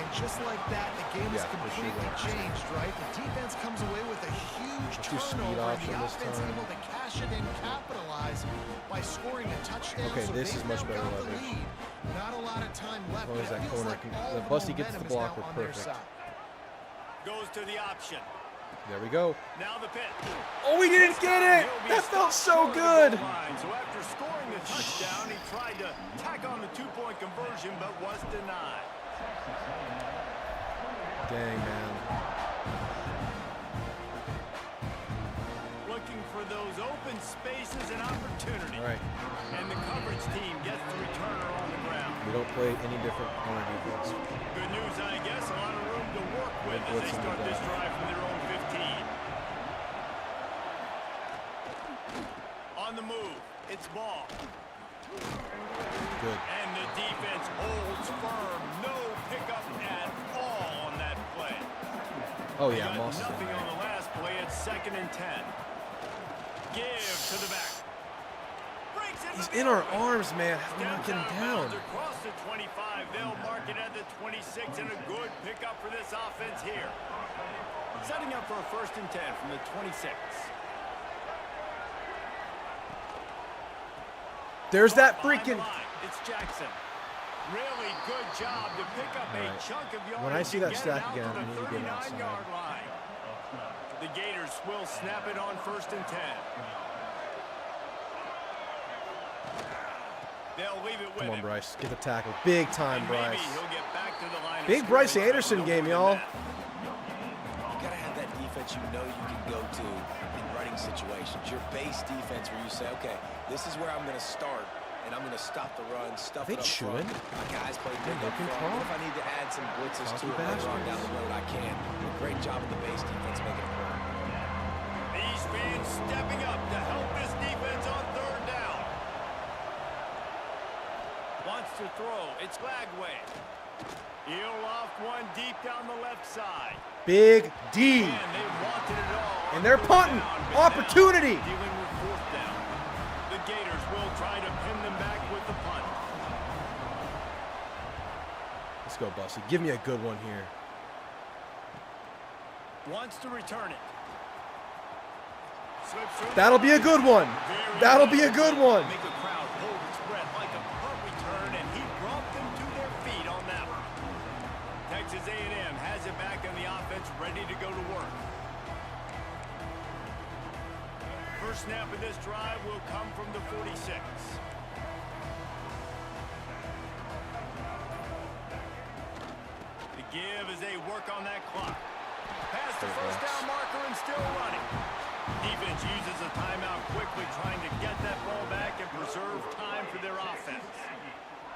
And just like that, the game is Yeah, for sure. completely changed, right? The defense comes away with a huge Let's do speed turnover, and option the this offense time. able to cash it in, capitalize by scoring a touchdown. Okay, so this they've is much now better got the leverage. lead. Not a lot of time left. As long as but it that feels corner like can- all the the Bussy gets the momentum is block, now we're on their perfect. side. Goes to the option. There we go. Now the pitch. Oh, we didn't get it! That felt so good! So after scoring the touchdown, he tried to tack on the 2-point conversion, but was denied. Dang, man. Looking for those open spaces and opportunities. All right. And the coverage team gets the returner on the ground. We don't play any different on our defense. Good news, I guess. A lot of room to work with as blitz they him start to this death. drive from their own 15. On the move, it's ball. Good. And the defense holds firm. No pickup at all on that play. Oh, They yeah, got Moss is in nothing there. on the last play. It's 2nd and 10. Give to the back. Breaks it He's the in our middle. arms, man. How do we not get him down? Bounds across the 25. They'll mark it at the 26, and a good pickup for this offense here. Setting up for a 1st and 10 from the 26. There's that Behind the freaking... line, it's Jackson. Really good job to pick up All a right. chunk of yardage. When I see that and get stack it out again, to I need to the get outside. 39-yard line. The Gators will snap it on 1st and 10. They'll leave it with Come on, him. Bryce. Get the tackle. Big time, And Bryce. maybe he'll get back to the line of Big Bryce scrimmage, Anderson but no game, more than y'all. that. You got to have that defense you know you can go to in running situations. Your base defense where you say, okay, this is where I'm going to start, and I'm going to stop the run, stuff They it up front. chewing? My guys play big up looking front. tall. What if I need to add some blitzes to Cocky it later on bastards. down the road? I can. A great job of the base defense making it work. These fans stepping up to help this defense on 3rd down. Wants to throw. It's Lagway. He'll loft one deep down the left side. Big D. And they wanted it all. And they're punting. Opportunity. Dealing with 4th down. The Gators will try to pin them back with the punt. Let's go, Bussy. Give me a good one here. Wants to return it. Slips through. That'll be a good one. That'll be a good one. Make the crowd hold its breath like a punt return, and he brought them to their feet on that one. Texas A&M has it back on the offense, ready to go to work. First snap of this drive will come from the 46. The give as they work on that clock. Past the 1st down marker and still running. Defense uses a timeout quickly, trying to get that ball back and preserve time for their offense.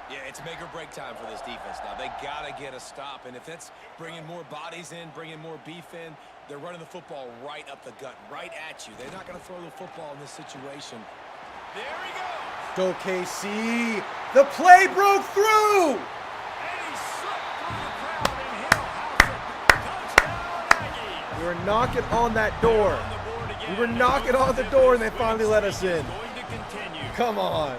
Yeah, it's make or break time for this defense now. They got to get a stop, and if that's bringing more bodies in, bringing more beef in, they're running the football right up the gut, right at you. They're not going to throw the football in this situation. There he goes. Go, KC. The play broke through. And he slipped through the crowd, and he'll house it. Touchdown, Aggies. We were knocking on that door. On the board again. We were knocking on the door, and they finally let us in. Going to continue. Come on.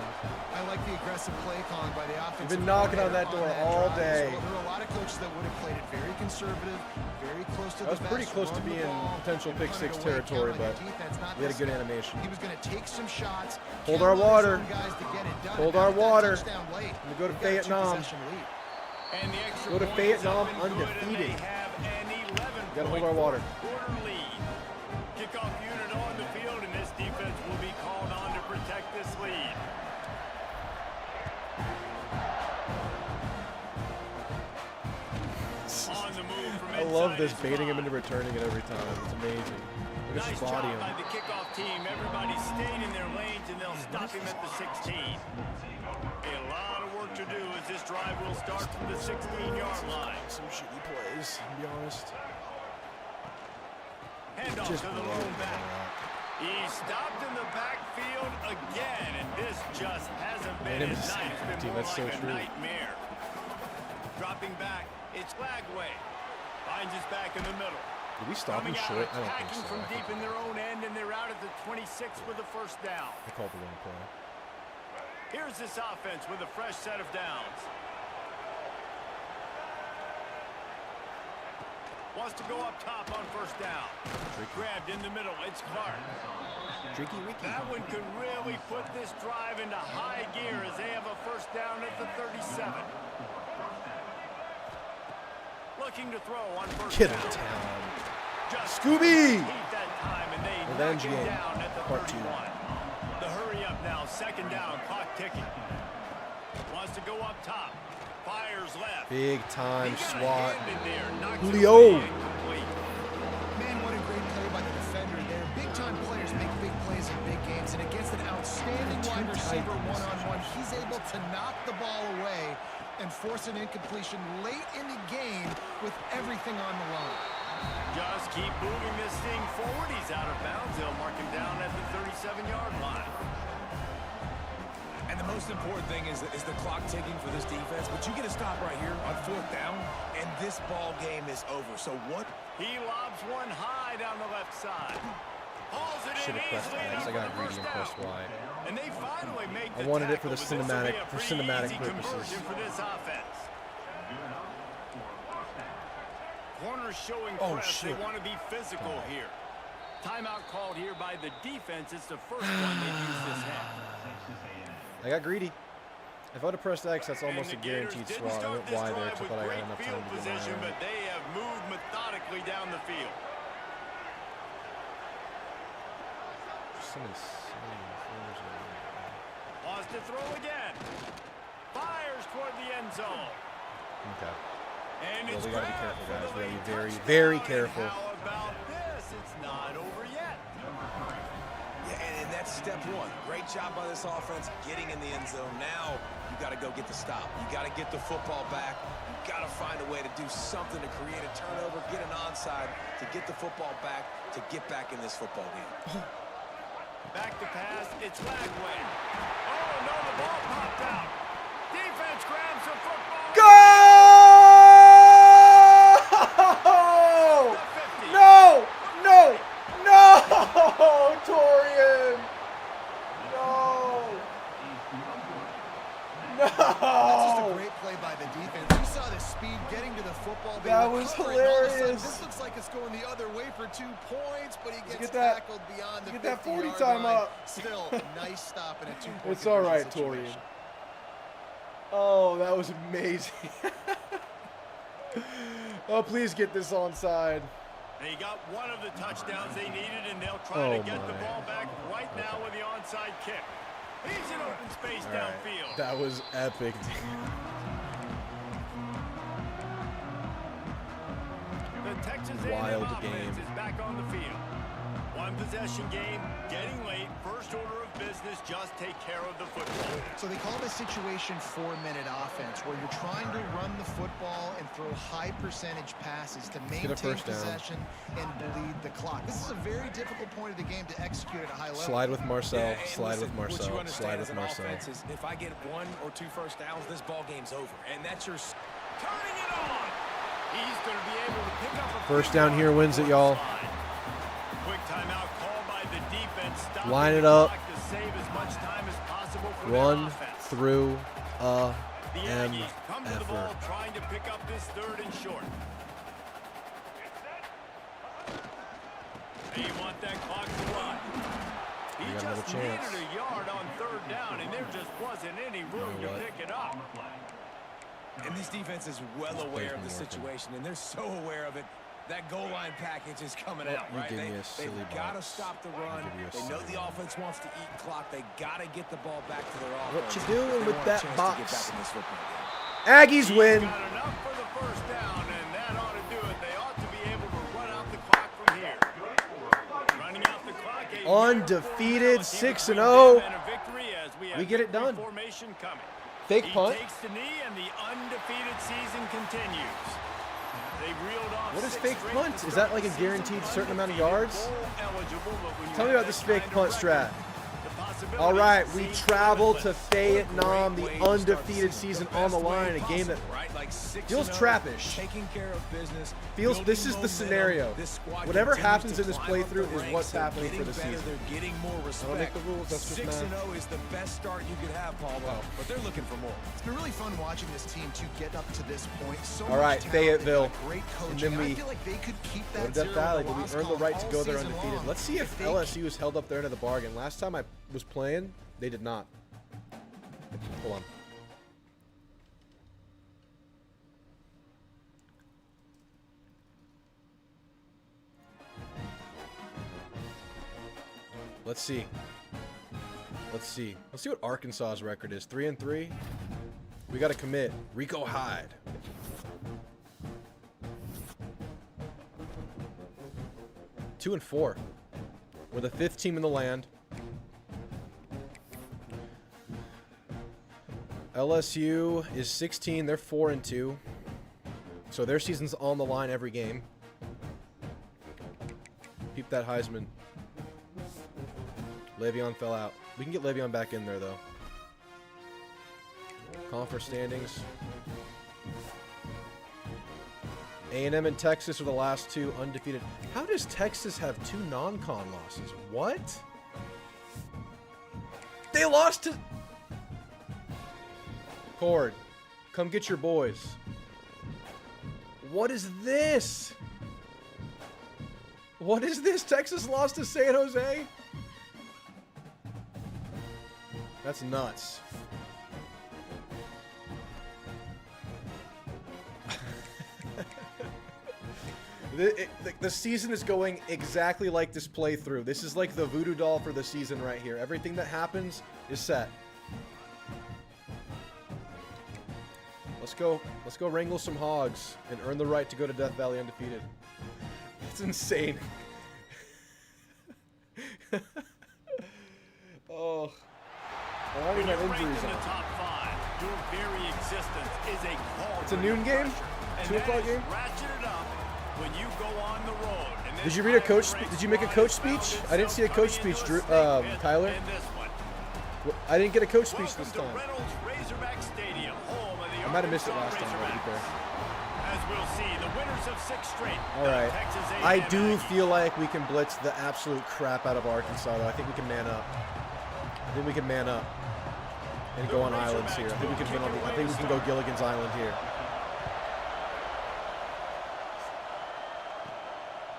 I like the aggressive play calling by the offensive. We've been knocking on that door all drive. day. So there are a lot of coaches that would have played it very conservative, very close to That was the pretty vest, close to run the being ball, potential and pick punt it 6 away, territory, count on but your defense, not we had a this good guy. animation. He was going to take some shots. Hold count our on his water. own guys to get it done, Hold and our now with that water. touchdown late, We go to we've got a Vietnam. two-possession lead. And the extra Go to point is Vietnam up and good, and undefeated. they have an 11 Gotta hold our water. quarter lead. Kickoff unit on the field, and this defense will be called on to protect this lead. On the move from I love inside this, is baiting him Vaughn. into returning it every time. It's amazing. Look at Nice his body job by him. the kickoff team. Everybody stayed in their lanes, and they'll stop him at the 16. A lot of work to do as this drive will start from the 16-yard line. Some shitty plays, to be honest. Handoff Just to the blow lone it back. out. He stopped in the backfield again, and this just hasn't been Man, it his was night. It's been 17. more That's so like a true. nightmare. Dropping back, it's Lagway. Finds his back in the middle. Did we stop him Coming out, short? I don't think attacking so. from I think deep in their own end, and they're out at the 26 with the 1st down. I called the wrong play. Here's this offense with a fresh set of downs. Wants to go up top on 1st down. Grabbed in the middle. It's Clark. Tricky Ricky. That one could really put this drive into high gear as they have a 1st down at the 37. Looking to throw on 1st Get down. him down. Just Scooby! heat that time, and they Revenge knock him game. down at the Part 2. 31. The hurry up now. 2nd down. Clock ticking. Wants to go up top. Fires left. Big time He got a swat. hand in there, knocks it Julio. away, incomplete. Man, what a great play by the defender there. Big-time players make big plays in big games, and against an outstanding wide receiver one-on-one, he's able to knock the ball away and force an incompletion late in the game with everything on the line. Just keep moving this thing forward. He's out of bounds. They'll mark him down at the 37-yard line. And the most important thing is the clock ticking for this defense. But you get a stop right here on 4th down, and this ball game is over. So what? He lobs one high down the left side. Hauls it Should in have pressed easily X. I enough got for the greedy and 1st pressed down. Y. And they finally make the I wanted it for tackle, the but this will be cinematic- a for pretty cinematic easy purposes. conversion for this offense. Corners showing Oh, press. They shit. want to be physical here. Timeout called here by the defense. It's the first one they've used this half. I got greedy. If I would have pressed X, that's almost a And the Gators guaranteed didn't swat. I start went this Y there drive because I with thought I great had enough field time to position, get but they have moved methodically down the field. Lost to throw again. Fires toward the end zone. Okay. And Well, it's we gotta be grabbed careful, for guys. the We gotta be lead very, touchdown. very And careful. How about this? It's not over yet. Yeah, and that's step one. Great job by this offense getting in the end zone. Now you got to go get the stop. You got to get the football back. You got to find a way to do something to create a turnover, get an onside, to get the football back, to get back in this football game. Back to pass. It's Lagway. Oh, no, the ball popped out. Defense grabs the football. Go! No! No! No! Torian! No! That's just a No! great play by the defense. You saw the speed getting to the football. They That were was covering. All of a sudden, hilarious. This looks like it's going the other way for 2 points, but he gets Get that- tackled beyond the get that 50-yard 40 time line. up. Still, nice stop in a 2-point It's all right, conversion Torian. situation. Oh, that was amazing. Oh, please get this onside. They got one of the touchdowns they needed, and they'll try to get the ball back right now with the onside kick. He's in open space All right. downfield. That was epic. The Texas Wild A&M game. offense is back on the field. One possession game, getting late. First order of business, just take care of the football. So they call this situation 4-minute offense, where you're trying to run the football and throw high percentage passes to get a maintain first down. possession and bleed the clock. This is a very difficult point of the game to execute at a high level. Slide with Marcel. Yeah, and Slide listen, with what you Marcel. understand Slide as with an Marcel. offense is if I get 1 or 2 first downs, this ball game's over. And that's your... Turning it on. He's going to be able to pick up a First down here wins it, y'all. Quick timeout called by the defense. Stopping Line it the up. clock to save as much time as possible for Run their offense. through a The M Aggies come to the ball effort. trying to pick up this 3rd and short. They want that clock to run. He got another just chance. needed a yard on 3rd down, and there just wasn't any room You know to what? pick it up. And this defense is well aware of the Working. situation, and they're so aware of it. That goal line package is coming out, you right? give me a They've silly got to box. stop the I'll run. give you a They know silly the box. offense wants to eat clock. They got to get the ball back to their offense. What you if doing they with want a that chance box? To get back in this football game. Aggies He's win. got enough for the first down, and that ought to do it. They ought to be able to run out the clock from here. Running out the clock. Undefeated, 6-0. We get it done. Formation coming. Fake He punt. takes the knee, and the undefeated season continues. They reeled off What is 6 fake straight punt? to Is start that like a the guaranteed season. certain amount of Undefeated, yards? bowl eligible, but when you Tell me have about this that fake kind of punt record, strat. the possibilities All right, we seem travel to limitless. Vietnam, the Great way to start the undefeated season. season The on the best way line, a game that possible, right? Like 6-0, feels trappish. Taking care of business. feels building this is the momentum. scenario. This squad Whatever continues happens to in this climb up playthrough the is ranks. what's They're happening for getting the better. season. They're getting more respect. don't make the rules, that's just math. 6-0 is the best start you could have, Paulo. But they're looking for more. It's been really fun watching this team to get up to this point. So All right, much talent, they've Fayetteville. got great And coaching. then I we feel like they could keep Go that to Death Valley, but we loss earned the column right to all go there season undefeated. long. Let's see if they LSU was held up there into the bargain. Last time I was playing, they did not. Hold on. Let's see. Let's see. Let's see what Arkansas's record is. 3-3. We got to commit. Rico Hyde. 2-4. We're the 5th team in the land. LSU is 16. They're 4-2. So their season's on the line every game. Peep that Heisman. Le'Veon fell out. We can get Le'Veon back in there, though. Conference standings. A&M and Texas are the last 2 undefeated. How does Texas have 2 non-con losses? What? They lost to... Cord, come get your boys. What is this? What is this? Texas lost to San Jose? That's nuts. The season is going exactly like this playthrough. This is like the voodoo doll for the season right here. Everything that happens is set. Let's go wrangle some hogs and earn the right to go to Death Valley undefeated. That's insane. Oh. I don't even have injuries on. Your very existence is a call. It's a noon game? 2 o'clock game? Ratchet it up when you go on the road. Did you read a coach? Did you make a coach speech? I didn't see a coach speech, Tyler. I didn't get a coach speech this time. I might have missed it last time, but to be fair. As we'll see, the winners of 6 straight. All right. I do feel like we can blitz the absolute crap out of Arkansas, though. I think we can man up. I think we can man up and go on islands here. I think we can win on the. I think we can go Gilligan's Island here.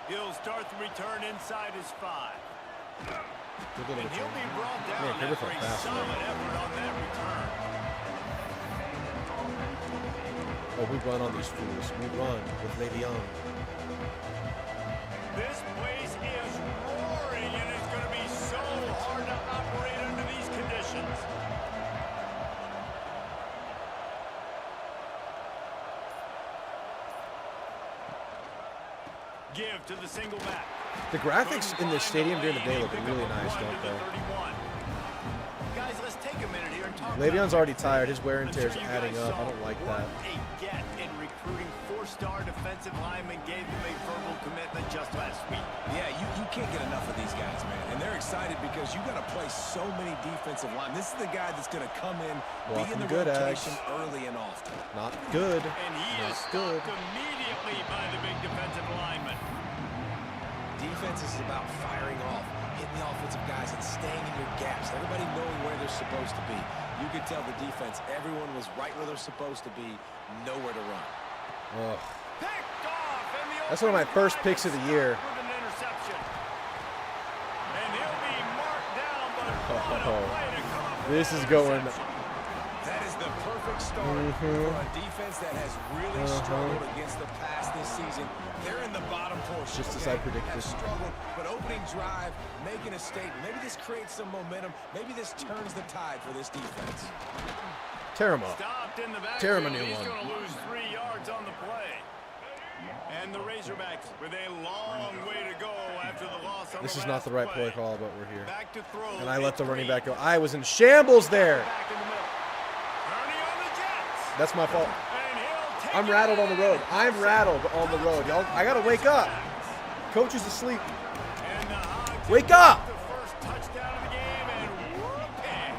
He'll start the return inside his 5. Good little And he'll return. be brought down Man, Kramer after felt a fast, solid man. effort on that return. Oh, we run on these fools. We run with Le'Veon. This place is roaring, and it's going to be so hard to operate under these conditions. Give to the single back. The graphics in this stadium during the day look really nice, don't they? Guys, let's take a minute here and talk Le'Veon's about already tired. His wear and tear is I'm sure you adding guys up. I saw don't like what that. a get in recruiting 4-star defensive linemen gave them a verbal commitment just last week. Yeah, you can't get enough of these guys, man. And they're excited because you got to play so many defensive line. This is the guy that's going to come in, be in the good, rotation Ags. early and often. Not good. And he is Not good. stopped immediately by the big defensive lineman. Defense is about firing off, hitting the offensive guys, and staying in your gaps. Everybody knowing where they're supposed to be. You could tell the defense, everyone was right where they're supposed to be, nowhere to run. Ugh. Picked off, and the That's one of my first picks of the year. with an interception. And he'll be marked down, but what a Oh, way to come up with this that is going. interception. That is the perfect start for a defense that has really struggled against the pass this season. They're in the bottom portion. Just as I predicted. Have struggled, but opening drive, making a statement. Maybe this creates some momentum. Maybe this turns the tide for this defense. Tear him up. Stopped in the Tear him a backfield. new He's one. going to lose 3 yards on the play. And the Razorbacks with a long way to go after the loss on This the is not the right play play. call, but we're here. Back to throw. And I let the It's running Green. back go. I was in shambles there. Back in the middle. Turning on the Jets. That's my fault. And he'll take I'm it rattled on the road. in. I'm rattled on the road, y'all. I gotta wake up. Coach is asleep. And the Hogs Wake have up. the first touchdown of the game, and whooping.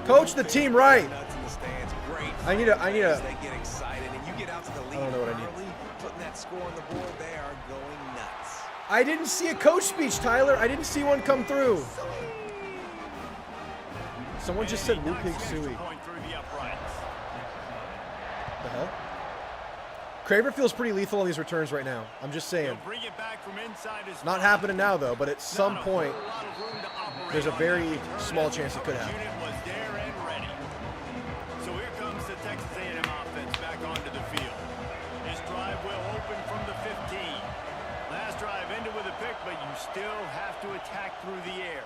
Coach the team right. Nuts in the stands. Great. I need a. They get excited, and you get out to the lead I don't know what I need. early, putting that score on the board. They are going nuts. I didn't see a coach speech, Tyler. I didn't see one come through. Someone just said Woo Pig Suey. Point through the uprights. The hell? Kramer feels pretty lethal on these returns right now. I'm just saying. He'll bring it back from inside his Not 5. happening now, though, but at some Not a point, whole lot of room to operate there's a on very that return. small chance it could The happen. unit was there and ready. So here comes the Texas A&M offense back onto the field. This drive will open from the 15. Last drive ended with a pick, but you still have to attack through the air.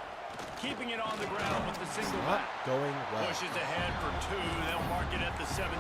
Keeping it on the ground with the single not back. going well. Pushes ahead for 2. They'll mark it at the 17.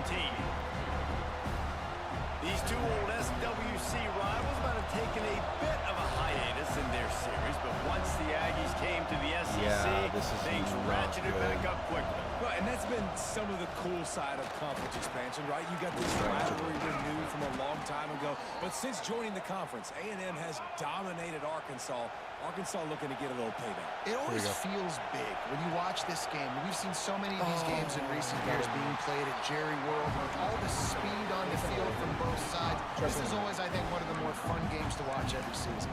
These two old SWC rivals might have taken a bit of a hiatus in their series, but once the Aggies came to the SEC, Yeah, this is things not ratcheted good. back up quickly. Well, and that's been some of the cool side of conference expansion, right? You got this rivalry renewed from a long time ago, but since joining the conference, A&M has dominated Arkansas. Arkansas looking to get a little payback. It always feels big when you watch this game. We've seen so many of these games in recent years being played at Jerry World with all the speed on the field from both sides. This is always, I think, one of the more fun games to watch every season.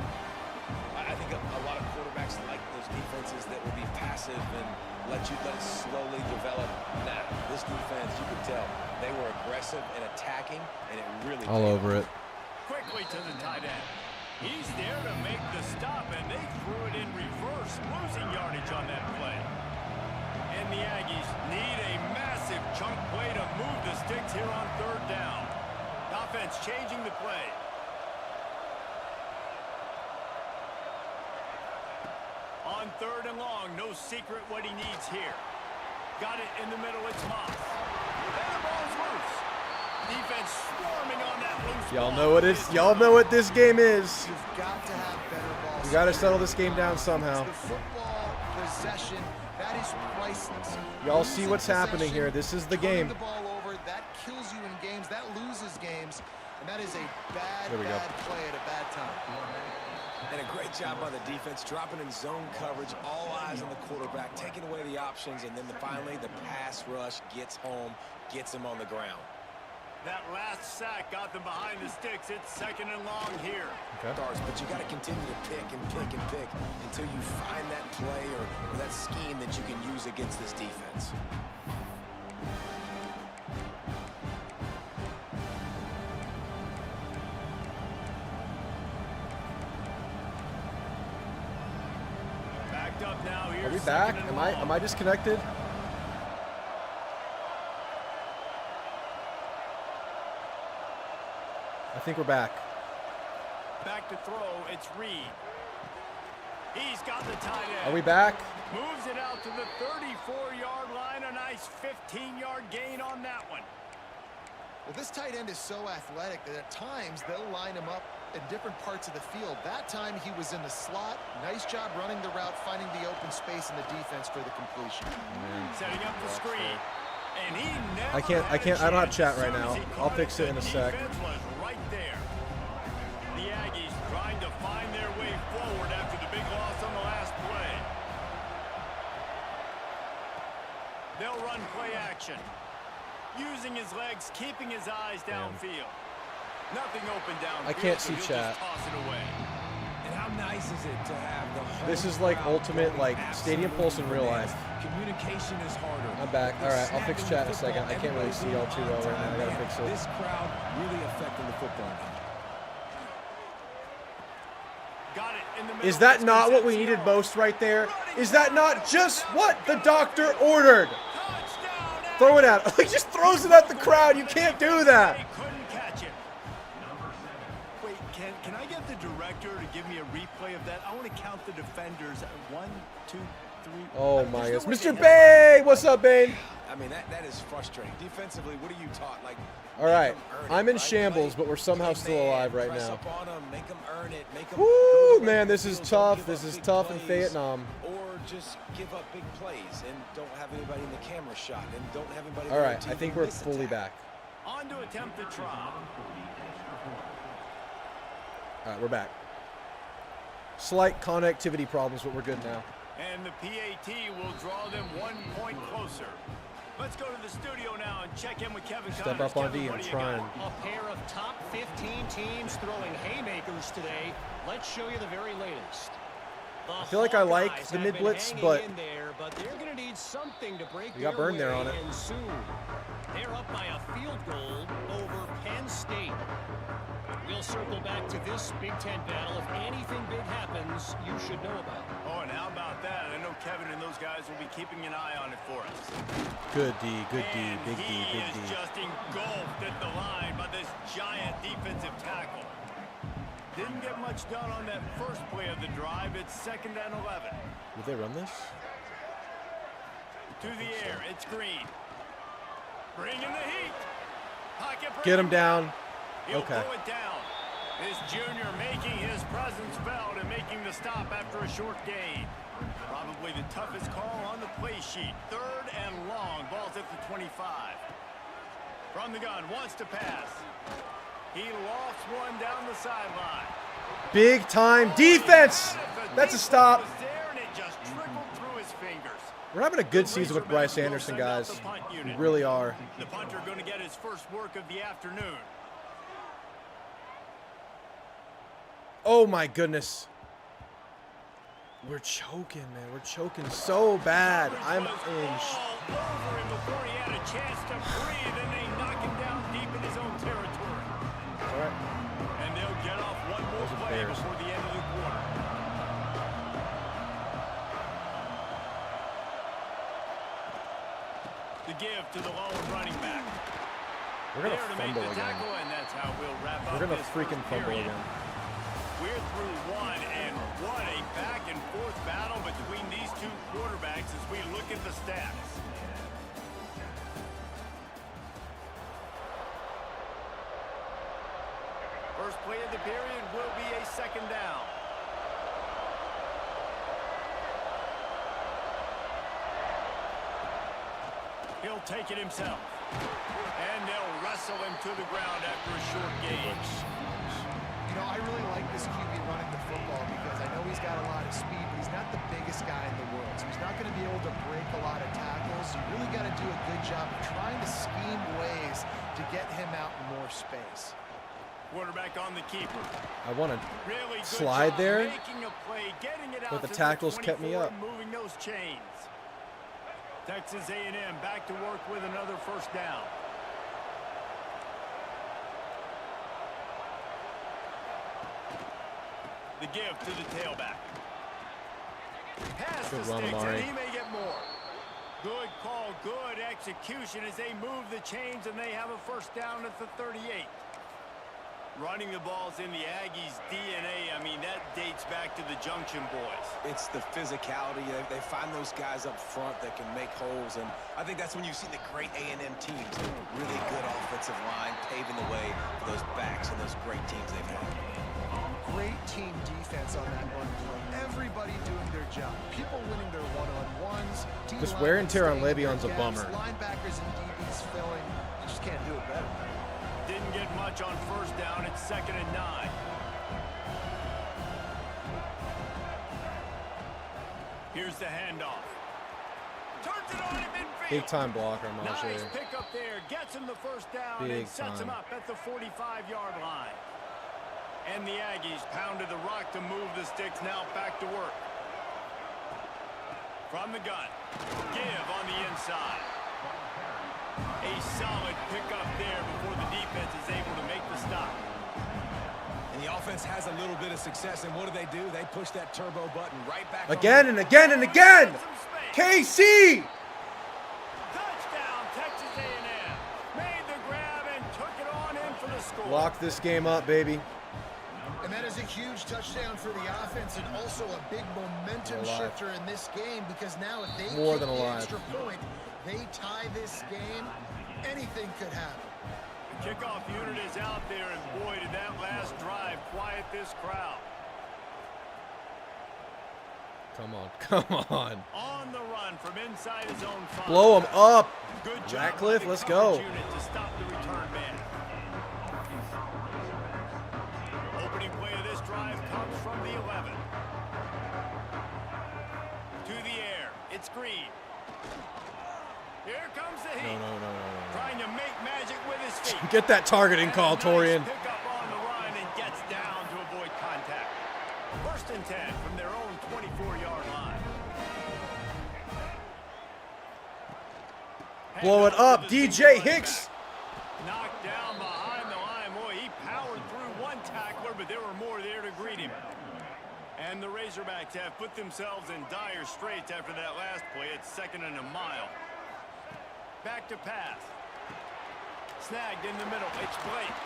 I think a lot of quarterbacks like those defenses that will be passive and let it slowly develop. Now, this defense, you could tell, they were aggressive and attacking, and it really All paid over off. it. Quickly to the tight end. He's there to make the stop, and they threw it in reverse, losing yardage on that play. And the Aggies need a massive chunk play to move the sticks here on 3rd down. Offense changing the play. On 3rd and long, no secret what he needs here. Got it in the middle, it's Moss. And the ball's loose. Defense swarming on that loose Y'all ball. know what it is. Y'all know what this game is. You've got to have better balls. We got to settle this game down somehow. The football possession, that is priceless. Y'all see what's happening here. This is the game. Turning the ball over, that kills you in games, that loses games, and that is a bad, There we go. bad play at a bad time. And a great job by the defense, dropping in zone coverage, all eyes on the quarterback, taking away the options, and then finally the pass rush gets home, gets him on the ground. That last sack got them behind the sticks. It's 2nd and long here. Okay. Stars, but you got to continue to pick and pick and pick until you find that play or that scheme that you can use against this defense. Backed up now here. Are we back? 2nd and Am I disconnected? I think we're back. Back to throw, it's Reed. He's got the tight end. Are we back? Moves it out to the 34-yard line. A nice 15-yard gain on that one. Well, this tight end is so athletic that at times they'll line him up in different parts of the field. That time he was in the slot. Nice job running the route, finding the open space in the defense for the completion. Setting up the screen. And he never I don't have chat right now. I'll fix it in a sec. Defense was right there. The Aggies trying to find their way forward after the big loss on the last play. They'll run play action. Using his legs, keeping his eyes downfield. Nothing open downfield. I can't so see he'll chat. just toss it away. And how nice is it to have the home This is like crowd ultimate, going like, Stadium Pulse in real bananas. life. Communication is harder. I'm back. The All right, I'll fix snapping chat in a the second. football, I can't really see y'all too well right now. I gotta Man, fix it. This crowd really affecting the football game. Got it in the middle. Is that not what we needed most right there? Is that not just what the doctor ordered? Touchdown! Throw it out. He just throws it at the crowd. You can't do that. They couldn't catch it. Wait, can I get the director to give me a replay of that? I want to count the defenders. 1, 2, 3. Oh my There's no goodness. way Mr. they Bane! What's up, Bane? I mean, that is frustrating. Defensively, what are you taught? Like, All right. make 'em earn it, I'm in right? shambles, Play- but we're somehow play still man, alive right press now. up on 'em, make 'em earn it, make 'em Woo, go to man, the this is field, tough. give This up is big tough in plays, Vietnam. Or just give up big plays and don't have anybody in the camera shot and don't have anybody. All there right. to I think do we're this fully attack. back. On to attempt the try. All right, we're back. Slight connectivity problems, but we're good now. And the PAT will draw them 1 point closer. Let's go to the studio now and check in with Kevin. Step Connors. up on Kevin, D. what I'm do you got? trying. A pair of top 15 teams throwing haymakers today. Let's show you the very latest. I feel like I like Hawkeyes the have mid been blitz, hanging but in there, but they're going to need something to break we got their burned there way on it. in soon. They're up by a field goal over Penn State. We'll circle back to this Big Ten battle. If anything big happens, you should know about it. Oh, and how about that? I know Kevin and those guys will be keeping an eye on it for us. Good D, good D, And big D, he big is D. just engulfed at the line by this giant defensive tackle. Didn't get much done on that first play of the drive. It's 2nd and 11. Did they run this? To the air, it's Green. Bring in the heat. Pocket Get him breaking down. He'll Okay. throw it down. This junior making his presence felt and making the stop after a short gain. Probably the toughest call on the play sheet. 3rd and long. Ball's at the 25. From the gun, wants to pass. He lofts one down the sideline. Big time defense. That's a stop. Was there and it just trickled through his fingers. We're having a good season with Bryce Anderson, guys. We really are. The punter going to get his first work of the afternoon. Oh my goodness. We're choking, man. We're choking so bad. I'm in. All over him before he had a chance to breathe, and they knock him down deep in his own territory. All right. And they'll get off one more Those are play Bears. before the end of the quarter. The give to the lone running back. We're gonna There to make fumble the again. tackle, and that's how we'll wrap We're up gonna this freaking first fumble period. again. we're through one, and what a back-and-forth battle between these two quarterbacks as we look at the stats. First play of the period will be a second down. He'll take it himself. And they'll wrestle him to the ground after a short gain. You know, I really like this QB running the football because I know he's got a lot of speed, but he's not the biggest guy in the world. So he's not going to be able to break a lot of tackles. You really got to do a good job of trying to scheme ways to get him out in more space. Quarterback on the keeper. I want to Really good slide job there, making a play, getting it but out the to tackles kept me 24 up. and moving those chains. Texas A&M back to work with another first down. The give to the tailback. Pass Good the run, sticks, Amari. and he may get more. Good call, good execution as they move the chains, and they have a first down at the 38. Running the ball's in the Aggies' DNA. I mean, that dates back to the Junction boys. It's the physicality. They find those guys up front that can make holes, and I think that's when you see the great A&M teams. Really good offensive line, paving the way for those backs and those great teams they've had. Great team defense on that run play. Everybody doing their job. People winning their one-on-ones. This wear and tear on Le'Veon's a bummer. Linebackers and DBs filling. You just can't do it better. Didn't get much on first down. It's 2nd and 9. Here's the handoff. Turns it on in midfield. Big time blocker, Nice Marsha. pick up there. Gets him the first down Big and sets him time. up at the 45-yard line. And the Aggies pounded the rock to move the sticks. Now back to work. From the gun. Give on the inside. A solid pickup there before the defense is able to make the stop. And the offense has a little bit of success, and what do? They push that turbo button right back on. Again and again and again. Some space. KC. Touchdown, Texas A&M. Made the grab and took it on in for the score. Lock this game up, baby. And that is a huge touchdown for the offense and also a big momentum Alive. shifter in this game because now if they More kick than the alive. extra point, they tie this game, anything could happen. The kickoff unit is out there, and boy, did that last drive quiet this crowd. Come on, come on. On the run from inside his own 5. Blow him up. Good job Ratcliffe, by the let's coverage go. unit to stop the return man. Opening play of this drive comes from the 11. To the air. It's Green. Here comes the heat. No. Trying to make magic with his feet. Get that targeting call, Torian. Nice pick up on the run and gets down to avoid contact. 1st and 10 from their own 24-yard line. Blow it up, DJ Hicks. Knocked down behind the line. Boy, he powered through one tackler, but there were more there to greet him. And the Razorbacks have put themselves in dire straits after that last play. It's 2nd and a mile. Back to pass. Snagged in the middle. It's Blake.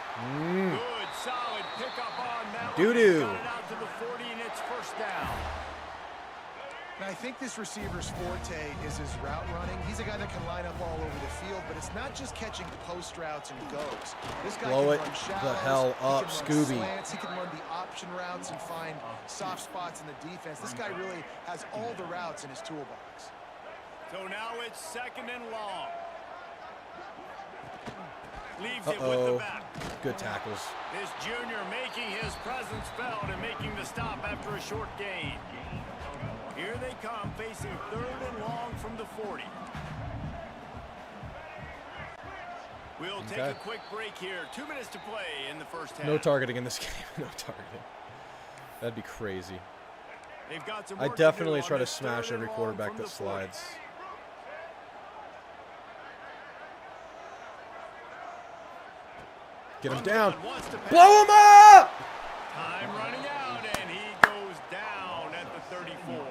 Good, solid pickup on that one. Doo-doo. Got it out to the 40, and it's first down. And I think this receiver's forte is his route running. He's a guy that can line up all over the field, but it's not just catching post routes and goes. This guy Blow can it run shallows, the hell he up, can run Scooby. slants, he can run the option routes and find soft spots in the defense. This guy really has all the routes in his toolbox. So now it's 2nd and long. Leaves it with the Uh-oh. back. Good tackles. This junior making his presence felt and making the stop after a short gain. Here they come, facing 3rd and long from the 40. We'll take Okay. a quick break here. 2 minutes to play in the first half. No targeting in this game. No targeting. That'd be crazy. They've got some I work to do definitely on try to this smash 3rd and every long quarterback from that the 40. slides. Get him down. Wants to pass. Blow him up! Time running out, and he goes down at the 34.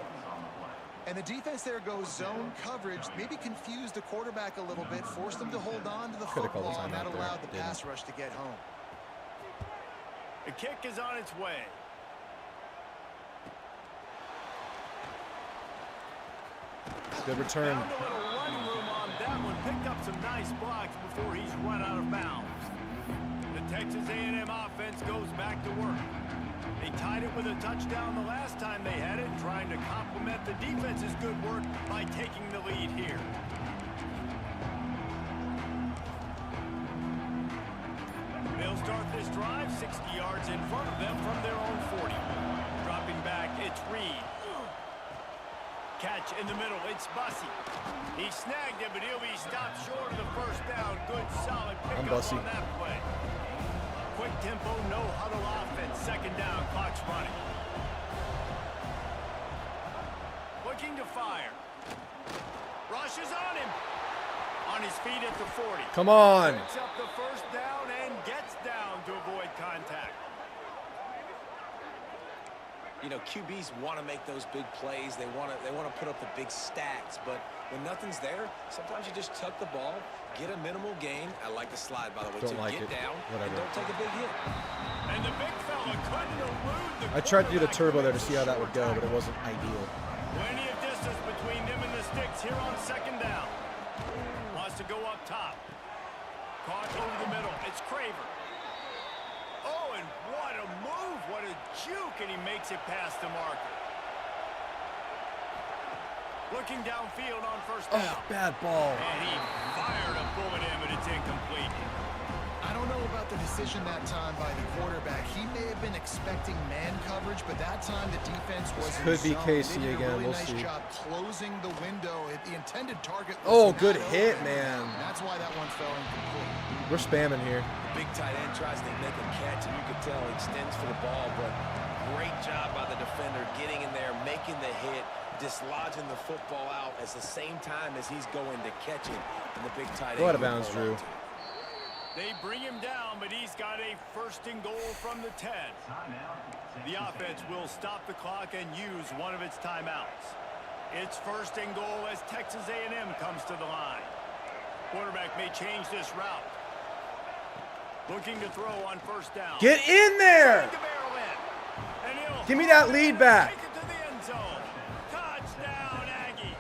And the defense there goes zone coverage, maybe confused the quarterback a little bit, forced him to hold on to the Could've called the football, and that timeout there. allowed the Didn't. pass rush to get home. The kick is on its way. Good return. Found a little running room on that one. Picked up some nice blocks before he's run out of bounds. The Texas A&M offense goes back to work. They tied it with a touchdown the last time they had it, trying to complement the defense's good work by taking the lead here. They'll start this drive 60 yards in front of them from their own 40. Dropping back, it's Reed. Catch in the middle, it's Bussey. He snagged it, but he'll be stopped short of the first down. Good, solid pickup on that play. Quick tempo, no huddle offense. Second down, clock's running. Looking to fire. Rush is on him. On his feet at the 40. Come on. Picks up the first down and gets down to avoid contact. You know, QBs want to make those big plays. They want to put up the big stats. But when nothing's there, sometimes you just tuck the ball, get a minimal gain. I like the slide, by the way, Don't like get it. down Whatever. and don't take a big hit. And the big fella couldn't elude the I tried to do the turbo there to quarterback see how that would go, but it wasn't ideal. Plenty of distance between them and the sticks here on second down. Wants to go up top. Caught over the middle. It's Craver. Oh, and what a move. What a juke. And he makes it past the marker. Looking downfield on first down. Oh, bad ball. And he fired a bullet in, but it's incomplete. I don't know about the decision that time by the quarterback. He may have been expecting man coverage, but that time the defense was in Could be zone. Casey They did again. a really We'll nice see. job closing the window. The intended target was Oh, not good open. hit, man. That's why that one fell incomplete. We're spamming here. The big tight end tries to make a catch, and you could tell he extends for the ball, but great job by the defender getting in there, making the hit, dislodging the football out at the same time as he's going to catch it. And the big tight end. Go out of bounds, Drew. They bring him down, but he's got a first and goal from the 10. The offense will stop the clock and use one of its timeouts. It's first and goal as Texas A&M comes to the line. Quarterback may change this route. Looking to throw on first down. Get in there! Give me that lead back. Take it to the end zone. Touchdown, Aggie.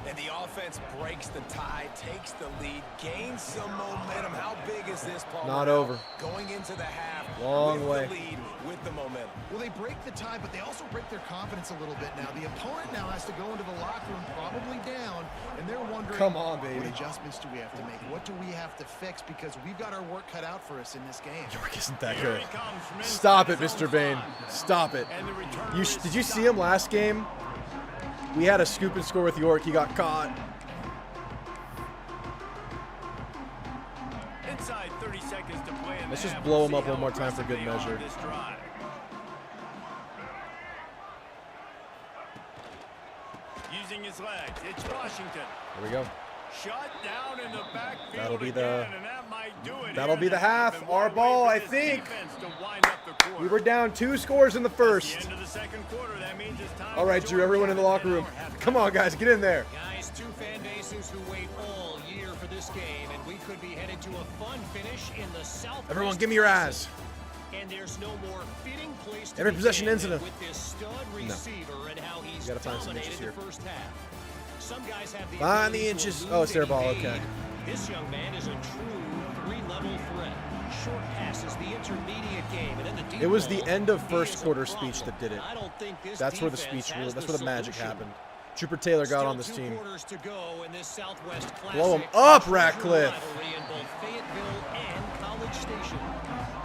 And the offense breaks the tie, takes the lead, gains some momentum. How big is this, Paul? Not over. Going into the half. Long with way. the lead, with the momentum. Well, they break the tie, but they also break their confidence a little bit now. The opponent now has to go into the locker room probably down, and they're wondering, Come on, baby. what adjustments do we have to make? What do we have to fix? Because we've got our work cut out for us in this game. York isn't that Here good. he comes from inside Stop it, his Mr. own Bain. 5. Stop it. And the returner Did you see him last game? We had a scoop and score with York. He got caught. Inside 30 seconds to play in the Let's just half. blow We'll him see up one how more time for aggressive good they are measure. on this drive. Using his legs, it's Washington. There we go. Shut down in the backfield That'll be the- again, and that might do it that'll here be in the half. And Our what a way ball, for I this think. defense to wind up the quarter. We were down 2 scores in the At first. the end of the second quarter, that means it's time All right, for Drew, everyone in the locker room. Come on, guys, get in there. Guys, two fan bases who wait all year for this game, and we could be headed to a fun finish in the South. Everyone, give me your ass. And there's no more fitting place to Every possession begin ends in a- than with this stud receiver and how he's gotta find some dominated inches the here. first half. Some guys have the Find the ability to inches. elude Oh, it's their any ball, aid. okay. This young man is a true 3-level threat. Short passes, the intermediate game, and then the deep It was the ball. end of He first is a quarter problem. speech that did it. I don't think this That's where the defense speech has ruled. That's the where the magic solution. happened. Trooper Taylor got Still on this 2 team. quarters to go in this Southwest Blow 'em Classic. up, True Ratcliffe. rivalry in both Fayetteville and College Station.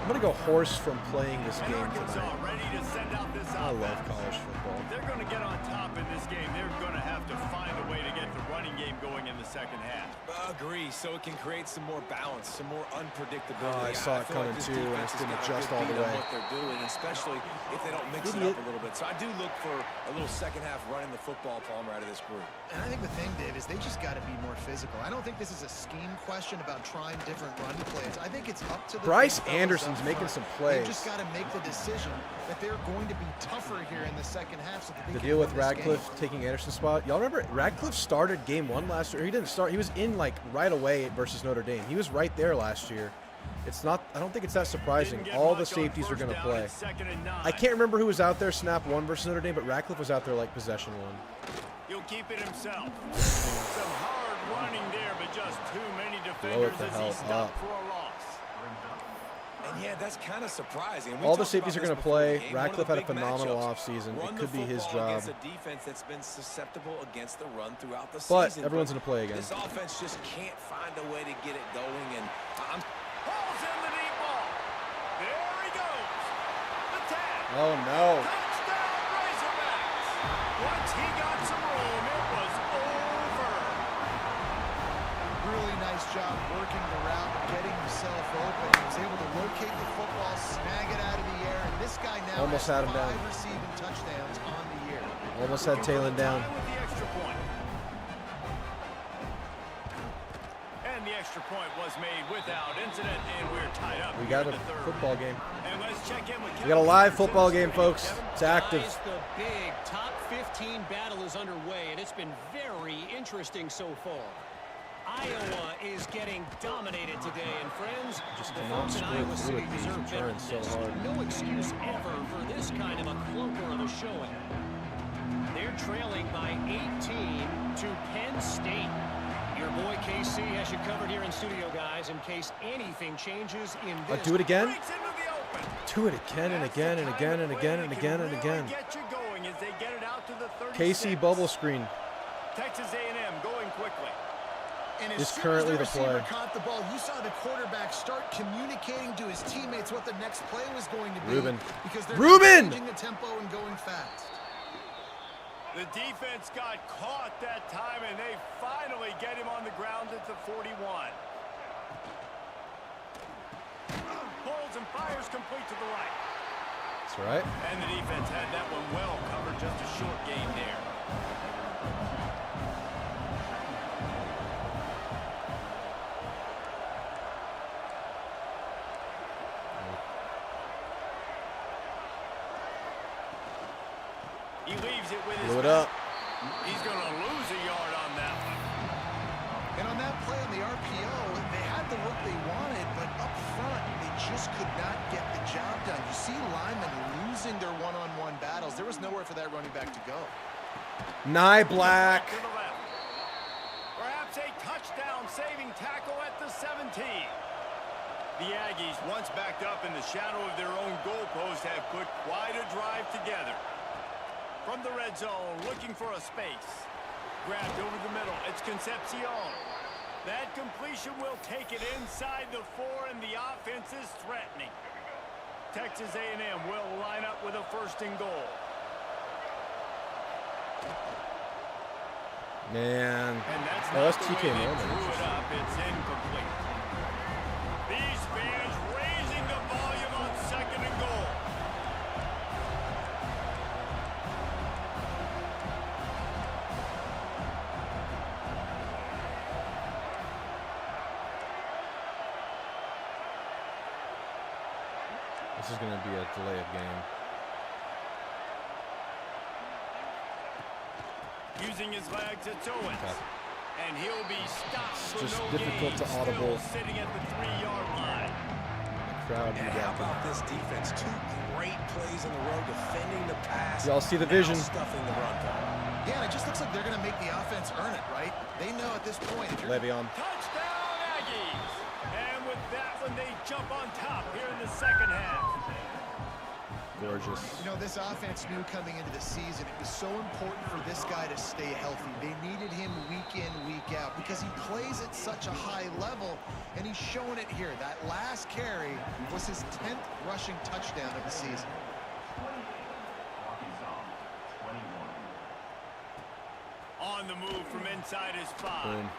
I'm going to go horse from playing this And game Arkansas tonight. ready to send out this I love offense. college football. If they're going to get on top in this game, they're going to have to find a way to get the running game going in the second half. Agree, so it can create some more balance, some more unpredictability. Oh, I saw it feel coming this too, and defense it has didn't got a adjust good all the beat on way. what they're doing, especially if they don't mix it Idiot. up a little bit. So I do look for a little second half running the football, Palmer, out of this group. And I think the thing, Dave, is they just got to be more physical. I don't think this is a scheme question about trying different run plays. I think it's up to the Bryce big fellas Anderson's up making front. some They've plays. just got to make the decision that they're going to be tougher here in the second half. So that they The can deal win with this Radcliffe game. taking Anderson's spot. Y'all remember Radcliffe started game 1 last year? He didn't start. He was in like right away versus Notre Dame. He was right there last year. It's not. I don't think it's that surprising. Didn't get All the much on safeties are first going to down. play. It's 2nd and 9. I can't remember who was out there snap 1 versus Notre Dame, but Radcliffe was out there like possession 1. He'll keep it himself. Some hard running there, but just too many defenders as he stopped for a loss. And yeah, that's kind of surprising. All the safeties are going to play. Ratcliffe had a phenomenal offseason. It could be his job. Against a defense that's been susceptible against the run throughout the but season. Everyone's going to play again. This offense just can't find a way to get it going. And Pulls in the deep ball. There he goes. The tag. Oh, no. Touchdown, Razorbacks. Once he got some room, it was over. Really nice job working the route, getting himself open. He was able to locate the football, snag it out of the air, and this guy now almost has had him down. 5 receiving touchdowns on the year. Almost had Taylor down. With the extra point. And the extra point was made without incident, and we're tied up. We here got in a the third. football game. And let's check in with We got a live football game, folks. It's active. Guys, the big top 15 battle is underway, and it's been very interesting so far. Iowa is getting dominated today, and friends, Just the cannot folks in score Iowa through City it. He's deserve better trying than so this. hard. No excuse ever for this kind of a clunker of a showing. They're trailing by 18 to Penn State. Your boy KC has you covered here in studio, guys, in case anything changes in this. Do it again. Breaks into the open. Do it again and again and again and again and again and again. Get you going as they get it out to the 36. KC bubble screen. Texas A&M going quickly. And Is as soon currently as the receiver play. caught the ball, you saw the quarterback start communicating to his teammates what the next play was going to be. Ruben. Because they're Ruben! changing the tempo and going fast. The defense got caught that time, and they finally get him on the ground at the 41. Pulls and fires complete to the right. That's right. And the defense had that one well covered, just a short gain there. He leaves it with his Blew it up. He's going to lose a yard on that one. And on that play on the RPO, they had the look they wanted, but up front, they just could not get the job done. You see linemen losing their one-on-one battles. There was nowhere for that running back to go. Nye Black. To the left. Perhaps a touchdown-saving tackle at the 17. The Aggies, once backed up in the shadow of their own goalpost, have put quite a drive together. From the red zone, looking for a space. Grabbed over the middle. It's Concepcion. That completion will take it inside the 4, and the offense is threatening. Texas A&M will line up with a 1st and goal. Man. And that's Oh, not that's the TK way they Norman. drew it up. It's incomplete. These fans raising the volume on 2nd and goal. This is going to be a delay of game. Using his legs, it's Owens. Okay. And he'll be stopped It's for just no difficult gain. to audible. Still sitting at the 3-yard line. The crowd And how about this defense? 2 great plays in a row, defending the pass. Y'all see the now vision. stuffing the run. Yeah, and it just looks like they're going to make the offense earn it, right? They know at this point, if you're Le'Veon. Touchdown, Aggies! And with that one, they jump on top here in the 2nd half. Gorgeous. You know, this offense knew coming into the season it was so important for this guy to stay healthy. They needed him week in, week out because he plays at such a high level, and he's showing it here. That last carry was his 10th rushing touchdown of the season. On the move from inside his 5. Boom.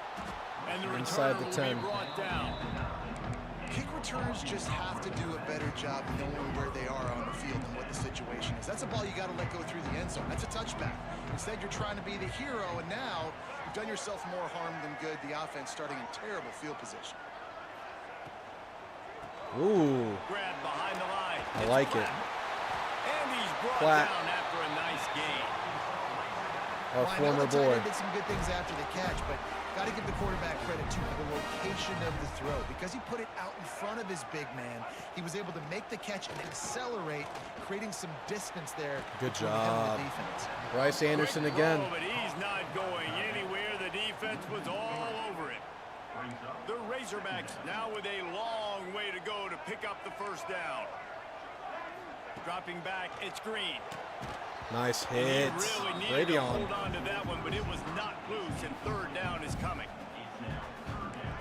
And the Inside returner the will 10. be brought down. Kick returners just have to do a better job of knowing where they are on the field and what the situation is. That's a ball you got to let go through the end zone. That's a touchback. Instead, you're trying to be the hero, and now you've done yourself more harm than good. The offense starting in terrible field position. Ooh. Grabbed behind the line. I It's like it. Platt. And he's brought Platt. down after a nice gain. our Well, I know former the tight end boy. did some good things after the catch, but got to give the quarterback credit to the location of the throw. Because he put it out in front of his big man, he was able to make the catch and accelerate, creating some distance there. Good between him and job. the defense. Bryce Anderson Quick again. throw, but he's not going anywhere. The defense was all over it. The Razorbacks now with a long way to go to pick up the first down. Dropping back, it's Green. Nice He hit. really needed to Ravion. hold on to that one, but it was not loose, and third down is coming.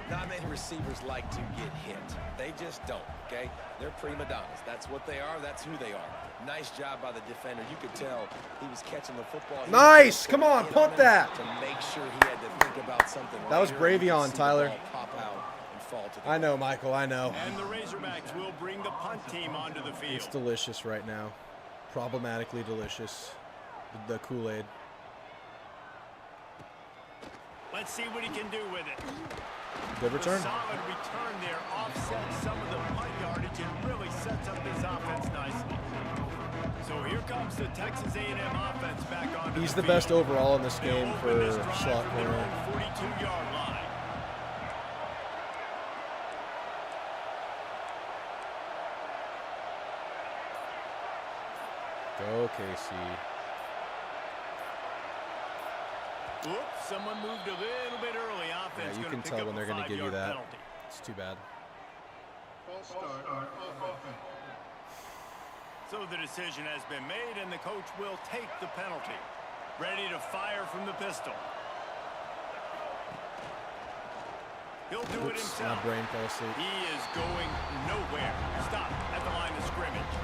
Not many receivers like to get hit. They just don't, okay? They're prima donnas. That's what they are. That's who they are. Nice job by the defender. You could tell he was catching the football. He Nice! was Come on, in punt him that. To make sure he had to think about something. That was later. You could Bravion, see the Tyler. ball pop out and fall to the I know, Michael. I know. And the Razorbacks will bring the punt team onto the field. It's delicious right now. Problematically delicious. The Kool-Aid. Let's see what he can do with it. Good return. A solid return there offsets some of the punt yardage and really sets up this offense nicely. So here comes the Texas A&M offense back on. He's the best overall in this They'll game open for this drive slot from their corner. own 42-yard line. Go, Casey. Oops, someone moved a little bit early. Offense Yeah, you gonna can pick tell up when a they're going to give you 5-yard that. penalty. It's too bad. So the decision has been made, and the coach will take the penalty. Ready to fire from the pistol. He'll do it Oops, himself. my brain fell asleep. He is going nowhere. Stop at the line of scrimmage.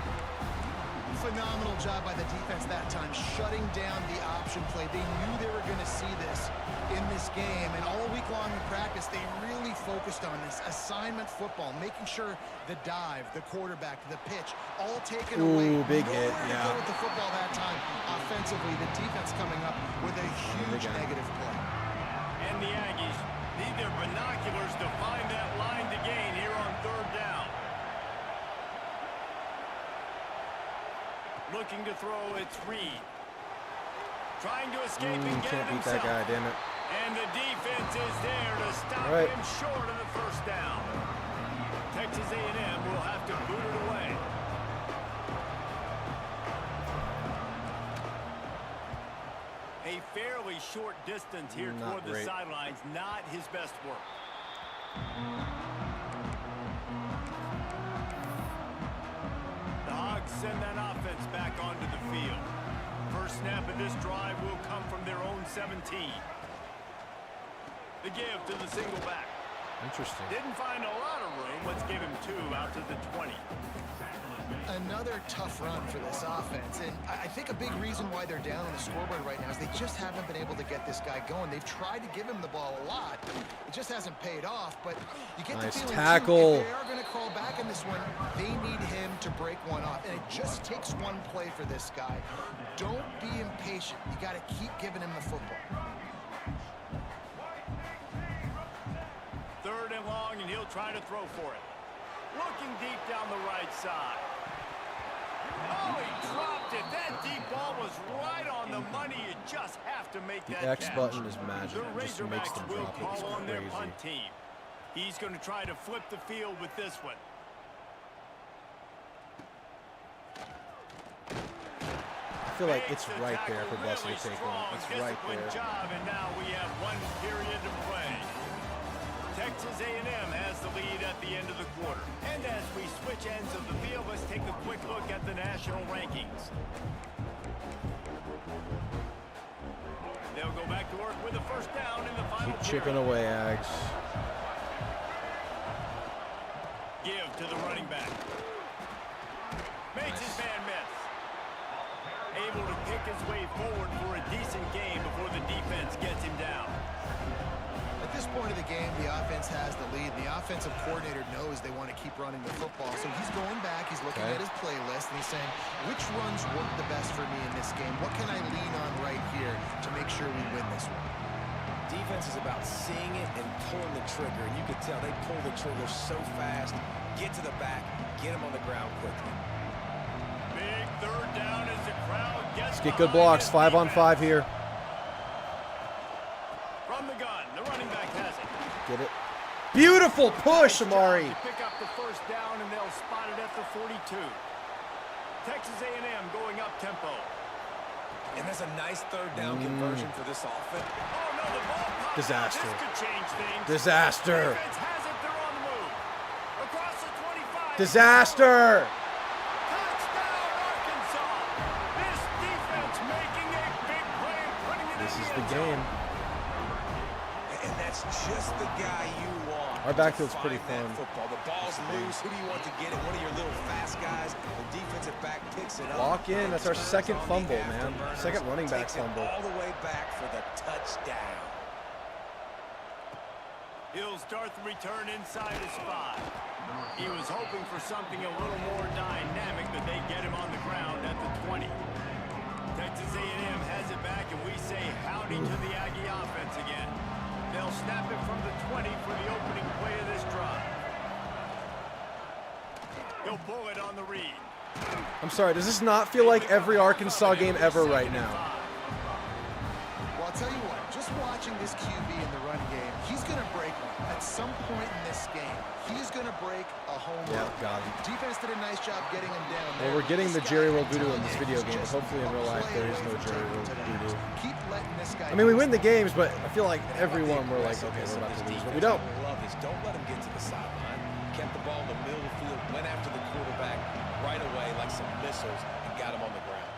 Phenomenal job by the defense that time, shutting down the option play. They knew they were going to see this in this game, and all week long in practice, they really focused on this assignment football, making sure the dive, the quarterback, the pitch, all taken away. Ooh, big Nowhere hit, to yeah. go with the football that time. Offensively, the defense coming up with a huge negative play. And the Aggies need their binoculars to find that line to gain here on third down. Looking to throw, it's Reed. Trying to escape and get Can't it beat that himself. guy, damn it. And the defense is there to stop Right. him short of the first down. Texas A&M will have to boot it away. A fairly short distance here Not toward the great. sidelines, not his best work. The Hogs send that offense back onto the field. First snap of this drive will come from their own 17. The give to the single back. Interesting. Didn't find a lot of room. Let's give him 2 out to the 20. Another tough run for this offense, and I think a big reason why they're down on the scoreboard right now is they just haven't been able to get this guy going. They've tried to give him the ball a lot. It just hasn't paid off, but you get Nice the feeling, tackle. too, if they are going to crawl back in this one, they need him to break one off, and it just takes one play for this guy. Don't be impatient. You got to keep giving him the football. Third and long, and he'll try to throw for it. Looking deep down the right side. Oh, he dropped it. That deep ball was right on the money. You just have to make The that X catch. button is magic. The It just makes them Razorbacks will drop it. It's call on their crazy. punt team. He's going to try to flip the field with this one. I feel like it's right there for Bussy to take one. It's right there. Job, and now we have 1 period to play. Texas A&M has the lead at the end of the quarter. And as we switch ends of the field, let's take a quick look at the national rankings. They'll go back to work with a first down in the final Keep chipping period. away, Ags. Give to the running back. Makes his man miss. Able to pick his way forward for a decent game before the defense gets him down. At this point of the game, the offense has the lead. The offensive coordinator knows they want to keep running the football. So he's going back, he's looking at his playlist, and he's saying, which runs work the best for me in this game? What can I lean on right here to make sure we win this one? Defense is about seeing it and pulling the trigger. And you can tell they pull the trigger so fast, get to the back, get him on the ground quickly. Big third down as the crowd gets Let's get good blocks. 5 on 5 here. Get it. Beautiful push, Amari. Pick up the first down, and they'll spot it at the 42. Texas A&M going up tempo. And that's a nice third down conversion for this offense. Oh, no, the ball popped. Disaster. This could change things. Disaster. Defense has it. They're on the move. Across the 25. Disaster. Touchdown, Arkansas. This defense making a big play and putting it This in is the the end zone. game. And that's just the guy you want. Our backfield's to pretty find that fun. Football. The ball's loose. Who do you want to get it? One of your little fast guys. The defensive back picks it up. Lock in. That's our Turns second on the fumble, man. afterburners, Second running back takes it fumble. all the way back for the touchdown. He'll start the return inside his 5. He was hoping for something a little more dynamic, but they get him on the ground at the 20. Texas A&M has it back, and we say howdy to the Aggie offense again. They'll snap it from the 20 for the opening play of this drive. He'll pull it on the read. I'm sorry, does this not feel like every Arkansas game ever right now? Well, I'll tell you what, just watching this QB in the run game, he's going to break one. At some point in this game, he's going to break a home Yeah, run. got him. Defense did a nice job getting him down there. Well, we're getting the This Jerry guy, Will Voodoo in I'm this telling video you, game, but just hopefully in a real life play there is away no from Jerry taking Will to the Voodoo. house. Keep letting this guy I mean, we do win his the games, but I feel like every one we're like, okay, we're about to lose, but we don't. Love this. Don't let him get to the sideline. Kept the ball in the middle of the field, went after the quarterback right away like some missiles, and got him on the ground.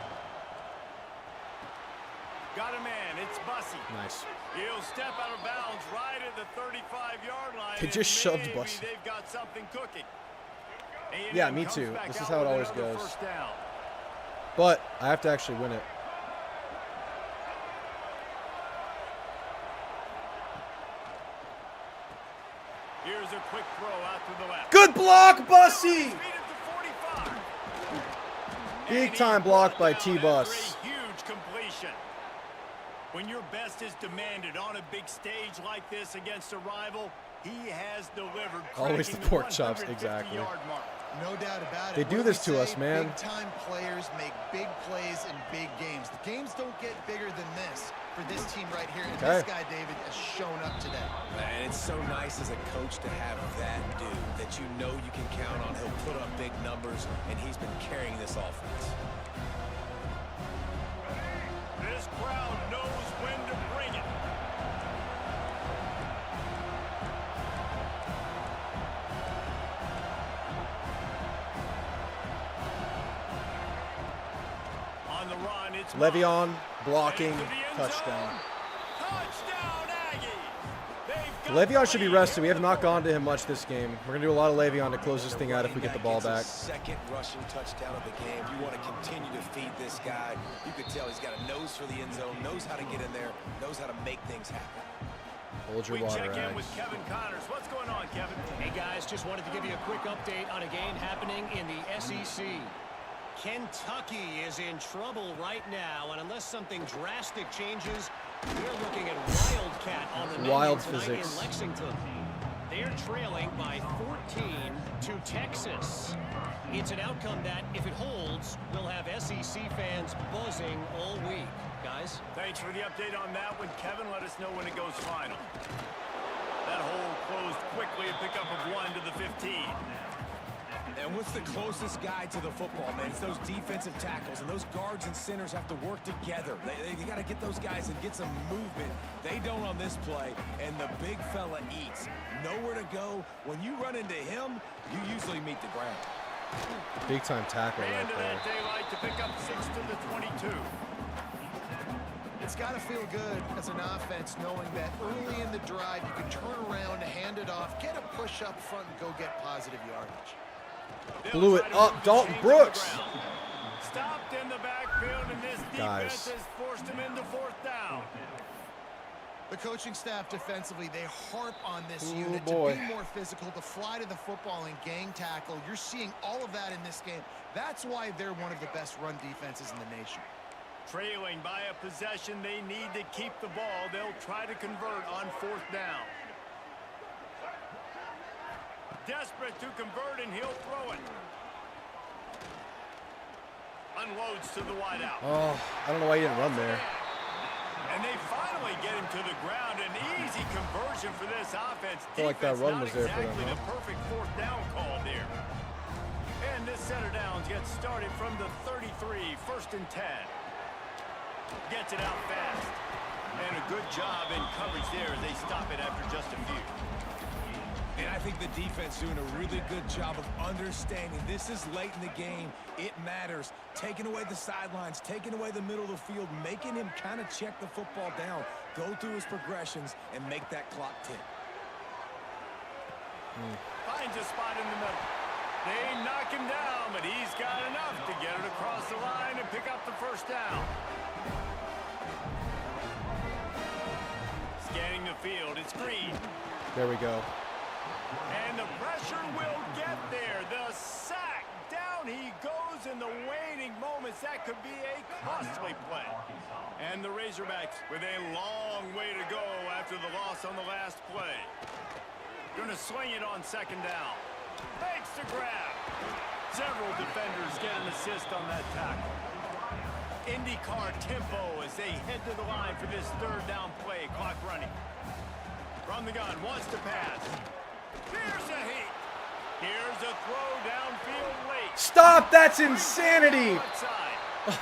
Got a man. It's Bussy. Nice. He'll step out of bounds right at the 35-yard line. They just shoved Maybe Bussy. they've got something cooking. Yeah, A&M me comes too. back This is out how it with always another goes. first down. But I have to actually win it. Here's a quick throw out to the left. Good block, Bussy! Beat it to 45. Big And he time block by brought down T-Bus. after a huge completion. When your best is demanded on a big stage like this against a rival, he has delivered. Always cracking the pork chops, 150 exactly. yard mark. No doubt about it. They do What this we to say, us, man. Big-time players make big plays in big games. The games don't get bigger than this for this team right here. And Okay. this guy, David, has shown up today. And it's so nice as a coach to have that dude that you know you can count on. He'll put up big numbers, and he's been carrying this offense. This crowd knows when to bring it. On the run, it's Le'Veon blocking, Into the end touchdown. zone. Touchdown, Aggies. They've got Le'Veon should be the rested. We lead have not gone to him much this game. We're going to do a lot of Le'Veon to close this thing out if we get the ball back. Second rushing touchdown of the game. You want to continue to feed this guy. You could tell he's got a nose for the end zone, knows how to get in there, knows how to make things happen. Hold your We water, check in Ags. with Kevin Connors. What's going on, Kevin? Hey guys, just wanted to give you a quick update on a game happening in the SEC. Kentucky is in trouble right now, and unless something drastic changes, we're looking at Wildcat on the menu Wild tonight physics. in Lexington. They're trailing by 14 to Texas. It's an outcome that, if it holds, will have SEC fans buzzing all week. Guys? Thanks for the update on that one, Kevin. Let us know when it goes final. That hole closed quickly, a pickup of 1 to the 15. And what's the closest guy to the football, man? It's those defensive tackles, and those guards and centers have to work together. They got to get those guys and get some movement. They don't on this play, and the big fella eats. Nowhere to go. When you run into him, you usually meet the ground. Big time tackle right Into there. that daylight to pick up 6 to the 22. It's got to feel good as an offense knowing that early in the drive you can turn around, hand it off, get a push up front, and go get positive yardage. Blew it up, Dalton Brooks. Stopped in the backfield, and this Guys. defense has forced him into 4th down. The coaching staff defensively, they harp on this Ooh, unit boy. to be more physical, to fly to the football and gang tackle. You're seeing all of that in this game. That's why they're one of the best run defenses in the nation. Trailing by a possession, they need to keep the ball. They'll try to convert on 4th down. Desperate to convert, and he'll throw it. Unloads to the wideout. Oh, I don't know why you didn't run there. And they finally get him to the ground. An easy conversion for this offense. I feel like that run was there for them, exactly huh? the perfect fourth down call there. And this set of downs gets started from the 33, 1st and 10. Gets it out fast. And a good job in coverage there as they stop it after just a few. And I think the defense doing a really good job of understanding this is late in the game. It matters. Taking away the sidelines, taking away the middle of the field, making him kind of check the football down, go through his progressions, and make that clock tick. Finds a spot in the middle. They knock him down, but he's got enough to get it across the line and pick up the first down. Scanning the field, it's Green. There we go. And the pressure will get there. The sack. Down he goes in the waning moments. That could be a costly play. And the Razorbacks with a long way to go after the loss on the last play. Going to swing it on 2nd down. Makes the grab. Several defenders get an assist on that tackle. IndyCar tempo as they head to the line for this 3rd down play. Clock running. From the gun, wants to pass. Here's a heat. Here's a throw downfield late. Stop! That's insanity!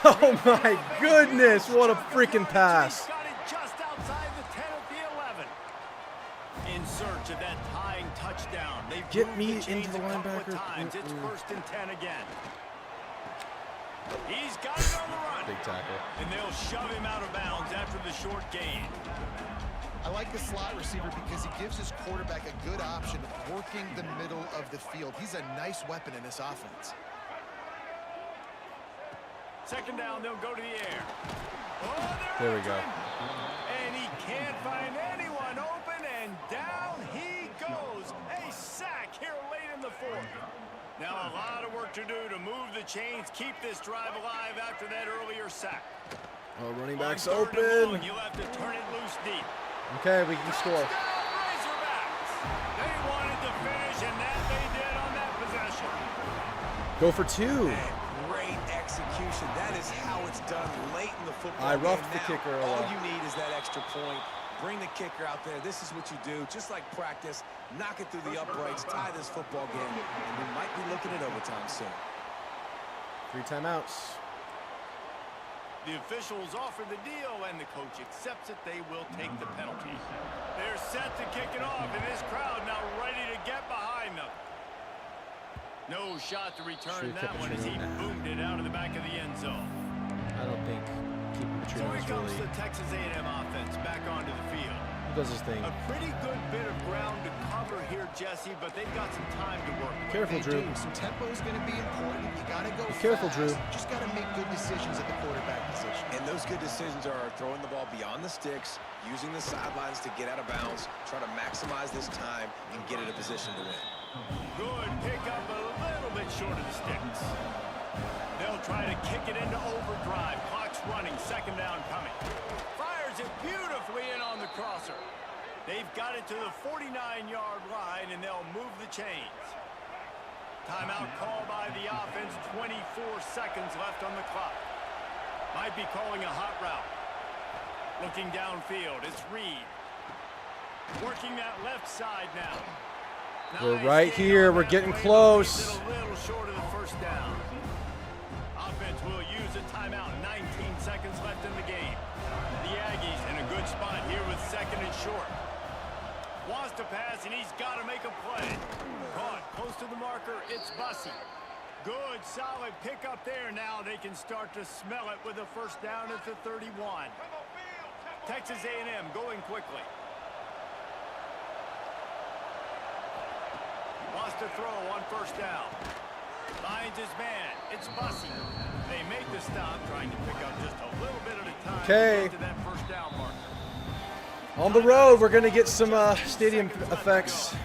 Oh my goodness! What a freaking pass! Got it just outside the 10 at the 11. In search of that tying touchdown. They've Get moved me the chains into the a couple of linebacker. times. It's 1st and 10 again. He's got it on the run. Big tackle. And they'll shove him out of bounds after the short gain. I like the slot receiver because he gives his quarterback a good option of working the middle of the field. He's a nice weapon in this offense. 2nd down, they'll go to the air. Oh, There we go. And he can't find anyone open, and down he goes. A sack here late in the 4th. Now a lot of work to do to move the chains, keep this drive alive after that earlier sack. Oh, running back's On 3rd and 1, open. you'll have to turn it loose deep. Okay, we can score. Touchdown, Razorbacks! They wanted to finish, and that they did on that possession. Go for 2. Great execution. That is how it's done late in the football I game. roughed the Now, kicker all away. you need is that extra point. Bring the kicker out there. This is what you do. Just like practice, knock it through the uprights, tie this football game, and we might be looking at overtime soon. 3 timeouts. The officials offer the deal, and the coach accepts it. They will take the penalty. They're set to kick it off, and this crowd now ready to get behind them. No shot to return Should've that kept one it as he true. boomed it out of the back of the end zone. I don't think keeping the So here is comes really. the Texas A&M offense back onto the field. He does his thing. A pretty good bit of ground to cover here, Jesse, but they've got some time to work with. Careful, They Drew. do. Some tempo is going to be important. You got to go Be careful, fast. Drew. Just got to make good decisions at the quarterback position. And those good decisions are throwing the ball beyond the sticks, using the sidelines to get out of bounds, try to maximize this time, and get in a position to win. Good pick up a little bit short of the sticks. They'll try to kick it into overdrive. Clock's running, 2nd down coming. Fires it beautifully in on the crosser. They've got it to the 49-yard line, and they'll move the chains. Timeout call by the offense, 24 seconds left on the clock. Might be calling a hot route. Looking downfield, it's Reed. Working that left side now. We're Nice right gain here. on We're that getting play, close. leaves it a little short of the 1st down. Offense will use a timeout. 19 seconds left in the game. The Aggies in a good spot here with 2nd and short. Wants to pass, and he's got to make a play. Caught close to the marker. It's Bussey. Good, solid pickup there. Now they can start to smell it with a 1st down at the 31. Texas A&M going quickly. Wants to throw on 1st down. Finds his man. It's Bussey. They make the stop, trying to pick up just a little bit at a time. Okay. To get to that 1st down marker. On the road, we're going to get some stadium effects.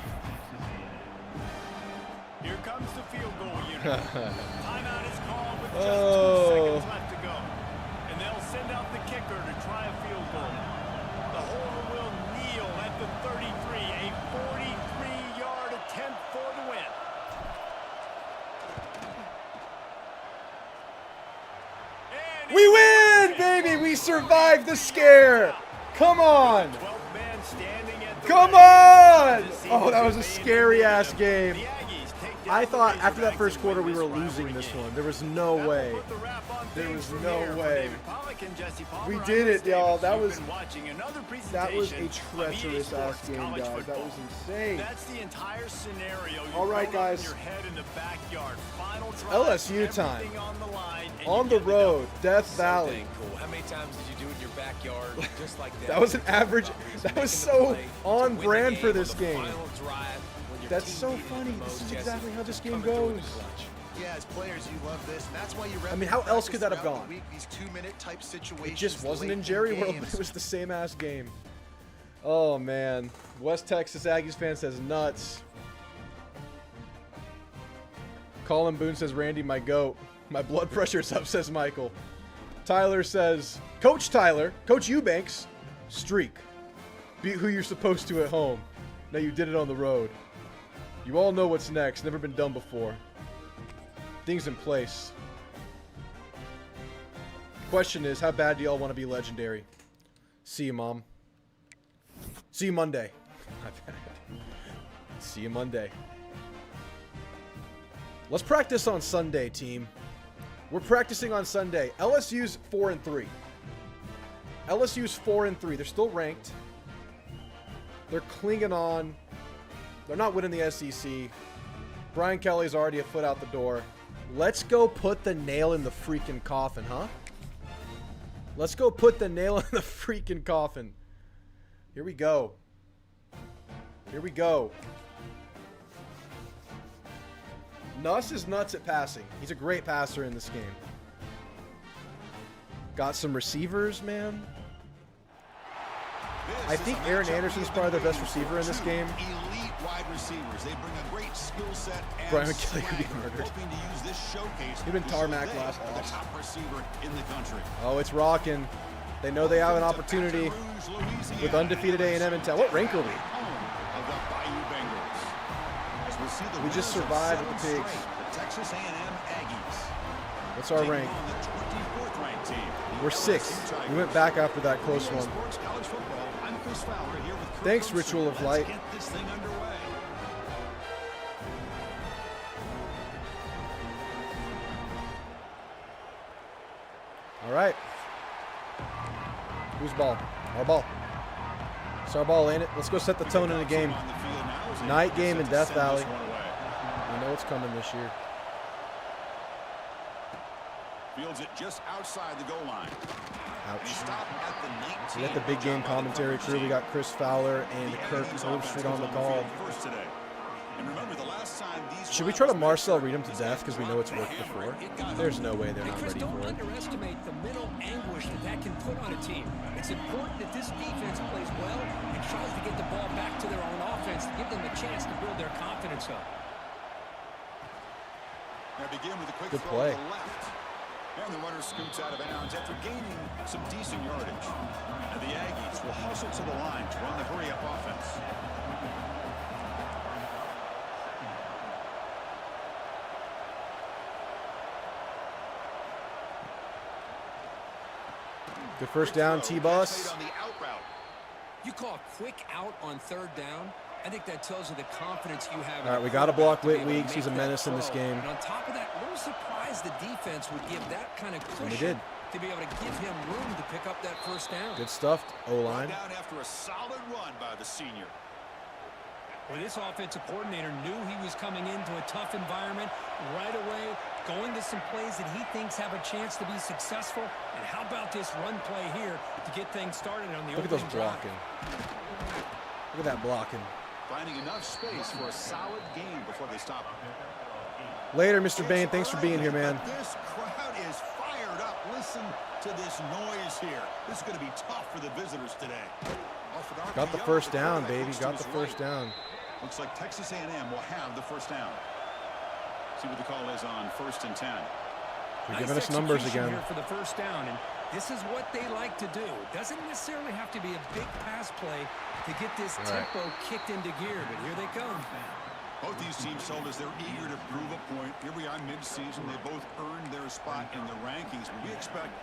Here comes the field goal unit. Timeout is called with just 2 Oh. seconds left to go. And they'll send out the kicker to try a field goal. The holder will kneel at the 33. A 43-yard attempt for the win. We win, baby! We survived the scare. Come on. 12th man standing at the Come line. on. Oh, that was a scary-ass game. I thought after that first quarter we were losing this one. There was no way. There was no way. We did it, y'all. That was a treacherous ass game, guys. That was insane. That's the entire scenario. All right, guys. Your head in the backyard. Final drive, LSU time. everything on the line, and On you the get road, Death Valley. Cool. How many times did you do it in your backyard just like that? That was an average. That was so on brand for this game. That's so funny. This is exactly how this game goes. Yeah, as players, you love this. And that's why you I mean, how else could that have gone? These 2-minute type situations. It just wasn't in late Jerry World, games. but it was the same ass game. Oh man, West Texas Aggies fan says nuts. Colin Boone says Randy, my goat. My blood pressure's up, says Michael. Tyler says, Coach Eubanks, streak. Beat who you're supposed to at home. Now you did it on the road. You all know what's next. Never been done before. Things in place. Question is, how bad do y'all want to be legendary? See you, Mom. See you Monday. See you Monday. Let's practice on Sunday, team. We're practicing on Sunday. LSU's 4-3. LSU's 4-3. They're still ranked. They're clinging on. They're not winning the SEC. Brian Kelly's already a foot out the door. Let's go put the nail in the freaking coffin, huh? Let's go put the nail in the freaking coffin. Here we go. Here we go. Nuss is nuts at passing. He's a great passer in this game. Got some receivers, man. I think Aaron Anderson's probably their best receiver in this game. Elite wide receivers. They bring a great skill set and Brian Kelly could be murdered. hoping to use this showcase. He'd been to show tarmac they last are the pass. top receiver in the country. Oh, it's rocking. They know they have an opportunity with undefeated A&M in town. What rank are we? Home of the Bayou Bengals. As we see the We just winners of survived with the 7 pigs. straight, The Texas A&M Aggies. What's our Taking rank? on the 24th ranked team, the We're 6th. We went back after that close one. Sports College Football. I'm Chris Fowler here with Kurt Thanks, Olson. Ritual of Light. Let's get this thing underway. All right. Whose ball? Our ball. It's our ball, ain't it? Let's go set the tone in the game. On the field now as they Night game in set to Death send Valley. this one away. We know what's coming this year. Fields it just outside the goal line. They Ouch. stop at the 19. We got the big game commentary crew. We got Chris Fowler and Kirk Overstreet on the call. First today. And remember, the last time these Should we try to Marcel read him to death because we know it's worked before? There's no way they're And not Chris, ready don't for it. underestimate the mental anguish that can put on a team. It's important that this defense plays well and tries to get the ball back to their own offense to give them a chance to build their confidence up. Now begin with a quick Good throw play. to the left. And the runner scoots out of bounds after gaining some decent yardage. And the Aggies will hustle to the line to run the hurry-up offense. Good first down, T-Bus. On the out route. You call a quick out on third down. I think that tells you the confidence you have. All right, we got to block Whit Weeks. He's a menace in this game. And on top of that, a little surprised the defense would give that kind of And they cushion did. to be able to give him room to pick up that first down. Good stuff, O-line. Down after a solid run by the senior. Well, this offensive coordinator knew he was coming into a tough environment right away, going to some plays that he thinks have a chance to be successful. And how about this run play here to get things started on the Look at opening those drive? blocking. Look at that blocking. Finding enough space for a solid gain before they stop. Later, Mr. Bain. Thanks for being here, man. This crowd is fired up. Listen to this noise here. This is going to be tough for the visitors today. Got the first down, baby. Got the first down. Looks like Texas A&M will have the first down. See what the call is on 1st and 10. They're giving us numbers execution again. here for the first down, and this is what they like to do. Doesn't necessarily have to be a big pass play to get this tempo kicked into gear, but here they come. Both these teams told us they're eager to prove a point. Here we are mid-season. They both earned their spot in the rankings, but we expect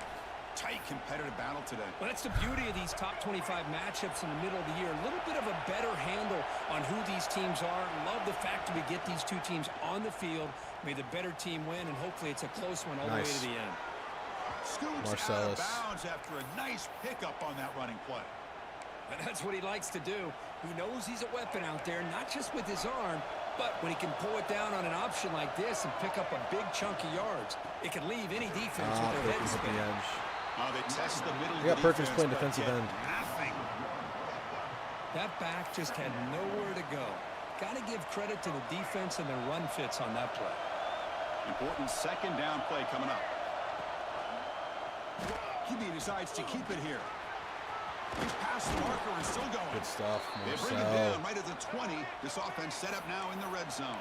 tight competitive battle today. Well, that's the beauty of these top 25 matchups in the middle of the year. A little bit of a better handle on who these teams are. Love the fact that we get these two teams on the field. May the better team win, and hopefully it's a close one all the way to the end. Scoops out of bounds after a nice pickup on that running play. And that's what he likes to do. He knows he's a weapon out there, not just with his arm, but when he can pull it down on an option like this and pick up a big chunk of yards, it can leave any defense with their head spinning. They test the middle. We got Perkins playing defensive end. Nothing. That back just had nowhere to go. Got to give credit to the defense and their run fits on that play. Important second down play coming up. He decides to keep it here. He's past the marker and still going. Good stuff, They bring it down right at the 20. This offense set up now in the red zone.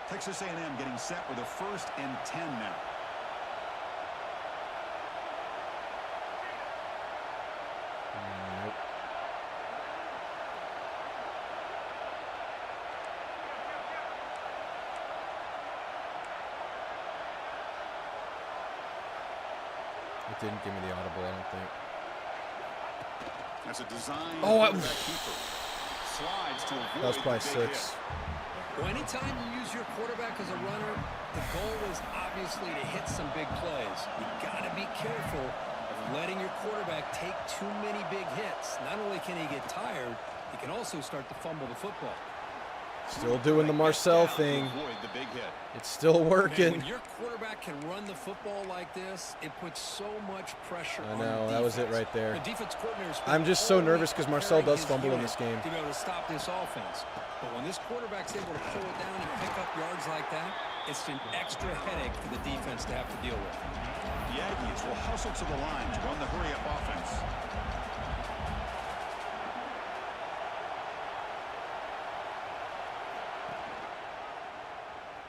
Texas A&M getting set with a 1st and 10 now. Nope. It didn't give me the audible, I don't think. That's a design. That was probably 6. Well, anytime you use your quarterback as a runner, the goal is obviously to hit some big plays. You got to be careful of letting your quarterback take too many big hits. Not only can he get tired, he can also start to fumble the football. Still doing the Marcel thing. It's still working. When your quarterback can run the football like this, it puts so much pressure on the know, that was it right there. The defense coordinator I'm just so nervous because Marcel does fumble in this game. To be able to stop this offense. But when this quarterback's able to pull it down and pick up yards like that, it's an extra headache for the defense to have to deal with. The Aggies will hustle to the line to run the hurry-up offense.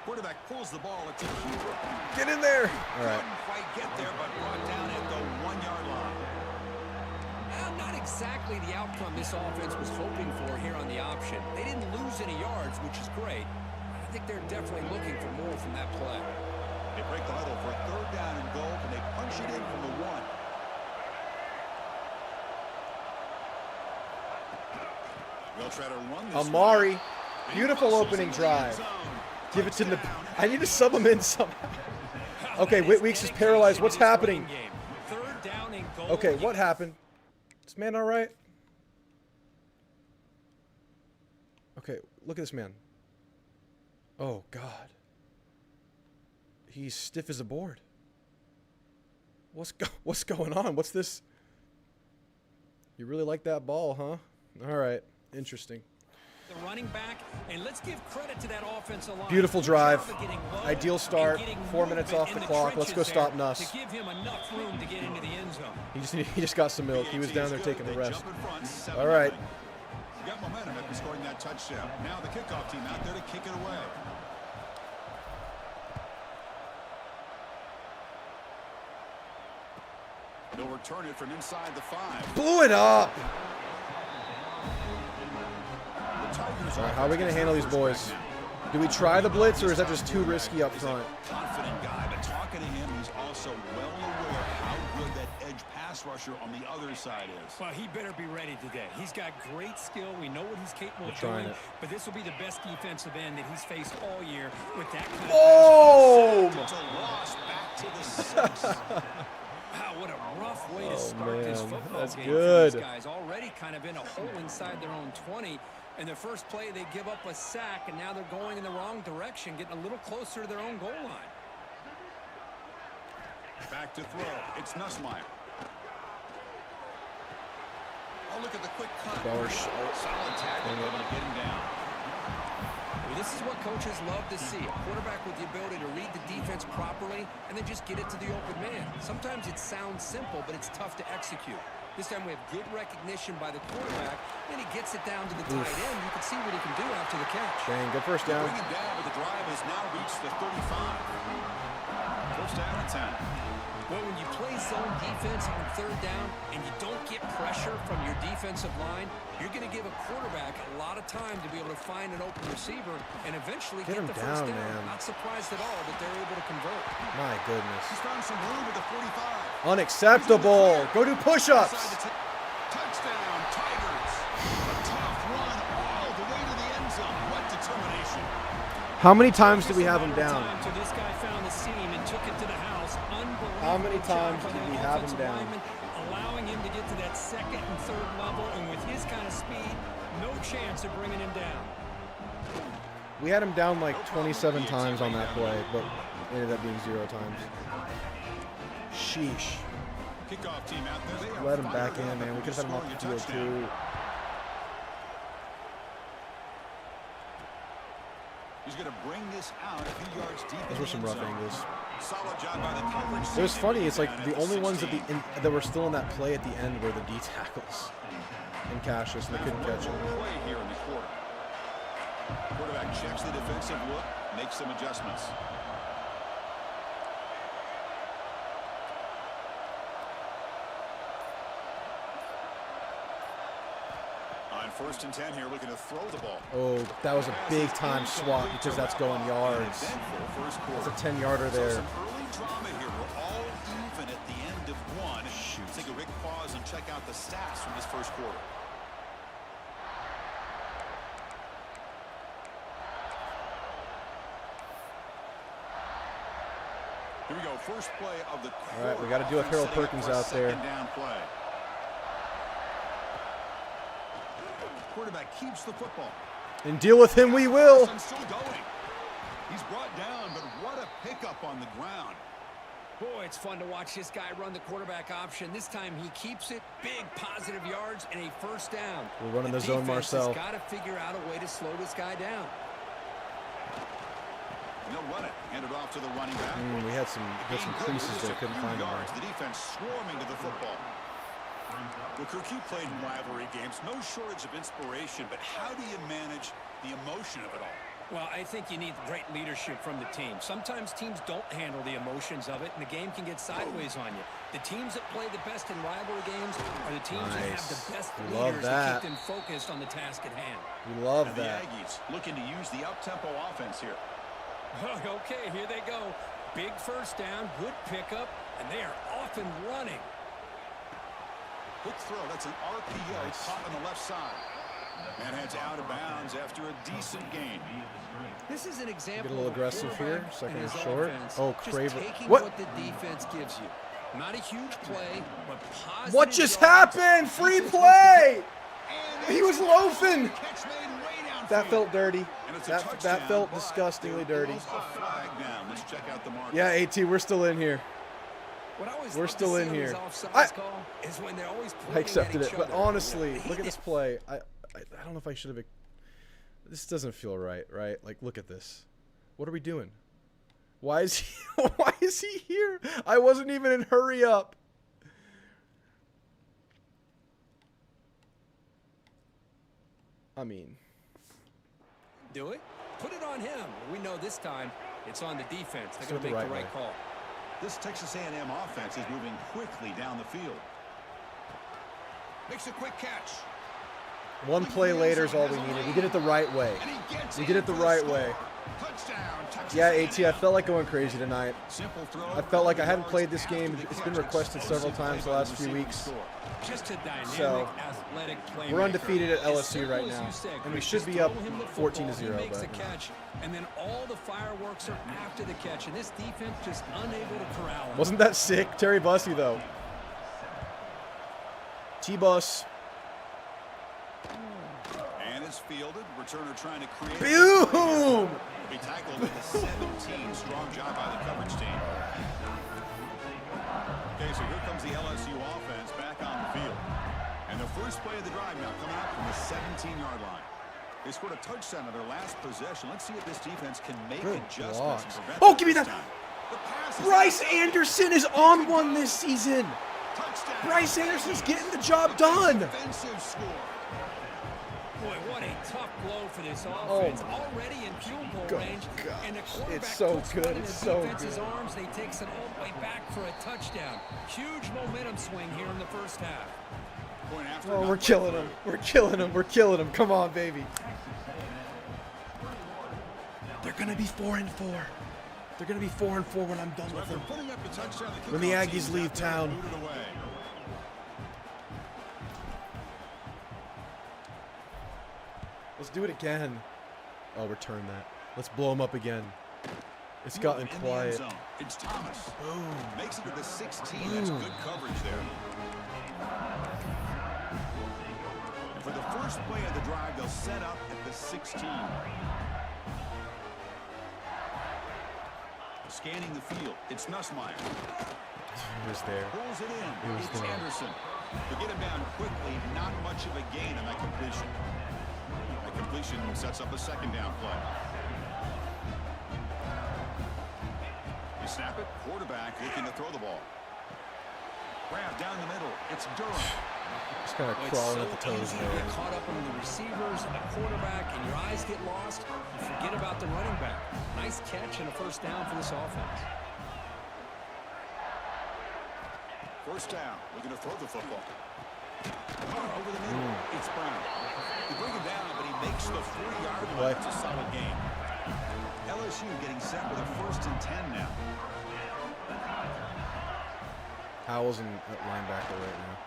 Quarterback pulls the ball. It's a Get in there. All right. Couldn't quite get there, but brought down at the 1-yard line. Not exactly the outcome this offense was hoping for here on the option. They didn't lose any yards, which is great. I think they're definitely looking for more from that play. They break the huddle for a 3rd down and goal, and they punch it in from the 1. They'll try to run this. Amari. Beautiful opening drive. Give it to the. I need to sub him in somehow. Okay, Weeks is paralyzed. What's happening? Okay, what happened? Is this man all right? Okay, look at this man. Oh, God. He's stiff as a board. What's going on? What's this? You really like that ball, huh? All right, interesting. The running back, and let's give credit to that offensive line. Beautiful drive. Ideal start. 4 minutes off the clock. Let's go stop Nuss. To give him enough room to get into the end zone. He just got some milk. He was down there taking the rest. All right. Got momentum after scoring that touchdown. Now the kickoff team out there to kick it away. They'll return it from inside the 5. Blew it up. All right, how are we going to handle these boys? Do we try the blitz, or is that just too risky up front? Confident guy, but talking to him, he's also well aware how good that edge pass rusher on the other side is. Well, he better be ready today. He's got great skill. We know what he's capable of doing, but this will be the best defensive end that he's faced all year with that kind of pass. It's a loss back to the 6. Wow, what a rough way to start this football That's game good. for these guys. Already kind of in a hole inside their own 20. And their first play, they give up a sack, and now they're going in the wrong direction, getting a little closer to their own goal line. Back to throw. It's Nussmeier. Oh, look at the quick cut. Solid tackle, able to get him down. Well, this is what coaches love to see. A quarterback with the ability to read the defense properly and then just get it to the open man. Sometimes it sounds simple, but it's tough to execute. This time we have good recognition by the quarterback, and he gets it down to the tight end. You can see what he can do after the catch. Dang, good first down. Bring him down, but the drive has now reached the 35. First down and 10. Well, when you play zone defense on third down and you don't get pressure from your defensive line, you're going to give a quarterback a lot of time to be able to find an open receiver and eventually get the first down. Not surprised at all that they're able to convert. My goodness. He's found some room with the 45. Unacceptable. Go do push-ups. Touchdown, Tigers. A tough run all the way to the end zone. What determination. How many times do we have him down? So this guy found the seam and took it to the house. How many times do we have him down? Allowing him to get to that second and third level, and with his kind of speed, no chance of bringing him down. We had him down like 27 times on that play, but it ended up being 0 times. Sheesh. Kickoff team out there. Let him back in, man. We could have had him off the field too. He's going to bring this out a few yards deep. Those were some rough angles. Solid job by the coverage. It was funny. It's like the only ones that were still in that play at the end were the D tackles and Cassius, and they couldn't catch him. Play here in the quarter. Quarterback checks the defensive look, makes some adjustments. On 1st and 10 here, looking to throw the ball. Oh, that was a big time swat because that's going yards. That's a 10-yarder there. Some early drama here. We're all even at the end of one. Take a quick pause and check out the stats from this first quarter. Here we go. First play of the quarter. All right, we got to deal with Harold Perkins out there. Down play. Quarterback keeps the football. And deal with him we will. Still going. He's brought down, but what a pickup on the ground. Boy, it's fun to watch this guy run the quarterback option. This time he keeps it. Big positive yards and a first down. We're running the zone, Marcel. Got to figure out a way to slow this guy down. They'll run it. Hand it off to the running back. We had some creases there. Couldn't find him. The defense swarming to the football. Well, Kirk, you played in rivalry games. No shortage of inspiration, but how do you manage the emotion of it all? Well, I think you need great leadership from the team. Sometimes teams don't handle the emotions of it, and the game can get sideways on you. The teams that play the best in rivalry games are the teams that have the best leaders to keep them focused on the task at hand. We love that. The Aggies looking to use the up-tempo offense here. Okay, here they go. Big first down, good pickup, and they are off and running. Quick throw. That's an RPO caught on the left side. And heads out of bounds after a decent gain. This is an example. Get a little aggressive here. Second and short. Oh, Craver. What the defense gives you. Not a huge play, but positive. What just happened? Free play. He was loafing. That felt dirty. That felt disgustingly dirty. Let's check out the mark. Yeah, AT, we're still in here. We're still in here. I accepted it, but honestly, look at this play. I don't know if I should have. This doesn't feel right, right? Like, look at this. What are we doing? Why is he? Why is he here? I wasn't even in hurry up. I mean, do it. Put it on him. We know this time it's on the defense. They're going to make the right call. This Texas A&M offense is moving quickly down the field. Makes a quick catch. One play later is all we needed. We did it the right way. We did it the right way. Yeah, AT, I felt like going crazy tonight. I felt like I hadn't played this game. It's been requested several times the last few weeks. So, we're undefeated at LSU right now. And we should be up 14-0. But and then all the fireworks are after the catch, and this defense just unable to corral him. Wasn't that sick? Terry Bussey, though. T-Bus. And it's fielded. Returner trying to create. Boom! Be tackled at the 17. Strong job by the coverage team. Okay, so here comes the LSU offense back on the field. And the first play of the drive now coming up from the 17-yard line. They scored a touchdown on their last possession. Let's see if this defense can make adjustments. Oh, give me that. Bryce Anderson is on one this season. Bryce Anderson's getting the job done. Boy, what a tough blow for this offense. Already in field goal range, and the quarterback It's so puts good. one in It's the so defense's good. arms. They takes it all the way back for a touchdown. Huge momentum swing here in the first half. Point after, Oh, not we're quite killing through. him. We're killing him. We're killing him. Come on, baby. They're going to be 4-4. They're going to be 4-4 when I'm done So with after them. putting up the touchdown, the When the kickoff Aggies team's leave out there town. to boot it away. Let's do it again. Oh, return that. Let's blow him up again. It's gotten In the end quiet. zone. It's Thomas. Boom. Makes it to the 16. That's Boom. good coverage there. And for the first play of the drive, they'll set up at the 16. Scanning the field. It's Nussmeier. He was there. Pulls it in. He was It's there. Anderson. To get him down quickly, not much of a gain on that completion. That completion sets up a second down play. You snap it, quarterback looking to throw the ball. Grab down the middle. It's Durham. Just kind of Well, crawling it's at the so toes easy to there. get caught up on the receivers and the quarterback, and your eyes get lost. You forget about the running back. Nice catch and a first down for this offense. First down. Looking to throw the football. Over the middle. It's Brown. You bring him down, but he makes the 40-yard line. It's a solid game. LSU getting set with a 1st and 10 now. Howell's in at linebacker right now.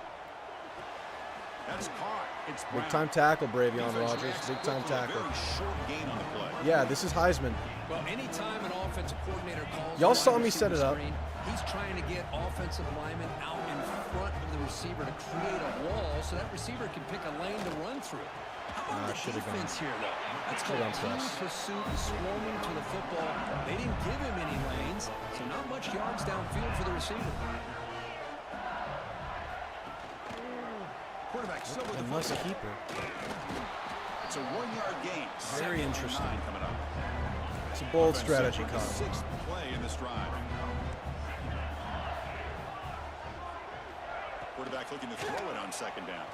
That's caught. It's Brown. Big time tackle, Bravion Defense Rogers. reacts Big time quickly. A tackle. Very short gain on the play. Yeah, this is Heisman. Well, anytime an offensive coordinator calls Y'all the saw wide me set it receiver up. screen, he's trying to get offensive linemen out in front of the receiver to create a wall so that receiver can pick a lane to run through. How about the should've gone. defense here, though? That's Should've called gone team press. pursuit, swarming to the football. They didn't give him any lanes, so not much yards downfield for the receiver. Quarterback still with the Unless a football. keeper. It's a 1-yard gain. Very 2nd and interesting. 9 coming up. It's a bold Offense strategy, set for Kyle. the 6th play in this drive. Quarterback looking to throw it on 2nd down.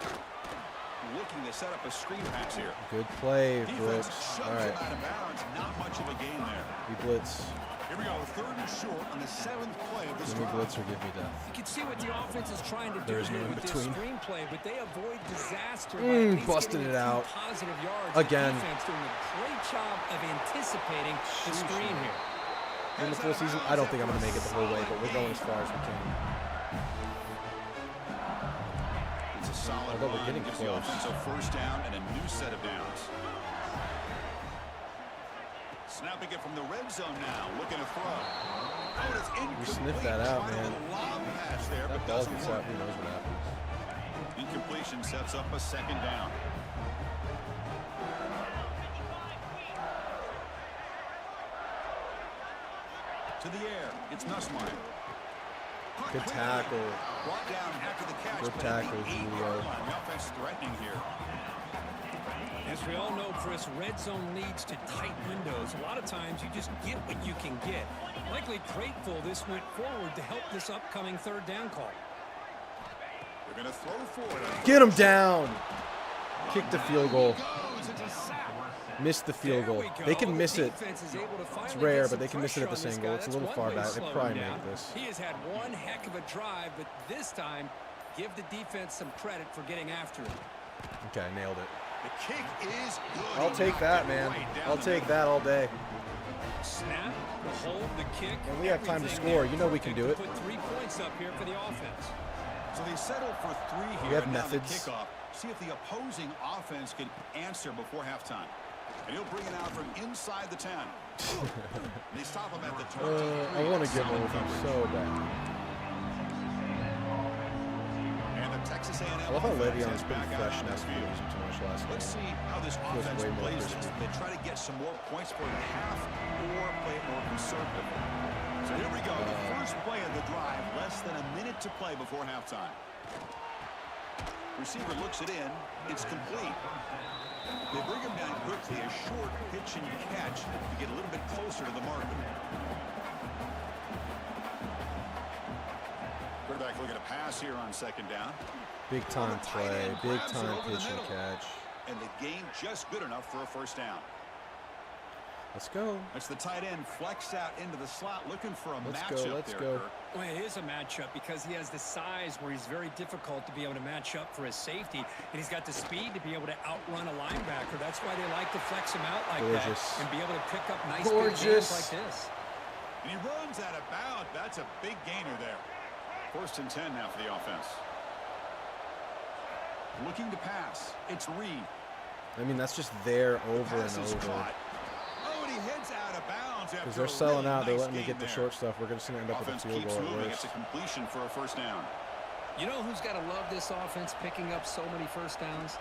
Looking to set up a screen pass here. Good play, Defense Brooks. shoves All him right, out of bounds. Not much of a gain there. we blitz. Here we go, 3rd and short on the 7th play of this Give me drive. blitz or give me death. You can see what the offense is trying to do There's here no in with this between. screenplay, but they avoid disaster by at least busted getting it a few out. positive yards. Again. The defense doing a great job of anticipating the screen here. In the full season, I don't think I'm going to make it the whole way, but we're going as far as we can. It's a solid Although we're run. getting Gives the close. offense a 1st down and a new set of downs. Snapping it from the red zone now. Looking to throw. Oh, it's incomplete. We sniffed that out, Trying man. a lob pass there, That but ball doesn't gets work. out, who knows what happens. Incompletion sets up a 2nd down. To the air. It's Nussmeier. Good tackle. Brought down after the catch. Good but at the tackle, 8-yard Julio. line. The offense threatening here. As we all know, Chris, red zone leads to tight windows. A lot of times you just get what you can get. Likely grateful this went forward to help this upcoming 3rd down call. They're going to throw for it. Get him down. Kick the field goal. Goes. It's a sack. Missed the field goal. There we go. They can miss The it. defense is able to finally It's rare, get but some they can miss it at the pressure on same this goal. guy. It's a That's little one far way to back. They slow probably him down. make this. He has had one heck of a drive, but this time, give the defense some credit for getting after it. Okay, nailed it. The kick is good. I'll take that, man. I'll take that all day. Snap, the hold, the kick. And we have time to everything score. there. You know we can do it. Put 3 points up here for the offense. So they settled for 3 here. We have and now the methods. kickoff. See if the opposing offense can answer before halftime. And he'll bring it out from inside the 10. They stop him at the 23. I want to get Solid one with him coverage. so bad. And the Texas A&M I love how offense Le'Veon's is pretty back out fresh on now. this He field. wasn't too much last Let's game. see how this Feels offense way more plays crispy. this. They try to get some more points for the half or play it more conservative. So here we go. The first play of the drive. Less than a minute to play before halftime. Receiver looks it in. It's complete. They bring him down quickly. A short pitch and catch to get a little bit closer to the marker. Quarterback looking to pass here on 2nd down. Big time play. Big time pitch and catch. and the gain just good enough for a first down. Let's go. That's the tight end flexed out into the slot, looking for a Let's matchup go. Let's there, go. Kirk. Well, it is a matchup because he has the size where he's very difficult to be able to match up for his safety, and he's got the speed to be able to outrun a linebacker. That's why they like to flex him out like that and be able to pick up nice big gains like this. And he runs out of bounds. That's a big gainer there. 1st and 10 now for the offense. Looking to pass. It's Reed. I mean, that's just there over and Pass is over. caught. Oh, and he heads out of bounds after Because they're a selling really out. They're nice letting me get the gain short there. stuff. We're just going to end up with a Offense field keeps goal at moving. worst. It's a completion for a first down. You know who's got to love this offense picking up so many first downs?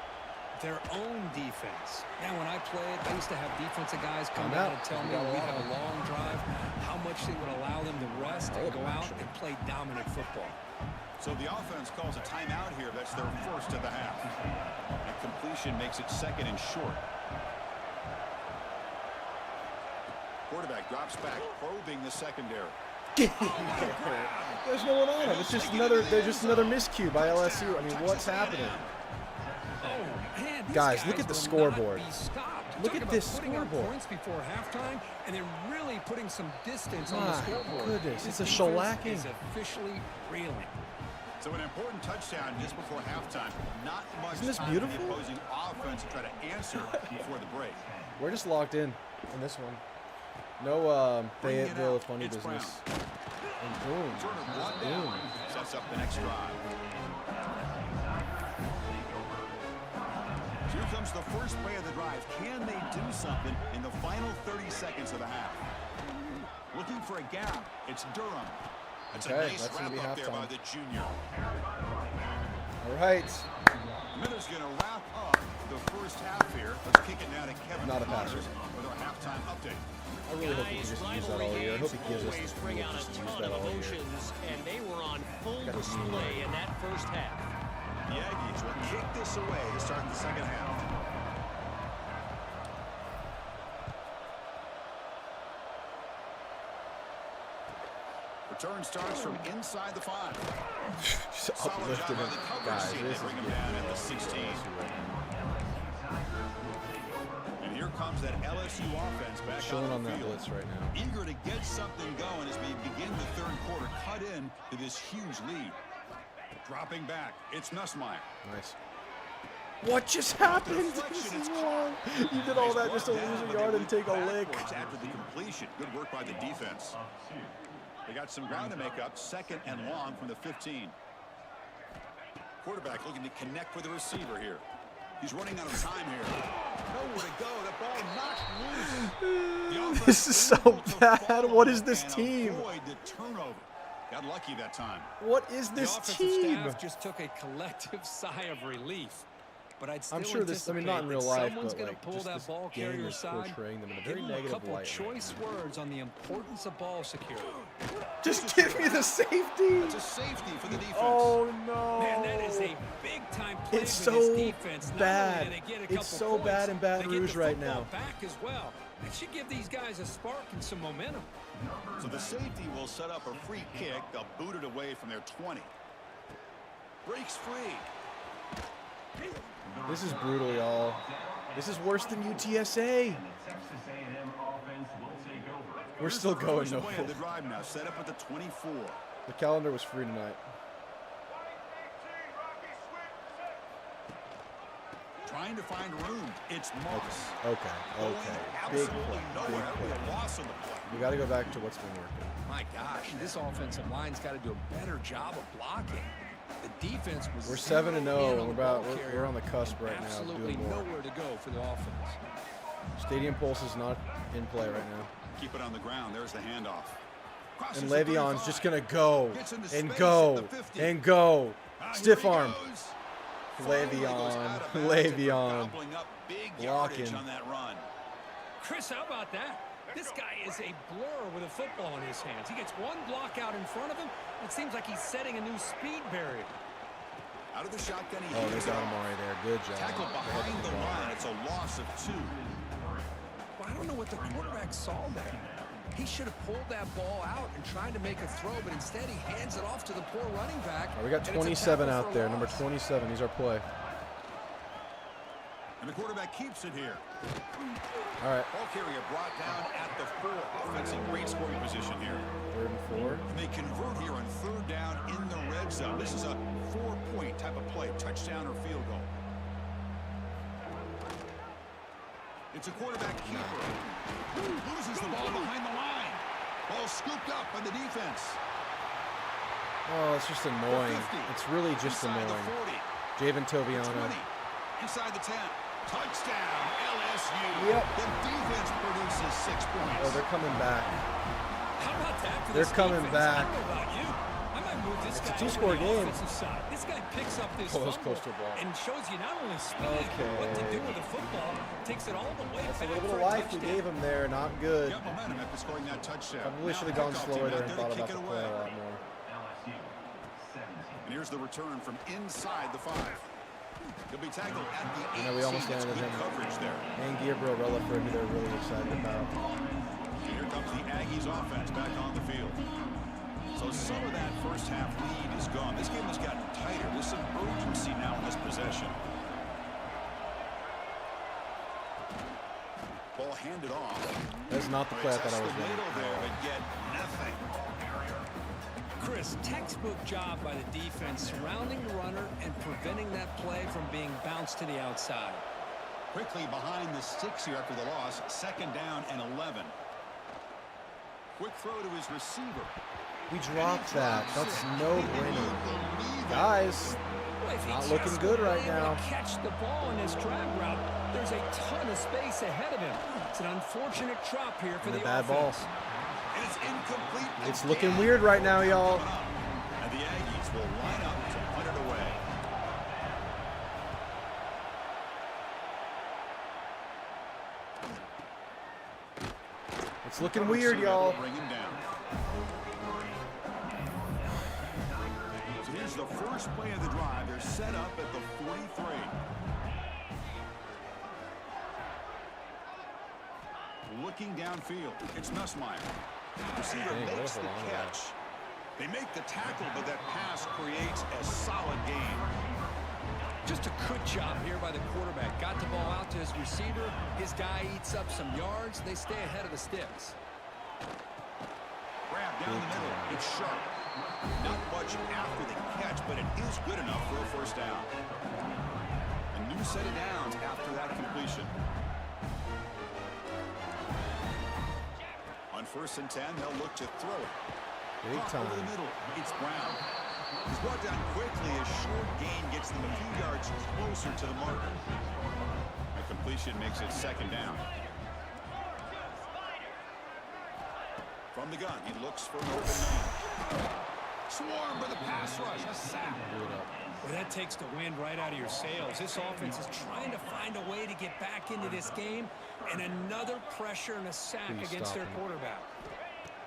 Their own defense. Now, when I played, I used to have defensive guys come down and tell me when we'd have a long drive how much they would allow them to rest and go out and play dominant football. So the offense calls a timeout here. That's their first of the half. And completion makes it 2nd and short. Quarterback drops back, probing the secondary. There's no one on him. It's just another. They're just another miscue by LSU. I mean, what's happening? Man, Guys, look at the scoreboard. Look Talk at about this putting up scoreboard. points before halftime, and then really putting some distance on the My scoreboard. goodness, This it's a defense shellacking. is officially reeling. So an important touchdown just before halftime. Not much Isn't this time beautiful? for the opposing offense to try to answer before the break. We're just locked in on this one. No Fayetteville funny It's business. Brown. And boom. Sort of one Boom. down. Sets up the next drive. Here comes the first play of the drive. Can they do something in the final 30 seconds of the half? Looking for a gap. It's Durham. That's Okay, a nice that's gonna be wrap up there by halftime. the junior. All right. Miller's going to wrap up the first half here. Let's kick it now to Kevin Not a Connors passer. with our halftime update. I really hope we can just use that all year. I hope he gives us the bring tool out just to a use ton that of all year. emotions, and they were on full Gotta be display in that first half. The Aggies will kick this away to start the second half. Return starts from inside the 5. Just Solid uplifting job him. by the coverage Guys, team. this They is bring him getting down at the LSU 16. right now. And here comes that LSU offense back Chilling on on the that field. blitz right now. Eager to get something going as we begin the third quarter. Cut in to this huge lead. Dropping back, it's Nussmeier. Nice. What just happened? This is wrong. You did all that just to lose a yard and take a lick. After the completion, good work by the defense. They got some ground to make up, 2nd and long from the 15. Quarterback looking to connect with the receiver here. He's running out of time here. Nowhere to go. The ball knocked loose. The offense This is so able to bad. follow What is this and team? avoid the turnover. Got lucky that time. What is The this offensive team? staff just took a collective sigh of relief. But I'd still I'm sure this, I mean, not in real anticipate that life, someone's but gonna like, pull just that this ball game carrier is side. portraying them in a Give very them negative a couple light right choice words on the importance of ball security. now. Just give me the safety. That's a safety for the defense. Oh, no. Man, that is a big-time play It's for this so defense. Not bad. only do they get a It's couple so points, bad in Baton they get Rouge the right football now. back as well. That should give these guys a spark and some momentum. So the safety will set up a free kick. They'll boot it away from their 20. Breaks free. This is brutal, y'all. This is worse than UTSA. We're still going, First no. play of the drive now, set up at the 24. The calendar was free tonight. Trying to find room. It's Moss. Okay. Going Big absolutely play. nowhere. Big That'll be play. a loss on the play. We got to go back to what's been working. My gosh, this offensive line's got to do a better job of blocking. The defense was We're 7-0, and we're we're on the cusp right now of absolutely doing more. nowhere to go for the offense. Stadium Pulse is not in play right now. Keep it on the ground. There's the handoff. Crosses And the Le'Veon's 35. just going to go Gets into and space go at the 50. and go. Here Stiff he arm. goes. Finally goes Le'Veon. out of bounds after Le'Veon. gobbling up big yardage Blocking. on that run. Chris, how about that? This guy is a blur with a football in his hands. He gets one block out in front of him. It seems like he's setting a new speed barrier. Out of the shotgun, he Oh, they heaves got up. him already there. Good job. Tackle behind the line. It's a loss of 2. Well, I don't know what the quarterback saw there. He should have pulled that ball out and tried to make a throw, but instead he hands it off to the poor running back. Oh, we got and it's a 27 tackle out for there. a Number loss. 27. He's our play. And the quarterback keeps it here. All right. Ball carrier brought down at the 4. Offensive great scoring position here. 3rd and 4. And they convert here on 3rd down in the red zone. This is a 4-point type of play, touchdown or field goal. It's a quarterback keeper. Loses the ball behind the line. Ball scooped up by the defense. Oh, it's just annoying. It's really just Inside annoying. the 40. Javen Toviano. 20. Inside the 10. Touchdown, LSU. Yep. The defense produces 6 points. Oh, they're coming back. How about that for They're this coming defense? back. I don't know about you. I might move this It's a guy two-score over to the game. offensive side. This guy picks up this Oh, that's fumble close to a ball. and shows you not only speed, but what to do with the football. Takes it all the way That's a back little bit for of a life we touchdown. gave him there. Not good. Got momentum after scoring that touchdown. Probably Now should have the gone kickoff slower team there out and to thought kick about the it play away. a lot more. And here's the return from inside the 5. He'll be tackled at the 18. You know, we almost That's landed good him. coverage there. And Gabriel for who they're really excited about. And here comes the Aggies offense back on the field. So some of that first half lead is gone. This game has gotten tighter. There's some urgency now in this possession. Ball handed off. That's not the play I thought I was Test the middle there, going but get nothing. Chris, textbook job by the defense surrounding the runner and preventing that play from being bounced to the outside. Quickly behind the 6 here after the loss. 2nd down and 11. Quick throw to his receiver. We dropped that. That's no-brainer. Guys, Well, if he not looking just good were right able now. to catch the ball in his drag route, there's a ton of space ahead of him. It's an unfortunate drop here for And a the bad offense. ball. And it's incomplete. It's looking weird right now, y'all. And the Aggies will line up to punt it away. It's looking weird, y'all. Bring him down. So here's the first play of the drive. They're set up at the 43. Looking downfield. It's Nussmeier. Receiver Dang, makes what the a long catch. They make the tackle, but that pass creates a solid gain. Just a good job here by the quarterback. Got the ball out to his receiver. His guy eats up some yards. They stay ahead of the sticks. Grab down the middle. It's sharp. Not much after the catch, but it is good enough for a first down. A new set of downs after that completion. On 1st and 10, they'll look to throw it. Big Caught time. over the middle. It's Brown. He's brought down quickly. A short gain gets them a few yards closer to the marker. A completion makes it 2nd down. From the gun, he looks for an open man. Swarm for the pass rush. A sack. Well, that takes the wind right out of your sails. This offense is trying to find a way to get back into this game, and another pressure and a sack Please against stop their him. quarterback.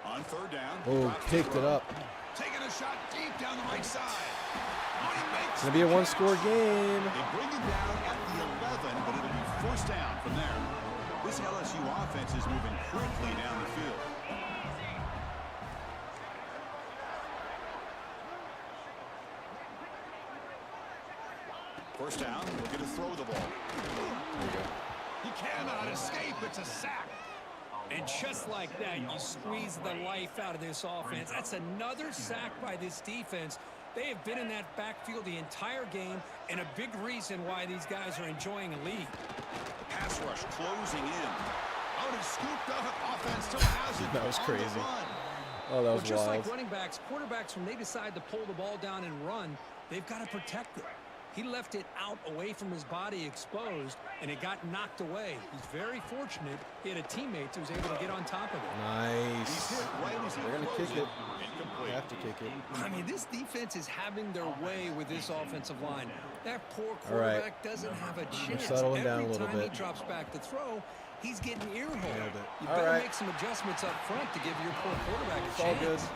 On 3rd down. Oh, drops the picked it throw. up. Taking a shot deep down the right side. Oh, he makes It's going to be a one-score game. They bring him down at the 11, but it'll be 1st down from there. This LSU offense is moving quickly down the field. First down, looking to throw the ball. He cannot escape. It's a sack. And just like that, you squeeze the life out of this offense. That's another sack by this defense. They have been in that backfield the entire game, and a big reason why these guys are enjoying a lead. The pass rush closing in. Out and scooped up. Offense still has it. That was On the crazy. run. Oh, that Well, was just wild. like running backs, quarterbacks, when they decide to pull the ball down and run, they've got to protect it. He left it out away from his body exposed, and it got knocked away. He's very fortunate he had a teammate who was able to get on top of it. Nice. He's hit right as he They're going to throws kick it. Incomplete. They have to kick it. I mean, this defense is having their way with this offensive line. That poor All right. quarterback doesn't have a chance. settling down a Every little time bit. he drops back to throw, he's getting ear hole. Nailed it. You All better right. make some adjustments up front to give your poor quarterback a It's all good. chance.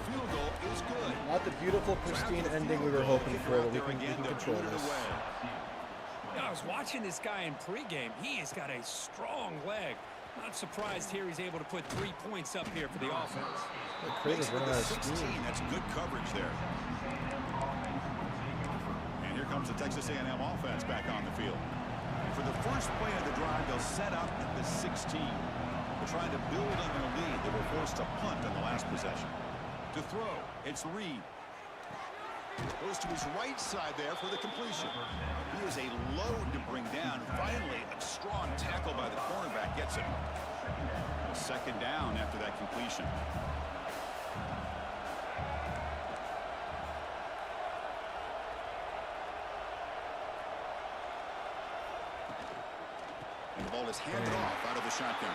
Field goal is good. Not the beautiful, pristine ending we were hoping for, but we can control this. I was watching this guy in pregame. He has got a strong leg. Not surprised here he's able to put 3 points up here for the offense. Craven's running out of 16. steam. That's good coverage there. And here comes the Texas A&M offense back on the field. for the first play of the drive, they'll set up at the 16. They're trying to build on their lead. They were forced to punt on the last possession. To throw, it's Reed. Goes to his right side there for the completion. He is a load to bring down. Finally, a strong tackle by the cornerback gets him. A second down after that completion. And the ball is handed off out of the shotgun.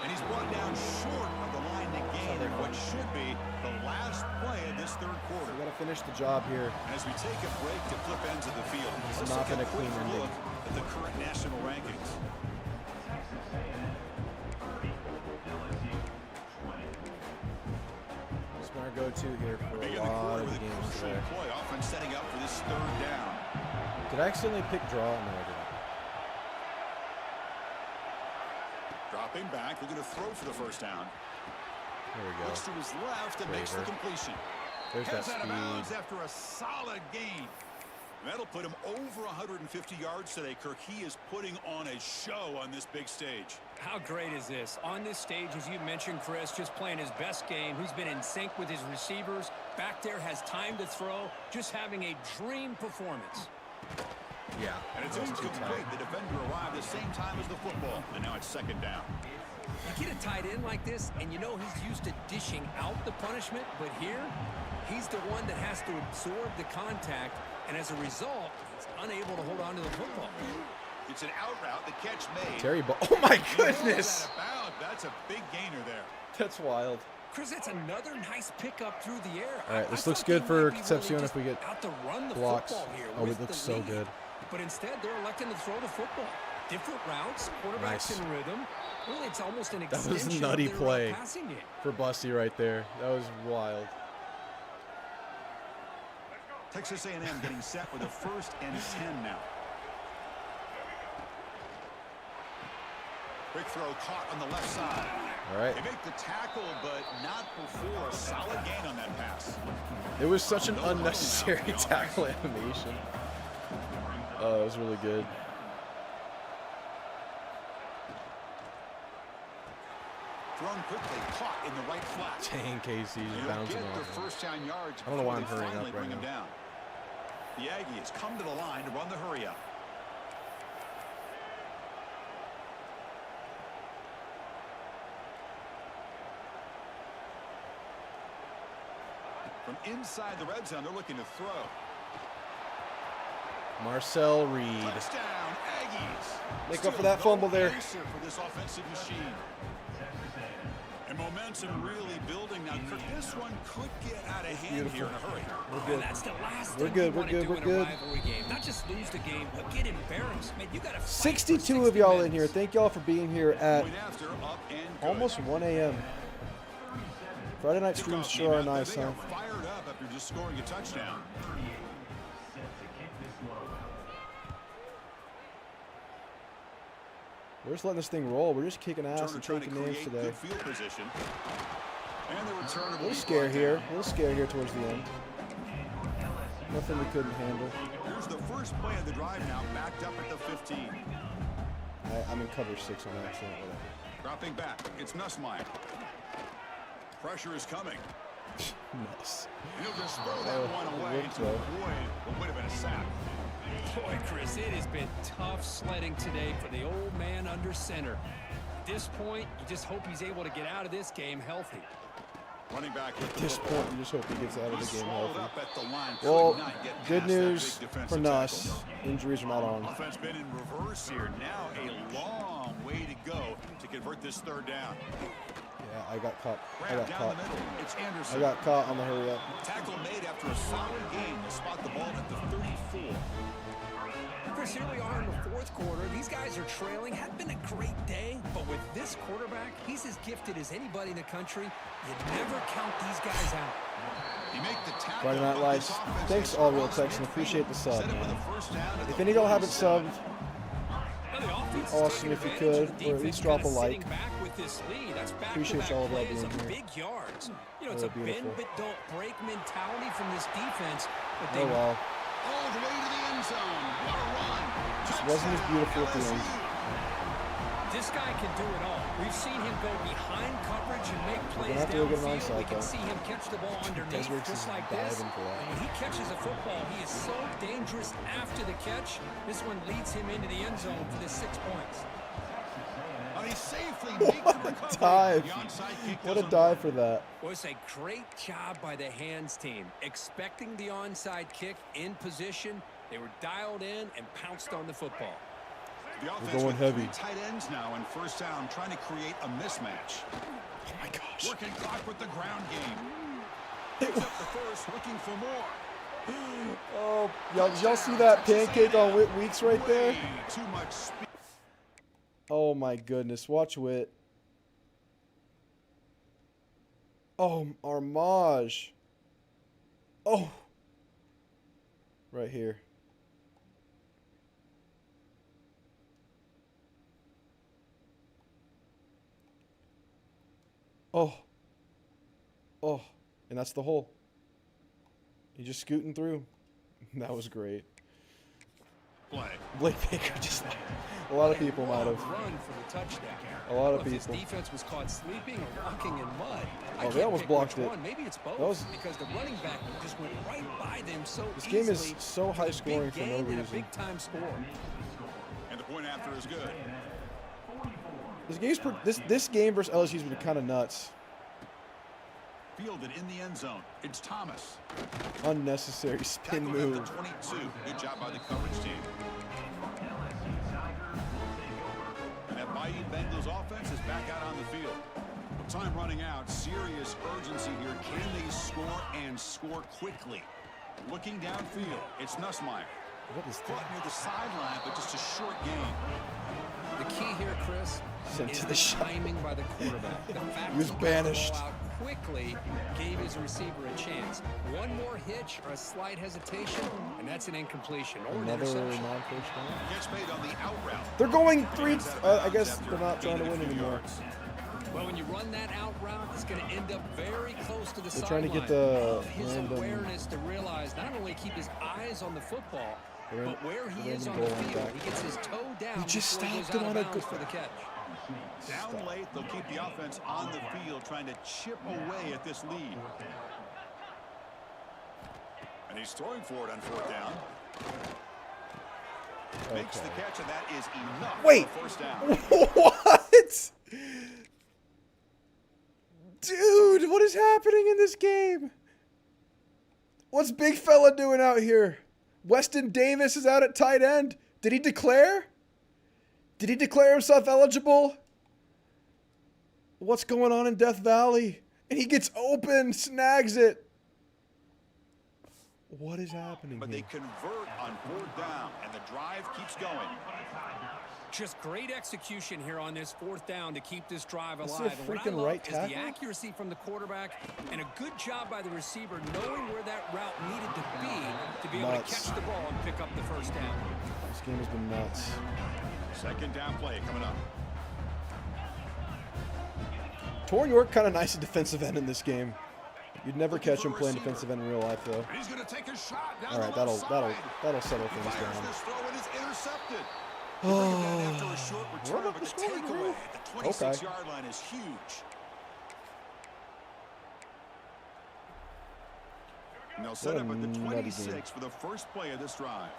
And he's brought down short of the line to gain in what should be the last play of this third quarter. We got to finish the job here. And as we take a break to flip ends of the field, It's let's not take been a clean ending. look at the current national rankings. It's been our go-to here for Beginning a the lot quarter of with the a games crucial today. play, offense setting up for this third down. Did I accidentally pick draw? No, I didn't. Dropping back, looking to throw for the first down. There we go. Looks to his left and makes the Braver. completion. There's that Heads out of bounds speed. after a solid gain. That'll put him over 150 yards today, Kirk. He is putting on a show on this big stage. How great is this? On this stage, as you mentioned, Chris, just playing his best game. He's been in sync with his receivers. Back there, has time to throw. Just having a dream performance. Yeah. And it's incomplete. The defender arrived the same time as the football. And now it's second down. You get a tight end like this, and you know he's used to dishing out the punishment, but here, he's the one that has to absorb the contact, and as a result, he's unable to hold on to the football. It's an out route. The catch made. Terry Ball. Oh my goodness. That's a big gainer there. That's wild. Chris, that's another nice pickup through the air. All right, this I looks thought good they for might be Concepcion really if we get just out to run the blocks. football here Oh, with it looks the so lead. good. But instead, they're electing to throw the football. Different routes, quarterbacks Nice. in rhythm. Really, it's almost an That extension was a nutty of their play passing game. for Busty right there. That was wild. Texas A&M getting set with a 1st and 10 now. Quick throw caught on the left side. All right. They make the tackle, but not before a solid gain on that pass. It was such an unnecessary tackle animation. Oh, it was really good. Thrown quickly, caught in the right flat. Dang, Casey, he's They'll bouncing get their off. first down yards. I don't know why I'm before they hurrying up finally right bring him now. down. The Aggies come to the line to run the hurry up. From inside the red zone, they're looking to throw. Marcel Reed. Touchdown, Aggies. Make up for that fumble there. For this offensive machine. And momentum really building now. Kirk, this one could get out of hand here in a hurry. We're good. That's the last We're thing good, you we're want to good, do we're in good. a rivalry game. Not just lose the game, but get embarrassed. Man, you got to 62 of y'all in here. Thank y'all for being here at Point after, up and good. almost 1 a.m. Friday night streams Kickoff sure are came out. nice, They huh? are fired up after just scoring a touchdown. We're just letting this thing roll. We're just kicking ass Turner and trying to taking names create today. good field position. And the return A of little scare here. A little scare here towards the end. Nothing we couldn't handle. Here's the first play of the drive now, backed up at the 15. I'm in cover 6 on accident. Whatever. Dropping back, it's Nussmeier. Pressure is coming. Nice. And he'll just throw that one away worked, to though. avoid what would have been a sack. Boy, Chris, it has been tough sledding today for the old man under center. At this point, you just hope he's able to get out of this game healthy. Running back with At the this football. point, you just hope he gets out of He's the game swallowed healthy. up at the line. Well, Could not get good past that news big for defensive Nuss. tackle. Injuries are not on. Offense been in reverse here. Now a long way to go to convert this third down. Yeah, I got caught. I Grab got down caught. the middle. It's I Anderson. got caught on the hurry up. Tackle made after a solid gain to spot the ball at the 34. Chris, here we are in the fourth quarter. These guys are trailing. Had been a great day, but with this quarterback, he's as gifted as anybody in the country. You never count these guys out. He make the tackle, Friday Night but Lights. this offense Thanks, has all real lost Texans. midfield. Appreciate the sub, Set it with man. a first down at If the any of y'all haven't 47. subbed, Well, the offense is awesome taking if you advantage could, of the or at defense least drop a kinda like. sitting back with this lead. That's Appreciate back-to-back y'all plays being of here. big yards. You know, it's Oh, a bend beautiful. but don't break mentality from this defense. But oh well. all the way to the end zone. What a run. Just wasn't as beautiful at the end. This guy can do it all. We've seen him go behind coverage and make plays have to go get an downfield. We onside, can though. see him catch the ball underneath Desiree just is like this. diving for that. And when he catches a football, he is so dangerous after the catch. This one leads him into the end zone for the 6 points. And he safely makes What the a recovery. dive. The onside kick What a doesn't dive work. for that. Was a great job by the hands team. Expecting the onside kick in position, they were dialed in and pounced on the football. The offense going with heavy. 3 tight ends now in first down, trying to create a mismatch. Oh my gosh. Working clock with the ground game. Picks up the first, looking for more. Oh, y'all see that pancake on Whit Weeks right there? Way too much speed. Oh my goodness. Watch Whit. Oh, Armage. Oh. Right here. Oh. Oh. And that's the hole. He's just scooting through. That was great. Play. Blake Baker just... A lot of people might have. Run for the touchdown. A lot of If his people. defense was caught sleeping or walking in mud. I Oh, they can't almost pick blocked which it. one. Maybe it's both. That was- because the running back just went right by them so This game is easily. so high Big scoring for no gain and a reason. big time score. And the point after is good. This game versus LSU's been kind of nuts. Fielded in the end zone. It's Thomas. Unnecessary spin Tackled at the move. 22. Good job by the coverage team. And that mighty Bengals offense is back out on the field. With time running out, serious urgency here. Can they score and score quickly? Looking downfield, it's Nussmeier. What is Caught that? near the sideline, but just a short gain. The key here, Chris, Sent is to the the shot. timing by the quarterback. The fact He was got the banished. ball out quickly gave his receiver a chance. One more hitch or a slight hesitation, and that's an incompletion or an Another interception. non-first down. Catch made on the out route. They're going three. I guess they're not trying to win anymore. Well, when you run that out route, it's going to end up very close to the They're sideline. trying to get the His random- awareness to realize not only keep his eyes on the football, The ran- but where the he is random on the goal line field. back. He gets his toe down He just before he stopped goes him out on of a bounds good- for the catch. Down late, they'll keep the offense on the field, trying to chip away at this lead. And he's throwing for it on fourth down. Makes the catch, and that is enough Wait. for first down. What? Dude, what is happening in this game? What's big fella doing out here? Weston Davis is out at tight end. Did he declare? Did he declare himself eligible? What's going on in Death Valley? And he gets open, snags it. What is happening But here? they convert on fourth down, and the drive keeps going. Just great execution here on this fourth down to keep this drive That's alive. a And what I freaking love right is the tackle? accuracy from the quarterback and a good job by the receiver knowing where that route needed to be able Nuts. to catch the ball and pick up the first down. This game has been nuts. Second down play coming up. Tor York kind of nice at defensive end in this game. You'd never catch him playing defensive end in real life, though. And he's going to take a shot down All right, the left that'll side. settle things Fires down. this throw and is intercepted. Bring it down after a short return, about but the the score, takeaway bro? at the 26-yard line is huge. And they'll set What a up at the nutty 26 game. for the first play of this drive.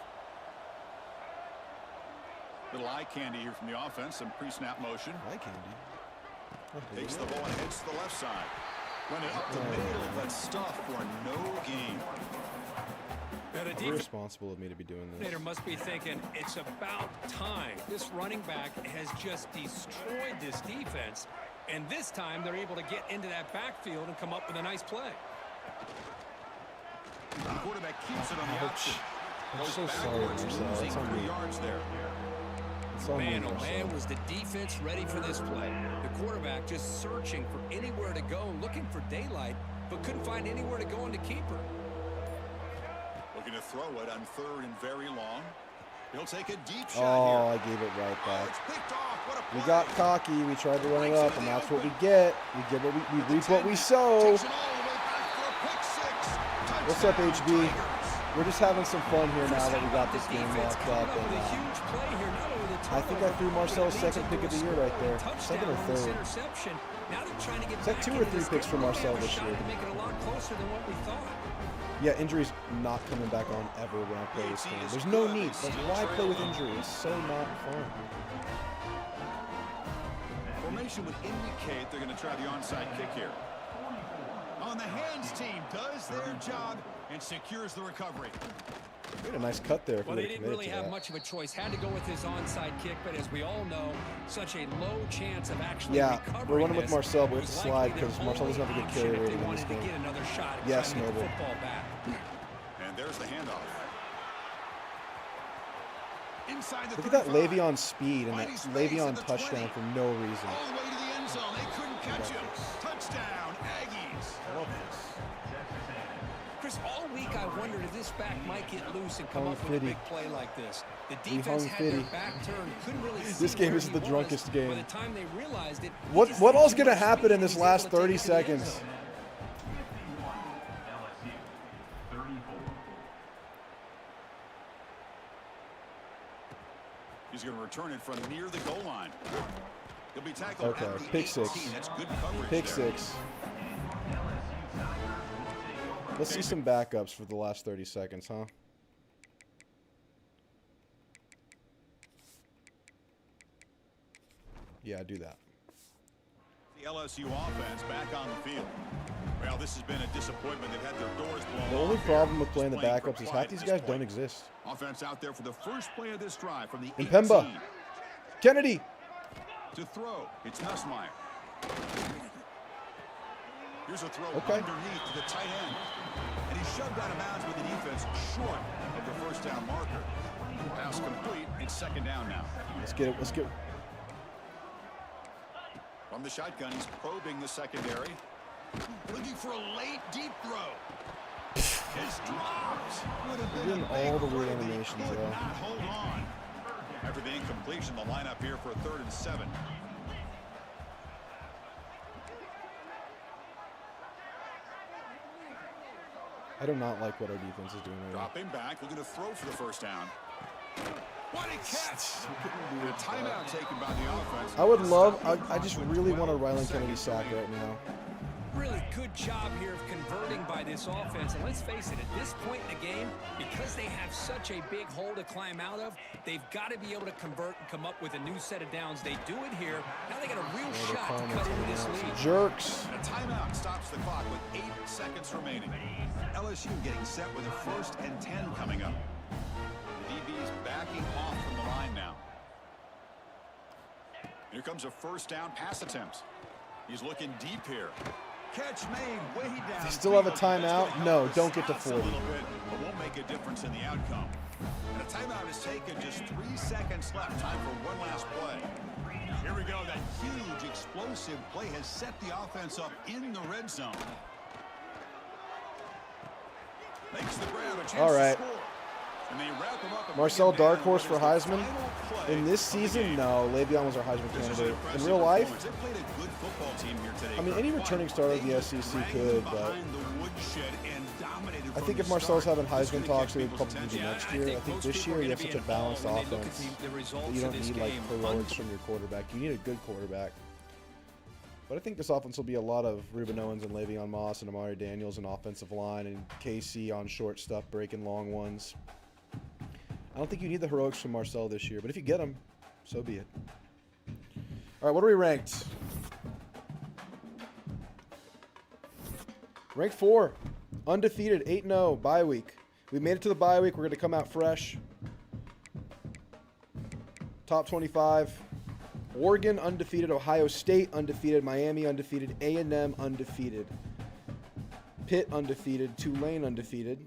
Little eye candy here from the offense, some pre-snap motion. Eye candy. Takes the ball and hits the left side. Running up the middle, but stuff for no gain. Now the Irresponsible of me to be doing this. coordinator must be thinking it's about time. This running back has just destroyed this defense, and this time they're able to get into that backfield and come up with a nice play. The quarterback keeps it on the option. I'm Goes so sorry, backwards, Marcel. losing It's on 3 me. yards there. It's on me, Man, oh Marcel. man, was the defense ready for this play. The quarterback just searching for anywhere to go, looking for daylight, but couldn't find anywhere to go in the keeper. Looking to throw it on third and very long. He'll take a deep shot Oh, here. I gave it right Oh, back. it's picked off. What a We play. got cocky. We tried to run it up, and that's what we get. We get what we reap what we sow. Takes it all the way back for a pick six. What's up, HB? Tigers. We're just having some fun here now that we got this game locked up. And, I think I threw Marcel's second pick of the year right there. Second or third. Is that 2 or 3 picks for Marcel this year? Yeah, injury's not coming back on ever when I play this game. There's no need. Like, why play with injury? It's so not fun. Formation would indicate they're going to try the onside kick here. On the hands team does their job and secures the recovery. We had a nice cut there. Well, they didn't really have much of a choice. Had to go with his onside kick, but as we all know, such a low chance of actually recovering. We're running with Marcel, but we have to slide because Marcel doesn't have a good carry rating in this game. Yes, Noble. And there's the handoff. Look at that Le'Veon speed and that Le'Veon touchdown for no reason. All the way to the end zone. They couldn't catch him. Touchdown, Aggies. I love this. Chris, all week I wondered if this back might get loose and come up with a big play like this. The defense had their back turned, couldn't really see. This game is the drunkest game. By the time they realized it, what all's going to happen in this last 30 seconds? He's going to return it from near the goal line. He'll be tackled okay, at the pick 6. That's good coverage pick there. 6. Let's see some backups for the last 30 seconds, huh? Yeah, do that. The LSU offense back on the field. Well, this has been a disappointment. They've had their doors blown The only off problem here. with playing the backups is half these guys don't exist. Offense out there for the first play of this drive from the Mpemba. 18. Kennedy. To throw, it's Nussmeier. Here's a throw underneath to the tight end. And he's shoved out of bounds with the defense short of the first down marker. Pass complete. It's second down now. Let's get it. Let's get it. From the shotgun, he's probing the secondary. Looking for a late deep throw. It's dropped. We're doing all the weird animations, Could though. not hold on. After the incompletion, the lineup here for a 3rd and 7. I do not like what our defense is doing right now. Dropping back, looking to throw for the first down. What a catch! And a timeout taken by the offense. I would love, I just really want a Rylan Kennedy sack right now. Really good job here of converting by this offense. And let's face it, at this point in the game, because they have such a big hole to climb out of, they've got to be able to convert and come up with a new set of downs. They do it here. Now they got a real shot to cut into this lead. Jerks. A timeout stops the clock with 8 seconds remaining. LSU getting set with a 1st and 10 coming up. The DB's backing off from the line now. Here comes a first down pass attempt. He's looking deep here. Catch made way down. They still have a timeout? No, don't get to 40. A little bit, but won't make a difference in the outcome. And a timeout is taken. Just 3 seconds left. Time for one last play. Here we go. That huge explosive play has set the offense up in the red zone. Makes the grab. A chance all right. to score. And they wrap him up and Marcel, bring him dark down. horse for What is the Heisman? final play In this of the season, game? no. Le'Veon was our Heisman This is an candidate. In impressive real life, performance. They played a good football team here today. I mean, any returning starter of the SEC could, but I think if Marcel's having Heisman talks, it would probably be next year. I think this year you have such a balanced offense that you don't need like heroics from your quarterback. You need a good quarterback. But I think this offense will be a lot of Ruben Owens and Le'Veon Moss and Amari Daniels on offensive line and KC on short stuff, breaking long ones. I don't think you need the heroics from Marcel this year, but if you get them, so be it. All right, what are we ranked? Ranked 4. Undefeated, 8-0, bye week. We made it to the bye week. We're going to come out fresh. Top 25. Oregon undefeated, Ohio State undefeated, Miami undefeated, A&M undefeated, Pitt undefeated, Tulane undefeated,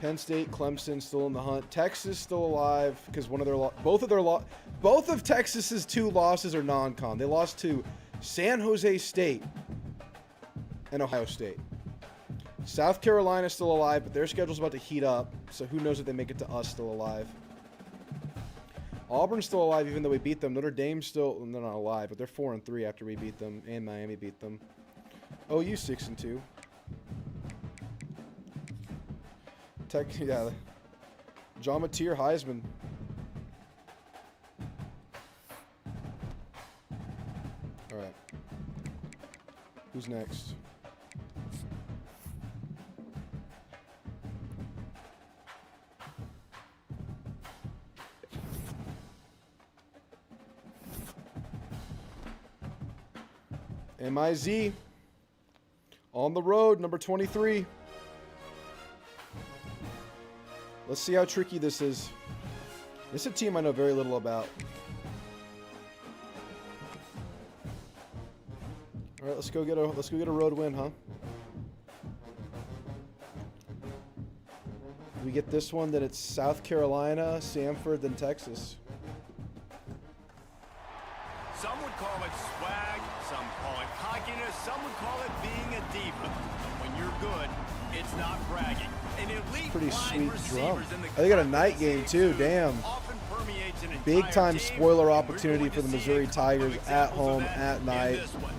Penn State, Clemson still in the hunt, Texas still alive because both of Texas's 2 losses are non-con. They lost to San Jose State and Ohio State. South Carolina still alive, but their schedule's about to heat up, so who knows if they make it to us still alive. Auburn's still alive even though we beat them. Notre Dame still, they're not alive, but they're 4-3 after we beat them, and Miami beat them. OU 6-2. Yeah. John Mateer, Heisman. All right. Who's next? MIZ. On the road, number 23. Let's see how tricky this is. This is a team I know very little about. All right, let's go get a road win, huh? We get this one, then it's South Carolina, Samford, then Texas. Some would call it swag, some call it cockiness, some would call it being a diva. When you're good, it's not bragging. An elite Pretty line sweet drum. receivers in the They got a night game too. Damn. often permeates an Big entire time game. spoiler We're opportunity going for to the see a Missouri couple of Tigers at examples of home that at in night. this one.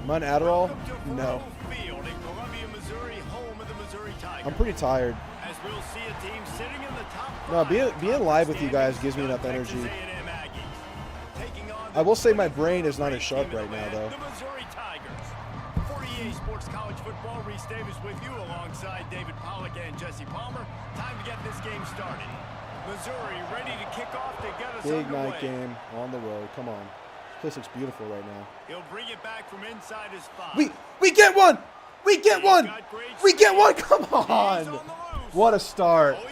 Am I on Adderall? Welcome to No. Faurot Field in Columbia, Missouri, home of the Missouri Tigers. I'm pretty tired. As we'll see a team sitting in the top No, five being live with you guys standings, gives me the enough Texas energy. A&M Aggies. Taking on I will say my brain is not the as sharp team right of the now, land, though. The Missouri Tigers. For EA Sports College Football, Reese Davis with you alongside David Pollack and Jesse Palmer. Time to get this game started. Missouri ready to kick off to get us Big underway. night game on the road. Come on. This place looks beautiful right now. He'll bring it back from inside his 5. We get one! We get one! We get one! Come He's on on! the loose. What a start. Oh,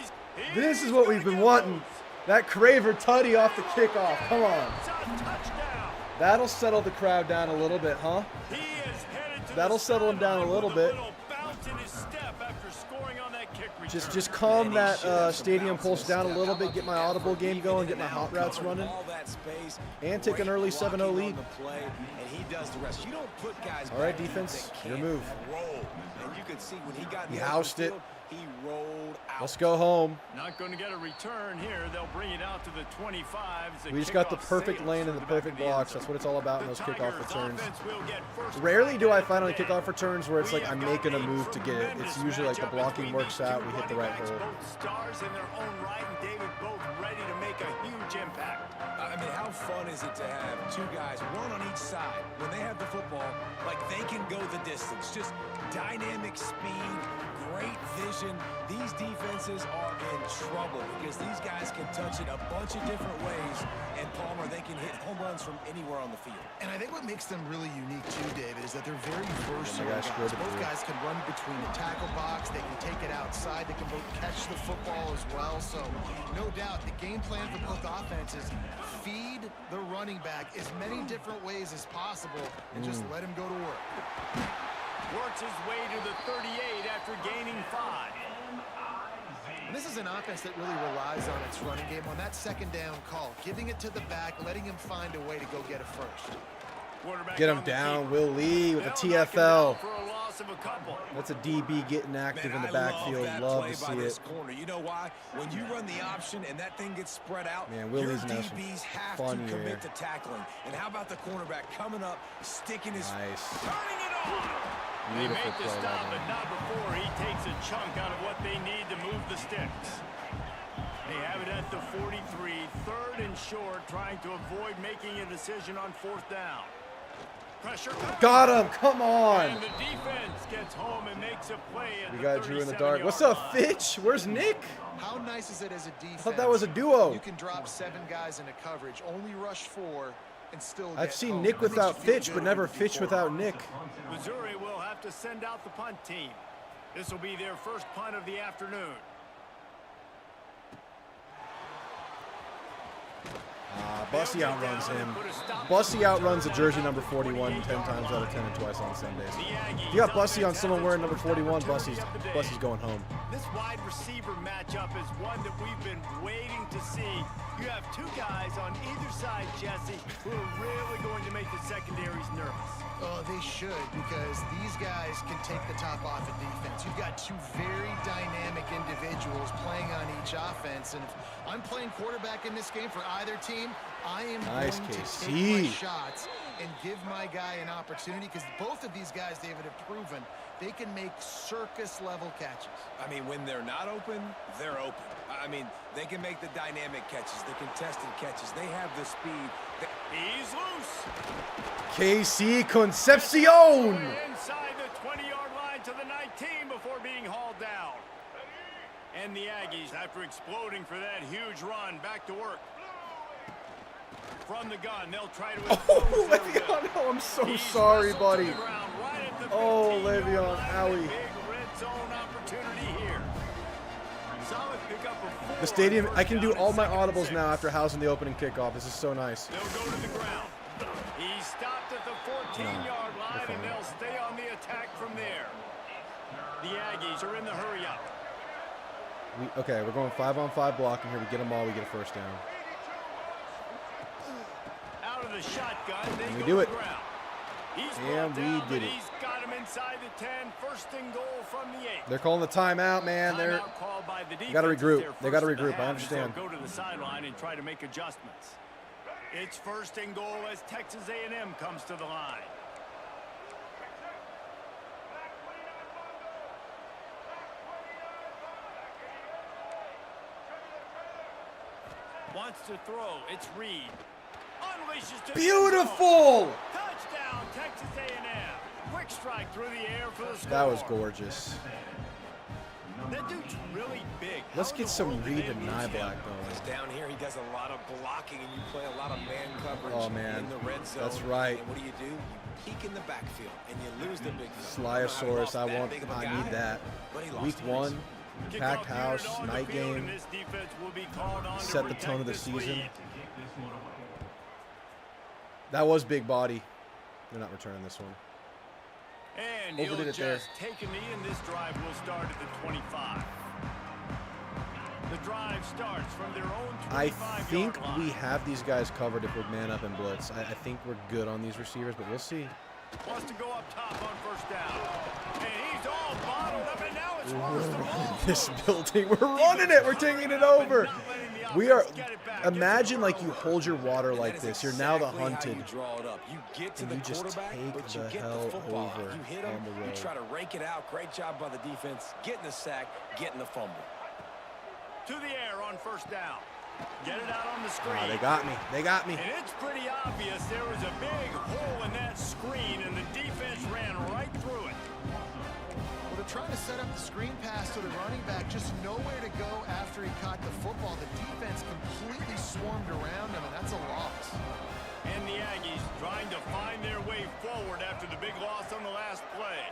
This is what we've been wanting. That Craver tutty off the kickoff. Come on. Touchdown. That'll settle the crowd down a little bit, huh? He is headed to That'll the settle him down a sideline little with bit. little bounce in his step after scoring on that kick return. Just calm that stadium pulse down a little bit, get my audible game going, get my hot routes running, and take an early 7-0 lead. All right, defense, your move. He housed it. He rolled out. Let's go home. Not going to get a return here. They'll bring it out to the 25. We just got the perfect lane and the perfect blocks. That's what it's all about in those kickoff returns. Rarely do I find on the kickoff returns where it's like I'm making a move to get it. It's usually like the blocking works out, we hit the right hole. Both stars in their own right, and David both ready to make a huge impact. I mean, how fun is it to have two guys, one on each side, when they have the football, like they can go the distance. Just dynamic speed, great vision. These defenses are in trouble because these guys can touch it a bunch of different ways, and Palmer, they can hit home runs from anywhere on the field. And I think what makes them really unique too, David, is that they're very versatile guys guys. scored it Both through. guys can run between the tackle box. They can take it outside. They can both catch the football as well. So no doubt the game plan for both offenses, feed the running back as many different ways as possible and just let him go to work. Works his way to the 38 after gaining 5. And this is an offense that really relies on its running game on that second down call, giving it to the back, letting him find a way to go get a first. Get him down, Will Lee with a TFL. For a loss of a couple. That's a DB getting active in the I backfield. love Love that to play see by this it. corner. You know why? When you run the option and that thing gets spread out, Man, Will your Lee's nice. DBs have Fun to here. commit to tackling. And how about the cornerback coming up, sticking his Nice. Turning it on. They Beautiful make the play by stop, them. but not before he takes a chunk out of what they need to move the sticks. They have it at the 43, 3rd and short, trying to avoid making a decision on 4th down. Pressure. Got him, come on. And the defense gets home and makes a play at We the got Drew in the 37-yard dark. What's up, line. Fitch? Where's Nick? How nice is it as a defense? I thought that was a duo. You can drop 7 guys into coverage, only rush 4, and still I've get seen home. Nick I think without you feel Fitch, good but never with the Fitch D4. without Nick. Missouri will have to send out the punt team. This will be their first punt of the afternoon. Bussy outruns him. Bussy outruns the jersey number 41 10 times out of 10 and twice on Sundays. If you got Bussy on someone wearing number 41, Bussy's going home. This wide receiver matchup is one that we've been waiting to see. You have two guys on either side, Jesse, who are really going to make the secondaries nervous. Oh, they should, because these guys can take the top off of defense. You've got two very dynamic individuals playing on each offense, and if I'm playing quarterback in this game for either team, I am Nice, going to KC. take my shots and give my guy an opportunity, because both of these guys, David, have proven they can make circus-level catches. I mean, when they're not open, they're open. I mean, they can make the dynamic catches, the contested catches. They have the speed. He's loose. KC Concepcion. Inside the 20-yard line to the 19 before being hauled down. And the Aggies, after exploding for that huge run, back to work. From the gun, they'll try to... Oh, Le'Veon, oh, I'm so sorry, buddy. Oh, Le'Veon, owie. The stadium, I can do all my audibles now after housing the opening kickoff. This is so nice. They'll go to the ground. He stopped at the 14-yard line, and they'll stay on the attack from there. The Aggies are in the hurry-up. Okay, we're going 5-on-5 blocking here. We get them all, we get a first down. Out of the shotgun, and we do it. And we did it. He's got him inside the 10, first and goal from the 8. They're calling the timeout, man. They got to regroup. They got to regroup. I understand. Go to the sideline and try to make adjustments. It's first and goal as Texas A&M comes to the line. Wants to throw. It's Reed. Unleashes to beautiful. Touchdown, Texas A&M. Quick strike through the air for the score. That was gorgeous. That dude's really big. Let's get some Reed and Nyblack going. Down here, he does a lot of blocking, and you play a lot of man coverage in the red zone. That's right. And what do? You peek in the backfield, and you lose the big fella. Slyosaurus, I need that. Week 1. Packed house, night game, set the tone of the season. That was big body. They're not returning this one. And overdid it there. Take a knee, and this drive will start at the 25. The drive starts from their own 25-yard line. I think we have these guys covered if we man up and blitz. I think we're good on these receivers, but we'll see. Wants to go up top on first down. And he's all bottled up, and now it's worse than all. This building, we're running it. We're taking it over. We are. Imagine like you hold your water like this. You're now the hunted. You draw it up. You get to and the you just take but you the get hell the football. over You hit him, on the road. You try to rake it out. Great job by the defense. Getting the sack, getting the fumble. To the air on first down. Get it out on the screen. They got me. They got me. And it's pretty obvious there was a big hole in that screen, and the defense ran right through it. Well, they're trying to set up the screen pass to the running back, just nowhere to go after he caught the football. The defense completely swarmed around him, and that's a loss. And the Aggies trying to find their way forward after the big loss on the last play.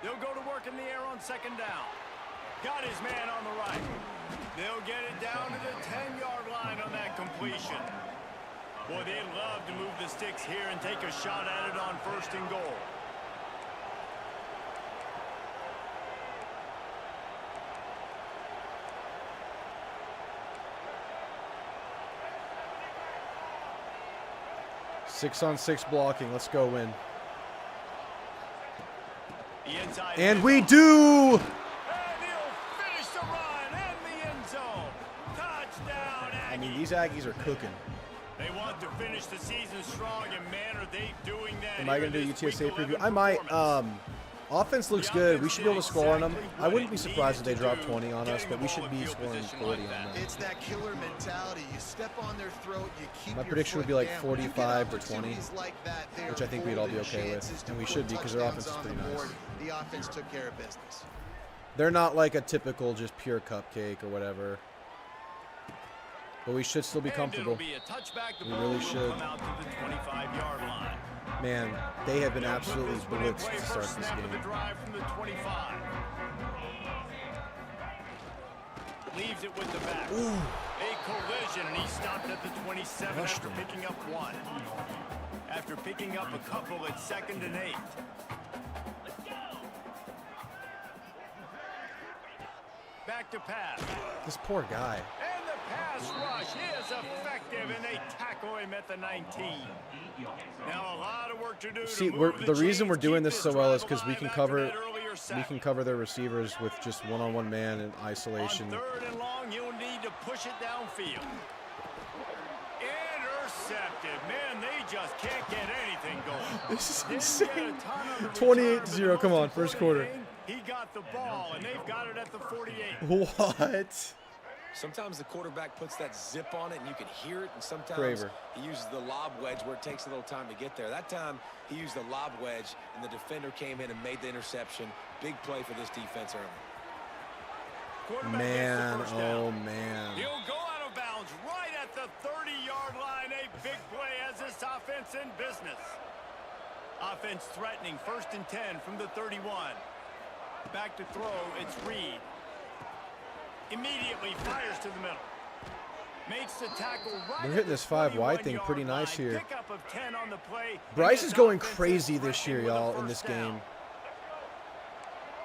They'll go to work in the air on second down. Got his man on the right. They'll get it down to the 10-yard line on that completion. Boy, they'd love to move the sticks here and take a shot at it on first and goal. Six-on-six blocking. Let's go win. And we do. I mean, these Aggies are cooking. They want to finish the season strong, and man, are they doing that. Am I going to do UTSA preview? I might. Offense looks good. We should be able to score on them. I wouldn't be surprised if they drop 20 on us, but we should be scoring 40 on them. It's that killer mentality. You step on their throat, you keep my prediction would be like 45 to 20, which I think we'd all be okay with, and we should be because their offense is pretty nice. The offense took care of business. They're not like a typical just pure cupcake or whatever. But we should still be comfortable. We really should. Man, they have been absolutely blitzed to start this game. Leaves it with the back. Ooh. A collision, and he stopped at the 27 after picking up one. After picking up a couple at 2nd and 8. Back to pass. This poor guy. And the pass rush is effective, and they tackle him at the 19. Now a lot of work to do. See, the reason we're doing this so well is because we can cover their receivers with just one-on-one man in isolation. On 3rd and long, you'll need to push it downfield. intercepted. Man, they just can't get anything going. This is insane. 28-0. Come on, first quarter. He got the ball, and they've got it at the 48. What? Sometimes the quarterback puts that zip on it, and you can hear it, and sometimes Craver. he uses the lob wedge where it takes a little time to get there. That time, he used the lob wedge, and the defender came in and made the interception. Big play for this defense early. Man, oh man. He'll go out of bounds right at the 30-yard line. A big play as this offense in business. Offense threatening, 1st and 10 from the 31. Back to throw, it's Reed. Immediately fires to the middle. Makes the tackle right. They're hitting this 5 wide thing pretty nice here. Pickup of 10 on the play. Bryce is going crazy this year, y'all, in this game.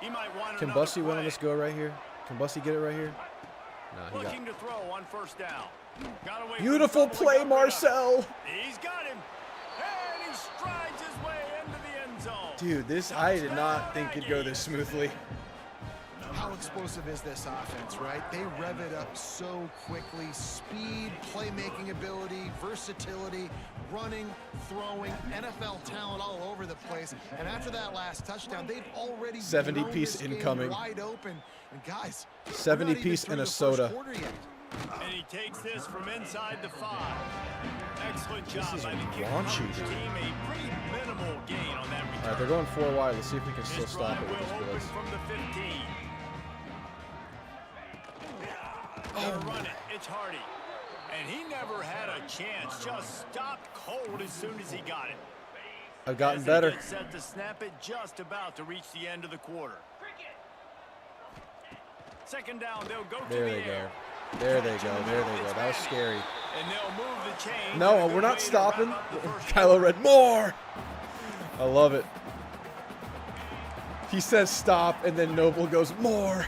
He might want Can Bussy win on this go right here? Can Bussy get it right here? No, he got looking to throw on 1st down. Got away beautiful from play, Marcel. He's got him. And he strides his way into the end zone. Dude, this I did not think it'd go this smoothly. How explosive is this offense, right? They rev it up so quickly. Speed, playmaking ability, versatility, running, throwing, NFL talent all over the place. And after that last touchdown, they've already 70-piece incoming. Wide open. And guys, 70-piece and a soda. And he takes this from inside the 5. Excellent job by the raunchy, kick dude. team. A pretty minimal gain on that return. All right, they're going 4 wide. Let's see if we can still This stop drive it with will this open blitz. from the 15. Gonna run it. It's Hardy. And he never had a chance. Just stopped cold as soon as he got it. I've gotten As better. they get set to snap it, just about to reach the end of the quarter. 2nd down, they'll go to There the they go. air. There they go. There they go. That was scary. And they'll move the chain. No, we're not stopping. Kylo Red, more. I love it. He says stop, and then Noble goes more.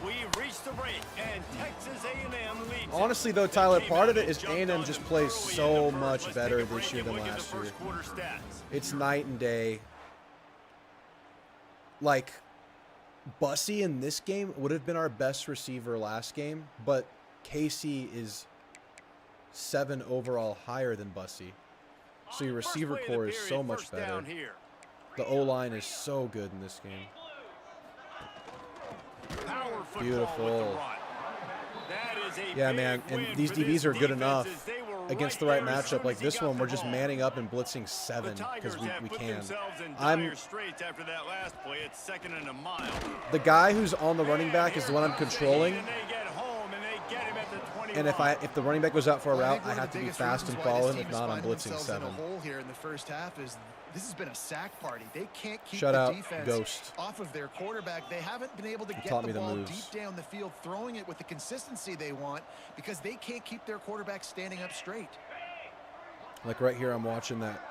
We've reached the break, and Texas A&M leads. Honestly, though, Tyler, part of it is A&M just plays so much better this year than last year. It's night and day. Like, Bussy in this game would have been our best receiver last game, but Casey is 7 overall higher than Bussy. So your receiver core is so much better. The O-line is so good in this game. Beautiful. Yeah, man, and these DBs are good enough against the right matchup. Like this one, we're just manning up and blitzing 7 because we can. The guy who's on the running back is the one I'm controlling. And if the running back goes out for a route, I have to be fast and follow him. If not, I'm blitzing 7. Here in the first half is this has been a sack party. They can't keep Shut the out, defense Ghost. off of their quarterback. They haven't been able to get taught the me the ball moves. deep down the field, throwing it with the consistency they want because they can't keep their quarterback standing up straight. Like right here, I'm watching that.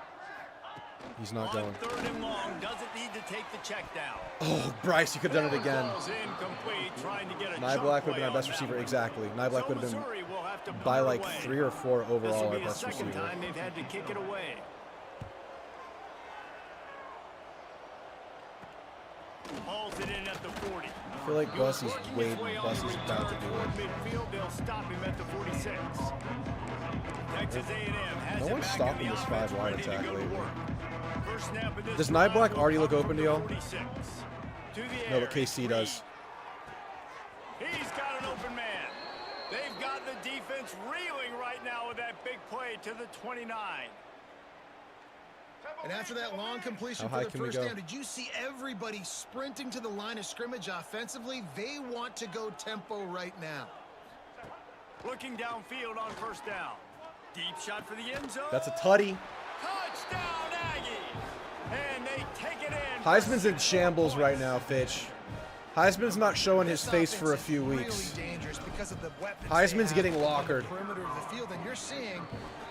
He's not going. 3rd and long, doesn't need to take the check down. Oh, Bryce, you could have done it again. Ball's incomplete, trying to get a Nyblack jump would have play been our on best that receiver. one. Exactly. Nyblack would have been Missouri will have to by punt like away. 3 or 4 This overall will our be the best second receiver. time they've had to kick it away. Hauls it in at the 40. I feel like Bussy's waiting. Bussy's about to do it. Midfield, they'll stop him at the 46. Texas A&M has No it one's back stopping in the this offense, 5 wide ready to attack go to lately. work. First snap of this Does drive Nyblack will already look come open to from the y'all? 46. To the No, air, but KC does. He's got an open man. They've got the defense reeling right now with that big play to the 29. And after that long completion How high for the can we first go? down, did you see everybody sprinting to the line of scrimmage offensively? They want to go tempo right now. Looking downfield on 1st down. Deep shot for the end zone. That's a tutty. Touchdown, Aggies. And they take it in. Heisman's in shambles right now, Fitch. Heisman's not showing his face for a few weeks. Really dangerous because of the weapons Heisman's they getting have on lockered. the perimeter of the field, and you're seeing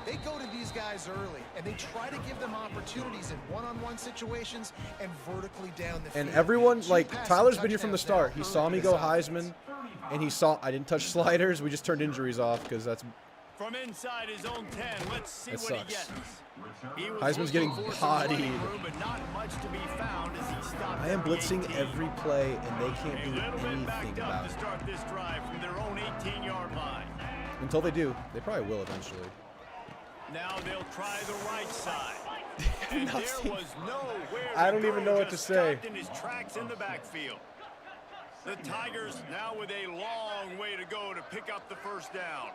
they go to these guys early, and they try to give them opportunities in one-on-one situations and vertically down the field. And everyone, Two like, passing Tyler's been here from the touchdowns start. He now saw me early go in this offense. Heisman, and he saw I didn't touch sliders. We just turned injuries off because that's From inside his own 10, let's see That what he sucks. gets. He was Heisman's getting looking for some running bodied. room, but not much to be found as he stopped I am at the blitzing 18. every play, and they can't A do little bit anything backed up about to it. start this drive from their own 18-yard line. Until they do. They probably will eventually. Now they'll try the right side. And there was nowhere I don't even know what to say. in his tracks in the backfield. The Tigers now with a long way to go to pick up the first down.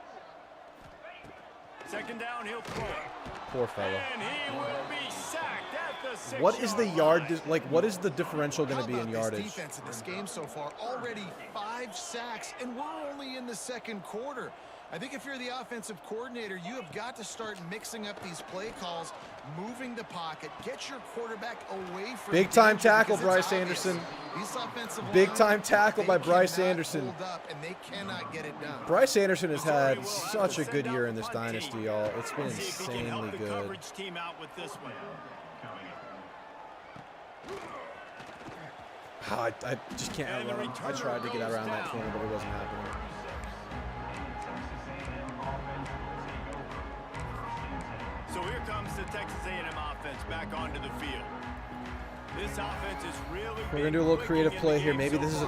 Second down, he'll throw it. Poor fella. And he will be sacked at the 6-yard What is the yard? line. Like, what is the differential going to be in yardage? This defense in this game so far, already 5 sacks, and we're only in the second quarter. I think if you're the offensive coordinator, you have got to start mixing up these play calls, moving the pocket, get your quarterback away from Big time danger, tackle, because it's Bryce obvious. Anderson. These offensive Big linemen, time tackle by they Bryce cannot Anderson. hold up, and they cannot get it done. Bryce Anderson has had such a good year in this dynasty, y'all. It's been See if he can help insanely the good. coverage team out with this one. I just can't And the outrun. I returner tried to get goes around that down. corner, but it wasn't happening. So here comes the Texas A&M offense back onto the field. This offense is really We're gonna do a little creative play here. Maybe this is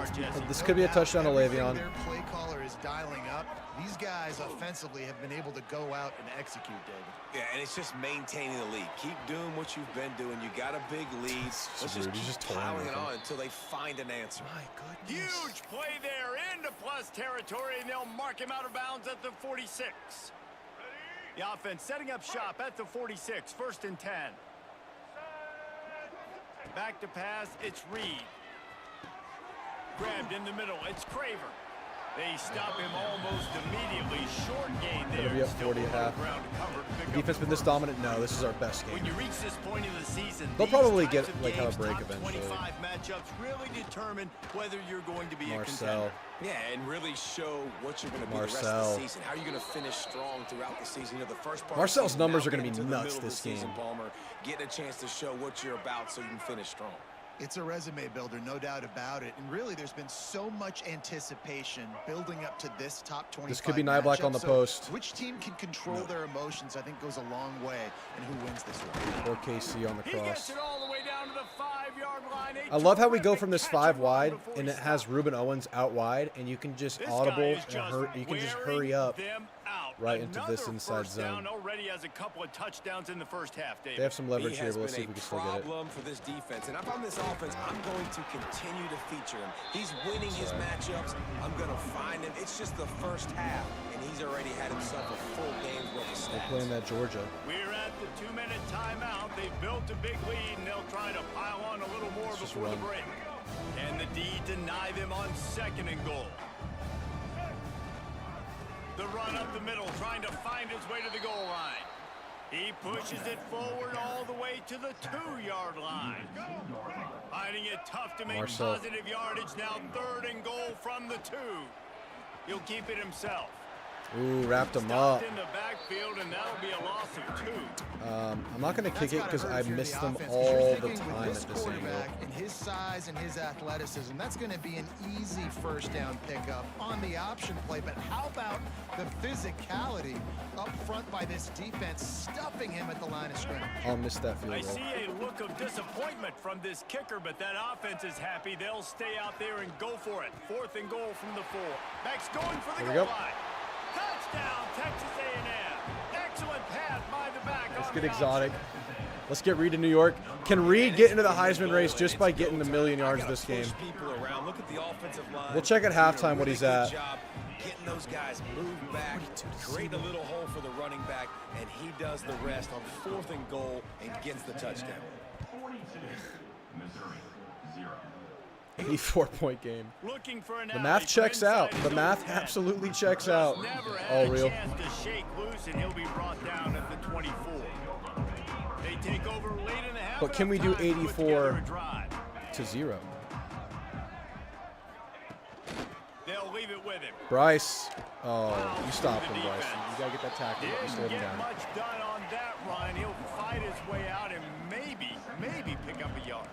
this could be a touchdown to Le'Veon. Their play caller is dialing up. These guys offensively have been able to go out and execute, David. Yeah, and it's just maintaining the lead. Keep doing what you've been doing. You got a big lead. Let's rude. He's just just keep toying piling with it him. on until they find an answer. My goodness. huge play there into plus territory, and they'll mark him out of bounds at the 46. The offense setting up shop at the 46, 1st and 10. Back to pass, it's Reed. Grabbed in the middle, it's Craver. They stop him almost immediately. Short gain there. Gonna be up Still 40 at plenty of half. ground to cover to pick The up defense the been this first. dominant? No, this is our best When game. you reach this point in the season, They'll these probably types get, of like, have a games, break top eventually. 25 matchups really determine whether you're going to be a Marcel. contender. Yeah, and really show what you're going to be the rest of Marcel. the season. How are you going to finish strong throughout the season? You know, the first part Marcel's of the season, numbers now are gonna be getting to the nuts middle of this the season, game. Palmer, getting a chance to show what you're about so you can finish strong. It's a resume builder, no doubt about it. And really, there's been so much anticipation building up to this top 25 This could be Nyblack on the matchup. So post. which team can control their emotions, I think, goes a long way in who wins this one. Or KC on the He gets cross. it all the way down to the 5-yard line. I love how we go terrific from this catch 5 around wide, before and he it has stopped. Ruben Owens out wide, and you can just This audible guy is and just you can just wearing hurry up them out. right into this Another inside first zone. down already has a couple of touchdowns in the first half, David. They have some leverage He here, has but let's see been if we a can still get it. problem for this defense, and if I'm this offense, I'm going to continue to feature him. He's winning his matchups. I'm going to find him. It's just the first half, and he's already had himself a full game's worth of They're stats. playing that Georgia. We're at the 2-minute timeout. They've built a big lead, and they'll try to pile on a little more just before the run. break. And the D deny them on 2nd and goal. The run up the middle, trying to find his way to the goal line. He pushes it forward all the way to the 2-yard line. Finding it tough to make Marcel. positive yardage now. 3rd and goal from the 2. He'll keep it himself. Ooh, wrapped him up. Stopped in the backfield, and that'll be a loss of 2. I'm not going to kick That's it gotta because hurt I if you're miss them offense, 'cause you're all the thinking with time this at this angle. quarterback and his size and his athleticism, that's going to be an easy first down pickup on the option play. But how about the physicality up front by this defense, stuffing him at the line of scrimmage? I'll miss that field I goal. see a look of disappointment from this kicker, but that offense is happy. They'll stay out there and go for it. 4th and goal from the 4. Max going for the There we goal go. line. Touchdown, Texas A&M. Excellent pass by the back. Let's on get the exotic. option. Let's get Reed to New York. Can Reed get into the Heisman race just by getting a million yards this game? People around. Look at the offensive line. We'll check at halftime what Really he's good at. job getting those guys moved back, create a little hole for the running back, and he does the rest on 4th and goal and gets the touchdown. 84-point game. Looking for an The alley math from checks out. inside The his math own 10. absolutely checks out. Never had All a real. chance to shake loose, and he'll be brought down at the 24. They take over late in the half. But can we do 84 to 0? They'll leave it with him. Bryce. Oh, Wow, you stopped through him, the Bryce. defense. You got to get that tackle. You Didn't slowed him get down. much done on that run. He'll fight his way out and maybe pick up a yard.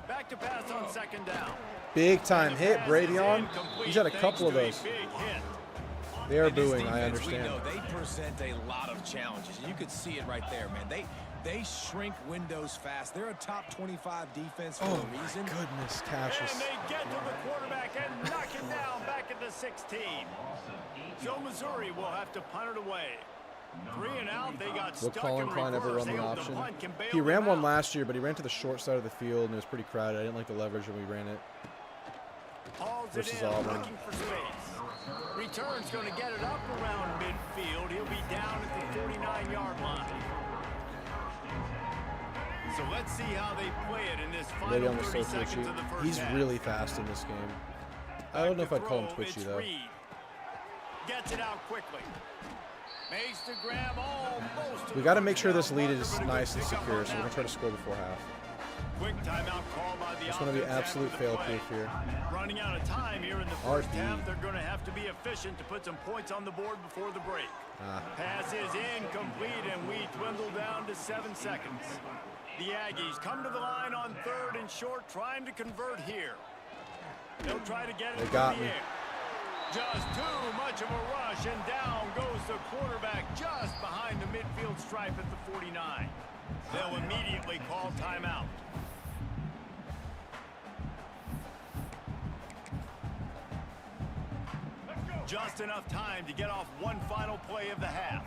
Back to pass on 2nd down. Big time And the hit, pass is Bravion. incomplete He's had a thanks couple of to a those. big hit. They are And this booing, I defense, we understand. know they present a lot of challenges, and you could see it right there, man. They shrink windows fast. They're a top 25 defense for Oh a reason. my goodness, Cassius. And they get to the quarterback and knock it down back at the 16. So Missouri will have to punt it away. 3 and out, they got Will stuck Colin in Klein ever reverse. run the They hope option? punt can bail He ran them one out. last year, but he ran to the short side of the field and it was pretty crowded. I didn't like the leverage when we ran it. Hauls it versus in, Auburn. looking for space. Return's going to get it up around midfield. He'll be down at the 49-yard line. So let's see how they play it in this Maybe final I'm just 30 so seconds twitchy. of the first He's half. really fast in this game. I don't know if I'd call him twitchy, It's though. Reed. Gets it out quickly. Makes the grab almost to We the got to make first sure this down lead marker, is but a nice good and pickup secure, on so we're that going to try to one. score before half. Quick timeout called by the Just want to be offense after absolute the fail-proof play. here. Running out of time here in the first RD. half. They're going to have to be efficient to put some points on the board before the break. Pass is incomplete, and we dwindle down to 7 seconds. The Aggies come to the line on 3rd and short, trying to convert here. They'll try to get it They through got the me. air. Just too much of a rush, and down goes the quarterback just behind the midfield stripe at the 49. They'll immediately call timeout. Just enough time to get off one final play of the half.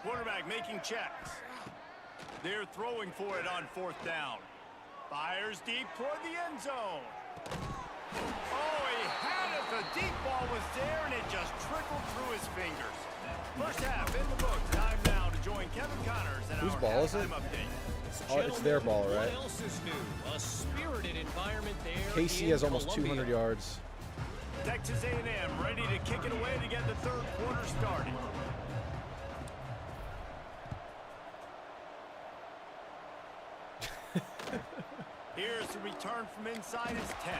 Quarterback making checks. They're throwing for it on 4th down. Fires deep toward the end zone. Oh, he had it. The deep ball was there, and it just trickled through his fingers. First half in the books. Time now to join Kevin Connors and Whose our ball is it? halftime update. Oh, it's their ball, What right? else is new? A spirited environment there. KC in has almost Columbia. 200 yards. Texas A&M ready to kick it away to get the 3rd quarter started. Here's the return from inside his 10.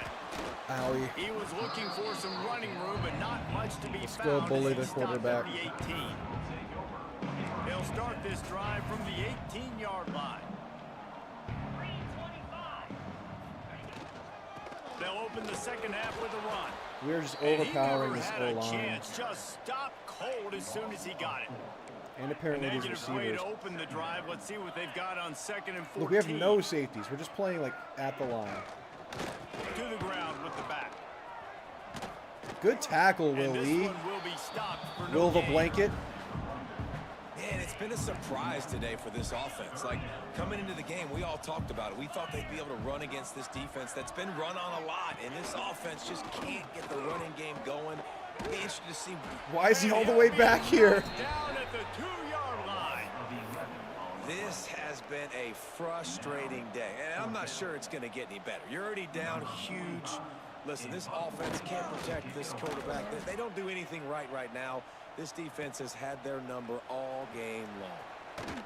Owie. He was looking for some running room, but not much to be Let's found. go bully as he the stopped quarterback. at the 18. They'll start this drive from the 18-yard line. They'll open the second half with a run. We're just And he overpowering never this had a O-line. chance. Just stopped cold as soon as he got it. And apparently these Negative way receivers. to open the drive. Let's see what they've got on 2nd and 14. Look, we have no safeties. We're just playing like at the line. To the ground with the back. Good tackle, Will And this Lee. one will be stopped for no Will the gain. blanket. Man, it's been a surprise today for this offense. Like, coming into the game, we all talked about it. We thought they'd be able to run against this defense that's been run on a lot, and this offense just can't get the running game going. Be interested to see. Why is he all the way back here? Down at the 2-yard line. This has been a frustrating day, and I'm not sure it's going to get any better. You're already down huge. Listen, this offense can't protect this quarterback. They don't do anything right now. This defense has had their number all game long.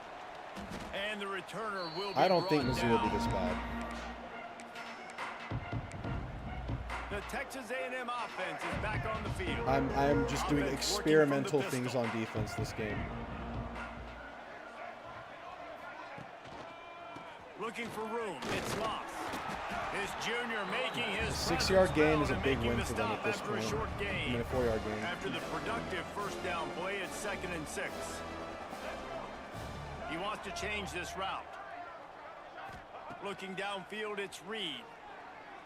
And the returner will be I don't think brought Missouri will be down. this bad. The Texas A&M offense is back on the field. I'm just doing Offense working experimental from the things pistol. on defense this game. Looking for room. It's lost. This junior making his 6-yard gain is a presence felt big and making win the for them stop at this after a point. short I gain. mean, a 4-yard gain. After the productive first down play, it's 2nd and 6. He wants to change this route. Looking downfield, it's Reed.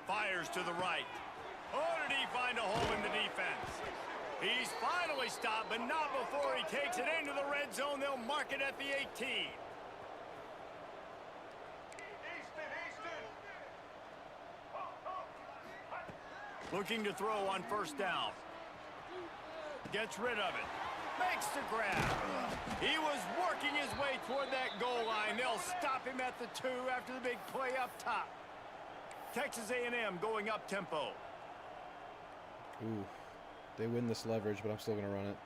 Fires to the right. Oh, did he find a hole in the defense? He's finally stopped, but not before he takes it into the red zone. They'll mark it at the 18. Looking to throw on first down. Gets rid of it. Makes the grab. He was working his way toward that goal line. They'll stop him at the 2 after the big play up top. Texas A&M going up tempo. Ooh, they win this leverage, but I'm still going to run it.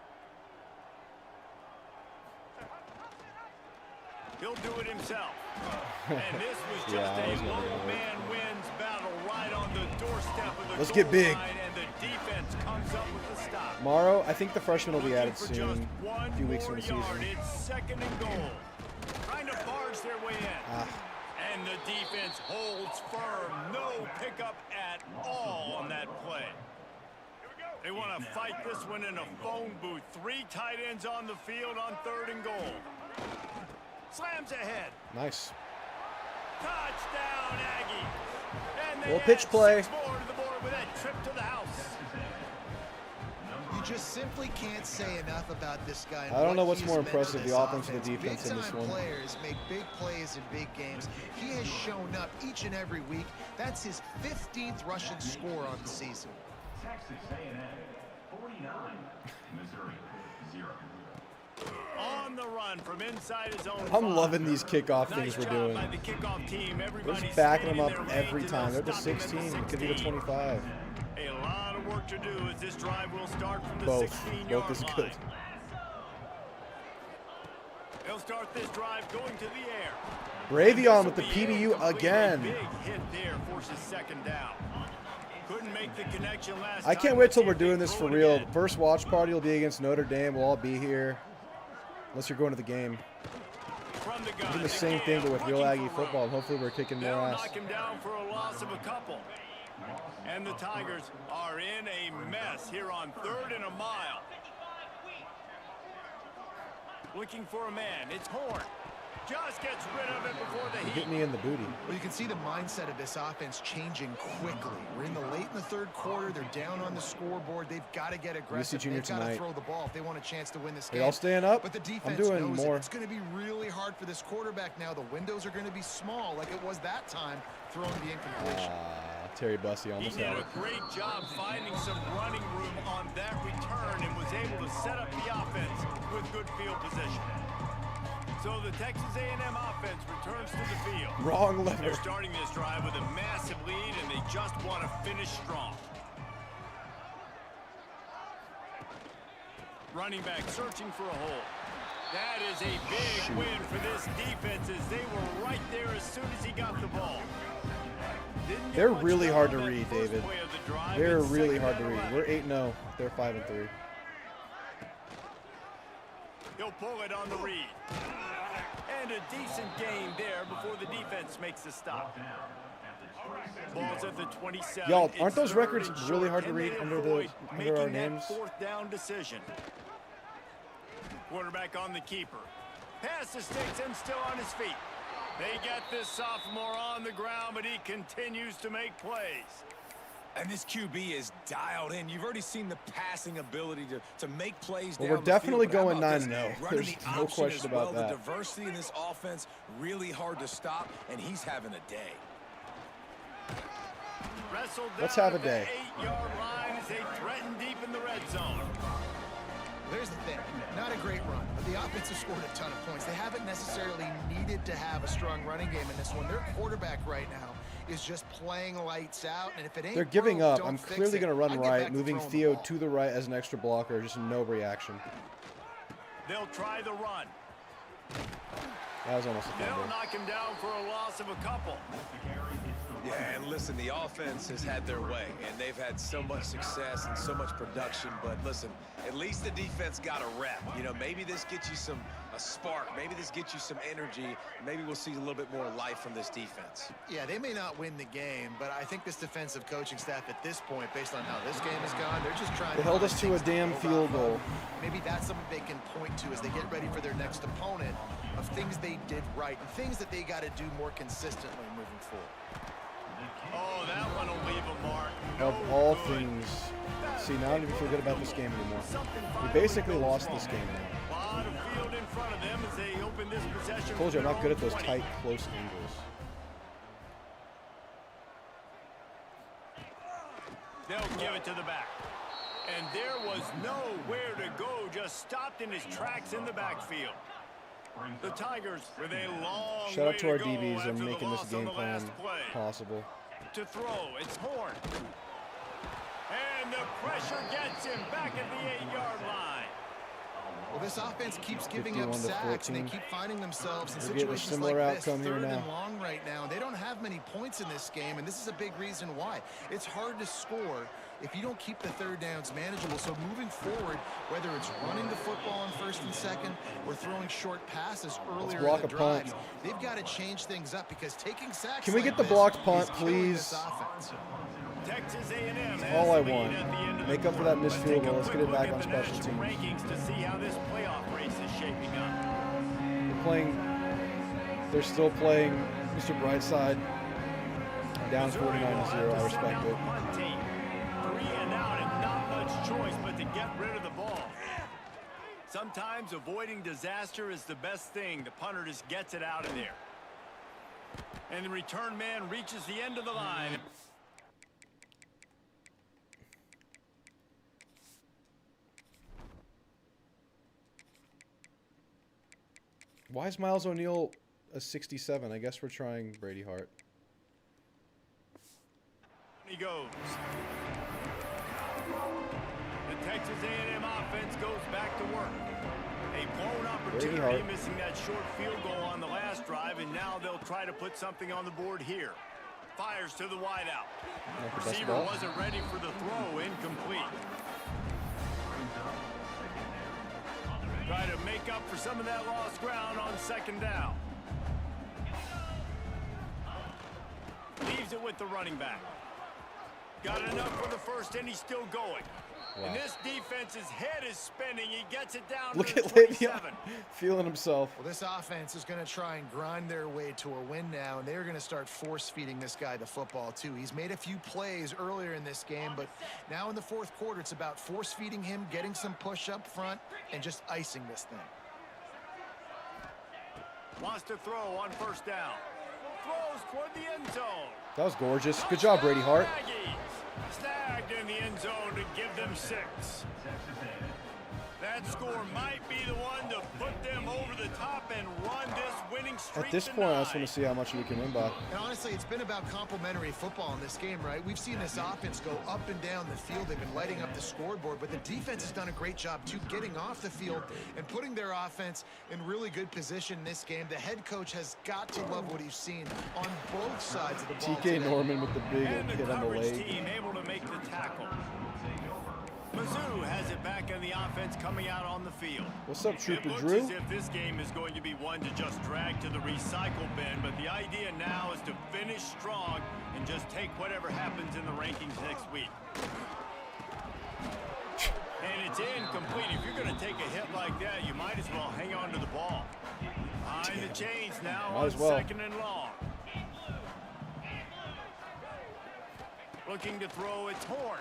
He'll do it himself. And this was just Yeah, I was a gonna low do it. man wins battle right on the doorstep of the Let's goal get big. line, and the defense comes up with the stop. Morrow, I think the freshman will be Looking added for soon. just one A few weeks more from the season. yard. It's 2nd and goal. Trying to barge their way in. Ah. And the defense holds firm. No pickup at all on that play. They want to fight this one in a phone booth. 3 tight ends on the field on 3rd and goal. Slams ahead. Nice. Touchdown, Aggie. And they Little pitch add play. 6 more to the board with that trip to the house. You just simply can't say enough about this guy. I don't know what's more impressive, the offense or the defense in this one. Big-time players make big plays in big games. He has shown up each and every week. That's his 15th rushing score on the season. Texas A&M 49, Missouri 0. On the run from inside his own. I'm loving these kickoff things we're doing. By the kickoff team. We're just backing them up every time. They're the 16. It could be the 25. A lot of work to do as this drive will start from the Both. 16-yard Both is line. good. They'll start this drive going to the air. Bravion with the PBU again. Big hit there forces 2nd down. Couldn't make the connection last I can't time, wait but till here we're they doing this go for again. real. First watch party will be against Notre Dame. We'll all be here. Unless you're going to the game. From the gun, Doing the same thing but with real looking Aggie for room. football. And hopefully we're kicking more They'll ass. knock him down for a loss of a couple. And the Tigers are in a mess here on 3rd and a mile. Looking for a man. It's Horn. Just gets rid of it before the Hit heat. me in the booty. Well, you can see the mindset of this offense changing quickly. We're in the late in the 3rd quarter. They're down on the scoreboard. They've got to get aggressive. Junior They've got to tonight. throw the ball if they want a chance to win this Are game. y'all staying up? But the I'm defense doing knows more. it. It's going to be really hard for this quarterback now. The windows are going to be small like it was that time throwing the incompletion. Terry Bussey He almost did had a it. great job finding some running room on that return and was able to set up the offense with good field position. So the Texas A&M offense returns to the field. Wrong lever. They're starting this drive with a massive lead, and they just want to finish strong. Running back searching for a hole. That is a big win for this defense as they were right there as soon as he got the ball. Didn't get They're much really done hard on to that read, first David. play of the drive. They're It's really 2nd hard to and read. 11. We're 8-0. They're 5-3. He'll pull it on the read. And a decent gain there before the defense makes the stop. Ball's at the 27. Y'all, aren't It's those 3rd records and really short. hard to Can read they under avoid our making that names? 4th down decision? Quarterback on the keeper. Pass the sticks and still on his feet. They get this sophomore on the ground, but he continues to make plays. And this QB is dialed in. You've already seen the passing ability to make plays Well, down we're the definitely field. But how going about this? 9-0. Running There's the no option question as well. about that. The diversity in this offense, really hard to stop, and he's having a day. Wrestled Let's down have a at day. the 8-yard line as they threaten deep in the red zone. There's the thing. Not a great run, but the offense has scored a ton of points. They haven't necessarily needed to have a strong running game in this one. Their quarterback right now is just playing lights out, and if it ain't They're giving broke, up. don't I'm fix clearly it. going to run I'd get right, back to moving throwing the Theo ball. to the right as an extra blocker. Just no reaction. They'll try the run. That was almost a They'll fumble. knock him down for a loss of a couple. Yeah, and listen, the offense has had their way, and they've had so much success and so much production. But listen, at least the defense got a rep. You know, maybe this gets you a spark. Maybe this gets you some energy. Maybe we'll see a little bit more life from this defense. Yeah, they may not win the game, but I think this defensive coaching staff at this point, based on how this game has gone, they're just trying They to held find us to a things damn build field off of. goal. Maybe that's something they can point to as they get ready for their next opponent of things they did right and things that they got to do more consistently moving forward. Oh, that one will leave a mark. Of No all good. things. See, now I don't even feel good about this game anymore. Something We finally basically goes lost wrong. this game now. Lot of field in front of them as they open this possession. Told you I'm from not good at their those own tight, 20. close angles. They'll give it to the back. And there was nowhere to go, just stopped in his tracks in the backfield. The Tigers with a long Shout way out to our go DBs after on the making this loss on game the plan last play. possible. To throw, it's Horn. And the pressure gets him back at the 8-yard line. Well, this offense keeps giving up 51 to sacks, and they 14. keep finding themselves in We're getting a situations similar like this, outcome here 3rd now. and long right now. They don't have many points in this game, and this is a big reason why. It's hard to score if you don't keep the 3rd downs manageable. So moving forward, whether it's running the football on 1st and 2nd or throwing short passes earlier block in the a punt. drives, they've got to change things up because taking sacks Can we like get the this blocked is punt, killing please? this offense. Texas A&M That's all I has the lead want. at the end of the Make up for quarter. that missed Let's field take a goal. Let's get quick it back look on at the special national teams. rankings to see how this playoff race is shaping up. They're still playing Mr. Brightside down 49-0. I respect it. 3 and out and not much choice but to get rid of the ball. Sometimes avoiding disaster is the best thing. The punter just gets it out of there. And the return man reaches the end of the line. Why is Miles O'Neal a 67? I guess we're trying Brady Hart. He goes. The Texas A&M offense goes back to work. A blown opportunity, missing that short field goal on the last drive, and now they'll try to put something on the board here. Fires to the wideout. Receiver wasn't ready for the throw, incomplete. Try to make up for some of that lost ground on second down. Leaves it with the running back. Got enough for the first, and he's still going. Wow. And this defense's head is spinning. He gets it down Look to at 27. Le'Veon feeling himself. Well, this offense is going to try and grind their way to a win now, and they're going to start force-feeding this guy the football, too. He's made a few plays earlier in this game, but now in the fourth quarter, it's about force-feeding him, getting some push up front, and just icing this thing. Wants to throw on first down. Throws toward the end zone. That was gorgeous. Good job, Brady Hart. Snagged in the end zone to give them 6. That score might be the one to put them over the top and run this winning streak. At this point, I just want to see how much we can win by. And honestly, it's been about complementary football in this game, right? We've seen this offense go up and down the field. They've been lighting up the scoreboard, but the defense has done a great job, too, getting off the field and putting their offense in really good position in this game. The head coach has got to love what he's seen on both sides of the ball. TK Norman with the big hit on the coverage leg. team able to make the tackle. Mizzou has it back in the offense coming out on the field. What's up, Trooper It looks Drew? as if this game is going to be one to just drag to the recycle bin, but the idea now is to finish strong and just take whatever happens in the rankings next week. And it's incomplete. If you're going to take a hit like that, you might as well hang on to the ball. Behind the chains now on second and long. Looking to throw, it's Horn.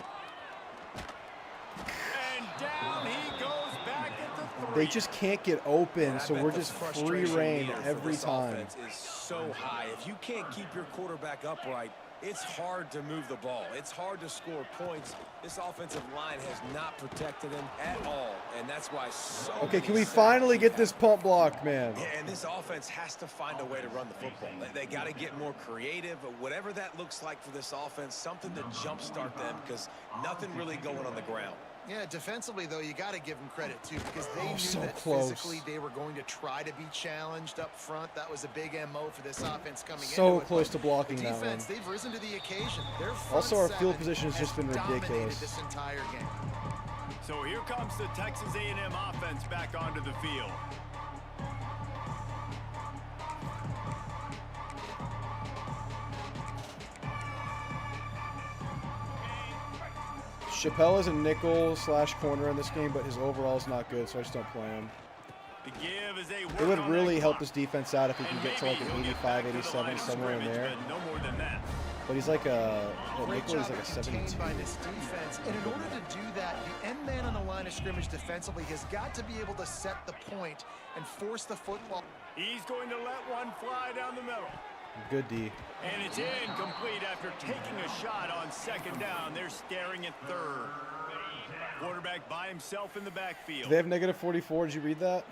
And down he goes back at the 3. They just can't get open, so we're just free reign every time. Offense is so high. If you can't keep your quarterback upright, it's hard to move the ball. It's hard to score points. This offensive line has not protected him at all, and that's why so Okay, can we finally get this punt block, man? Yeah, and this offense has to find a way to run the football. They got to get more creative, whatever that looks like for this offense, something to jumpstart them, because nothing really going on the ground. Yeah, defensively, though, you got to give them credit, too, because they knew so that close. physically they were going to try to be challenged up front. That was a big MO for this offense coming into So it. close to blocking The that one. defense, they've risen to the occasion. Their front Also, our field seven position has just been dominated ridiculous. this entire game. So here comes the Texas A&M offense back onto the field. Chappelle is a nickel / corner in this game, but his overall is not good, so I just don't play him. The give is a It would work on really that help clock. this defense out if he can And get to like maybe an he'll get 85, back to the 87, line of somewhere in scrimmage, there. but no more than that. But he's like a Great nickel, he's job like a contained 72. by this defense. And in order to do that, the end man on the line of scrimmage defensively has got to be able to set the point and force the football. He's going to let one fly down the middle. Good D. And it's incomplete after taking a shot on second down. They're staring at third. Quarterback by himself in the backfield. They have negative 44. Did you read that?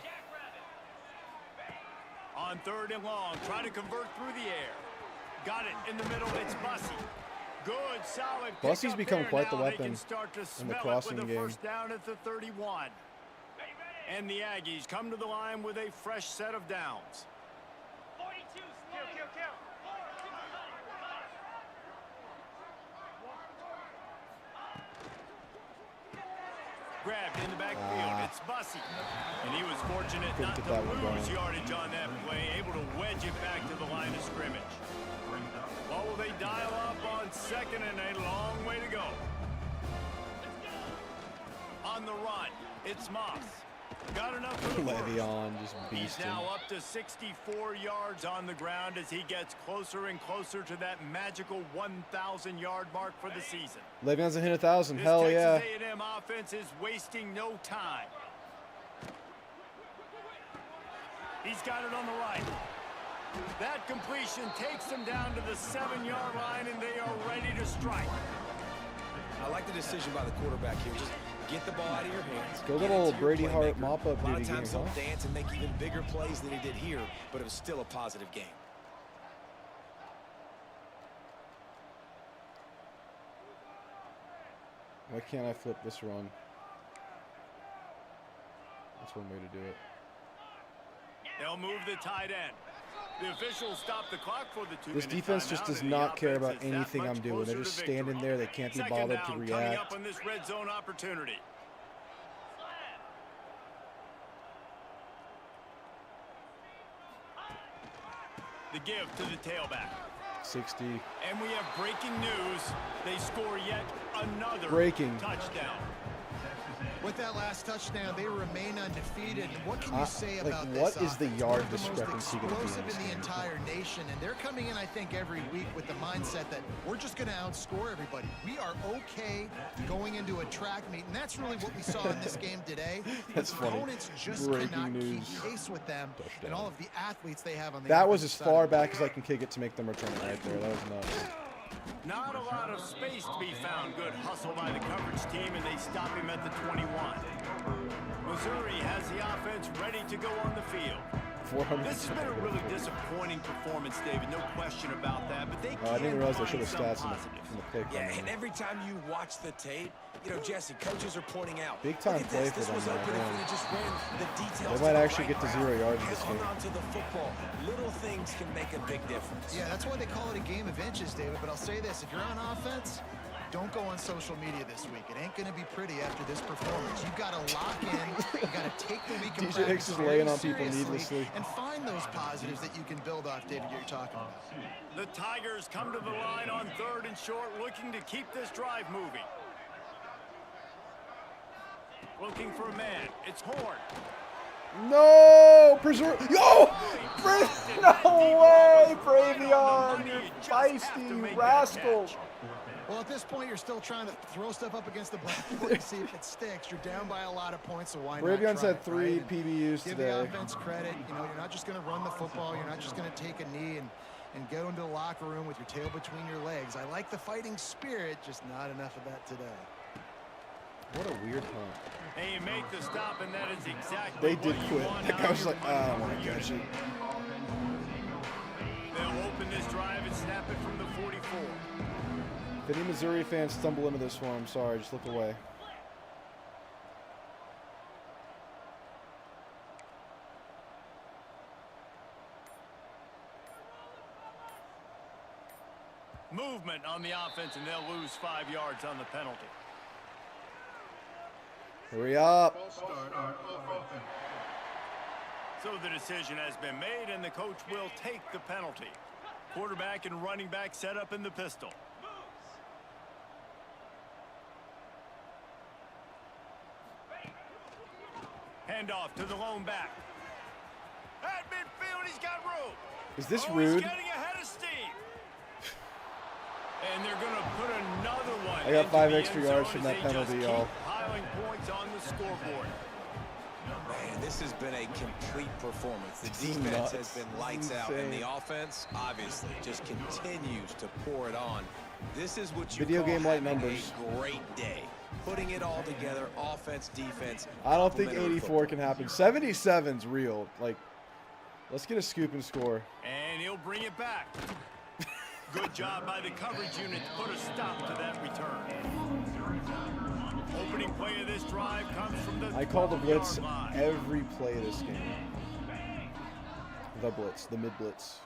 On third and long, trying to convert through the air. Got it in the middle. It's Bussy. Good, solid. Bussy's become quite the Now weapon they can start to in the smell it crossing with a game. first down at the 31. And the Aggies come to the line with a fresh set of downs. Grabbed in the backfield. It's Bussy. And he was fortunate not get that to one lose going. yardage on that play, able to wedge it back to the line of scrimmage. Oh, will they dial up on second and a long way to go. On the run, it's Moss. Got enough for the Le'Veon just He's beasting. now up to 64 yards on the ground as he gets closer and closer to that magical 1,000-yard mark for the season. Le'Veon's hit 1,000. This Hell yeah. Texas A&M offense is wasting no time. He's got it on the right. That completion takes them down to the 7-yard line, and they are ready to strike. I like the decision by the quarterback here. Just get the ball out of your hands. Go get little it to your Brady Hart playmaker. mop-up A lot duty of times game, he'll huh? dance and make even bigger plays than he did here, but it was still a positive game. Why can't I flip this run? That's one way to do it. They'll move the tight end. The officials stop the clock for the 2-minute This defense just timeout, does and the not care offense about is that anything I'm much doing. They're closer just to standing victory. there. They can't be Second bothered down to coming up react. on this red zone opportunity. The give to the tailback. 60. And we have breaking news. They score yet another Breaking. touchdown. With that last touchdown, they remain undefeated. What can you say like, about what this is the offense? yard They're the most discrepancy gonna be in explosive this in the game? entire nation, and they're coming in, I think, every week with the mindset that we're just going to outscore everybody. We are okay going into a track meet, and that's really what we saw in this game today. That's the funny. opponents just Breaking cannot news. keep pace with them and all of the athletes they have on the That was as offensive far side. back as I can kick it to make them return it right there. That was nuts. Not a lot of space to be found. Good hustle by the coverage team, and they stop him at the 21. Missouri has the offense ready to go on the field. 400. This has been a really disappointing performance, David. No question about that. But they I didn't realize I should find have some stats positives. in the pick. Yeah, and every time you watch the tape, you know, Jesse, coaches are pointing out. Big time look at play this. for This was them, open man. if we just ran the details. They to might the actually right get to route. 0 yards in He this hung game. on to the football. Little things can make a big difference. Yeah, that's why they call it a game of inches, David. But I'll say this, if you're on offense, don't go on social media this week. It ain't going to be pretty after this performance. You've got to lock in. You've got to take the week of DJ Hicks practice is very laying on people seriously needlessly. and find those positives that you can build off, David, you're talking about. The Tigers come to the line on 3rd and short, looking to keep this drive moving. Looking for a man. It's Horn. No! Preserve. Yo! No way! Bravion! You feisty rascal! Well, at this point, you're still trying to throw stuff up against the blackboard to see if it sticks. You're down by a lot of points, so why not Bravion's try had it, 3 right? PBUs Give the today. offense credit. You know, you're not just going to run the football. You're not just going to take a knee and go into the locker room with your tail between your legs. I like the fighting spirit, just not enough of that today. What a weird punt. Hey, you make the stop, and that is exactly They what did you quit. want That out guy of was your like, money oh for my your gosh. unit. They'll open this drive and snap it from the 44. If any Missouri fans stumble into this one, I'm sorry. Just look away. Movement on the offense, and they'll lose 5 yards on the penalty. Hurry up. So the decision has been made, and the coach will take the penalty. Quarterback and running back set up in the pistol. Handoff to the lone back. At midfield, he's got room. Is this He's rude? getting ahead of steam. And they're going to put another one. I got into 5 the extra end yards zone from as that they penalty, just y'all. keep piling points on the scoreboard. Man, this has been a complete performance. The This is defense nuts. has been lights This is out, and insane. the offense, obviously, just continues to pour it on. This is what you Video call game like having numbers. a great day. Putting it all together, offense, defense. I don't think complementary 84 football. can happen. 77's real. Like, let's get a scoop and score. And he'll bring it back. Good job by the coverage unit to put a stop to that return. Opening play of this drive comes from the I call the blitz 12-yard line. every play of this game. The blitz, the mid blitz.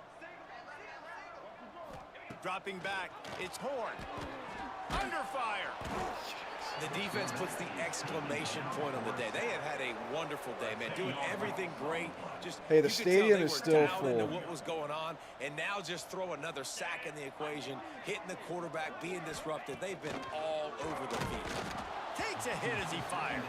Dropping back, it's Horn. Under fire. The defense puts the exclamation point on the day. They have had a wonderful day, man, doing everything great. Just hey, the you could tell stadium they is were still dialed into full. what was going on, and now just throw another sack in the equation, hitting the quarterback, being disrupted. They've been all over the field. Takes a hit as he fired.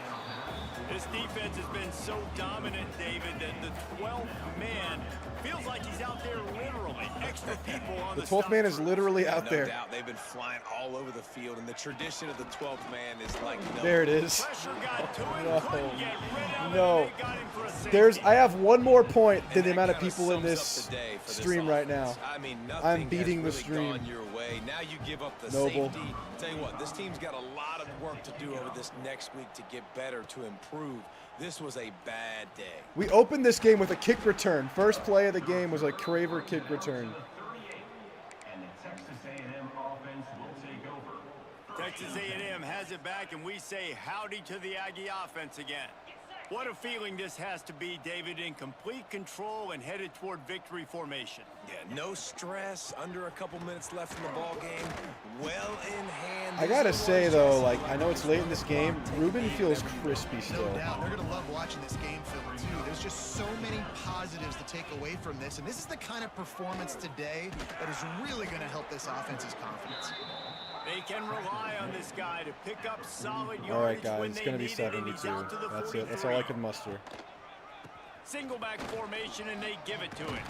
This defense has been so dominant, David, that the 12th man feels like he's out there literally. Extra people on The 12th man is literally out No there. doubt, they've been flying all over the field, and the tradition of the 12th man is like no. There it is. Pressure got to him, couldn't get rid of it, No. and they got him for a safety. I have one more point than And the that amount of kinda people in sums this up the day for this stream right offense. now. I mean, I'm nothing beating the has really stream. gone your way. Now you give up the Noble. safety. Tell you what, this team's got a lot of work to do over this next week to get better, to improve. This was a bad day. We opened this game with a kick return. First play of the game was a Craver kick return. And the Texas A&M offense will take over. Texas A&M has it back, and we say howdy to the Aggie offense again. What a feeling this has to be, David, in complete control and headed toward victory formation. Yeah, no stress, under a couple minutes left in the ball game, well in hand. I gotta say though, like, I know it's late in this game, Ruben feels crispy still. No doubt. They're going to love watching this game film, too. There's just so many positives to take away from this, and this is the kind of performance today that is really going to help this offense's confidence. They can rely on this guy to pick up solid yardage All right, guys, when it's they gonna be need it, and he's 72. out to the That's 43. it. That's all I can muster. Single back formation, and they give it to him.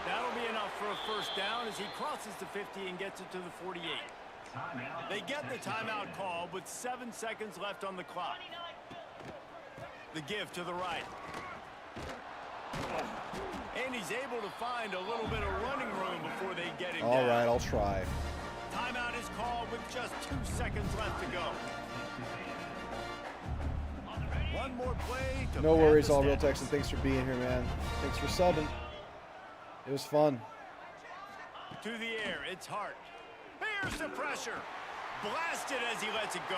That'll be enough for a first down as he crosses the 50 and gets it to the 48. They get the timeout call with 7 seconds left on the clock. The give to the right. And he's able to find a little bit of running room before they get him down. All right, I'll try. Timeout is called with just 2 seconds left to go. One more play to No pad worries, the All Real stats. Texan. Thanks for being here, man. Thanks for subbing. It was fun. To the air, it's Hart. Here's the pressure. Blasted as he lets it go.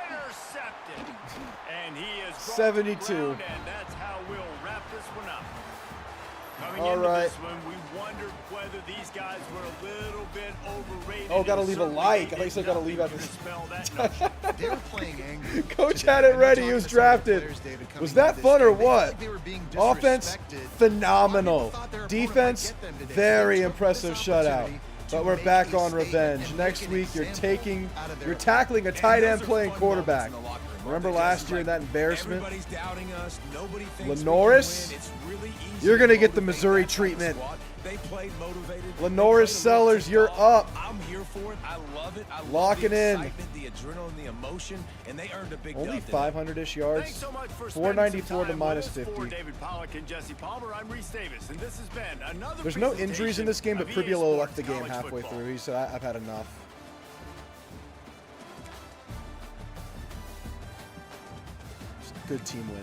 Intercepted. And he is 72. and that's how we'll wrap this one up. Coming All into right. this one, we wondered whether these guys were a little bit overrated. Oh, gotta and leave a certainly like. they I thought you said did gotta leave nothing after to dispel that notion. They were playing angry. Coach today. had it And ready. we He was talked to some of the drafted. players, David, coming Was into that this fun or game. They felt what? like they were being Offense, disrespected. phenomenal. People thought their opponent might Defense, get them today. very They took impressive this shutout. opportunity to But we're make back a on statement revenge. and Next make an week, you're example out of their tackling a opponent. tight And end those are playing fun quarterback. moments in the locker room. Remember Because last it's year in like that embarrassment? Everybody's doubting us. Nobody thinks Lenoris, we can win. It's really easy you're gonna to get the motivate Missouri that treatment. squad. They played motivated. Lenoris Sellers, you're up. I'm here for it. I love it. I love Lock the it in. excitement, the adrenaline, the emotion, and they earned a big Only dub today. 500-ish Thanks yards. so much for 494 to spending some time minus with us. 50. For David Pollock and Jesse Palmer, I'm Reese Davis, and this has been another There's no injuries in this game, but presentation of Pribiolo EA left the Sports game College halfway Football. through. He said, I've had enough. Just a good team win.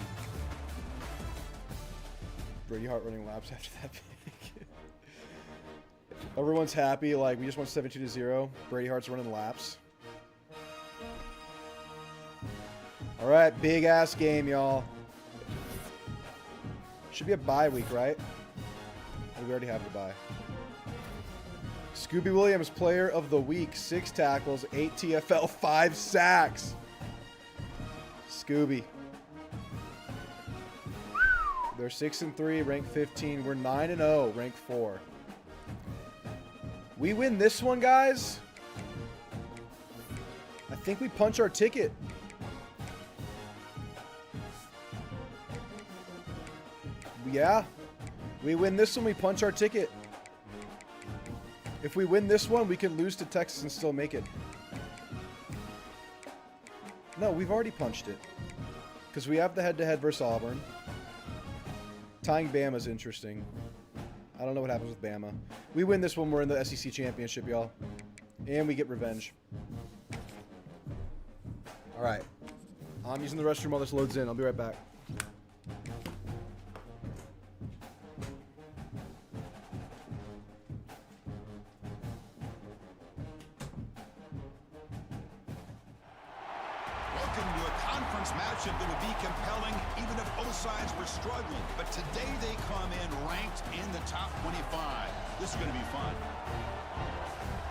Brady Hart running laps after that pick. Everyone's happy. Like, we just won 17-0. Brady Hart's running laps. All right, big-ass game, y'all. Should be a bye week, right? Or we already have the bye. Scooby Williams, player of the week. 6 tackles, 8 TFL, 5 sacks. Scooby. They're 6-3, ranked 15. We're 9-0, ranked 4. We win this one, guys. I think we punch our ticket. Yeah. We win this one, we punch our ticket. If we win this one, we can lose to Texas and still make it. No, we've already punched it. Because we have the head-to-head versus Auburn. Tying Bama's interesting. I don't know what happens with Bama. We win this one, we're in the SEC championship, y'all. And we get revenge. Alright. I'm using the restroom while this loads in. I'll be right back. Welcome to a conference matchup that would be compelling even if both sides were struggling. But today they come in ranked in the top 25. This is going to be fun.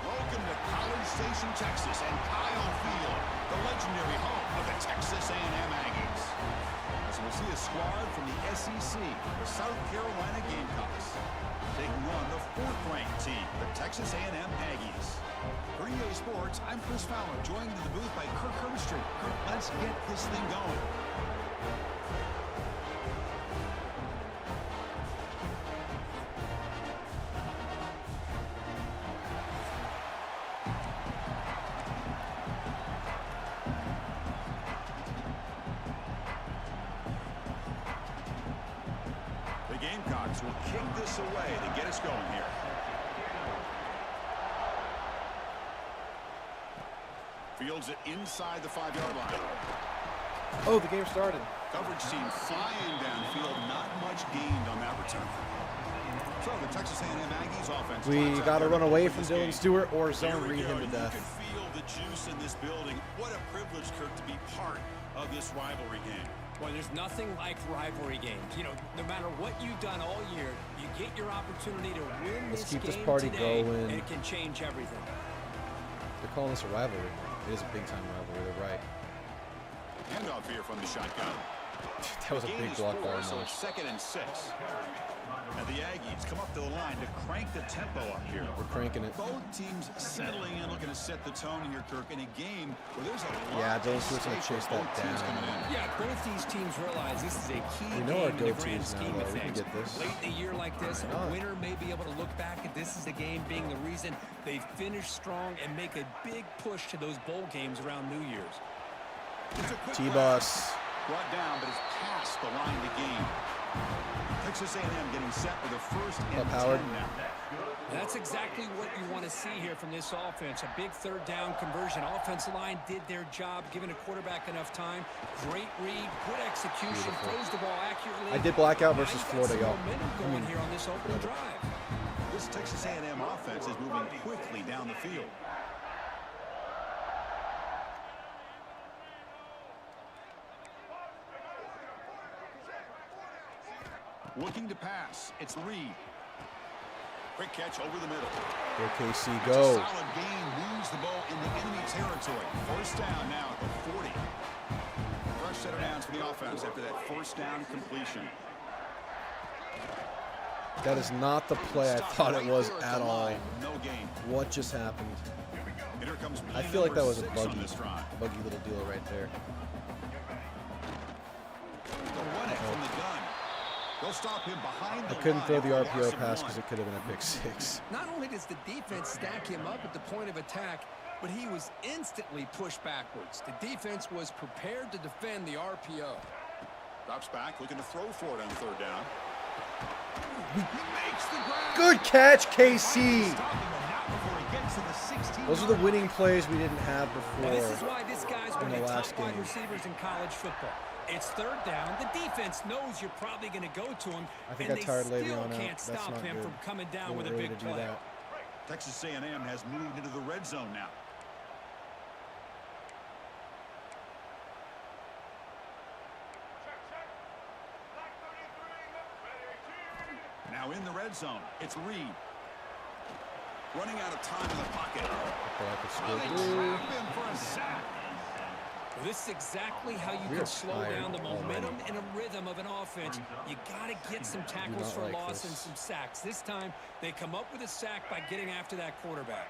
Welcome to College Station, Texas, and Kyle Field, the legendary home of the Texas A&M Aggies. As we'll see a squad from the SEC, the South Carolina Gamecocks, taking on the 4th-ranked team, the Texas A&M Aggies. For EA Sports, I'm Chris Fowler, joined in the booth by Kirk Herbstreit. Kirk, let's get this thing going. The Gamecocks will kick this away to get us going here. Fields it inside the 5-yard line. Oh, the game started. Coverage team flying downfield. Not much gained on that return. So the Texas A&M Aggies offense. We got to run away from Dylan game. Stewart or Here zone we read go. him to death. You can feel the juice in this building. What a privilege, Kirk, to be part of this rivalry game. Well, there's nothing like rivalry games. You know, no matter what you've done all year, you get your opportunity to win Let's this keep game this party today, going. and it can change everything. They're calling this a rivalry. It is a big-time rivalry. They're right. Handoff here from the shotgun. That was a big block by So Mosh. it's 2nd and 6. And the Aggies come up to the line to crank the tempo up here. We're cranking it. Both teams settling in, looking to set the tone here, Kirk, in a game where there's a lot Yeah, Dylan of Stewart's going to stake chase for that both teams coming down. in. Yeah, both these teams realize this is a key We know our game in the grand go-tos now, scheme though. of We can things. get this. Late in a year like this, Why a not? winner may be able to look back at this as a game being the reason they finish strong and make a big push to those bowl games around New Year's. T-Bus. Brought down, but it's past the line to gain. Texas A&M getting set with a 1st and 10 Howard. now. That's exactly what you want to see here from this offense. A big 3rd down conversion. Offensive line did their job, giving a quarterback enough time. Great read, good execution, Beautiful. throws the ball accurately. I did blackout Now versus you've got Florida, some y'all. momentum going here on this opening drive. This Texas A&M offense is moving quickly down the field. Looking to pass. It's Reed. Quick catch over the middle. Go KC, It's a go. solid gain. Moves the ball in the enemy territory. 1st down now at the 40. Fresh set of downs for the offense after that 1st down completion. That is not the play I Stop thought it right was there at the all. line. No gain. What just happened? And here comes I play feel like that number was a 6 on buggy this drive. little deal right there. They'll run it from the gun. They'll stop him behind the I couldn't line throw after the a RPO loss of pass 1. because it could have been a pick 6. Not only does the defense stack him up at the point of attack, but he was instantly pushed backwards. The defense was prepared to defend the RPO. Drops back, looking to throw for it on 3rd down. He makes the grab. Good catch, KC. Stopping him not before he gets to the 16. Those are the winning plays we didn't have Now, this is before. why this guy's in one the of the top last wide game. receivers in college football. It's 3rd down. The defense knows you're probably going to go to him, I think and I they tired still Le'Veon out. can't That's stop not him good. from coming down We with a weren't ready big to do play. that. Texas A&M has moved into the red zone now. Now in the red zone, it's Reed. Running out of time in the pocket. Okay, I could Oh, they score through. trap him for a sack. Well, this is exactly how you We can are slow tired down the momentum already. and a rhythm of an offense. You got to get some tackles not for like loss this. and some sacks. This time, they come up with a sack by getting after that quarterback.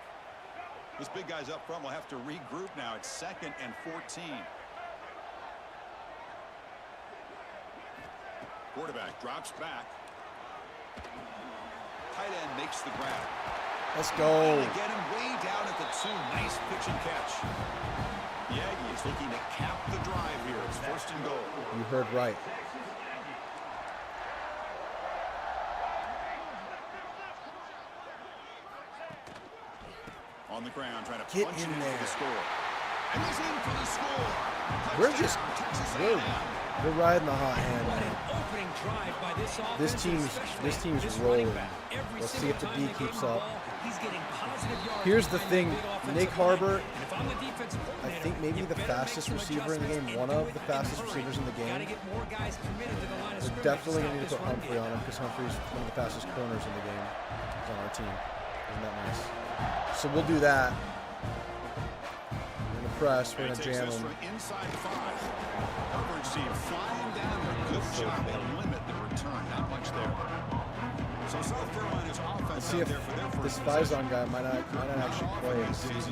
This big guy's up front will have to regroup now. It's 2nd and 14. Quarterback drops back. Tight end makes the grab. Let's go. They get him way down at the 2. Nice pitch and catch. The Aggies looking to cap the drive here. It's 1st and goal. You heard right. On the ground, trying to Get punch in it in there. for the score. And he's in for the score. We're Touchdown, just Texas we're, A&M. we're riding the hot hand, What an man. opening drive by this offense. This team's especially this running rolling. back. Every Let's see single if the time D they keeps gave him the up. ball, he's getting positive yards Here's the behind thing, that big offensive Nick line. Harbor, And if I'm the defensive I coordinator, think maybe you the better make fastest some receiver in the game, adjustments one and of do the it in a fastest hurry. receivers in the Gotta game. get more guys committed to the line of We're scrimmage definitely to going to need to stop put this run Humphrey game. on him because Humphrey's one of the fastest corners in the game. He's on our team. Isn't that nice? So we'll do that. We're gonna press. We're gonna jam them. Inside 5. Coverage team flying down there. Good job. They limit the return. Not much there. So South Carolina's offense. Let's see if this Faison guy might not actually play. I don't think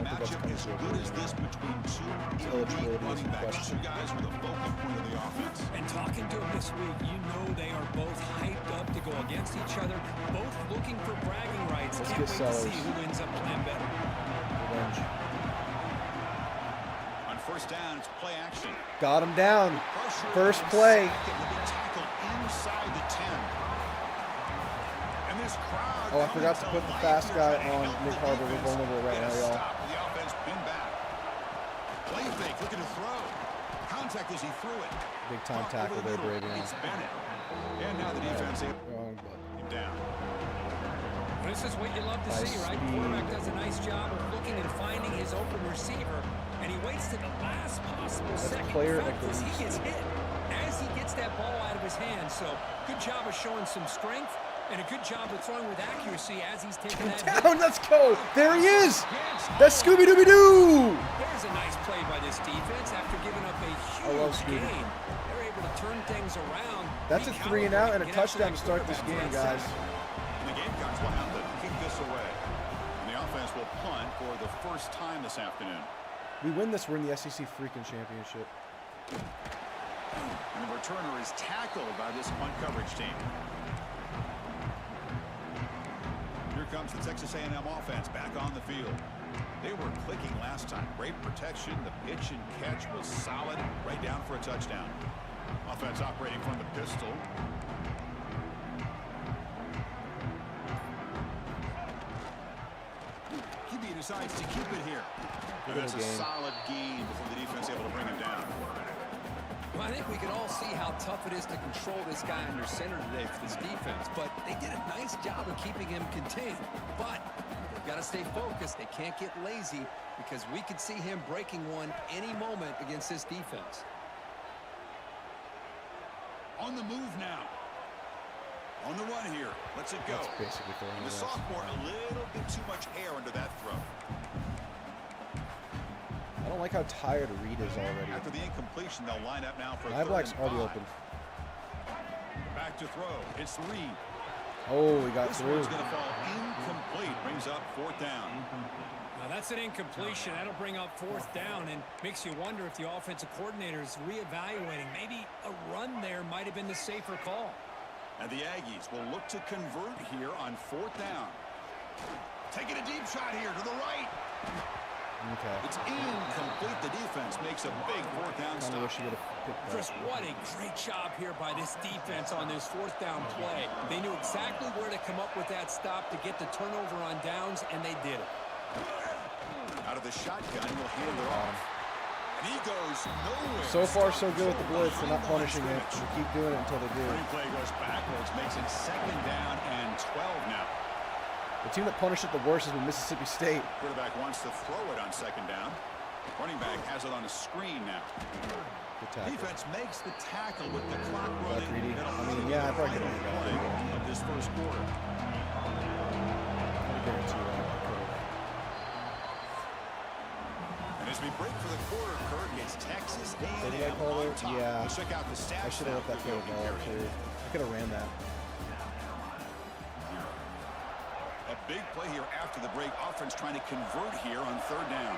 that's coming as good as this between two elite running backs. Two guys were the focal point of the offense. And talking to him this week, you know they are both hyped up to go against each other, both looking for bragging rights. Let's Can't get wait to Sellers. see who ends up playing better. Revenge. On first down, it's play action. Got him down. First play. Tackled inside the 10. And this crowd. Oh, I forgot to put the fast guy on Nick Harbor. We're vulnerable right now, y'all. The offense pinned back. Play fake, looking to throw. Contact as he threw it. Big time tackle there, Brady. It's Bennett. And now the defense Wrong button. him down. This is what you love to see, right? Quarterback does a nice job of looking and finding his open receiver, and he waits to the last possible second. player In fact, he gets hit as he gets that ball out of his hands. So good job of showing some strength and a good job of throwing with accuracy as he's taking that hit. Down, let's go. There he is. That's Scooby-Dooby-Doo. There's a nice play by this defense after giving up a huge gain. They're able to turn things around. That's a 3 and out and a touchdown to start this game, guys. The Gamecocks will have to kick this away. And the offense will punt for the first time this afternoon. We win this, we're in the SEC freaking championship. And the returner is tackled by this punt coverage team. Here comes the Texas A&M offense back on the field. They were clicking last time. Great protection. The pitch and catch was solid. Right down for a touchdown. Offense operating from the pistol. QB decides to keep it here. That's a solid gain before the defense able to bring him down. Well, I think we can all see how tough it is to control this guy under center today for this defense, but they did a nice job of keeping him contained. But they've got to stay focused. They can't get lazy because we could see him breaking one any moment against this defense. On the move now. On the run here. Let's it go. That's basically throwing And the it out. sophomore, a little bit too much air under that throw. I don't like how tired Reed is already. After the incompletion, they'll line up now for a My black's third and already 5. open. Back to throw. It's Reed. Oh, we got This through. one's going to fall incomplete. Brings up fourth down. Now that's an incompletion. That'll bring up fourth down and makes you wonder if the offensive coordinator is reevaluating. Maybe a run there might have been the safer call. And the Aggies will look to convert here on fourth down. Taking a deep shot here to the right. Okay. It's incomplete. The defense makes a big fourth down Kind of stop. wish he would have picked that. Chris, what a great job here by this defense on this fourth down play. They knew exactly where to come up with that stop to get the turnover on downs, and they did it. Out of the shotgun, he'll hand it off. And he goes nowhere. So far, so good with the blitz. They're not punishing it. We keep doing it until they do. Replay goes backwards, makes it second down and 12 now. The team that punished it the worst has been Mississippi State. Quarterback wants to throw it on second down. Running back has it on a screen now. Good tackle. Defense makes the tackle with the clock That's running. greedy. I mean, yeah, I probably could have got it. Of this first quarter. I guarantee you that. And as we break for the quarter, Kurt, it's Texas A&M Did I call on it? top. Yeah. Let's check out the stats. I should have let that play develop too. I could have ran that. A big play here after the break. Offense trying to convert here on third down.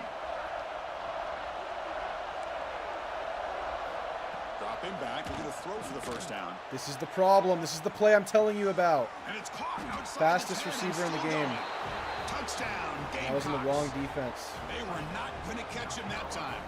Dropping back, looking to throw for the first down. This is the problem. This is the play I'm telling you about. And it's caught outside Fastest the 10, receiver in the still game. going. Touchdown, I was in the wrong defense. They were not going to catch him that time.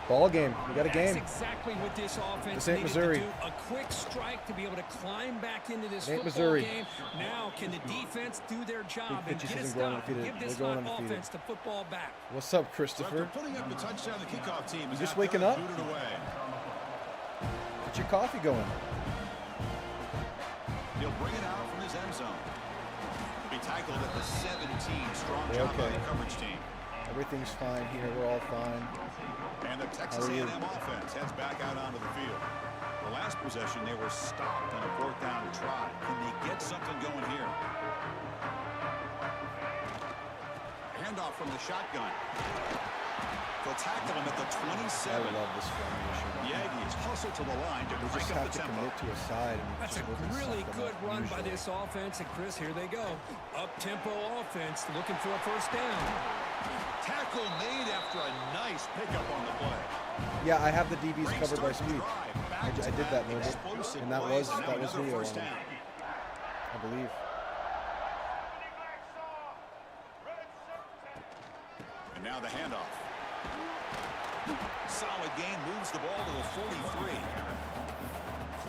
Ball game. We got a game. That's exactly what this offense This ain't needed Missouri. to do. A quick strike to be able to climb back into this It ain't football Missouri. game. Now, can the defense do their job Big and pitches get a isn't going stop? undefeated. Give this They're going hot undefeated. offense the football back. What's up, So Christopher? after putting up the touchdown, the kickoff team is just out waking there up? booted away. Get your coffee going. He'll bring it out from his end zone. He'll be tackled at the 17. Strong We're job by okay. the coverage team. Everything's fine here. We're all fine. And the Texas How are you? A&M offense heads back out onto the field. The last possession, they were stopped on a fourth down try. Can they get something going here? handoff from the shotgun. They'll tackle him at the 27. I love this formation. The Aggies hustle to the line to We break just up have the to tempo. commit to a side. And That's a really good run by this offense. And Chris, here they go. Up-tempo offense looking for a first down. Tackle made after a nice pickup on the play. Yeah, I have the DBs Great covered by start to the speed. drive. I Back to did back that moment, explosive and that plays. was Now another video first on it, down. I believe. And now the handoff. Solid gain, moves the ball to the 43.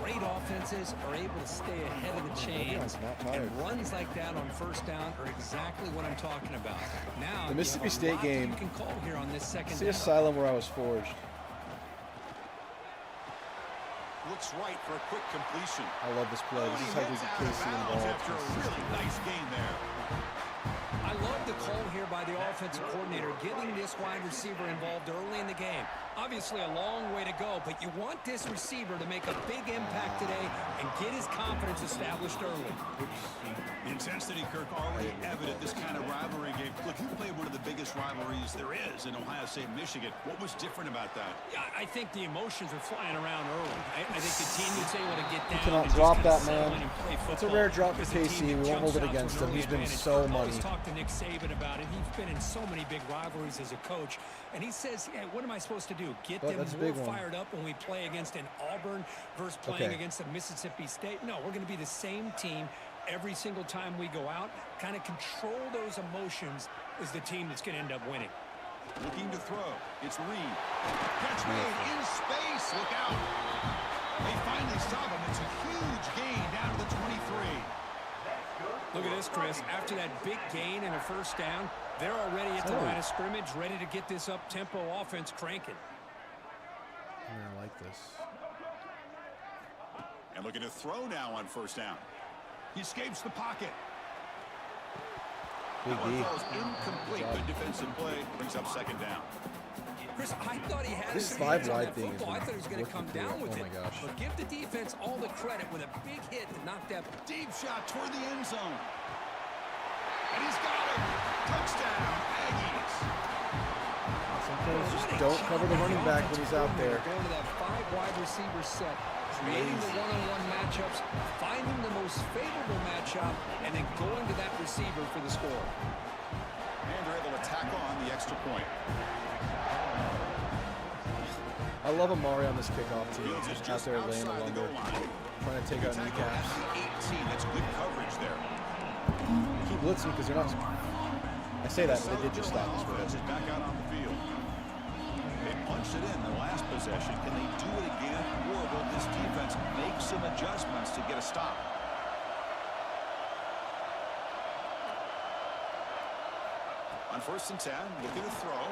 Great offenses are able to stay ahead of the chains. And runs like that on first down are exactly what I'm talking about. Now, The Mississippi State game, you can call here on this second it's the down. asylum where I was forged. Looks right for a quick completion. I love this play. This is how we get Casey involved. After a really nice gain there. I love the call here by the offensive coordinator, getting this wide receiver involved early in the game. Obviously a long way to go, but you want this receiver to make a big impact today and get his confidence established early. The intensity, Kirk, already evident this kind of rivalry game. Look, you played one of the biggest rivalries there is in Ohio State, Michigan. What was different about that? Yeah, I think the emotions were flying around early. I think the team was able to get down. You cannot and just drop kinda that, settle man. in and play It's a football. rare drop for Because the team Casey. We that won't hold it jumps out to against an him. early He's been advantage. so I always money. talk to Nick Saban about it. He's been in so many big rivalries as a coach. And he says, hey, what am I supposed to do? Get But them that's a more big one. fired up when we play against an Auburn versus playing Okay. against a Mississippi State? No, we're going to be the same team every single time we go out. Kind of control those emotions is the team that's going to end up winning. Looking to throw. It's Reed. Catch made in space. Look out. They finally stop him. It's a huge gain down to the 23. Look at this, Chris. After that big gain and a first down, they're already at the line of scrimmage, ready to get this up-tempo offense cranking. I like this. And looking to throw now on first down. He escapes the pocket. Big That one D. falls incomplete. Good defensive play. Brings up second down. Chris, I thought he had This his 5 hands on wide that thing is football. I thought he was going to come working down through with it. it. Oh my gosh. But give the defense all the credit with a big hit to knock that. Deep shot toward the end zone. And he's got it. Touchdown, Aggies. Sometimes just don't cover the running back when he's out there. Going to that 5 wide receiver set, creating the one-on-one matchups, finding the most favorable matchup, and then going to that receiver for the score. And they're able to tack on the extra point. I love Amari on this kickoff too. Fields is Just out just there laying the outside the lumber, goal line. trying to take out Tackle kneecaps. at the 18. That's good coverage there. Keep blitzing because they're not. I say that, but they did just stop us with Offense it. is back out on the field. They punched it in the last possession. Can they do it again, or will this defense make some adjustments to get a stop? On 1st and 10, looking to throw.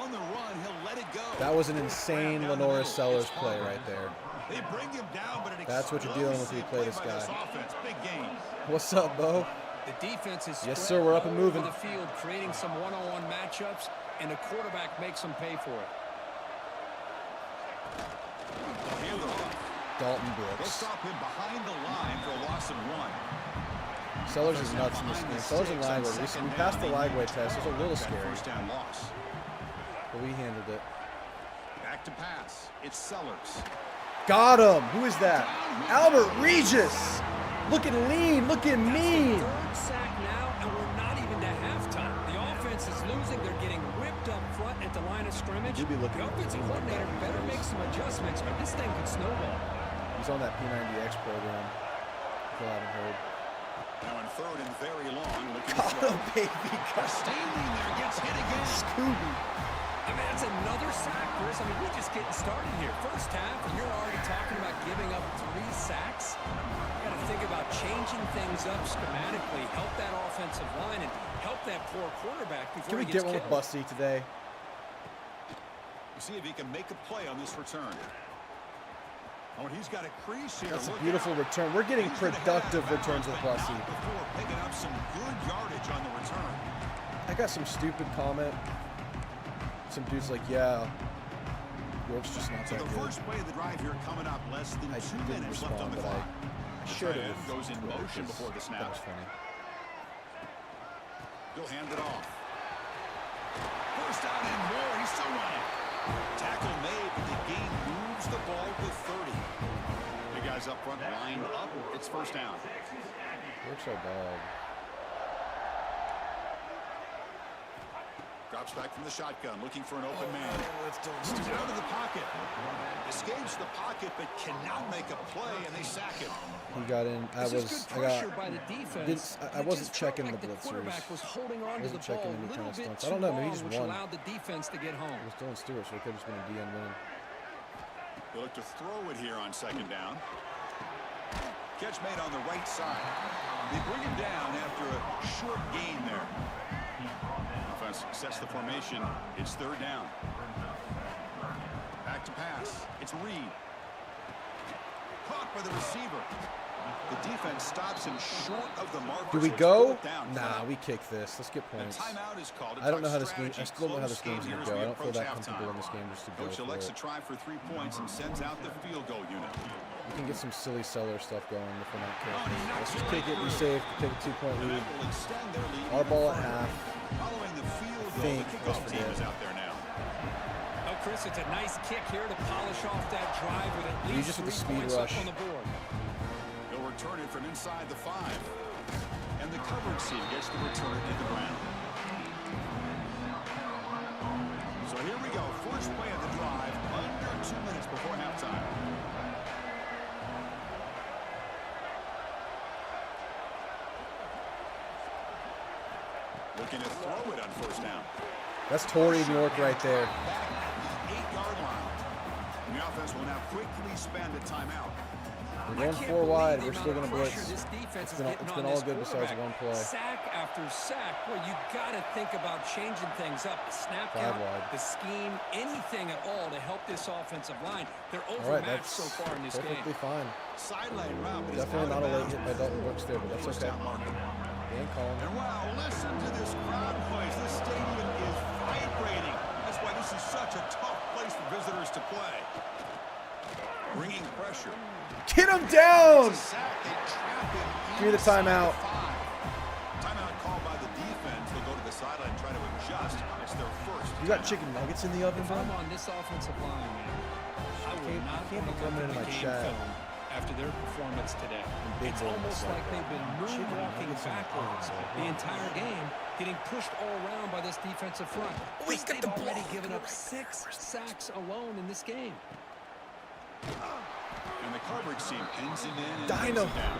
On the run, he'll let it go. That was an insane Down the Lenora middle. Sellers It's play Auburn. right there. They bring him down, but an That's what you're dealing with when you play this explosive guy. play by offense. Big game. What's up, Bo? The defense is Yes, spread sir, we're up and all over moving. the field, creating some one-on-one matchups, and the quarterback makes them pay for it. Hand off. Dalton They'll Brooks. stop him behind the line for a loss of 1. Sellers is nuts in this game. Sellers and Lagway. We passed the Lagway test. It was a little scary, First down loss. but we handled it. Back to pass. It's Sellers. Got him. Who is that? Albert Regis. Looking lean. Looking mean. Third sack now, and we're not even to halftime. The offense is losing. They're getting ripped up front at the line of scrimmage. You'd be looking The at offensive the team. coordinator better make some adjustments, or this thing could snowball. He's on that P90X program. If you haven't heard. Now in 3rd and very long. Looking to Got throw. him, baby. Got Standing there gets hit again. Scooby. I mean, that's another sack, Chris. I mean, we're just getting started here. First half, and you're already talking about giving up 3 sacks. You got to think about changing things up schematically, help that offensive line, and help that poor quarterback Can before we he gets get one with killed. Busty today? We'll see if he can make a play on this return. Oh, and he's got a crease here. That's a Look beautiful out. return. We're getting He's gonna productive have returns with bounds, Busty. but not before picking up some good yardage on the return. I got some stupid comment. Some dude's like, yeah, York's just not So that the good. first play of the drive here coming up, less than I 2 didn't minutes left on respond, the but clock. I shared it Tight end with goes in Twitter motion 'cause before the snap. That was funny. He'll hand it off. First down and more. He's still running. Tackle made, but the gain moves the ball to 30. The guys up front lined up. It's first down. Where's our dog? Drops back from the shotgun, looking for an open man. Moves out of the pocket. Escapes the pocket, but cannot make a play, and they sack him. He got in. I wasn't checking the blitzers. Was holding on to the checking ball any a kind little of bit stunts. too I don't know. Maybe long, he just which won. allowed the defense to get home. It was Dylan Stewart, so it could have just been a DN winning. They look to throw it here on second down. Catch made on the right side. They bring him down after a short gain there. Offense sets the formation. It's third down. Back to pass. It's Reed. Caught by the receiver. The defense stops him short of the mark. Do we go? Nah, we kick this. Let's get points. Timeout is called. I don't know how this game. I still don't know how this game's gonna go. I don't feel that comfortable in this game just to go Coach for elects it. to try for 3 points and sends out the field goal unit. We can get some silly seller stuff going if we're not careful. Let's just kick it. Be safe. Take a 2-point lead. Our ball at half. Following the field goal, Think. the kickoff team is out there now. Oh, Chris, it's a nice kick here to polish off that drive with at You least just with the 3 speed points rush. up on the board. They'll return it from inside the 5. And the coverage team gets the return in the ground. So here we go. First play of the drive. Under 2 minutes before halftime. Looking to throw it on first down. That's Torrey York right there. Back at the 8-yard line. And the offense will now quickly spend a timeout. We're going 4 wide. We're still going to blitz. It's been all good besides one play. Sack after sack. Boy, you got to think about changing things up. The snap 5 count, wide. the scheme, anything at all to help this offensive line. They're All right, overmatched that's so far in this perfectly game. fine. Sideline route. Definitely not a late hit by Dalton Brooks there, but that's First okay. down marker. Dan Collins. And wow, listen to this crowd noise. This stadium is vibrating. That's why this is such a tough place for visitors to play. Bringing pressure. Get him down! Sack, they trap him. Give me the timeout. Timeout called by the defense. They'll go to the sideline and try to adjust. It's their first. You got chicken nuggets in the oven, If bro? I'm on this offensive line, man, I would not can't want be to coming look into at my the game chat. film after their performance today. big It's boy almost myself. like they've been moonwalking backwards the entire game, getting pushed all around by this defensive front. He's got They've the already ball. given up 6 sacks alone in this game. And the coverage team pins him in and Dino. brings him down.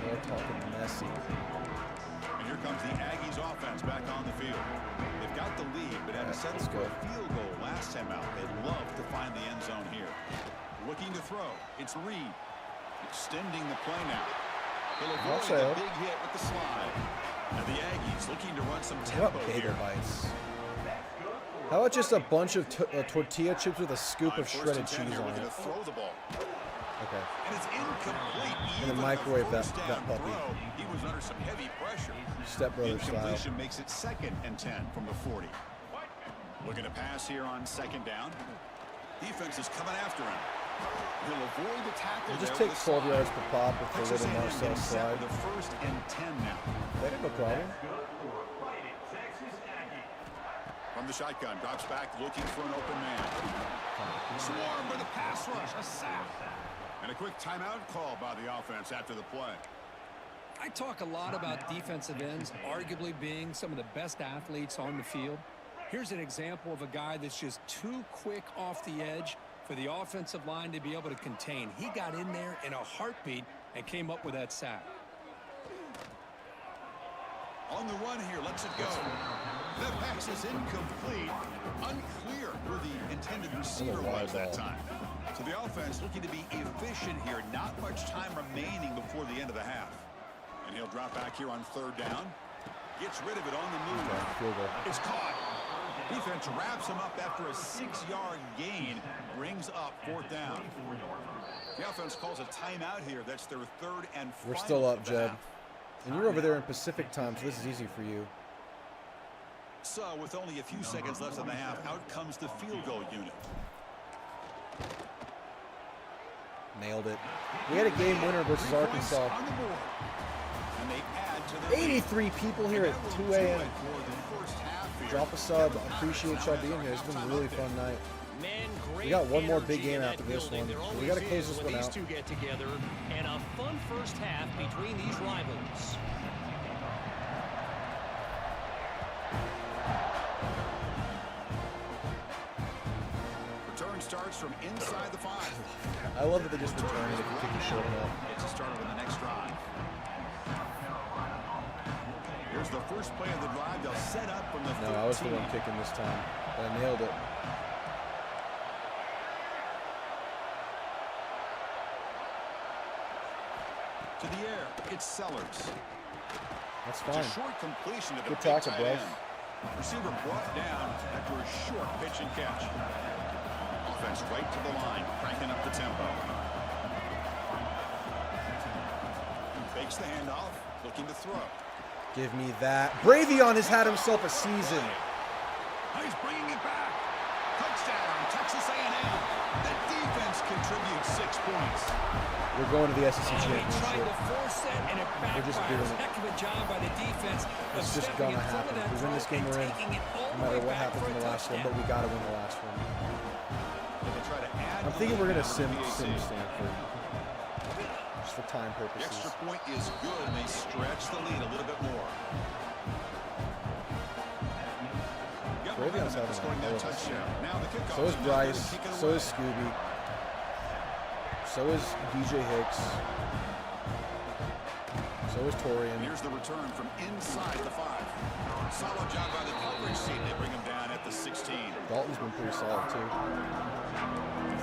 They're talking messy. And here comes the Aggies offense back on the field. They've got the lead, but had to settle let's for go. a field goal last time out. They'd love to find the end zone here. Looking to throw. It's Reed. Extending the play now. He'll avoid the big hit with the slide. Now the Aggies looking to run some What tempo bagel here. bites? How about just a bunch of tortilla chips with a scoop of First shredded and 10 cheese here, on looking it? to throw the ball. Okay. And it's incomplete. And then Even microwave the first that down puppy. throw, he was under some heavy pressure. Stepbrother style. Incompletion makes it 2nd and 10 from the 40. Looking to pass here on 2nd down. Defense is coming after him. He'll avoid the tackle. We'll just there take with 12 the yards slide. per pop with the Texas little A&M Marcel getting set slide. with a 1st and 10 now. They have no problem. From the shotgun, drops back, looking for an open man. Swarmed by the pass rush, a sack. And a quick timeout call by the offense after the play. I talk a lot about defensive ends arguably being some of the best athletes on the field. Here's an example of a guy that's just too quick off the edge for the offensive line to be able to contain. He got in there in a heartbeat and came up with that sack. On the run here, lets it go. That pass is incomplete. Unclear who the intended receiver was that time. So the offense looking to be efficient here. Not much time remaining before the end of the half. And he'll drop back here on 3rd down. Gets rid of it on the move. Field goal. It's caught. Defense wraps him up after a 6-yard gain. Brings up 4th down. The offense calls a timeout here. That's their 3rd and final. We're still up, of the Jed. half. And you're over there in Pacific time, so this is easy for you. So with only a few seconds left in the half, out comes the field goal unit. Nailed it. We had a game winner versus Arkansas. On the board. And they add 83 people here at 2 a.m. Drop a sub. Appreciate y'all being here. It's been a really fun night. We got one more big game after this one. We got to close this one out. These two get together, and a fun first half between these rivals. Return starts from inside the 5. I love that they just returned it if you kick it short enough. Gets it started on the next drive. Here's the first play of the drive. They'll set up from the 13. No, I was the one kicking this time. But I nailed it. To the air, it's Sellers. That's It's fine. a short completion to the Good big tackle, tight bro. end. Receiver brought down after a short pitch and catch. Offense right to the line, cranking up the tempo. Fakes the handoff, looking to throw. Give me that. Bravion has had himself a season. He's bringing it back. Touchdown, Texas A&M. The defense contributes 6 points. We're going to the SEC They tried championship. to force it, and it We're just doing backfires. it. Heck of a job by the defense. of It's just stepping gonna in front of happen. that We win this throw game, and we're in. taking it all No the matter way what back happens for in a the last one, touchdown. but we got to win the last one. They try to add I'm thinking we're going to to the sim PAC. Stanford. Just for time The purposes. extra point is good, and they stretch the lead a little bit more. Got Bravion's momentum having scoring a that hell of a touchdown. Now the kickoff. So is Bryce. So is Scooby. So is DJ Hicks. So is Torian. Here's the return from inside the 5. Solid job by the coverage team. They bring him down at the 16. Dalton's been pretty solid too.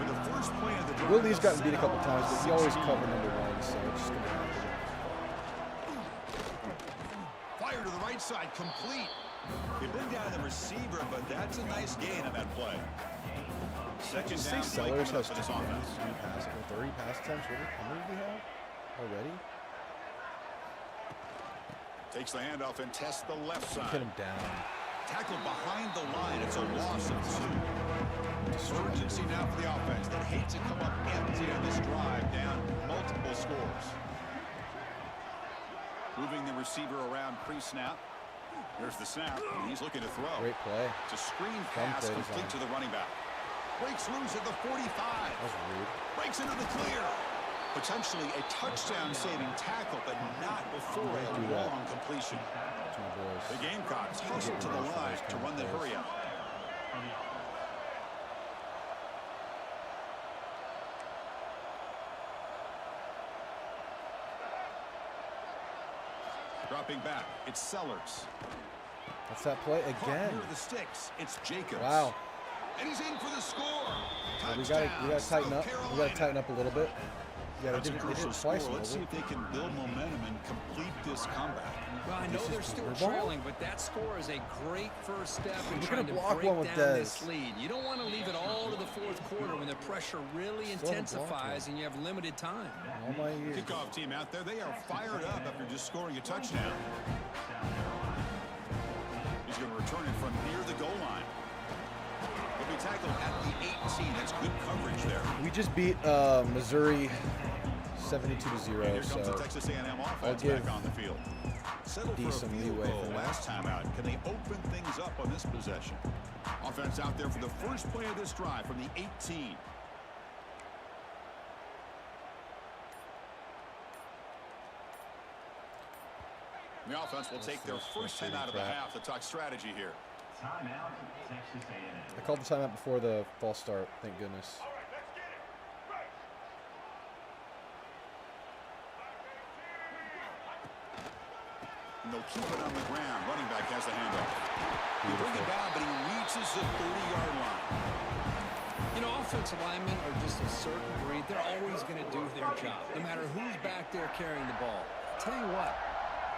For the first play of the drive, Will Lee's gotten beat a couple times, but he always covered number 1, so it's just going to happen. fire to the right side, complete. They bring down the receiver, but that's a nice gain on that play. Second Just down say play Sellers coming up has for this offense. 30 pass attempts. How many do we have already? Takes the handoff and tests the left Pin side. him down. Tackled behind the line. It's a loss of 2. Urgency now for the offense that hates to come up empty on this drive, down multiple scores. Moving the receiver around pre-snap. Here's the snap, and he's looking to throw. Great play. It's a screen Fun pass play complete design. to the running back. Breaks loose at the 45. That was rude. Breaks into the clear. Potentially a touchdown-saving tackle, but not before a Do that. long completion. To my boys. The Gamecocks hustle to the line to run the hurry up. Dropping back, it's Sellers. That's that play Caught again. near the sticks, it's Jacobs. Wow. And he's in for the score. We gotta tighten up. South We gotta Carolina. tighten up a little bit. Yeah, That's a they did crucial it twice. score. Let's see in if they can build momentum and complete this comeback. Well, I know This is they're still Boomer Ball? trailing, but that score is a great first step in We're trying gonna to block break one with down Dez. this lead. You don't want to leave it all to the fourth quarter when the pressure really Still haven't blocked intensifies one. and you have limited time. All my years. Kickoff team out there, they are fired up after just scoring a touchdown. He's going to return it from near the goal line. He'll be tackled at the 18. That's good coverage there. We just beat Missouri 72-0, And here comes the so Texas A&M offense give back on the field. Settled for a decent field leeway goal for that. last time out. Can they open things up on this possession? Offense out there for the first play of this drive from the 18. The offense will take their first 10 out of the half to talk strategy here. Timeout, Texas A&M. I called the timeout before the false start. Thank goodness. And they'll keep it on the ground. Running back has the handoff. He bring it down, but he reaches the 30-yard line. You know, offensive linemen are just a certain breed. They're always going to do their job, no matter who's back there carrying the ball. Tell you what,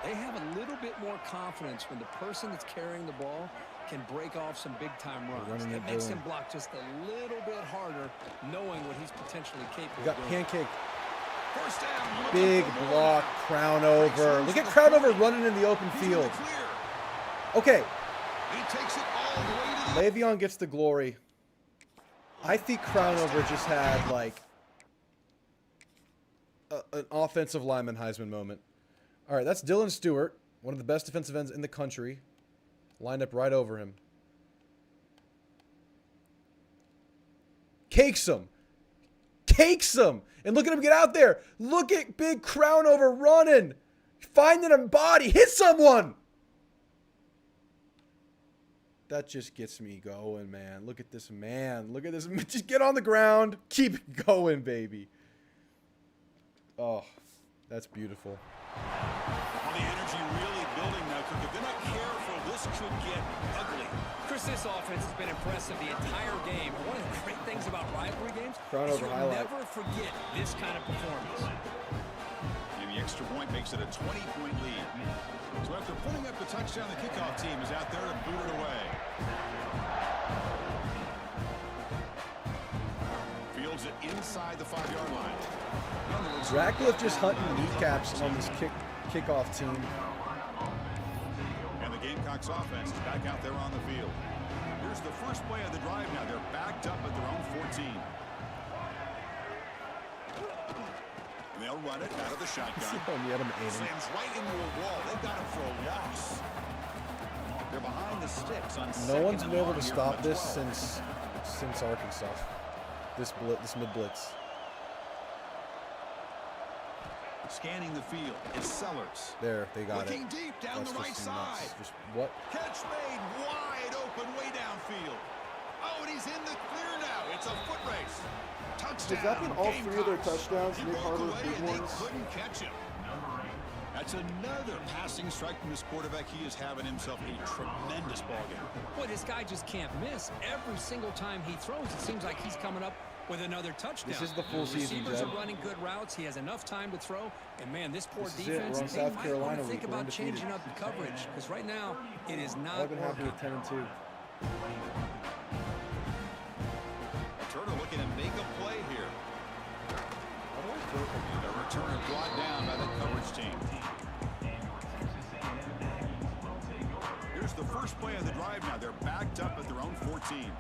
they have a little bit more confidence when the person that's carrying the ball can break off some big-time runs. running It it, makes Dylan. him block just a little bit harder, knowing what he's potentially capable We got of doing. pancake. First down. Big block, crown over. Look at crown over running in the open field. Okay, He takes it all the way to the Le'Veon gets the glory. I think crown over just had like an offensive lineman Heisman moment. All right, that's Dylan Stewart. One of the best defensive ends in the country. Lined up right over him. Cakes him. Cakes him. And look at him get out there. Look at Big Crown over running. Finding a body. Hit someone. That just gets me going, man. Look at this man. Look at this. Just get on the ground. Keep going, baby. Oh, that's beautiful. Well, the energy really building now. If they're not careful, this could get ugly. Chris, this offense has been impressive the entire game. One of the great things about rivalry games Crown is over you'll highlight. never forget this kind of performance. And the extra point makes it a 20-point lead. So after putting up the touchdown, the kickoff team is out there to boot it away. Fields it inside the 5-yard line. Radcliffe just hunting kneecaps on this kickoff team. And the Gamecocks offense is back out there on the field. Here's the first play of the drive now. They're backed up at their own 14. And they'll run it out of the shotgun. Slams right into a wall. They've got him for a loss. They're behind the sticks on No one's been able to stop this since Arkansas. This mid blitz. Scanning the field. It's Sellers. There, they got Looking it. deep down the right side. Just what? Catch made wide open way downfield. Oh, and he's in the clear now. It's a foot race. Touchdown. Has that been all three of their Gamecocks. touchdowns? He Nick broke Harder, away big and they ones? couldn't catch him. That's another passing strike from this quarterback. He is having himself a tremendous ball game. Boy, this guy just can't miss. Every single time he throws, it seems like he's coming up with another touchdown. This is the full season, Receivers Jed. are running good routes. He has enough time to throw. And, man, this poor This is it. defense, We're on they South might Carolina want to week. think We're about undefeated. changing up the coverage. Because right now, it is not I've been happy working. with 10 and 2. Turner looking to make a play here. And a return brought down by the coverage team. Here's the first play of the drive now. They're backed up at their own 14.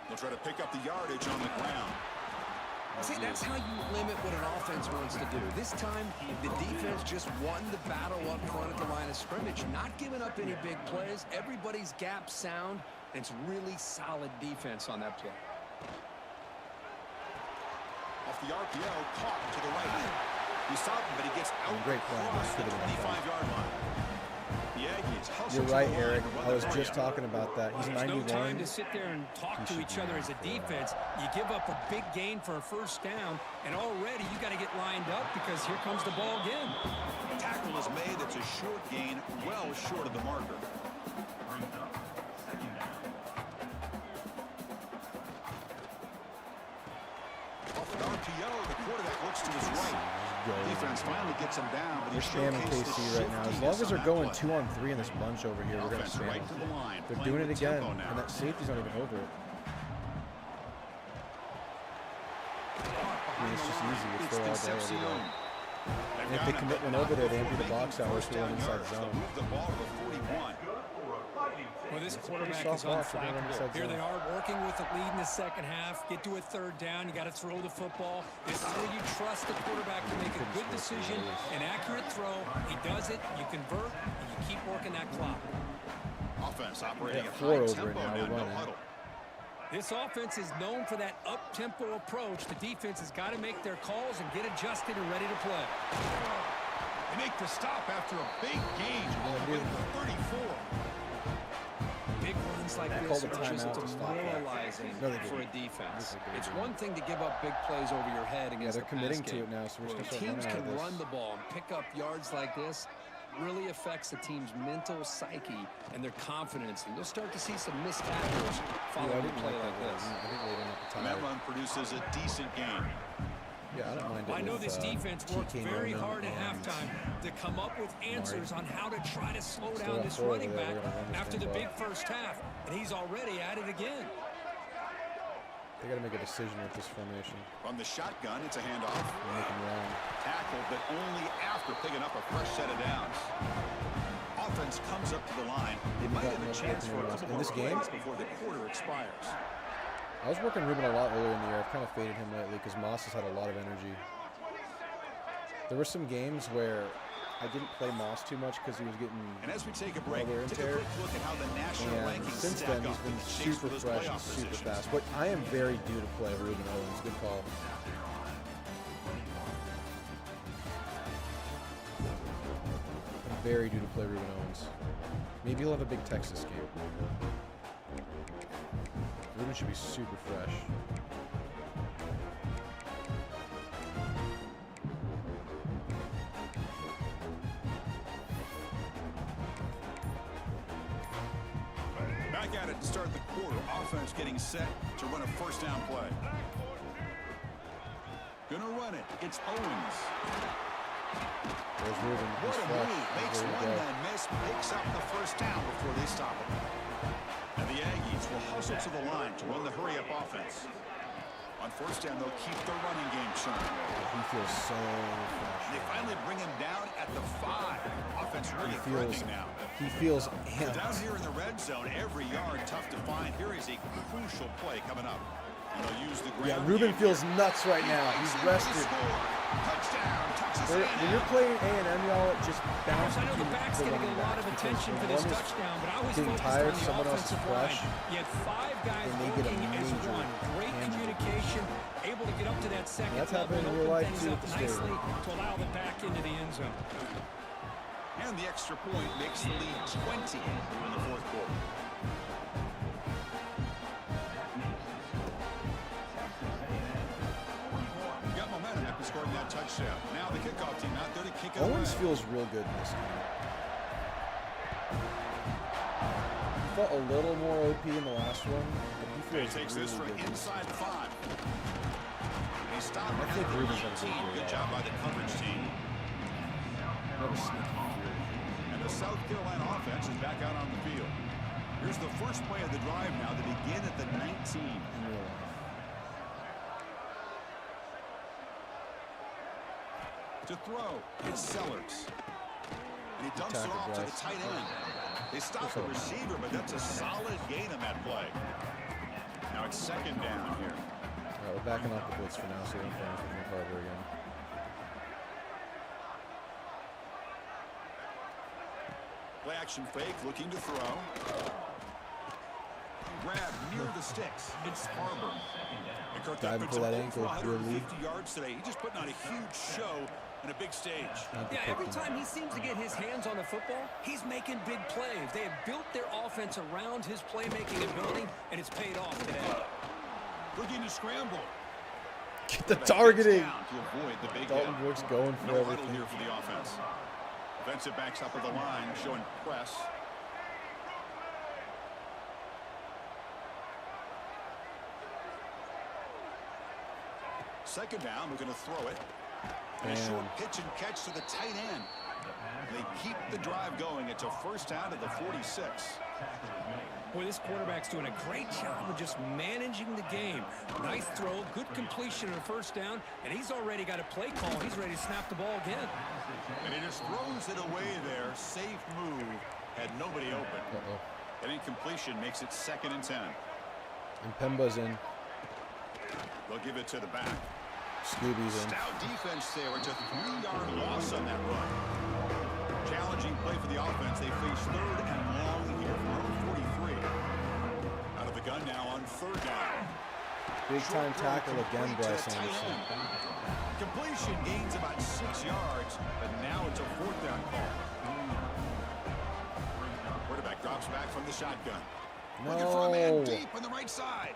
They'll try to pick up the yardage on the ground. See, that's how you limit what an offense wants to do. This time, the defense just won the battle up front at the line of scrimmage, not giving up any big plays. Everybody's gap sound, and it's really solid defense on that play. Off the RPO, caught to the right. He stopped him, but he gets out Great play. across the 25-yard line. The Aggies hustle You're to right, the line Eric. to run I the was play just out. talking about that. He's There's no 91. time to sit there and talk to each other as a defense. You give up a big gain for a first down, and already you got to get lined up because here comes the ball again. Tackle is made. It's a short gain, well short of the marker. Off an RPO, the quarterback looks to his right. Defense finally gets him down, but They're he spamming showcased KC the right now. As long as they're going 2-on-3 in this bunch over here, we're going to Offense spam right to them. the line, They're playing doing it with again, tempo now. and that safety's not even over it. I mean, it's just easy. It's there all day, every day. And if they commit one over there, they empty the box out, which we're on inside zone. Move the ball to the 41. Well, this quarterback soft is on box, we're fire. going inside Here zone. they are working with the lead in the second half. Get to a third down. You got to throw the football. This is where you trust the quarterback to make a good decision, an accurate throw. He does it. You convert, and you keep working that clock. Offense operating Yeah, at 4 high over tempo it now, now, we're no running. huddle. This offense is known for that up-tempo approach. The defense has got to make their calls and get adjusted and ready to play. They make the stop after a big gain all the way to the 34. Big runs like They this called a are just timeout to stop that. demoralizing No, they for a didn't. defense. This is a good It's game. one thing to give up big plays over your head Yeah, against they're the committing pass to game. it now, so we're When supposed to teams run out can of this. run the ball and pick up yards like this, really affects the team's mental psyche and their confidence. And you'll start to see some missed tackles Yeah, following I a didn't play like like that. this. I think they didn't have the And that time. run produces a decent gain. Yeah, I don't mind it. I know with, this defense worked TK very Noonan hard at and halftime to come up with answers on how to try to slow Still down got this 4 over running there. back We're gonna run this after the thing big back. first half, and he's already at it again. They got to make a decision with this formation. From the shotgun, it's a handoff. They're making wrong. Tackled, but only after picking up a fresh set of downs. Offense comes up to the line. They might have a chance for a couple In more this game? plays before the quarter expires. I was working Ruben a lot earlier in the year. I've kind of faded him lately because Moss has had a lot of energy. There were some games where I didn't play Moss too much because he was getting And as we take a break, wear and take a tear. quick look at how the national And rankings since stack then, he's up been in the chase super for those fresh and playoff super positions. fast. But I am very due to play Ruben Owens. Good call. I'm very due to play Ruben Owens. Maybe he'll have a big Texas game. Ruben should be super fresh. Back at it to start the quarter. Offense getting set to run a first down play. Gonna run it. It's Owens. There's Ruben. What He's a fresh. move. Makes He's ready to one go. man miss. Picks up the first down before they stop him. And the Aggies will hustle to the line to run the hurry-up offense. On first down, they'll keep the running game churning. He feels so fresh. They finally bring him down at the 5. Offense really threatening now. He feels So down amped. here in the red zone, every yard tough to find. Here is a crucial play coming up. And they'll use the Yeah, ground Ruben game. feels nuts right now. He's rested. Touchdown, Texas When A&M. you're playing A&M, y'all, it just bounce I know the between back's going to get a lot of attention for this one is touchdown, but I was getting focused tired, on the someone else is offensive fresh, line. You had 5 guys and they get a working as major one. Great hand communication, able to get up to that second That's level happening and in real open life, things too, up at the stadium. nicely to allow the back into the end zone. And the extra point makes the lead 20 in the fourth quarter. Got momentum after scoring that touchdown. Now the kickoff team out there to kick it Owens away. feels real good in this game. He felt a little more OP in the last one, but he He feels takes really this from good. inside 5. He stopped I at think the Ruben's gonna do 18. good. Good job by the coverage team. What a sneaky fear. And the South Carolina offense is back out on the field. Here's the first play of the drive now to begin at the 19. In real life. To throw, it's Sellers. And he dumps it tackle, off to the Bryce. tight end. They stop the receiver, but that's a solid gain on that play. Now it's second down here. All right, we're backing off the blitz for now, so we don't finish with McCarver again. Play action fake, looking to throw. Grab near the sticks. It's Auburn. And Kirk Diving puts for that him ankle, over pure lead. 150 yards today. He's just putting on a huge show and a big stage. Yeah, every time he seems to get his hands on the football, he's making big plays. They have built their offense around his playmaking ability, and it's paid off today. Looking to scramble. Get the Back targeting. down to avoid the big Dalton hit. Brooks going for No huddle everything. here for the offense. Defensive backs up at the line, showing press. Second down, we're going to throw it. And a short pitch and catch to the tight end. They keep the drive going. It's a first down to the 46. Boy, this quarterback's doing a great job of just managing the game. Nice throw, good completion on a first down, and he's already got a play call. He's ready to snap the ball again. And he just throws it away there. Safe move. Had nobody open. That incompletion makes it 2nd and 10. And Pemba's in. They'll give it to the back. Scooby's in. Stout defense there. It's a 3-yard loss on that run. Challenging play for the offense. They face 3rd and long here from their own 43. Out of the gun now on 3rd down. Big time tackle again, Complete to Bryce the tight Anderson. end. Completion gains about 6 yards, but now it's a 4th down call. Quarterback drops back from the shotgun. Looking for a man deep on the right side.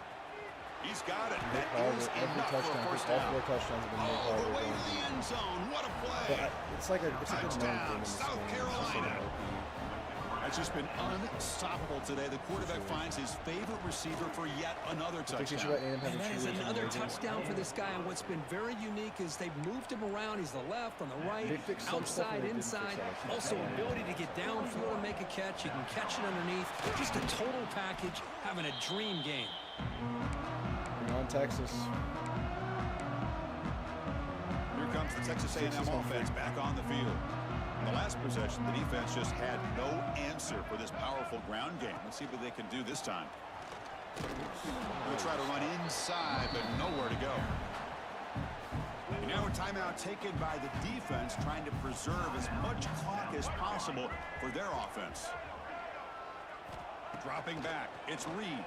He's got it. That is Every enough for a touchdown, first all down. 4 touchdowns have been Nick All the Harvey way going to the deep. end zone. What a play. But it's like a good known thing in this Touchdown, game. South It's just Carolina. like an That's just been unstoppable today. The quarterback finds his favorite receiver for yet another Think you should touchdown. let A&M have And a that is cheerleader another in the touchdown for this guy. And what's been very unique is they've moved him around. He's the left, on the right, They fixed some stuff outside, and they didn't fix inside. other Also, stuff. ability to get downfield and make a catch. You can catch it underneath. Just a total package, having a dream game. Bring on Texas. Here comes the Texas A&M offense back on the field. In the last possession, the defense just had no answer for this powerful ground game. Let's see what they can do this time. They'll try to run inside, but nowhere to go. And now a timeout taken by the defense, trying to preserve as much clock as possible for their offense. Dropping back, it's Reed.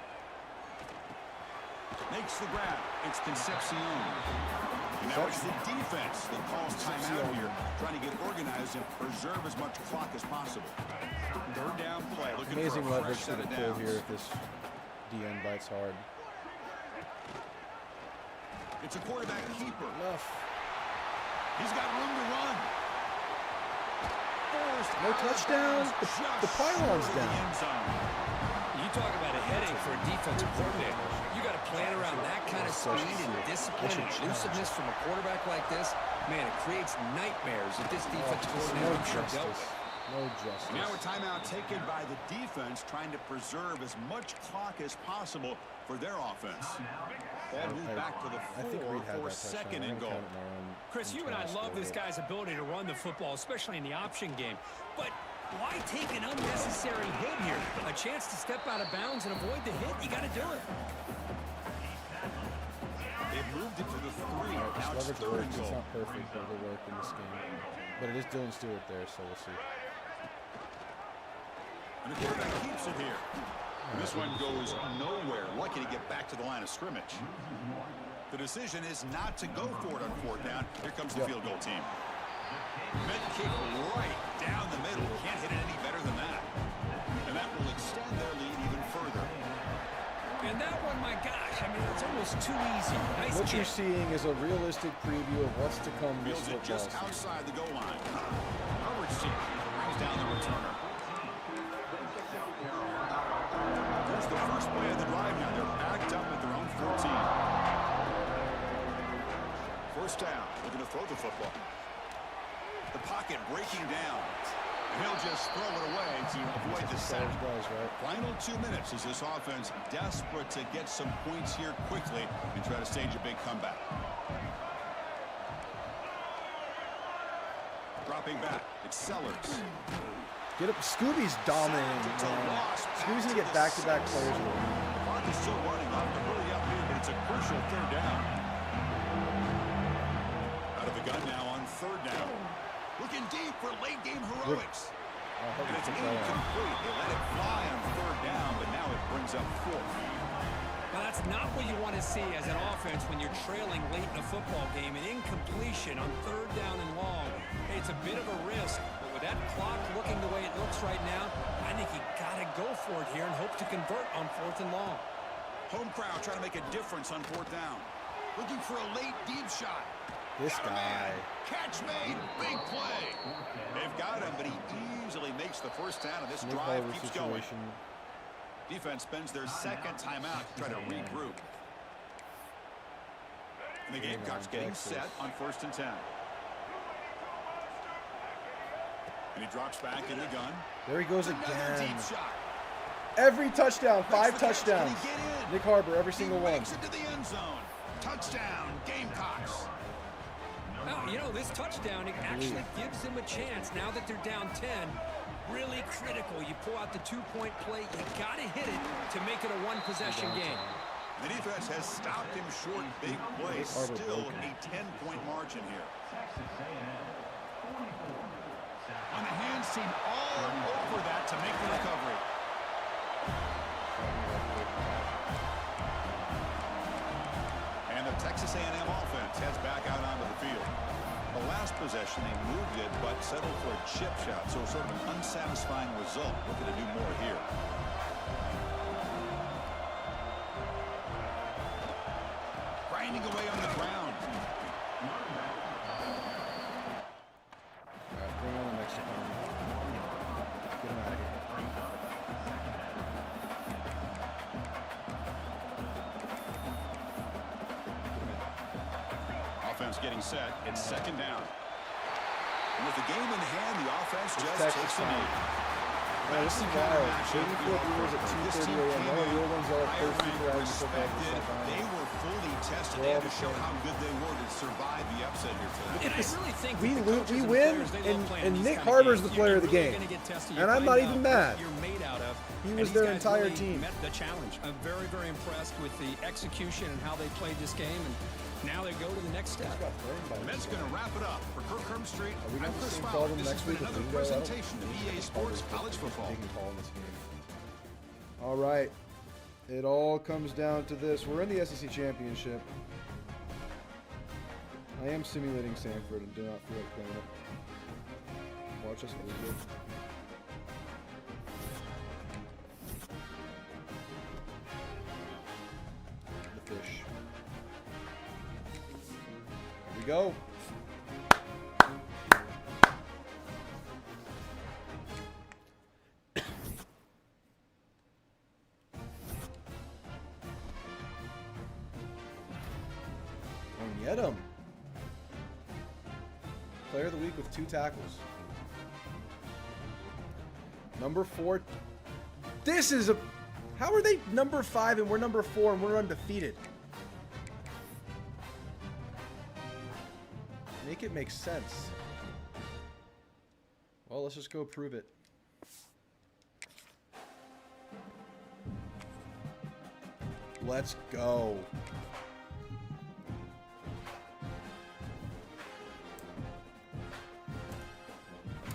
Makes the grab. It's Concepcion. And now it's the defense that calls timeout here, trying to get organized and preserve as much clock as possible. Third down play. Looking Amazing for a leverage fresh for set the of pull downs. here if this DN bites hard. It's a quarterback keeper. Enough. He's got room to run. No touchdown. The pylon's down. You talk about a headache for a defensive coordinator. You got to plan around that kind of speed and discipline and elusiveness from a quarterback like this. Man, it creates nightmares if this defensive coordinator dealt with. No justice. Now a timeout taken by the defense, trying to preserve as much clock as possible for their offense. Ball moved back to the floor for second and goal. Chris, you and I love this guy's ability to run the football, especially in the option game. But why take an unnecessary hit here? A chance to step out of bounds and avoid the hit, you got to do it. They've moved it to the 3. Now it's Leverage third and works. It's goal. not perfect, but it'll work in this game. But it is Dylan Stewart there, so we'll see. And the quarterback keeps it here. This one goes nowhere. Lucky to get back to the line of scrimmage. The decision is not to go for it on fourth down. Here comes the field goal team. Mid-kick right down the middle. Can't hit it any better than that. And that will extend their lead even further. And that one, my gosh, I mean, it's almost too easy. Nice What kick. you're seeing is a realistic preview of what's to come this Fields it football just season. outside the goal line. Coverage team brings down the returner. There's the first play of the drive now. They're backed up at their own 14. First down. Looking to throw the football. The pocket breaking down. He'll just throw it away to avoid the sack. Final 2 minutes as this offense desperate to get some points here quickly and try to stage a big comeback. Dropping back. It's Sellers. Get up. Scooby's dominating, man. Scooby's going to get back-to-back players. The clock is still running off the hurry up here, but it's a crucial third down. Out of the gun now on third down. Looking deep for late game heroics. And it's incomplete. They let it fly on third down, but now it brings up fourth. Well, that's not what you want to see as an offense when you're trailing late in a football game. An incompletion on third down and long. Hey, it's a bit of a risk, but with that clock looking the way it looks right now, I think you got to go for it here and hope to convert on fourth and long. Home crowd trying to make a difference on fourth down. Looking for a late deep shot. This guy. Catch made. Big play. They've got him, but he easily makes the first down, and this drive keeps going. Defense spends their second timeout to try to regroup. And the Gamecocks getting set on 1st and 10. And he drops back in the gun. There he goes Another again. deep shot. Every touchdown, 5 Makes the catch. Can touchdowns. he get in? Nick Harbor, every single He one. makes it to the end zone. Touchdown, Gamecocks. Now, you know, this touchdown, it actually gives them a chance now that they're down 10. Really critical. You pull out the 2-point play. You got to hit it to make it a one-possession game. The defense has stopped him short. Big play. Still a 10-point margin here. On the hands team all over that to make the recovery. And the Texas A&M offense heads back out onto the field. The last possession, they moved it, but settled for a chip shot. So sort of an unsatisfying result. Looking to do more here. Grinding away on the ground. Bring on the Mexican. Get him out of here. Offense getting set. It's second down. And with the game in hand, the offense just takes the lead. Yeah, this is wild. 84 viewers at 2:30 a.m. One of the real ones that are thirsty for having football. They were fully tested So they have to show how good they were to survive the upset here today. And I really think We that the coaches we and win, players, they love playing and these Nick kind of Harbor's the games. player of the You're really game. gonna get tested. And You I'm not find even out mad. what you're made out of. He And was these their guys entire really team. met the challenge. I'm very, very impressed with the execution and how they played this game. And now they go to the next step. And that's going to wrap it up. For Kirk Hermstreet, we I'm gonna Chris see Fowler. problem This has next been week with another Ringo? I don't presentation of EA Sports College Football. Taking call in this game. All right. It all comes down to this. We're in the SEC Championship. I am simulating Sanford and do not feel like playing it. Watch us lose it. The fish. Here we go. Onyedem. Player of the week with 2 tackles. Number 4. This is a... How are they number 5 and we're number 4 and we're undefeated? Make it make sense. Well, let's just go prove it. Let's go.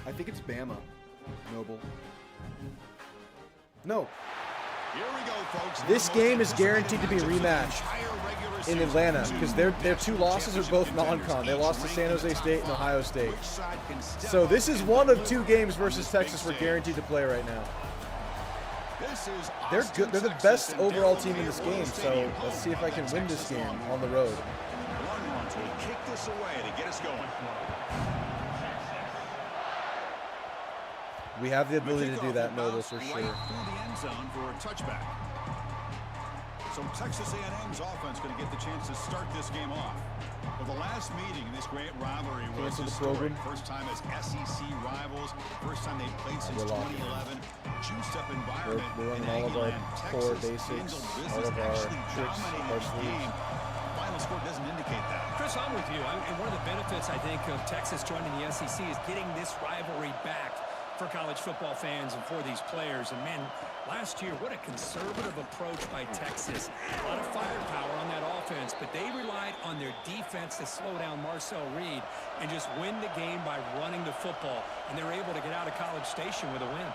I think it's Bama. Noble. No. Here we go, folks. This game is guaranteed to be rematched in Atlanta because their 2 losses are both non-con. They lost to San Jose State and Ohio State. So this is one of 2 games versus Texas we're guaranteed to play right now. They're good. They're the best overall team in this game. So let's see if I can win this game on the road. We'll kick this away to get us going. We have the ability to do that, Noble, for sure. Right through the end zone for a touchback. So Texas A&M's offense going to get the chance to start this game off. Well, the last meeting in this great rivalry was historic. First time as SEC rivals. First time they played since 2011. Juiced up environment. We're running all of our core basics, all of our tricks, our sleeves. Final score doesn't indicate that. Chris, I'm with you. And one of the benefits, I think, of Texas joining the SEC is getting this rivalry back for college football fans and for these players. And man, last year, what a conservative approach by Texas. A lot of firepower on that offense, but they relied on their defense to slow down Marcel Reed and just win the game by running the football. And they're able to get out of College Station with a win.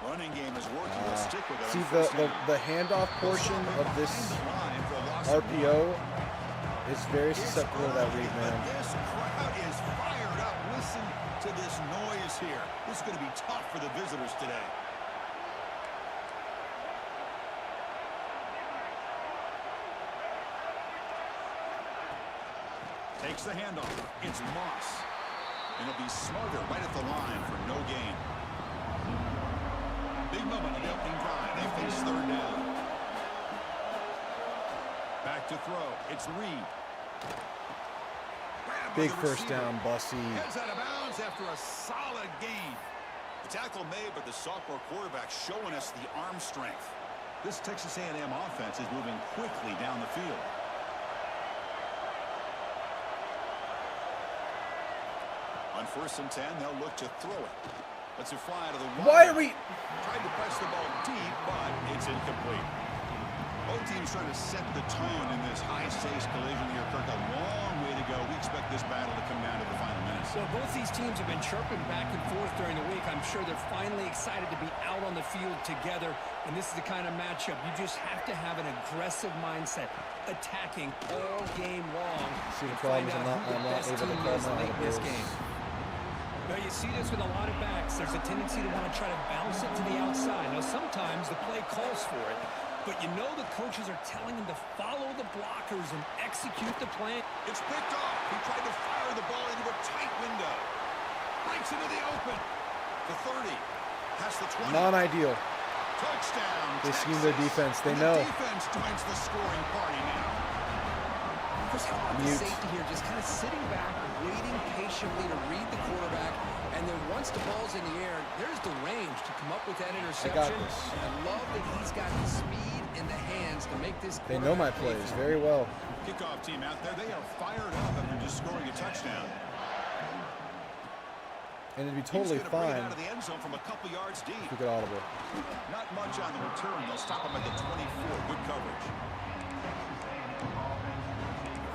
Running game is working. Let's stick with it. See, the handoff portion of this RPO is very susceptible to that read, man. This crowd is fired up. Listen to this noise here. This is going to be tough for the visitors today. Takes the handoff. It's Moss. And it'll be Smoger right at the line for no gain. Big moment in the opening drive. They face 3rd down. Back to throw. It's Reed. Big first down, Bussy. Heads out of bounds after a solid gain. The tackle made, but the sophomore quarterback showing us the arm strength. This Texas A&M offense is moving quickly down the field. On 1st and 10, they'll look to throw it. Let's it fly out of the wide. Why are we... Tried to press the ball deep, but it's incomplete. Both teams trying to set the tone in this high-stakes collision here, Kirk. A long way to go. We expect this battle to come down to the final minutes. So both these teams have been chirping back and forth during the week. I'm sure they're finally excited to be out on the field together. And this is the kind of matchup you just have to have an aggressive mindset, attacking all game long. See the problem is I'm not able to call my this game. Now you see this with a lot of backs. There's a tendency to want to try to bounce it to the outside. Now sometimes the play calls for it, but you know the coaches are telling him to follow the blockers and execute the plan. It's picked off. He tried to fire the ball into a tight window. Breaks into the open. The 30. Past the 20. Non-ideal. Touchdown. They scheme their defense. They know. The defense joins the scoring party now. Chris, how about the safety here? Just kind of sitting back, waiting patiently to read the quarterback. And then once the ball's in the air, there's the range to come up with that interception. I got this. I love that he's got the speed in the hands to make this. They know my plays very well. Kickoff team out there, they are fired up after just scoring a touchdown. And it'd be totally fine out of the end zone from a couple yards deep. if we get audible. Not much on the return. They'll stop him at the 24. Good coverage.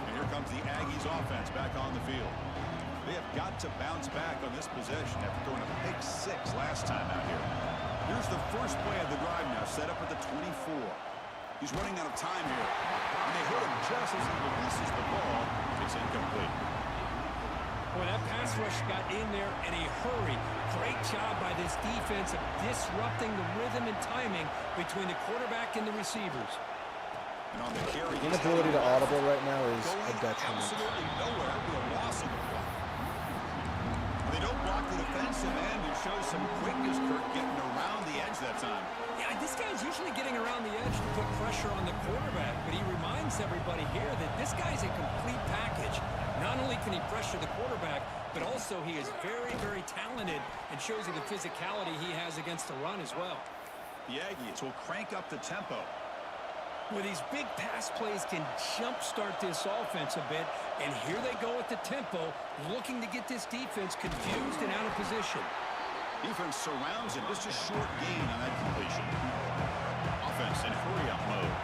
And here comes the Aggies offense back on the field. They have got to bounce back on this possession after throwing a pick 6 last time out here. Here's the first play of the drive now, set up at the 24. He's running out of time here. And they hit him just as he releases the ball. It's incomplete. Boy, that pass rush got in there in a hurry. Great job by this defense of disrupting the rhythm and timing between the quarterback and the receivers. And on the carry, Inability to audible right now is a detriment. Absolutely nowhere. That'd be a loss of the ball. They don't block the defensive end. It shows some quickness, Kirk, getting around the edge that time. Yeah, this guy's usually getting around the edge to put pressure on the quarterback, but he reminds everybody here that this guy's a complete package. Not only can he pressure the quarterback, but also he is very, very talented and shows you the physicality he has against the run as well. The Aggies will crank up the tempo. Well, these big pass plays can jumpstart this offense a bit, and here they go at the tempo, looking to get this defense confused and out of position. Defense surrounds him. Just a short gain on that completion. Offense in hurry-up mode.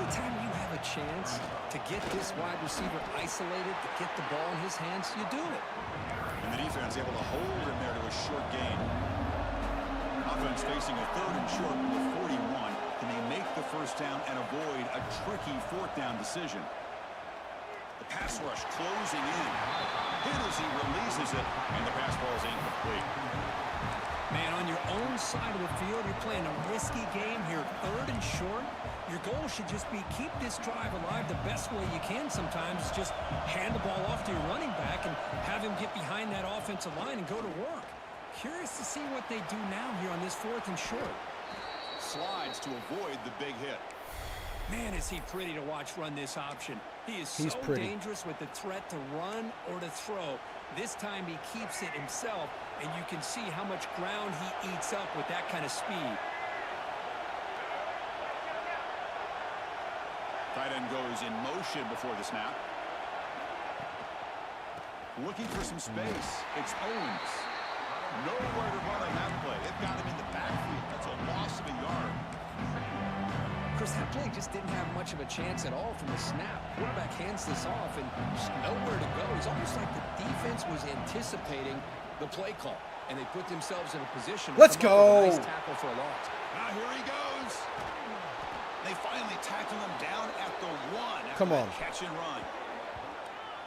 Anytime you have a chance to get this wide receiver isolated, to get the ball in his hands, you do it. And the defense able to hold him there to a short gain. Offense facing a 3rd and short from the 41. Can they make the first down and avoid a tricky 4th down decision? The pass rush closing in. Hit as he releases it, and the pass ball is incomplete. Man, on your own side of the field, you're playing a risky game here, 3rd and short. Your goal should just be keep this drive alive the best way you can sometimes. Just hand the ball off to your running back and have him get behind that offensive line and go to work. Curious to see what they do now here on this 4th and short. Slides to avoid the big hit. Man, is he pretty to watch run this option. He's so dangerous with the threat to run or to throw. This time he keeps it himself, and you can see how much ground he eats up with that kind of speed. Tight end goes in motion before the snap. Looking for some space. It's Owens. Nowhere to run on that play. They've got him in the backfield. That's a loss of a yard. Chris, that play just didn't have much of a chance at all from the snap. Quarterback hands this off and just nowhere to go. It's almost like the defense was anticipating the play call, and they put themselves in a position to Let's come up go. with a nice tackle for a loss. Now here he goes. They finally tackle him down at the 1. Come on. Catch and run.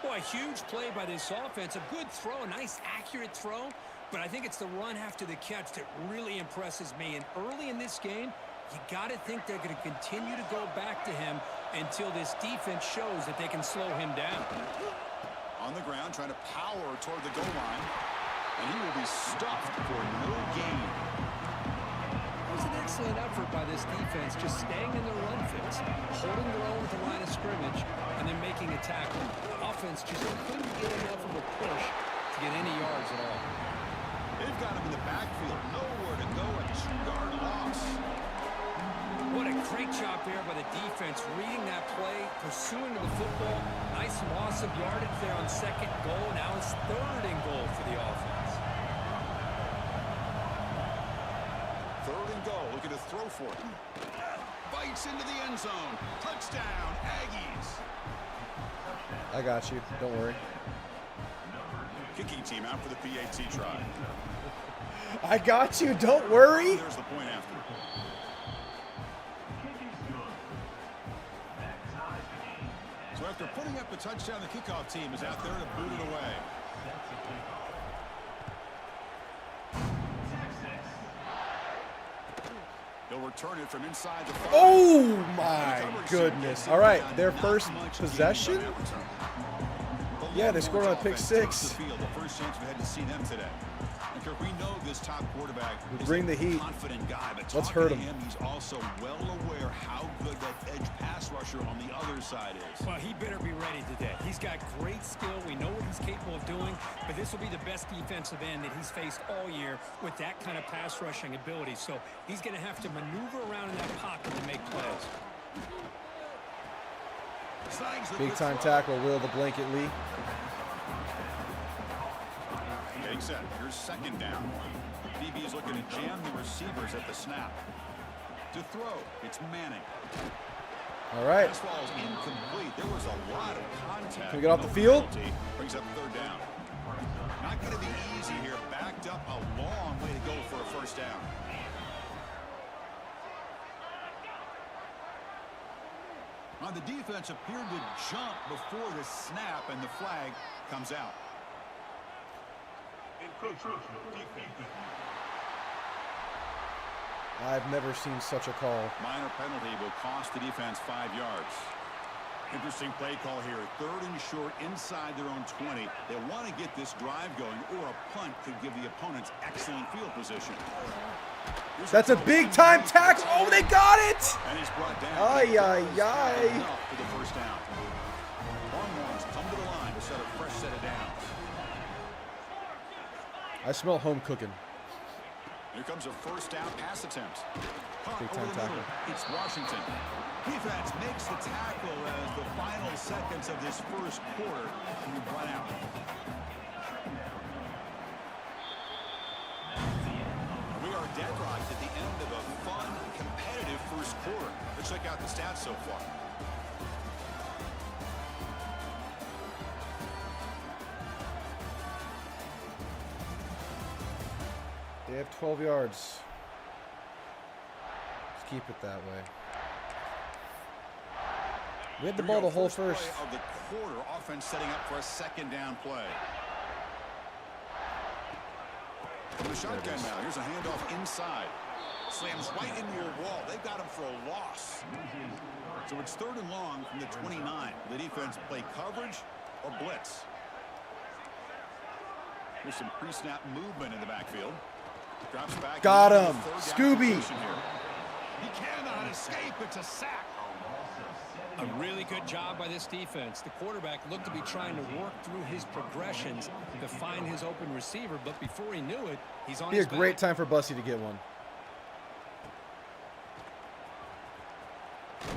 Boy, a huge play by this offense. A good throw, a nice accurate throw. But I think it's the run after the catch that really impresses me. And early in this game, you got to think they're going to continue to go back to him until this defense shows that they can slow him down. On the ground, trying to power toward the goal line. And he will be stuffed for no gain. It was an excellent effort by this defense, just staying in their run fits, holding their own at the line of scrimmage, and then making a tackle. The offense just couldn't get enough of a push to get any yards at all. They've got him in the backfield. Nowhere to go. A 2-yard loss. What a great job there by the defense, reading that play, pursuing the football. Nice loss of yardage there on 2nd goal. Now it's 3rd and goal for the offense. 3rd and goal. Looking to throw for it. Bites into the end zone. Touchdown, Aggies. I got you. Don't worry. Kicking team out for the PAT try. I got you. Don't worry. There's the point after. So after putting up a touchdown, the kickoff team is out there to boot it away. They'll return it from inside the 5. Oh my goodness. All right, their first possession? Yeah, they scored on a pick 6. The first chance we had to see them today. We know this top quarterback We bring the heat. confident guy, but Let's hurt him. He's also well aware how good that edge pass rusher on the other side is. Well, he better be ready today. He's got great skill. We know what he's capable of doing, but this will be the best defensive end that he's faced all year with that kind of pass rushing ability. So he's going to have to maneuver around in that pocket to make plays. Big time tackle, Will the Blanket Lee. Take set. Here's second down. DB is looking to jam the receivers at the snap. To throw, it's Manning. All right. This ball is incomplete. There was a lot of contact. Can we get off the field? Brings up third down. Not going to be easy here. Backed up a long way to go for a first down. Now the defense appeared to jump before the snap, and the flag comes out. I've never seen such a call. Minor penalty will cost the defense 5 yards. Interesting play call here. 3rd and short inside their own 20. They want to get this drive going, or a punt could give the opponents excellent field position. That's a big time tackle. Oh, they got it. And he's brought down. Ay, ay, ay. For the first down. Longhorns come to the line to set a fresh set of downs. I smell home cooking. Here comes a first down pass attempt. Big time tackle. It's Washington. Defense makes the tackle as the final seconds of this first quarter run out. We are deadlocked at the end of a fun, competitive first quarter. Let's check out the stats so far. They have 12 yards. Let's keep it that way. We had the ball the whole first. Play of the quarter, offense setting up for a second down play. From the shotgun now, here's a handoff inside. Slams right into your wall. They've got him for a loss. So it's 3rd and long from the 29. The defense play coverage or blitz. There's some pre-snap movement in the backfield. Drops back. Got him. Scooby. He cannot escape. It's a sack. A really good job by this defense. The quarterback looked to be trying to work through his progressions to find his open receiver, but before he knew it, he's on his back. Be a great time for Bussy to get one. They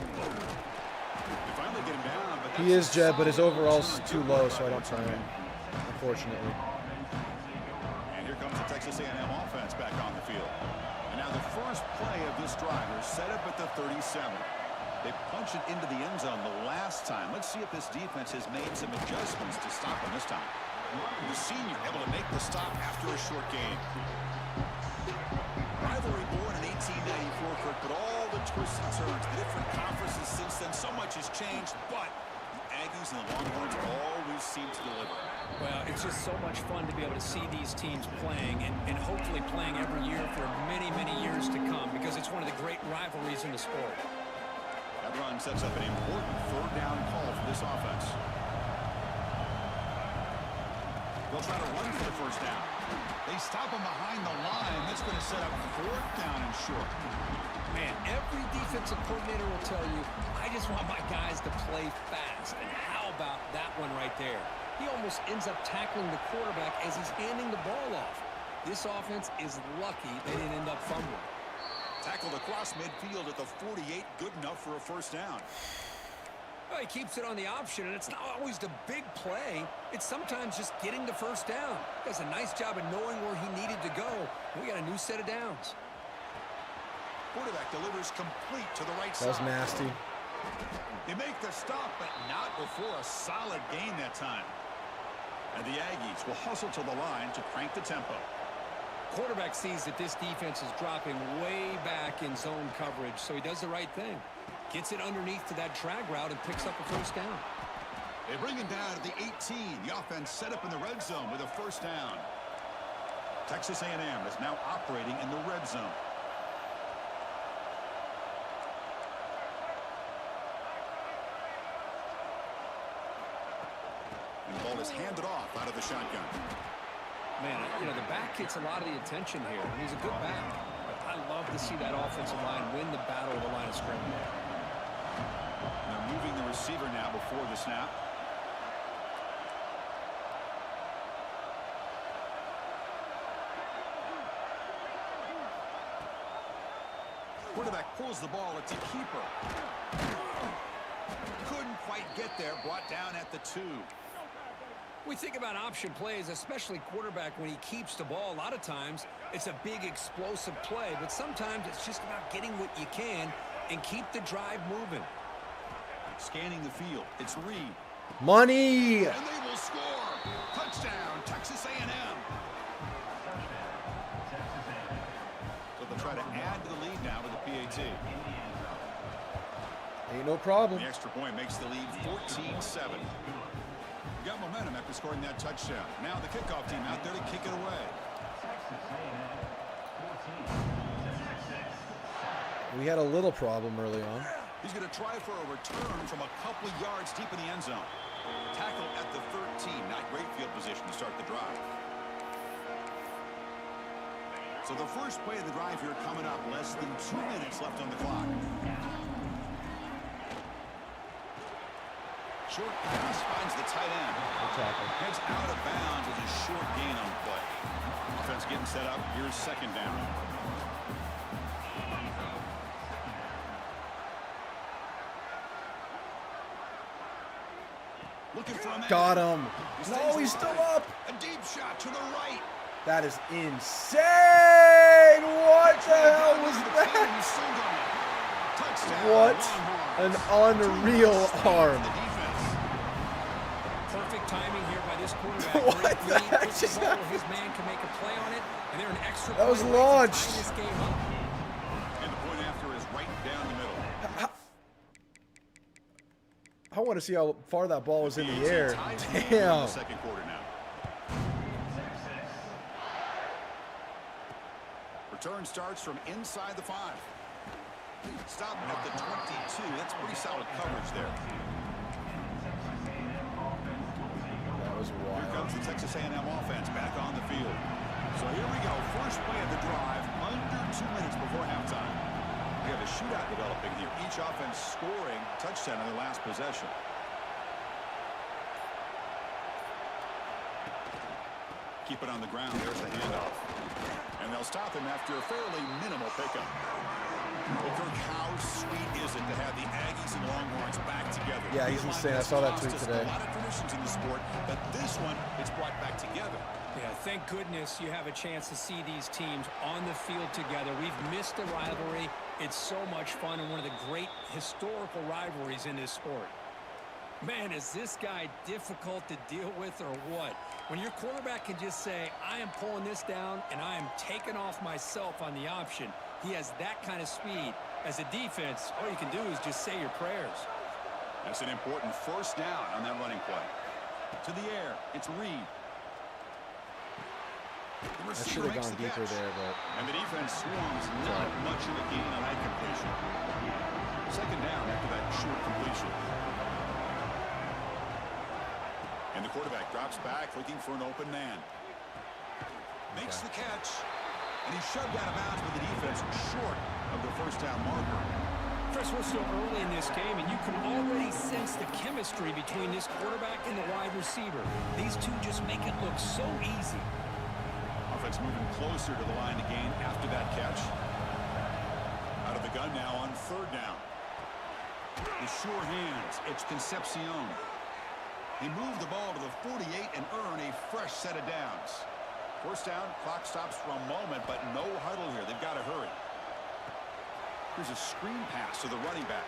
finally get him down, but He is Jeb, but his overall's too low, so I don't play him, unfortunately. And here comes the Texas A&M offense back on the field. And now the first play of this drive is set up at the 37. They punched it into the end zone the last time. Let's see if this defense has made some adjustments to stop him this time. The senior able to make the stop after a short gain. Rivalry born in 1894, Kirk, but all the twists and turns, the different conferences since then, so much has changed, but the Aggies and the Longhorns always seem to deliver. Well, it's just so much fun to be able to see these teams playing and hopefully playing every year for many, many years to come, because it's one of the great rivalries in the sport. That run sets up an important 3rd down call for this offense. They'll try to run for the first down. They stop him behind the line. That's going to set up 4th down and short. Man, every defensive coordinator will tell you, I just want my guys to play fast. And how about that one right there? He almost ends up tackling the quarterback as he's handing the ball off. This offense is lucky they didn't end up fumbling. Tackled across midfield at the 48, good enough for a first down. Well, he keeps it on the option, and it's not always the big play. It's sometimes just getting the first down. He does a nice job of knowing where he needed to go. We got a new set of downs. Quarterback delivers complete to the right side. That was nasty. They make the stop, but not before a solid gain that time. And the Aggies will hustle to the line to crank the tempo. Quarterback sees that this defense is dropping way back in zone coverage, so he does the right thing. Gets it underneath to that drag route and picks up a first down. They bring him down at the 18. The offense set up in the red zone with a first down. Texas A&M is now operating in the red zone. And the ball is handed off out of the shotgun. Man, you know, the back gets a lot of the attention here. He's a good back. But I love to see that offensive line win the battle of the line of scrimmage. They're moving the receiver now before the snap. Quarterback pulls the ball. It's a keeper. Couldn't quite get get there, brought down at the 2. We think about option plays, especially quarterback, when he keeps the ball. A lot of times, it's a big explosive play, but sometimes it's just about getting what you can and keep the drive moving. Scanning the field, it's Reed. Money! And they will score. Touchdown, Texas A&M. So they'll try to add to the lead now with the PAT. Ain't no problem. The extra point makes the lead 14-7. Got momentum after scoring that touchdown. Now the kickoff team out there to kick it away. We had a little problem early on. He's going to try for a return from a couple of yards deep in the end zone. Tackle at the 13. Not great field position to start the drive. So the first play of the drive here coming up. Less than 2 minutes left on the clock. Short pass finds the tight end. Heads out of bounds with a short gain on the play. Offense getting set up. Here's second down. Looking for a man. Got him. No, he's still up. A deep shot to the right. That is insane. What the hell was that? What an unreal arm. Perfect timing here by this quarterback. What the heck just happened? His man can make a play on it, and they're an extra That was point away from launched. tying this game up. And the point after is right down the middle. I want to see how far that ball was in the air. In Damn. the second quarter now. Return starts from inside the 5. Stop at the 22. That's pretty solid coverage there. That was Here wild. comes the Texas A&M offense back on the field. So here we go. First play of the drive, under 2 minutes before halftime. We have a shootout developing here. Each offense scoring touchdown in their last possession. Keep it on the ground. There's the handoff. And they'll stop him after a fairly minimal pickup. Well, Kirk, how sweet is it to have the Aggies and Longhorns back together? Yeah, he's insane. I saw that tweet today. A lot of traditions in the sport, but this one, it's brought back together. Yeah, thank goodness you have a chance to see these teams on the field together. We've missed the rivalry. It's so much fun and one of the great historical rivalries in this sport. Man, is this guy difficult to deal with or what? When your quarterback can just say, I am pulling this down and I am taking off myself on the option, he has that kind of speed. As a defense, all you can do is just say your prayers. That's an important first down on that running play. To the air, it's Reed. I should have gone deeper there, but... And the defense swarms not much of a gain on that completion. Second down after that short completion. And the quarterback drops back looking for an open man. Makes the catch. And he's shoved out of bounds with the defense short of the first down marker. Chris, we're still early in this game, and you can already sense the chemistry between this quarterback and the wide receiver. These two just make it look so easy. Offense moving closer to the line to gain after that catch. Out of the gun now on third down. The sure hands. It's Concepcion. They move the ball to the 48 and earn a fresh set of downs. First down, clock stops for a moment, but no huddle here. They've got to hurry. Here's a screen pass to the running back.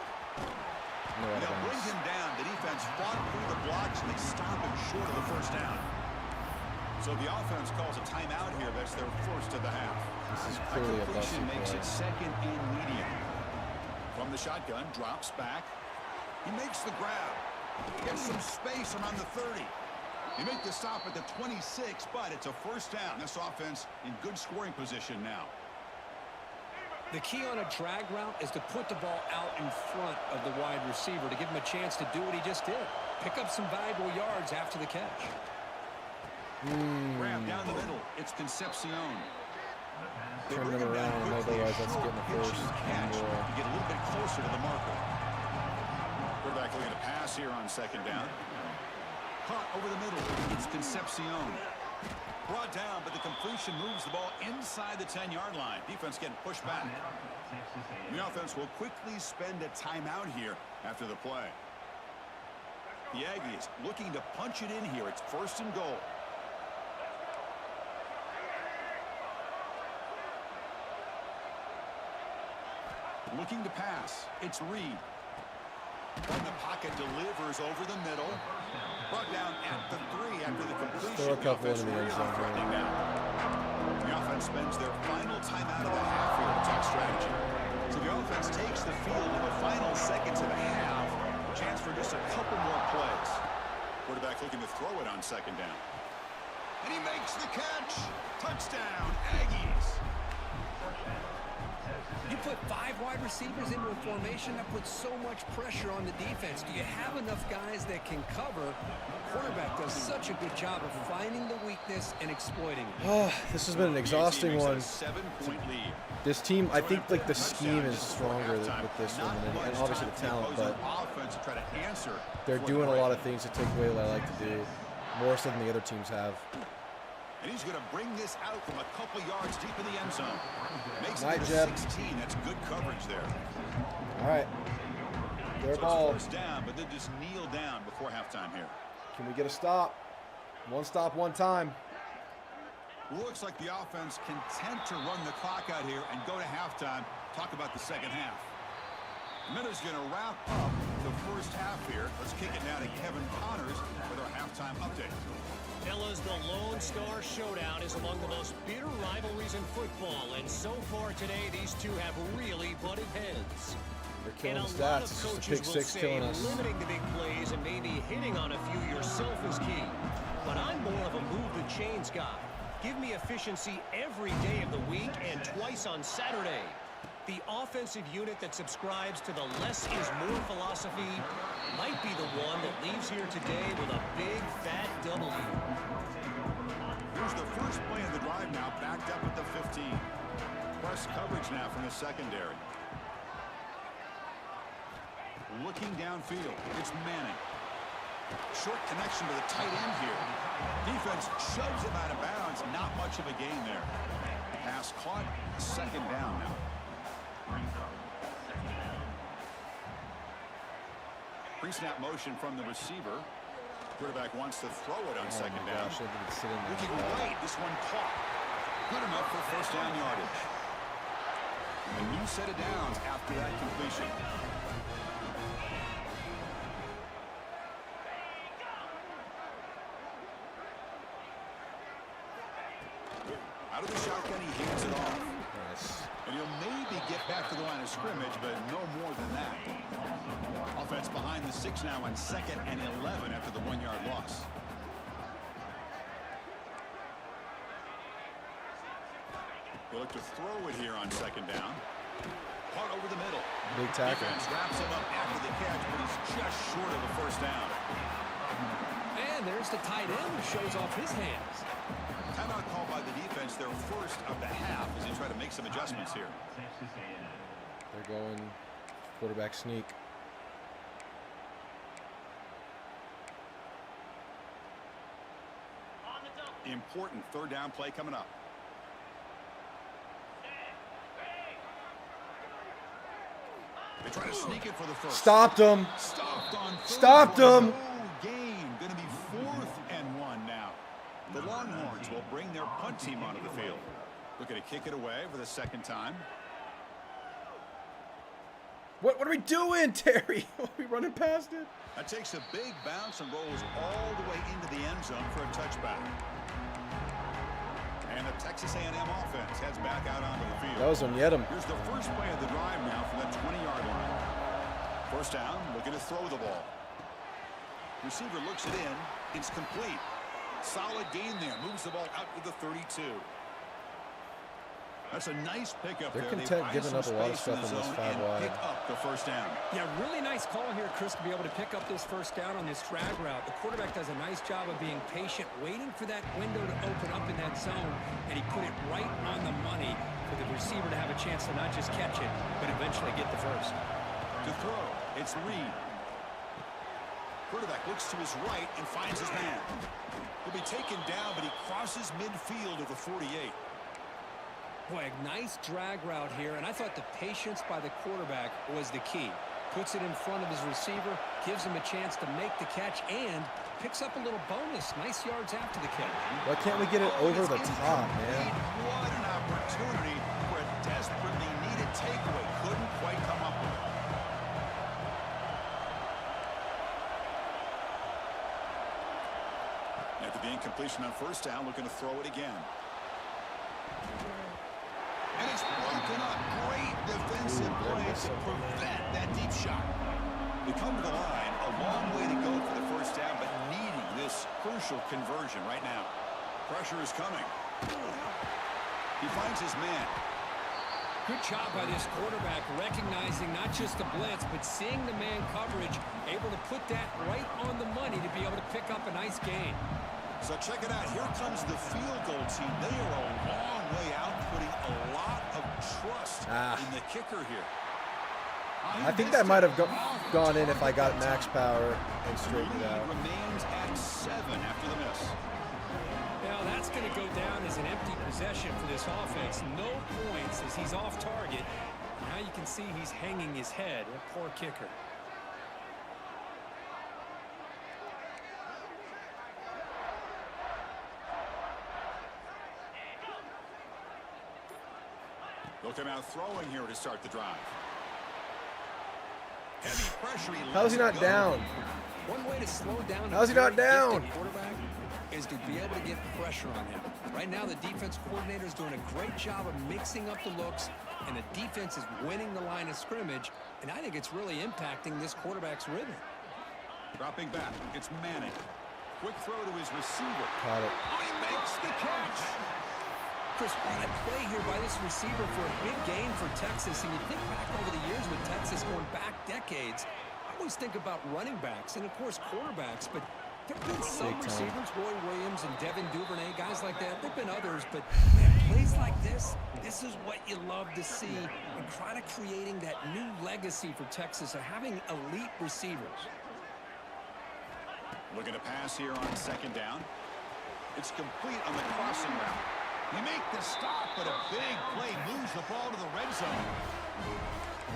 They'll bring him down. The defense fought through the blocks, and they stop him short of the first down. So the offense calls a timeout here. That's their first of the half. This is clearly a busted makes play. it second and medium. From the shotgun, drops back. He makes the grab. Gets some space around the 30. They make the stop at the 26, but it's a first down. This offense in good scoring position now. The key on a drag route is to put the ball out in front of the wide receiver to give him a chance to do what he just did. Pick up some valuable yards after the catch. Grab down the middle. It's Concepcion. They Turn bring it him down around, quickly. otherwise that's getting the Pitch first and catch to get a little bit closer to the marker. Quarterback looking to pass here on second down. Caught over the middle. It's Concepcion. Brought down, but the completion moves the ball inside the 10-yard line. Defense getting pushed back. The offense will quickly spend a timeout here after the play. The Aggies looking to punch it in here. It's 1st and goal. Looking to pass. It's Reed. From the pocket, delivers over the middle. Brought down at the 3 after the completion. Throw a couple into the end zone. The offense spends their final time out of the half here to talk strategy. So the offense takes the field in the final seconds of the half. Chance for just a couple more plays. Quarterback looking to throw it on 2nd down. And he makes the catch. Touchdown, Aggies. You put 5 wide receivers into a formation that puts so much pressure on the defense. Do you have enough guys that can cover? Quarterback does such a good job of finding the weakness and exploiting it. This has been an exhausting one. 7-point lead. This team, I think, like the scheme is stronger with this one, and obviously the talent, but they're doing a lot of things to take away what I like to do, more so than the other teams have. And he's going to bring this out from a couple yards deep in the end zone. Makes Night, it Jeb. 16. That's good coverage there. All right. Their So ball. it's 1st down, but then just kneel down before halftime here. Can we get a stop? One stop, one time. Looks like the offense content to run the clock out here and go to halftime. Talk about the 2nd half. Miller's going to wrap up the 1st half here. Let's kick it now to Kevin Connors with our halftime update. Fellas, the Lone Star Showdown is among the most bitter rivalries in football, and so far today, these two have really butted heads. They're killing And the a lot stats. of It's just a coaches pick will 6 say killing us. limiting the big plays and maybe hitting on a few yourself is key. But I'm more of a move the chains guy. Give me efficiency every day of the week and twice on Saturday. The offensive unit that subscribes to the less is more philosophy might be the one that leaves here today with a big fat W. Here's the first play of the drive now, backed up at the 15. Press coverage now from the secondary. Looking downfield, it's Manning. Short connection to the tight end here. Defense shoves him out of bounds. Not much of a gain there. Pass caught, 2nd down now. Pre-snap motion from the receiver. Quarterback wants to throw it on 2nd down. Looking right, this one caught. Good enough for 1st down yardage. A new set of downs after that completion. Out of the shotgun, he hands it off. Nice. And he'll maybe get back to the line of scrimmage, but no more than that. Offense behind the 6 now on 2nd and 11 after the 1-yard loss. They look to throw it here on 2nd down. Caught over the middle. Big tackle. Defense wraps him up after the catch, but he's just short of the 1st down. And there's the tight end who shows off his hands. Timeout call by the defense, their 1st of the half, as they try to make some adjustments here. They're going quarterback sneak. Important 3rd down play coming up. They try to sneak it for the 1st. Stopped him. Stopped on 3rd. Stopped him. No gain. Going to be 4th and 1 now. The Longhorns will bring their punt team onto the field. Looking to kick it away for the 2nd time. What are we doing, Terry? Are we running past it? That takes a big bounce and rolls all the way into the end zone for a touchback. And the Texas A&M offense heads back out onto the field. That was on Yedem. Here's the first play of the drive now from that 20-yard line. 1st down, looking to throw the ball. Receiver looks it in. It's complete. Solid gain there. Moves the ball out to the 32. That's a nice pickup. They're there. content giving up a lot of stuff in this 5 wide. Pick up the 1st down. Yeah, really nice call here, Chris, to be able to pick up this 1st down on this drag route. The quarterback does a nice job of being patient, waiting for that window to open up in that zone, and he put it right on the money for the receiver to have a chance to not just catch it, but eventually get the 1st. To throw, it's Reed. Quarterback looks to his right and finds his man. He'll be taken down, but he crosses midfield of the 48. Boy, a nice drag route here, and I thought the patience by the quarterback was the key. puts it in front of his receiver, gives him a chance to make the catch, and picks up a little bonus. Nice yards after the catch. Why can't we get it over the top, man? What an opportunity for a desperately needed takeaway. Couldn't quite come up with it. After the incompletion on first down, looking to throw it again. And it's broken up. Great defensive play to prevent that deep shot. They come to the line, a long way to go for the first down, but needing this crucial conversion right now. Pressure is coming. He finds his man. Good job by this quarterback, recognizing not just the blitz, but seeing the man coverage, able to put that right on the money to be able to pick up a nice gain. So check it out. Here comes the field goal team. They are a long way out, putting a lot of trust in the kicker here. I think that might have gone in if I got max power and straightened it out. Remains at 7 after the miss. Now that's going to go down as an empty possession for this offense. No points as he's off target. Now you can see he's hanging his head. A poor kicker. They'll come out throwing here to start the drive. Heavy pressure. How is he not down? One way to slow down How's he not down? Quarterback is to be able to get pressure on him. Right now, the defense coordinator is doing a great job of mixing up the looks, and the defense is winning the line of scrimmage, and I think it's really impacting this quarterback's rhythm. Dropping back, it's Manning. Quick throw to his receiver. Caught it. He makes the catch. Chris, what a play here by this receiver for a big gain for Texas. And you think back over the years with Texas going back decades, I always think about running backs and, of course, quarterbacks. But there have been some receivers, Roy Williams and Devin Duvernay, guys like that. There have been others. But, man, plays like this is what you love to see. And kind of creating that new legacy for Texas of having elite receivers. Looking to pass here on second down. It's complete on the crossing route. You make the stop, but a big play moves the ball to the red zone.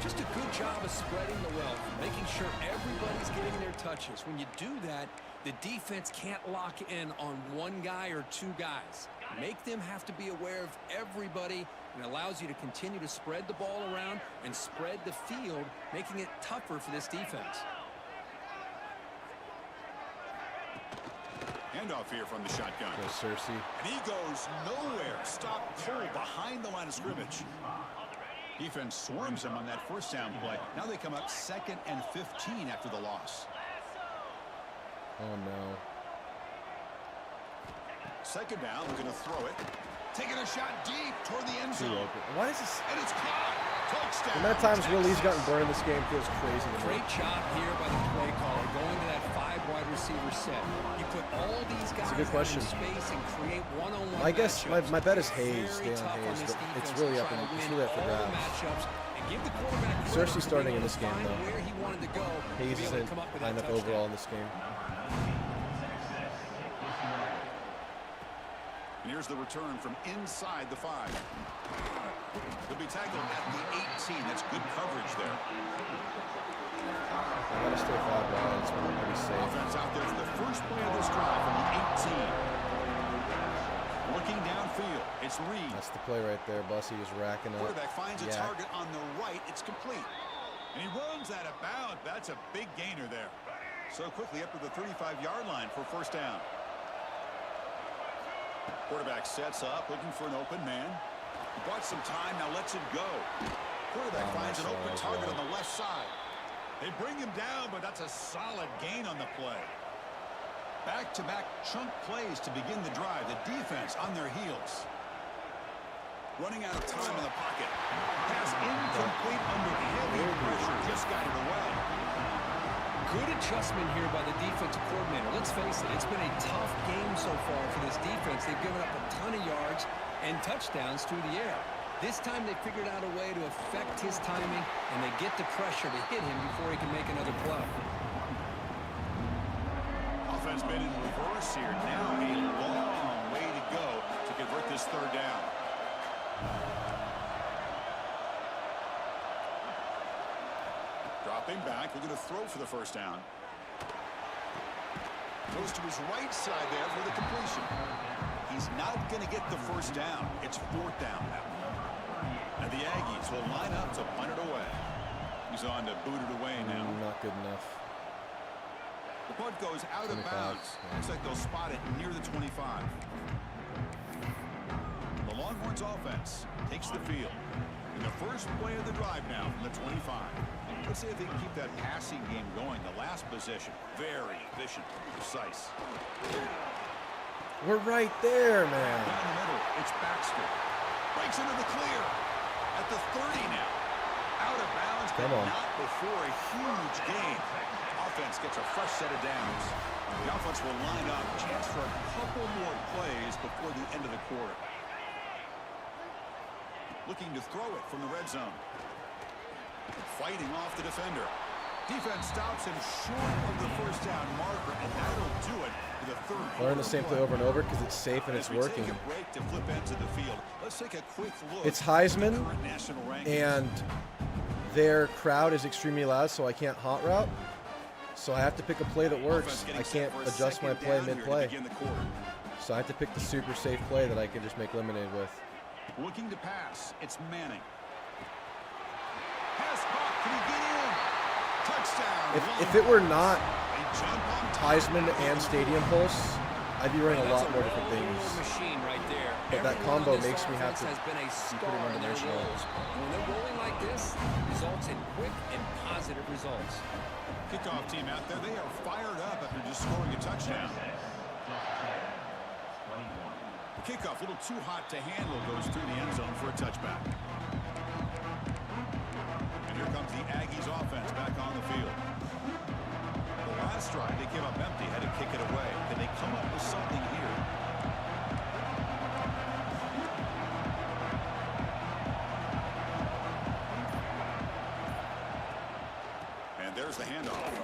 Just a good job of spreading the wealth, making sure everybody's getting their touches. When you do that, the defense can't lock in on one guy or two guys. Make them have to be aware of everybody, and allows you to continue to spread the ball around and spread the field, making it tougher for this defense. Handoff here from the shotgun. Go Cersei. And he goes nowhere. Stop cold behind the line of scrimmage. Defense swarms him on that first down play. Now they come up 2nd and 15 after the loss. Oh, no. Second down, looking to throw it. Taking a shot deep toward the end zone. Why is this? And it's caught. Touchdown. The amount of times Will Lee's gotten burned in this game feels crazy to me. Great job here by the play caller, going to that 5 wide receiver set. You put all these guys a good question. in space and create one-on-one I guess my bet is matchups. Hayes, Very Deion tough on Hayes, this but it's defense really to up try to for win all grabs. the matchups and give the quarterback credit Cersei for starting being in this able to game, find though. where he wanted to go to Hayes be able to isn't come up with high that enough touchdown. overall in this game. And here's the return from inside the 5. He'll be tackled at the 18. That's good coverage there. I gotta stay 5 wide. It's gonna be safe. Offense out there for the first play of this drive from the 18. Looking downfield, it's Reed. That's the play right there. Bussy is racking up. Quarterback finds a Yeah. target on the right. It's complete. And he runs out of bounds. That's a big gainer there. So quickly up to the 35-yard line for first down. Quarterback sets up, looking for an open man. He bought some time, now lets it go. Quarterback finds an open target on the left side. They bring him down, but that's a solid gain on the play. Back-to-back chunk plays to begin the drive. The defense on their heels. Running out of time in the pocket. Pass incomplete under heavy pressure. Just got it away. Good adjustment here by the defensive coordinator. Let's face it, it's been a tough game so far for this defense. They've given up a ton of yards and touchdowns through the air. This time they figured out a way to affect his timing, and they get the pressure to hit him before he can make another play. Offense been in reverse here. Now a long way to go to convert this third down. Dropping back. back, looking to throw for the first down. Goes to his right side there for the completion. He's not going to get the first down. It's 4th down now. And the Aggies will line up to punt it away. He's on to boot it away now. Not good enough. The punt goes out of 25. bounds. Looks like they'll spot it near the 25. The Longhorns offense takes the field in the first play of the drive now from the 25. Let's see if they can keep that passing game going. The last possession, very efficient, precise. We're right there, man. Down the middle, it's Baxter. Breaks into the clear at the 30 now. Out of bounds, but not before a huge gain. Offense gets a fresh set of downs. The offense will line up. Chance for a couple more plays before the end of the quarter. Looking to throw it from the red zone. Fighting off the defender. Defense stops him short of the first down marker, and that'll do it for the third quarter. Learn the same thing over and over because it's safe and it's working. Take a break to flip into the field. Let's take a quick look. It's Heisman, and their crowd is extremely loud, so I can't hot route. So I have to pick a play that works. I can't adjust my play mid-play. So I have to pick the super safe play that I can just make lemonade with. Looking to pass. It's Manning. Pass caught. Can he get in? Touchdown. If it were not Heisman and Stadium Pulse, I'd be running a lot more different things. Machine right there. But that combo makes me have to has been a be star pretty in their one-dimensional. roles. When they're rolling like this, results in quick and positive results. Kickoff team out there. They are fired up after just scoring a touchdown. The kickoff, a little too hot to handle, goes through the end zone for a touchback. And here comes the Aggies offense back on the field. The last drive, they came up empty, had to kick it away. Can they come up with something here? And there's the handoff.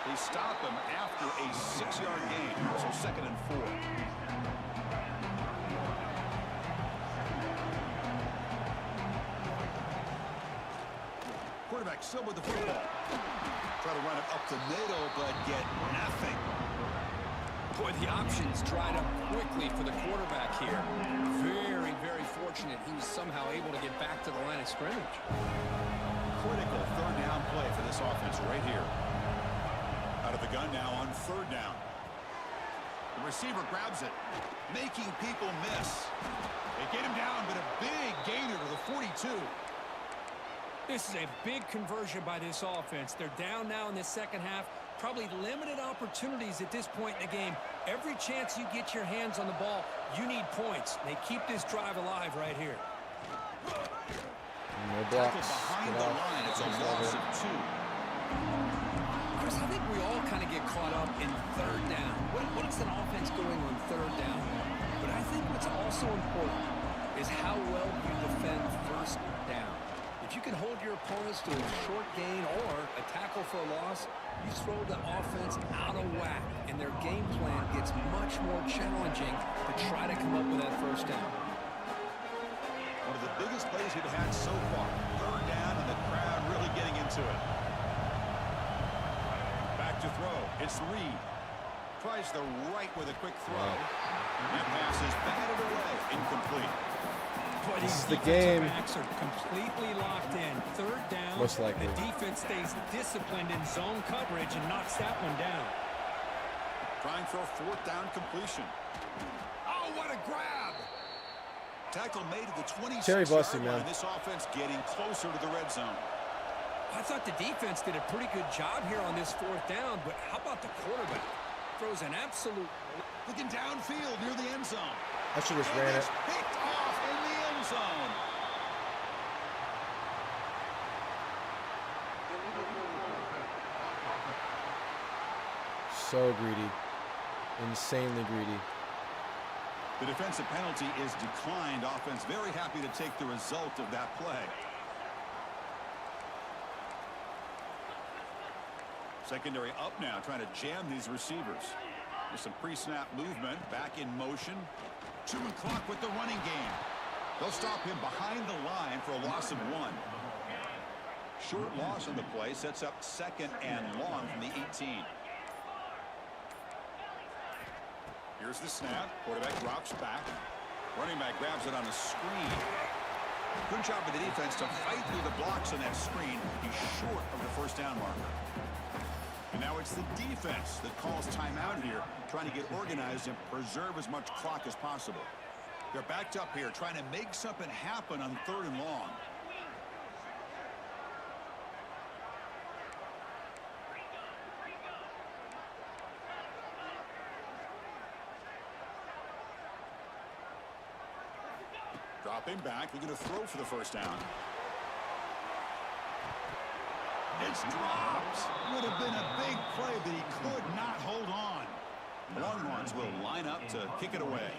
They stop him after a 6-yard gain, so 2nd and 4. Quarterback still with the football. Try to run it up the middle, but get nothing. Boy, the options dried up quickly for the quarterback here. Very, very fortunate he was somehow able to get back to the line of scrimmage. Critical 3rd down play for this offense right here. Out of the gun now on 3rd down. The receiver grabs it, making people miss. They get him down, but a big gainer to the 42. This is a big conversion by this offense. They're down now in the second half. Probably limited opportunities at this point in the game. Every chance you get your hands on the ball, you need points. They keep this drive alive right here. No blocks. Behind the line, it's a loss of 2. Chris, I think we all kind of get caught up in 3rd down. What is an offense going on 3rd down? But I think what's also important is how well you defend 1st down. If you can hold your opponents to a short gain or a tackle for a loss, you throw the offense out of whack, and their game plan gets much more challenging to try to come up with that 1st down. One of the biggest plays we've had so far. 3rd down, and the crowd really getting into it. Back to throw. It's Reed. Tries the right with a quick throw. That pass is batted away. Incomplete. But This is these the game. backs are completely locked in. 3rd down. Most likely. The defense stays disciplined in zone coverage and knocks that one down. Trying for a 4th down completion. Oh, what a grab! Tackle made at the 26-yard line. This offense getting closer to the red zone. I thought the defense did a pretty good job here on this 4th down, but how about the quarterback? Throws an absolute... Looking downfield near the end zone. I should have just ran it. Picked off in the end zone. So greedy. Insanely greedy. The defensive penalty is declined. Offense very happy to take the result of that play. Secondary up now, trying to jam these receivers. There's some pre-snap movement, back in motion. Chewing clock with the running game. They'll stop him behind the line for a loss of 1. Short loss on the play sets up 2nd and long from the 18. Here's the snap. Quarterback drops back. Running back grabs it on a screen. Good job by the defense to fight through the blocks on that screen. He's short of the first down marker. And now it's the defense that calls timeout here, trying to get organized and preserve as much clock as possible. They're backed up here, trying to make something happen on 3rd and long. Dropping back, they're going to throw for the first down. It's dropped. Would have been a big play, but he could not hold on. The Longhorns will line up to kick it away.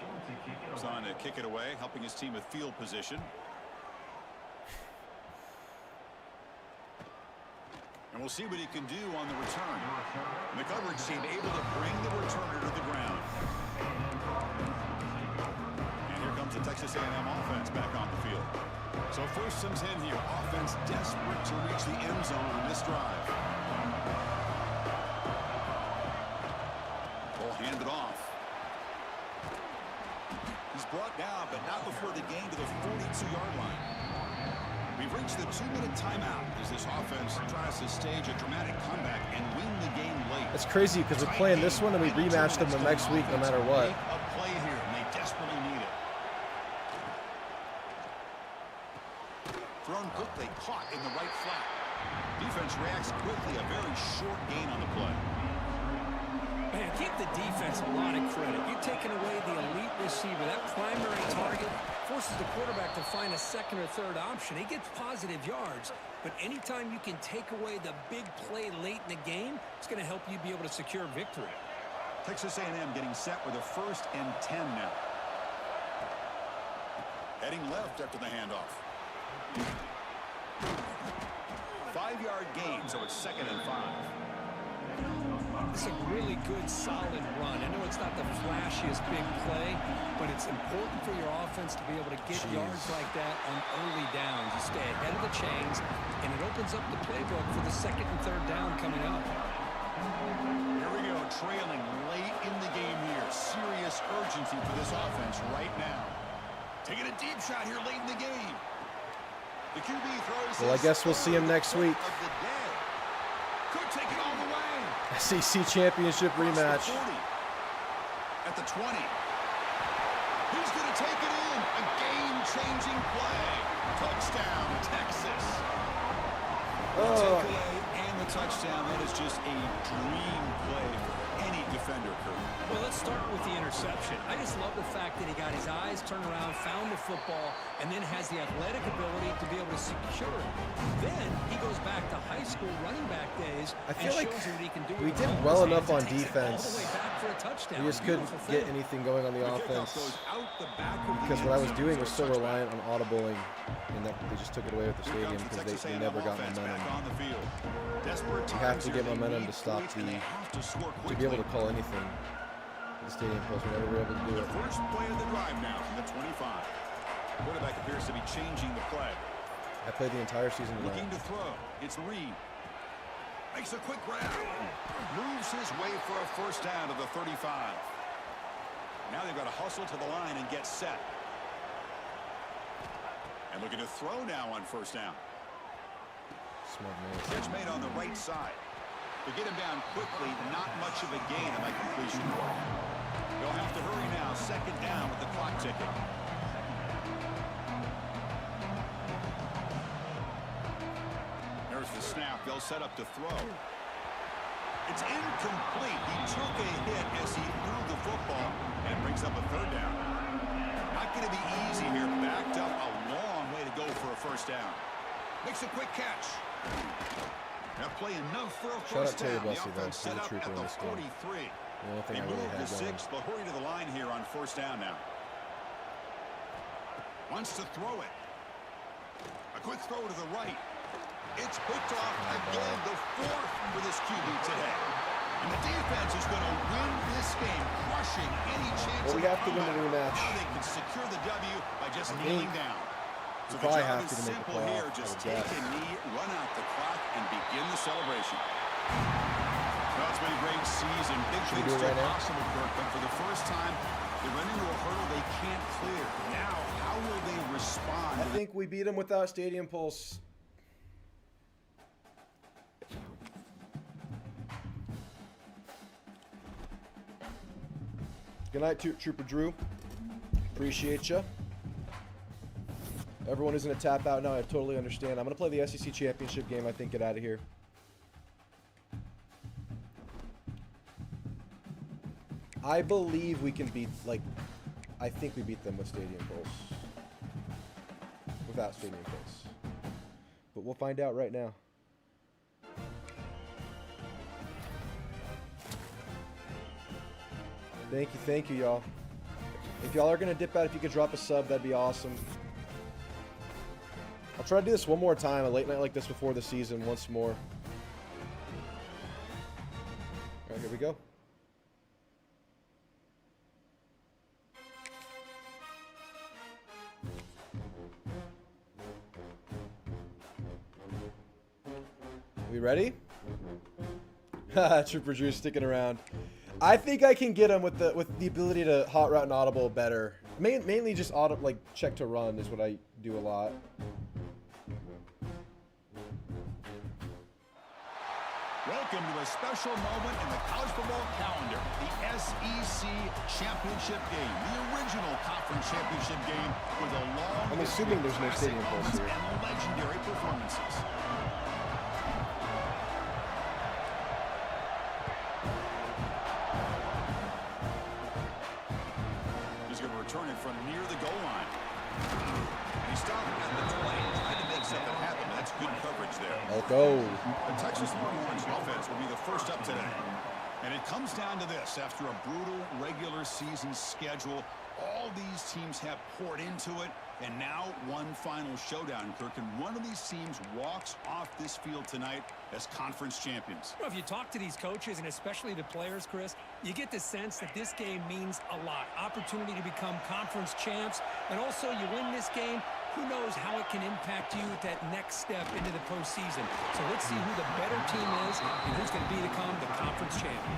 He's on to kick it away, helping his team with field position. And we'll see what he can do on the return. And the coverage team able to bring the returner to the ground. And here comes the Texas A&M offense back on the field. So 1st and 10 here. Offense desperate to reach the end zone on this drive. Ball handed off. He's brought down, but not before the gain to the 42-yard line. We've reached the 2-minute timeout as this offense tries to stage a dramatic comeback and win the game late. It's crazy because we're playing this one and we rematch them the next week no matter what. A play here, and they desperately need it. Thrown quickly, caught in the right flat. Defense reacts quickly, a very short gain on the play. Man, give the defense a lot of credit. You're taking away the elite receiver. That primary target forces the quarterback to find a 2nd or 3rd option. He gets positive yards, but anytime you can take away the big play late in the game, it's going to help you be able to secure victory. Texas A&M getting set with a 1st and 10 now. Heading left after the handoff. 5-yard gain, so it's 2nd and 5. It's a really good, solid run. I know it's not the flashiest big play, but it's important for your offense to be able to get yards like that on early downs. You stay ahead of the chains, and it opens up the playbook for the 2nd and 3rd down coming up. Here we go, trailing late in the game here. Serious urgency for this offense right now. Taking a deep shot here late in the game. The QB throws. Well, I guess we'll see him next week. Could take it all the way. SEC championship rematch. At the 20. He's going to take it in. A game-changing play. Touchdown, Texas. The takeaway and the touchdown. That is just a dream play for any defender, Kurt. Well, let's start with the interception. I just love the fact that he got his eyes turned around, found the football, and then has the athletic ability to be able to secure it. Then he goes back to high school running back days. I feel like shows what he can do we did well enough on defense. We just couldn't get anything going on the offense because what I was doing was so reliant on audibling, and that they just took it away with the stadium because they never got momentum. You have to get momentum to stop to be able to call anything. The stadium post, we never were able to do it. First play of the drive now from the 25. Quarterback appears to be changing the play. I played the entire season tonight. Looking to throw. It's Reed. Makes a quick grab. Moves his way for a first down to the 35. Now they've got to hustle to the line and get set. And looking to throw now on first down. Smart move. Catch made on the right side. To get him down quickly, not much of a gain on that completion. They'll have to hurry now. 2nd down with the clock ticking. There's the snap. They'll set up to throw. It's incomplete. He took a hit as he threw the football and brings up a 3rd down. Not going to be easy here. Backed up a long way to go for a first down. Makes a quick catch. That play enough for a first down. The offense set up at the 43. They move to 6. They'll hurry to the line here on first down now. Wants to throw it. A quick throw to the right. It's picked off again, the 4th for this QB today. And the defense is going to win this game, crushing any chance. Well, we have to win the rematch. Now they can secure the W by just kneeling down. So the probably job have is to make the simple playoff, here. I Just would take guess. a knee, run out the clock, and begin the celebration. Well, it's been a great season. Big Should we things do it right still now? possible, Kirk, but for the first time, they run into a hurdle they can't clear. Now, how will they respond? I think we beat them without Stadium Pulse. Good night, Trooper Drew. Appreciate you. Everyone is going to tap out now. I totally understand. I'm going to play the SEC Championship game. I think get out of here. I believe we can beat, like, I think we beat them with Stadium Pulse. Without Stadium Pulse. But we'll find out right now. Thank you, y'all. If y'all are going to dip out, if you could drop a sub, that'd be awesome. I'll try to do this one more time, a late night like this before the season, once more. All right, here we go. We ready? Trooper Drew sticking around. I think I can get him with the ability to hot route and audible better. Mainly just like check to run is what I do a lot. Welcome to a special moment in the college football calendar, the SEC Championship game, the original conference championship game with a long I'm assuming there's no classic Stadium Pulse moments here. and legendary performances. He's going to return it from near the goal line. He stopped at the 20, trying to make something happen. That's good coverage there. I'll go. The Texas Longhorns offense will be the first up today. And it comes down to this. After a brutal regular season schedule, all these teams have poured into it. And now one final showdown, Kirk. And one of these teams walks off this field tonight as conference champions. Well, if you talk to these coaches, and especially the players, Chris, you get the sense that this game means a lot. Opportunity to become conference champs. And also, you win this game, who knows how it can impact you at that next step into the postseason. So let's see who the better team is and who's going to become the conference champion.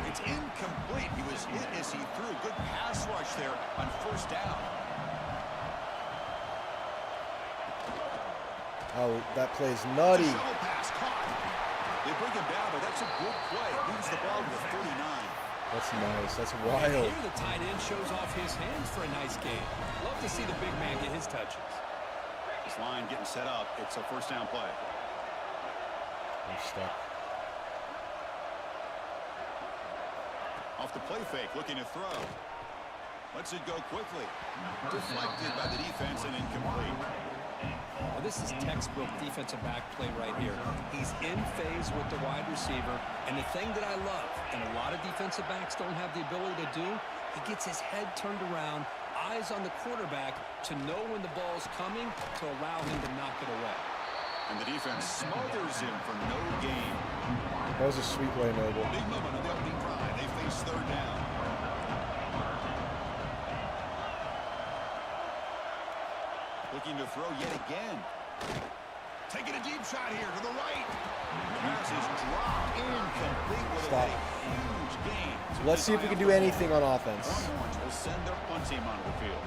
It's incomplete. He was hit as he threw. Good pass rush there on first down. Oh, that play's nutty. Shovel pass caught. They bring him down, but that's a good play. Leaves the ball to 39. That's nice. That's Here, wild. the tight end shows off his hands for a nice game. Love to see the big man get his touches. This line getting set up. It's a first down play. I'm stuck. Off the play fake, looking to throw. Lets it go quickly. Deflected by the defense and incomplete. Well, this is textbook defensive back play right here. He's in phase with the wide receiver, and the thing that I love, and a lot of defensive backs don't have the ability to do, he gets his head turned around, eyes on the quarterback to know when the ball's coming to allow him to knock it away. And the defense smothers him for no gain. That was a sweet play, Noble. Big moment on the opening drive. They face third down. Looking to throw yet again. Taking a deep shot here to the right. The pass is dropped incomplete with Stop. a huge gain. So let's see if we can do anything on offense. Longhorns will send their punt team onto the field.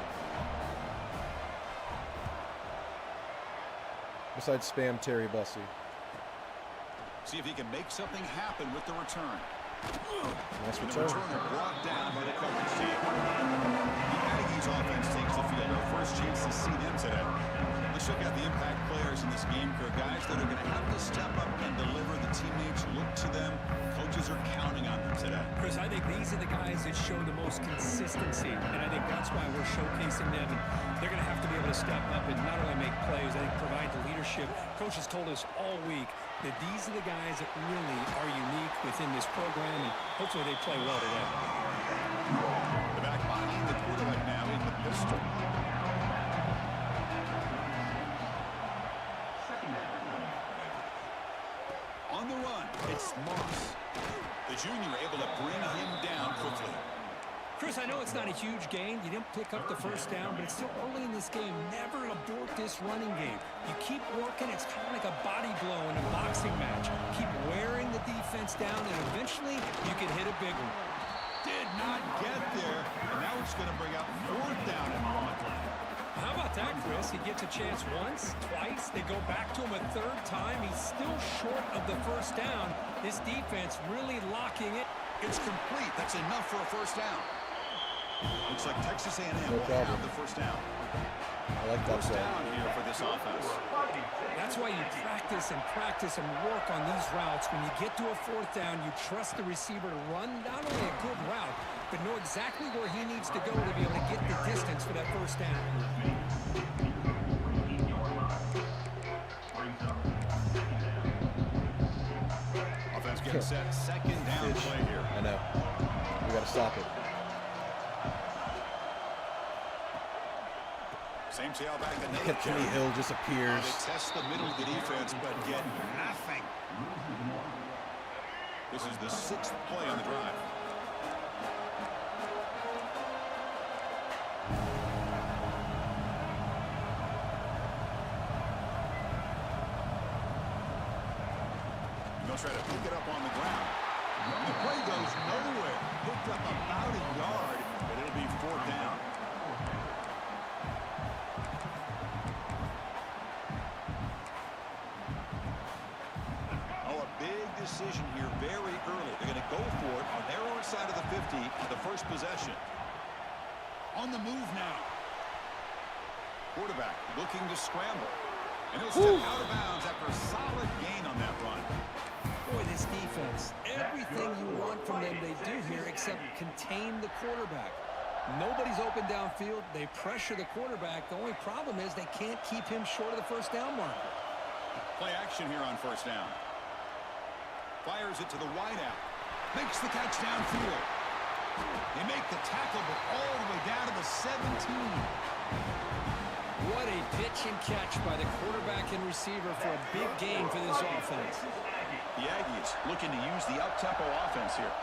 Besides spam Terry Bussey. See if he can make something happen with the return. Nice And the return. returner brought down by the coverage team. The Aggies offense takes the field. Our first chance to see them today. Let's check out the impact players in this game, Kirk. Guys that are going to have to step up and deliver. The teammates look to them. Coaches are counting on them today. Chris, I think these are the guys that show the most consistency, and I think that's why we're showcasing them. And they're going to have to be able to step up and not only make plays, I think provide the leadership. Coach has told us all week that these are the guys that really are unique within this program, and hopefully they play well today. The back behind the quarterback now in the pistol. On the run, it's Moss. The junior able to bring him down quickly. Chris, I know it's not a huge gain. You didn't pick up the first down, but it's still early in this game. Never abort this running game. You keep working. It's kind of like a body blow in a boxing match. Keep wearing the defense down, and eventually you can hit a big one. Did not get there, and now it's going to bring up 4th down and 1. How about that, Chris? He gets a chance once, twice. They go back to him a 3rd time. He's still short of the first down. This defense really locking it. It's complete. That's enough for a first down. Looks like Texas A&M will problem. have the first down. I like that First play. down here for this offense. That's why you practice and work on these routes. When you get to a 4th down, you trust the receiver to run not only a good route, but know exactly where he needs to go to be able to get the distance for that first down. Offense getting set. 2nd down play here. I know. We got to stop it. Same tailback, another Kenny carry. Hill just appears. They test the middle of the defense, but get nothing. This is the 6th play on the drive. They'll try to pick it up on the ground. The play goes nowhere. Picked up about a yard, but it'll be 4th down. Decision here very early. They're going to go for it on their own side of the 50 on the first possession. On the move now. Quarterback looking to scramble. And he'll step out of bounds after a solid gain on that run. Boy, this defense, everything you want from them they do here except contain the quarterback. Nobody's open downfield. They pressure the quarterback. The only problem is they can't keep him short of the first down marker. Play action here on first down. Fires it to the wideout. Makes the catch downfield. They make the tackle, but all the way down to the 17. What a pitch and catch by the quarterback and receiver for a big gain for this offense. The Aggies looking to use the up-tempo offense here.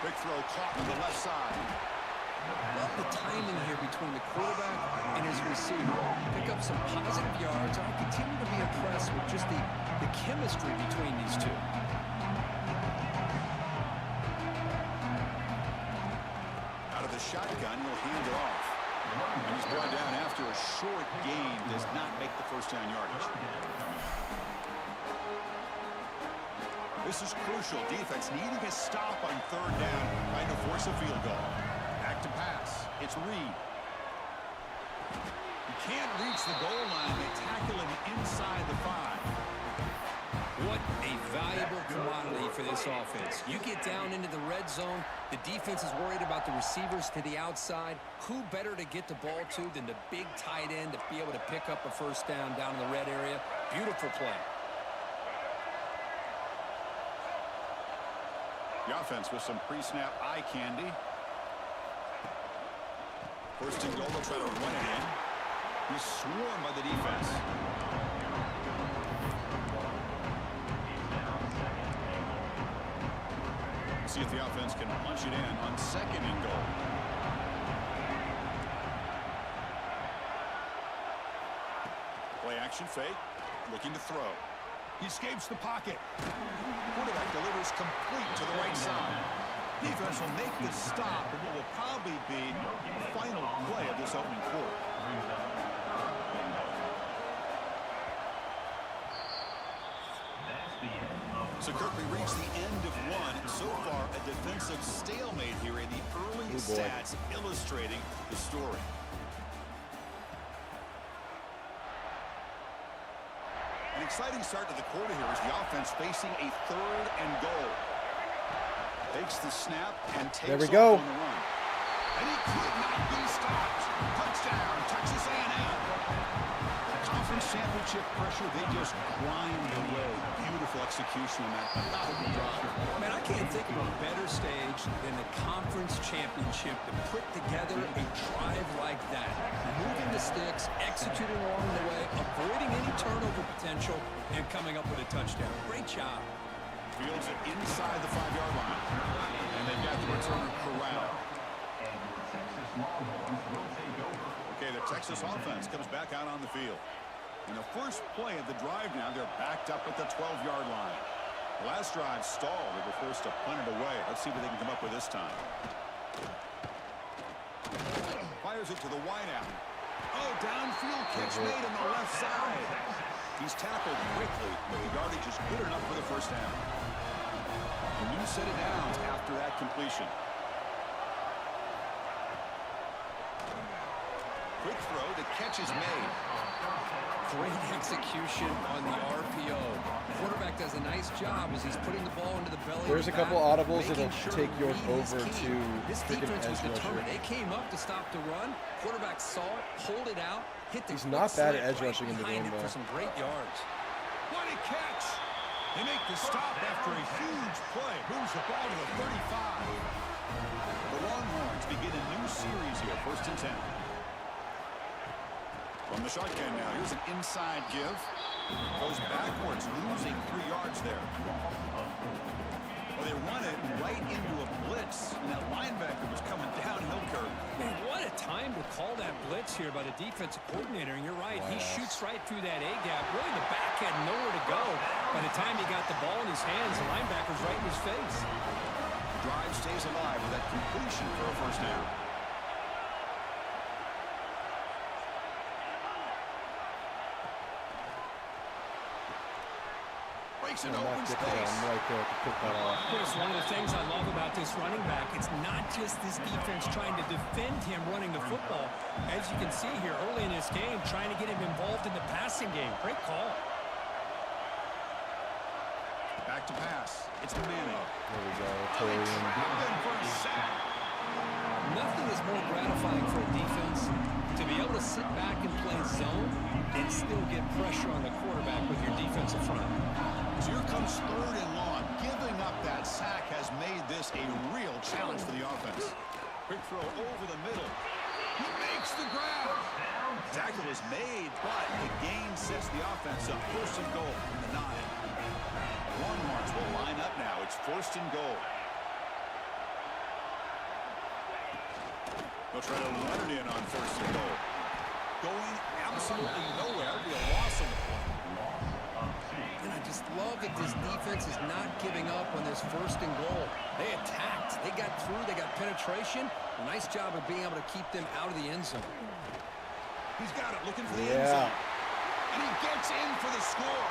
Big throw caught on the left side. Love the timing here between the quarterback and his receiver. Pick up some positive yards. I continue to be impressed with just the chemistry between these two. Out of the shotgun, he'll hand it off. And he's brought down after a short gain. Does not make the first down yardage. This is crucial. Defense needing a stop on 3rd down, trying to force a field goal. Back to pass. It's Reed. He can't reach the goal line. They tackle him inside the 5. What a valuable commodity for this offense. You get down into the red zone, the defense is worried about the receivers to the outside. Who better to get the ball to than the big tight end to be able to pick up a first down in the red area? Beautiful play. The offense with some pre-snap eye candy. First and goal, they'll try to run it in. He's swarmed by the defense. See if the offense can punch it in on 2nd and goal. Play action fake, looking to throw. He escapes the pocket. Quarterback delivers complete to the right side. Defense will make the stop in what will probably be the final play of this opening quarter. So Kirk, we reached the end of one. So far, a defensive stalemate here in the early stats illustrating the story. An exciting start to the quarter here as the offense facing a 3rd and goal. Takes the snap and takes there we off go. on the run. And he could not be stopped. Touchdown, Texas A&M. Conference championship pressure, they just grind away. Beautiful execution on that methodical drive. Man, I can't think of a better stage than the conference championship to put together a drive like that. Moving the sticks, executing along the way, avoiding any turnover potential, and coming up with a touchdown. Great job. Fields it inside the 5-yard line. And they've got the returner corralled. Okay, the Texas offense comes back out on the field. In the first play of the drive now, they're backed up at the 12-yard line. The last drive stalled. They were forced to punt it away. Let's see what they can come up with this time. Fires it to the wideout. Oh, downfield catch made on the left side. He's tackled quickly, but the yardage is good enough for the first down. A new set of downs after that completion. Quick throw, the catch is made. Great execution on the RPO. The quarterback does a nice job as he's putting the ball into the belly. There's a couple audibles that'll take yours over to this defense was determined. They came up to stop the run. Quarterback saw it, pulled it out, hit the. He's not bad at edge rushing in the game, though. For some great yards. What a catch! They make the stop after a huge play. Moves the ball to the 35. The Longhorns begin a new series here, 1st and 10. From the shotgun now, here's an inside give. Goes backwards, losing 3 yards there. Well, they run it right into a blitz, and that linebacker was coming downhill curve. Man, what a time to call that blitz here by the defensive coordinator, and you're right. Wow. He shoots right through that A-gap. Really, the back had nowhere to go. By the time he got the ball in his hands, the linebacker's right in his face. Drive stays alive with that completion for a first down. Breaks an open space. To pick that off. Chris, one of the things I love about this running back, it's not just this defense trying to defend him running the football. As you can see here early in this game, trying to get him involved in the passing game. Great call. Back to pass. It's Manning. There we go. Torian. Nothing is more gratifying for a defense to be able to sit back and play zone and still get pressure on the quarterback with your defensive front. So here comes 3rd and long. Giving up that sack has made this a real challenge for the offense. Quick throw over the middle. He makes the grab. Tackle is made, but the gain sets the offense up. 1st and goal from the 9. Longhorns will line up now. It's 1st and goal. They'll try to run it in on 1st and goal. Going absolutely nowhere. It'll be a loss on the play. And I just love that this defense is not giving up on this 1st and goal. They attacked. They got through. They got penetration. A nice job of being able to keep them out of the end zone. He's got it. Looking for the end zone. And he gets in for the score.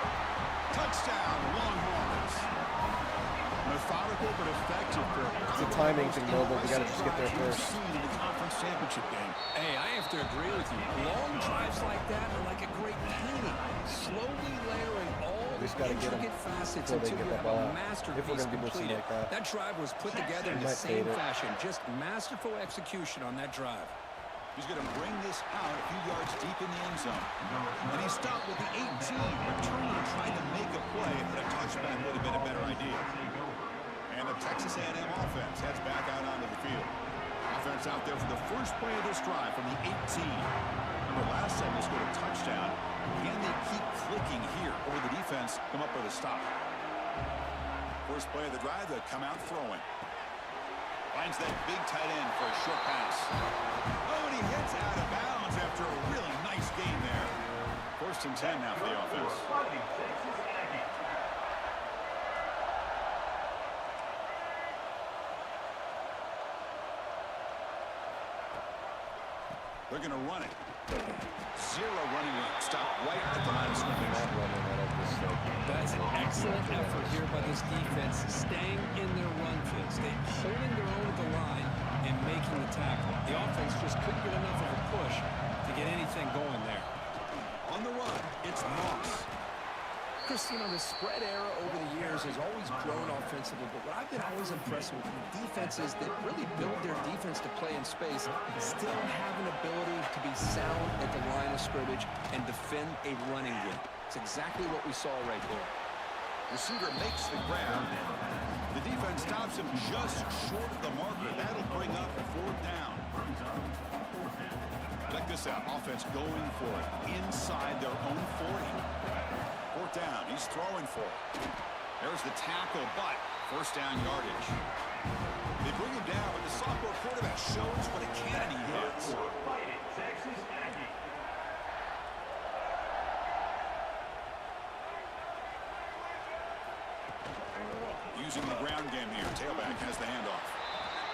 Touchdown, Longhorns. Methodical but effective. It's a timing thing, though, but we got to just get there first. In the conference championship game. Hey, I have to agree with you. Long drives like that are like a great painting. Slowly layering all the intricate facets until you have a masterpiece completed. That drive was put together in the same fashion. Just masterful execution on that drive. He's going to bring this out a few yards deep in the end zone. And he stopped with the 18, returning and trying to make a play, but a touchback would have been a better idea. And the Texas A&M offense heads back out onto the field. Offense out there for the first play of this drive from the 18. Remember, last time they scored a touchdown. Can they keep clicking here, or will the defense come up with a stop? First play of the drive, they'll come out throwing. Finds that big tight end for a short pass. Oh, and he hits out of bounds after a really nice game there. 1st and 10 now for the offense. They're going to run it. 0 running room. Stop right at the line of scrimmage. That's an excellent effort here by this defense, staying in their run fits. They're holding their own at the line and making the tackle. The offense just couldn't get enough of a push to get anything going there. On the run, it's Moss. Chris, you know, the spread era over the years has always grown offensively, but what I've been always impressed with defenses that really build their defense to play in space still have an ability to be sound at the line of scrimmage and defend a running game. It's exactly what we saw right there. Receiver makes the grab. The defense stops him just short of the marker. That'll bring up 4th down. Check this out. Offense going for it inside their own 40. 4th down. He's throwing for it. There's the tackle, but first down yardage. They bring him down, but the sophomore quarterback shows what a cannon he has. Using the ground game here. Tailback has the handoff.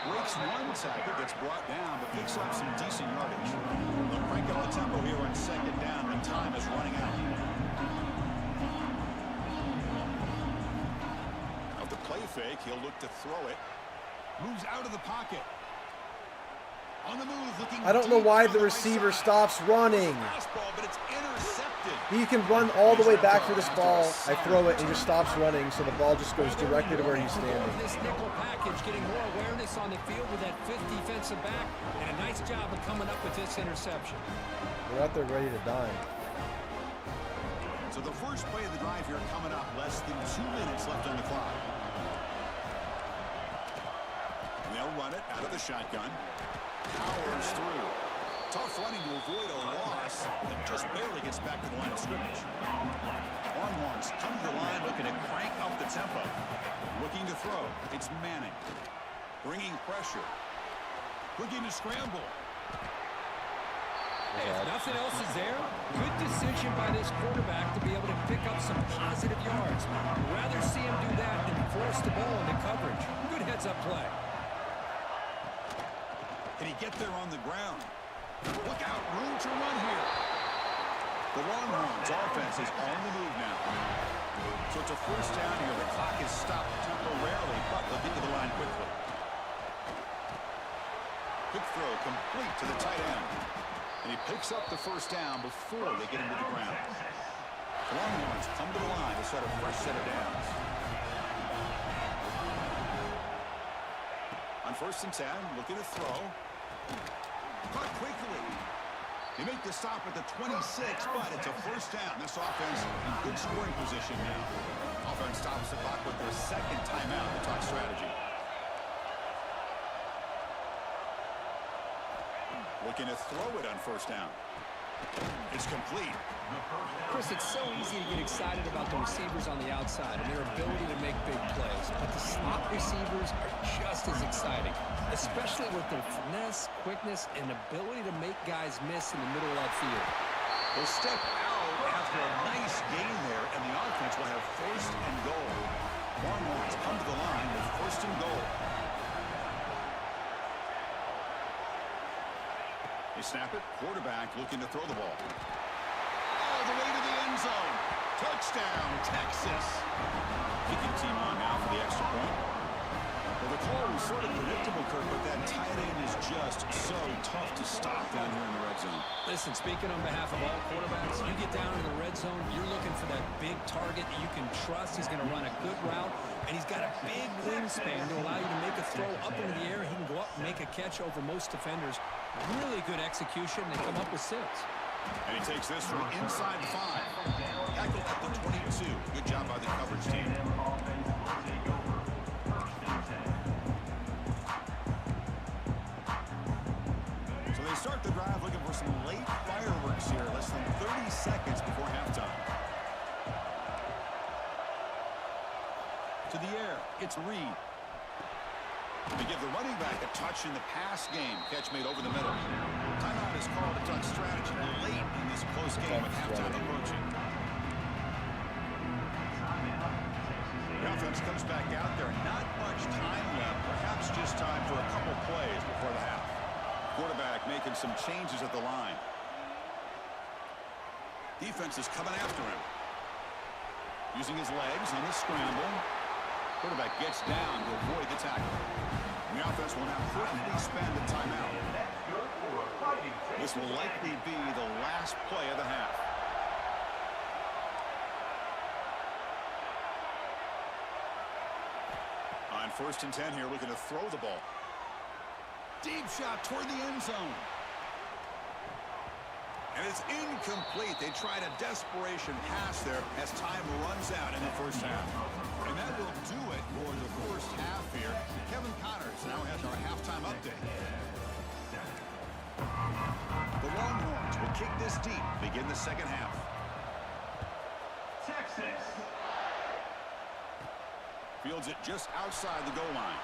Breaks one tackle, gets brought down, but picks up some decent yardage. They'll crank up the tempo here on second down, and time is running out. Of the play fake, he'll look to throw it. Moves out of the pocket. On the move, looking I don't know why the receiver stops running. Fastball, but it's intercepted. He can run all the way back for this ball. I throw it and he just stops running, so the ball just goes directly to where he's standing. This nickel package, getting more awareness on the field with that fifth defensive back, and a nice job of coming up with this interception. They're out there ready to dime. So the first play of the drive here coming up, less than 2 minutes left on the clock. They'll run it out of the shotgun. Powers through. Tough running to avoid a loss, and just barely gets back to the line of scrimmage. Longhorns come to the line looking to crank up the tempo. Looking to throw. It's Manning. Bringing pressure. Looking to scramble. Hey, if nothing else is there, good decision by this quarterback to be able to pick up some positive yards. Rather see him do that than force the ball into coverage. Good heads-up play. Can he get there on the ground? Look out, room to run here. The Longhorns offense is on the move now. So it's a first down here. The clock is stopped temporarily, but they'll get to the line quickly. Quick throw complete to the tight end. And he picks up the first down before they get him to the ground. The Longhorns come to the line to set a fresh set of downs. On 1st and 10, looking to throw. Caught quickly. They make the stop at the 26, but it's a first down. This offense in good scoring position now. Auburn stops the clock with their second timeout to talk strategy. Looking to throw it on first down. It's complete. Chris, it's so easy to get excited about the receivers on the outside and their ability to make big plays, but the slot receivers are just as exciting, especially with their finesse, quickness, and ability to make guys miss in the middle of that field. They'll step out after a nice gain there, and the offense will have first and goal. Longhorns come to the line with first and goal. They snap it. Quarterback looking to throw the ball. All the way to the end zone. Touchdown, Texas. Kicking team on now for the extra point. Well, the call was sort of predictable, Kirk, but that tight end is just so tough to stop down here in the red zone. Listen, speaking on behalf of all quarterbacks, you get down in the red zone, you're looking for that big target that you can trust. He's going to run a good route, and he's got a big wingspan to allow you to make a throw up into the air. He can go up and make a catch over most defenders. Really good execution. They come up with 6. And he takes this from inside 5. Tackled at the 22. Good job by the coverage team. So they start the drive looking for some late fireworks here. Less than 30 seconds before halftime. To the air. It's Reed. They give the running back a touch in the pass game. Catch made over the middle. Timeout is called to talk strategy late in this close game with halftime approaching. The offense comes back out there. Not much time left. Perhaps just time for a couple plays before the half. Quarterback making some changes at the line. Defense is coming after him. Using his legs on the scramble. Quarterback gets down to avoid the tackle. The offense will now quickly spend a timeout. This will likely be the last play of the half. On 1st and 10 here, looking to throw the ball. Deep shot toward the end zone. And it's incomplete. They tried a desperation pass there as time runs out in the first half. And that will do it for the first half here. Kevin Connors now has our halftime update. The Longhorns will kick this deep, begin the second half. Texas. Fields it just outside the goal line.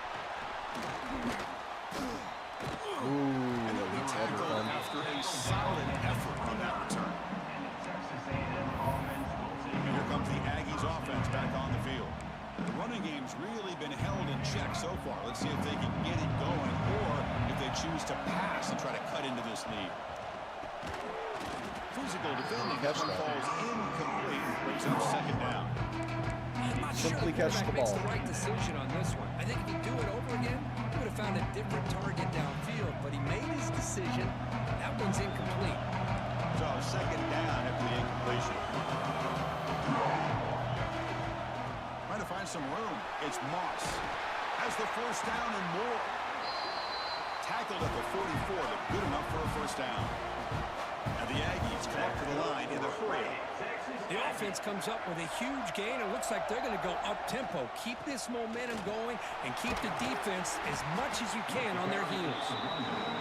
And they'll be tackled after a solid effort on that return. And here comes the Aggies offense back on the field. The running game's really been held in check so far. Let's see if they can get it going or if they choose to pass and try to cut into this lead. Physical defending falls incomplete, brings up second down. I'm not Simply sure catch the makes ball. the right decision on this one. I think if you do it over again, he would have found a different target downfield, but he made his decision. That one's incomplete. So second down after the incompletion. Trying to find some room. It's Moss. Has the first down and more. Tackled at the 44, but good enough for a first down. And the Aggies come up to the line in the hurry. The offense comes up with a huge gain. It looks like they're going to go up-tempo. Keep this momentum going and keep the defense as much as you can on their heels.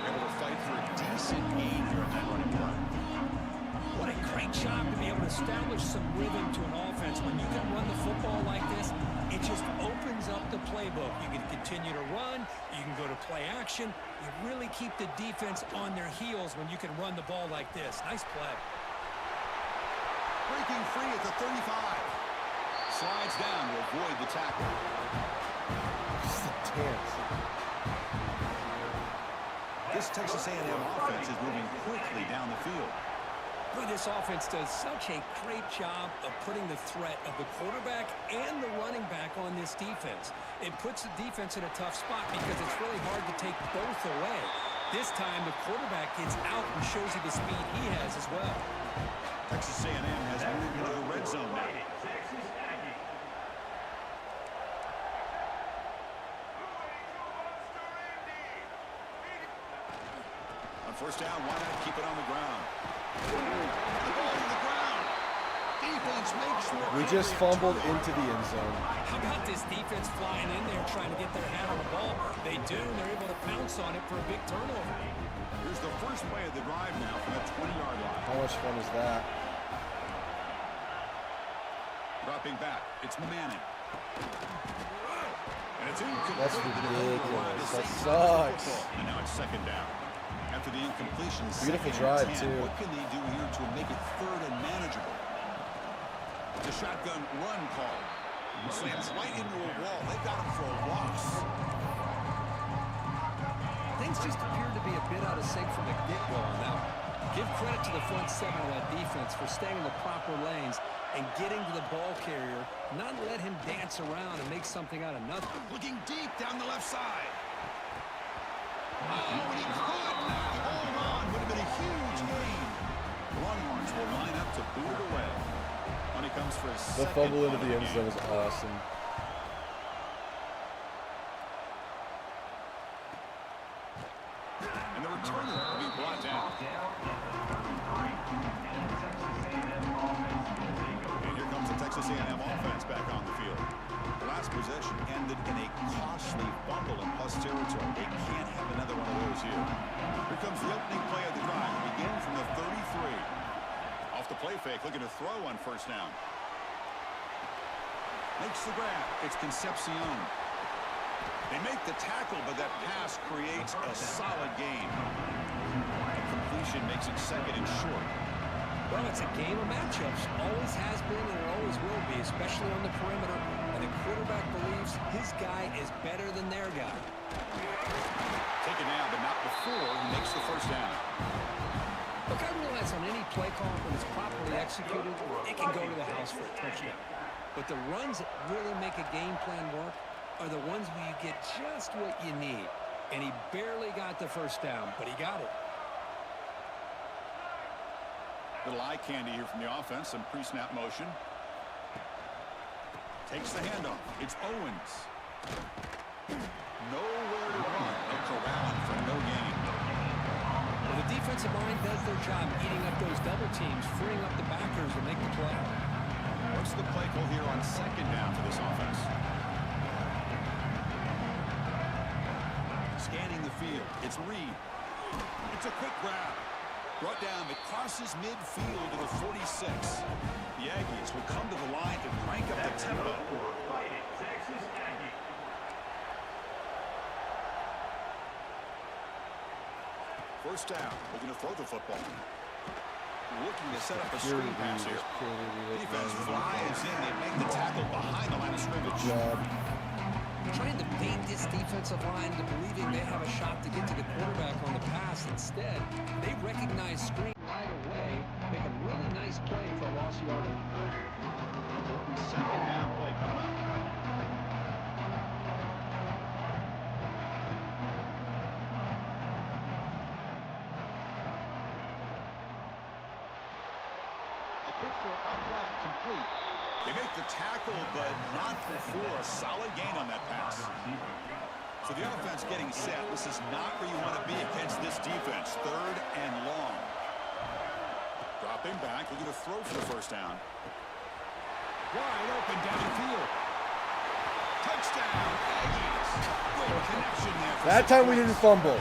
Able to fight for a decent gain here in that running play. What a great job to be able to establish some rhythm to an offense. When you can run the football like this, it just opens up the playbook. You can continue to run. You can go to play action. You really keep the defense on their heels when you can run the ball like this. Nice play. Breaking free at the 35. Slides down to avoid the tackle. Just a dance. This Texas A&M offense is moving quickly down the field. Boy, this offense does such a great job of putting the threat of the quarterback and the running back on this defense. It puts the defense in a tough spot because it's really hard to take both away. This time, the quarterback gets out and shows you the speed he has as well. Texas A&M has moved into the red zone now. On first down, why not keep it on the ground? The ball to the ground. Defense makes sure. We just fumbled into the end zone. How about this defense flying in there trying to get their hand on the ball? They do, and they're able to pounce on it for a big turnover. Here's the first play of the drive now from the 20-yard line. How much fun is that? Dropping back, it's Manning. And it's incomplete. That's ridiculous. That sucks. And now it's second down. After the incompletion, Beautiful second drive, and 10. too. What can they do here to make it third and manageable? The shotgun run call. Slams right into a wall. They've got him for a loss. Things just appear to be a bit out of sync from the get-go on that one. Give credit to the front seven of that defense for staying in the proper lanes and getting to the ball carrier, not let him dance around and make something out of nothing. Looking deep down the left side. Oh, and he could not hold on. Would have been a huge gain. Longhorns will line up to boot it away. When he comes for his The second fumble into punt the of end game. zone was awesome. And the returner will be brought down. And here comes the Texas A&M offense back on the field. The last possession ended in a costly fumble in plus territory. They can't have another one of those here. Here comes the opening play of the drive. Begin from the 33. Off the play fake, looking to throw on first down. Makes the grab. It's Concepcion. They make the tackle, but that pass creates a solid gain. And completion makes it second and short. Well, it's a game of matchups. Always has been and it always will be, especially on the perimeter. And the quarterback believes his guy is better than their guy. Taken down, but not before he makes the first down. Look, I realize on any play call, when it's properly executed, it can go to the house for a touchdown. But the runs that really make a game plan work are the ones where you get just what you need. And he barely got the first down, but he got it. Little eye candy here from the offense. Some pre-snap motion. Takes the handoff. It's Owens. Nowhere to run. A corral for no gain. Well, the defensive line does their job eating up those double teams, freeing up the backers to make the play. What's the play call here on second down for this offense? Scanning the field. It's Reed. It's a quick grab. Brought down. It crosses midfield to the 46. The Aggies will come to the line to crank up the tempo. first down. Looking to throw the football. Looking to set up a screen pass here. Defense flies in. They make the tackle behind the line of scrimmage. Trying to bait this defensive line to believing they have a shot to get to the quarterback on the pass. Instead, they recognize screen right away, make a really nice play for a lost yardage. Second down play coming up. Complete. They make the tackle, but not before a solid gain on that pass. So the offense getting set. This is not where you want to be against this defense. Third and long. Dropping back, looking to throw for the first down. Wide open downfield. Touchdown, Aggies. Good connection there. That time we didn't fumble.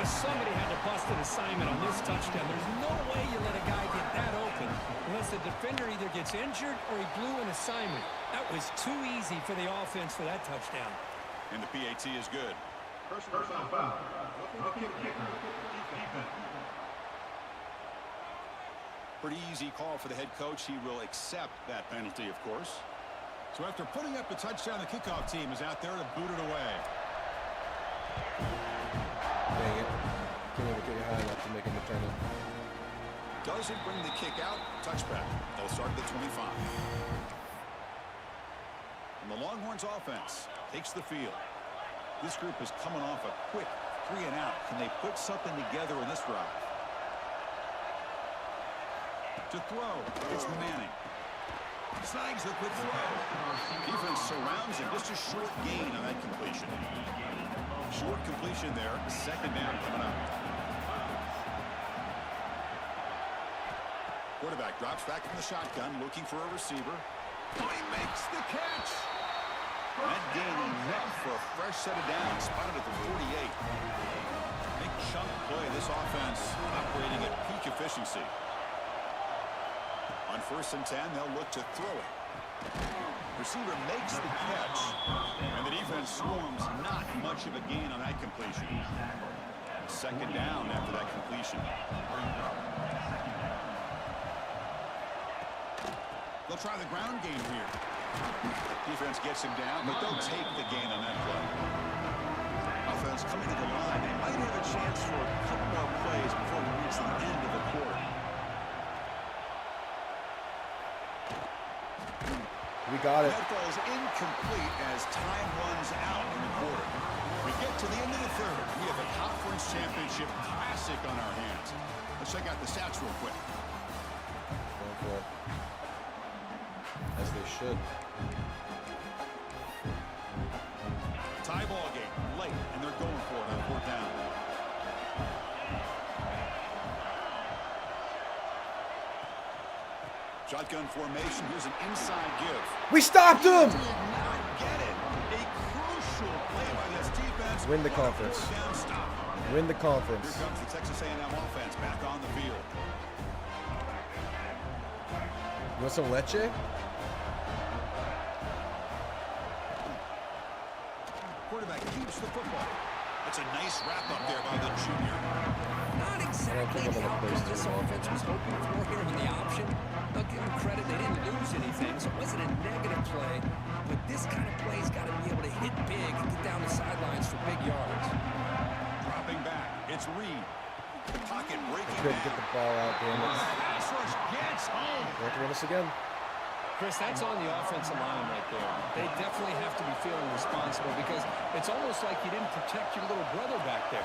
Somebody had to bust an assignment on this touchdown. There's no way you let a guy get that open unless the defender either gets injured or he blew an assignment. That was too easy for the offense for that touchdown. And the PAT is good. Personal foul. Kicker. Pretty easy call for the head coach. He will accept that penalty, of course. So after putting up a touchdown, the kickoff team is out there to boot it away. Dang it. Can't even get you high enough to make him return it. Doesn't bring the kick out. Touchback. They'll start at the 25. And the Longhorns offense takes the field. This group is coming off a quick 3 and out. Can they put something together in this drive? To throw, it's Manning. Snags the quick throw. Defense surrounds him. Just a short gain on that completion. Short completion there. Second down coming up. Quarterback drops back in the shotgun, looking for a receiver. Oh, he makes the catch. That gain enough for a fresh set of downs. Spotted at the 48. Big chunk play. This offense operating at peak efficiency. On 1st and 10, they'll look to throw it. Receiver makes the catch, and the defense swarms. Not much of a gain on that completion. Second down after that completion. They'll try the ground game here. Defense gets him down, but they'll take the gain on that play. Offense coming to the line. They might have a chance for a couple more plays before we reach the end of the quarter. We got it. That ball is incomplete as time runs out in the quarter. We get to the end of the third. We have a conference championship classic on our hands. Let's check out the stats real quick. Go for it. As they should. Tie ball game late, and they're going for it on 4th down. Shotgun formation. Here's an inside give. We stopped him! Did not get it. A crucial play by this defense. Win the conference. Win the conference. Here comes the Texas A&M offense back on the field. You want some leche? Quarterback keeps the football. That's a nice wrap up there by the junior. Not exactly the outcome this offense was hoping for here in the option. I'll give them credit, they didn't lose anything, so it wasn't a negative play. But this kind of play's got to be able to hit big and get down the sidelines for big yards. Dropping back, it's Reed. The pocket breaking Couldn't get the ball out, damn it. Pass rush gets home. You have to win us again. Chris, that's on the offensive line right there. They definitely have to be feeling responsible because it's almost like you didn't protect your little brother back there.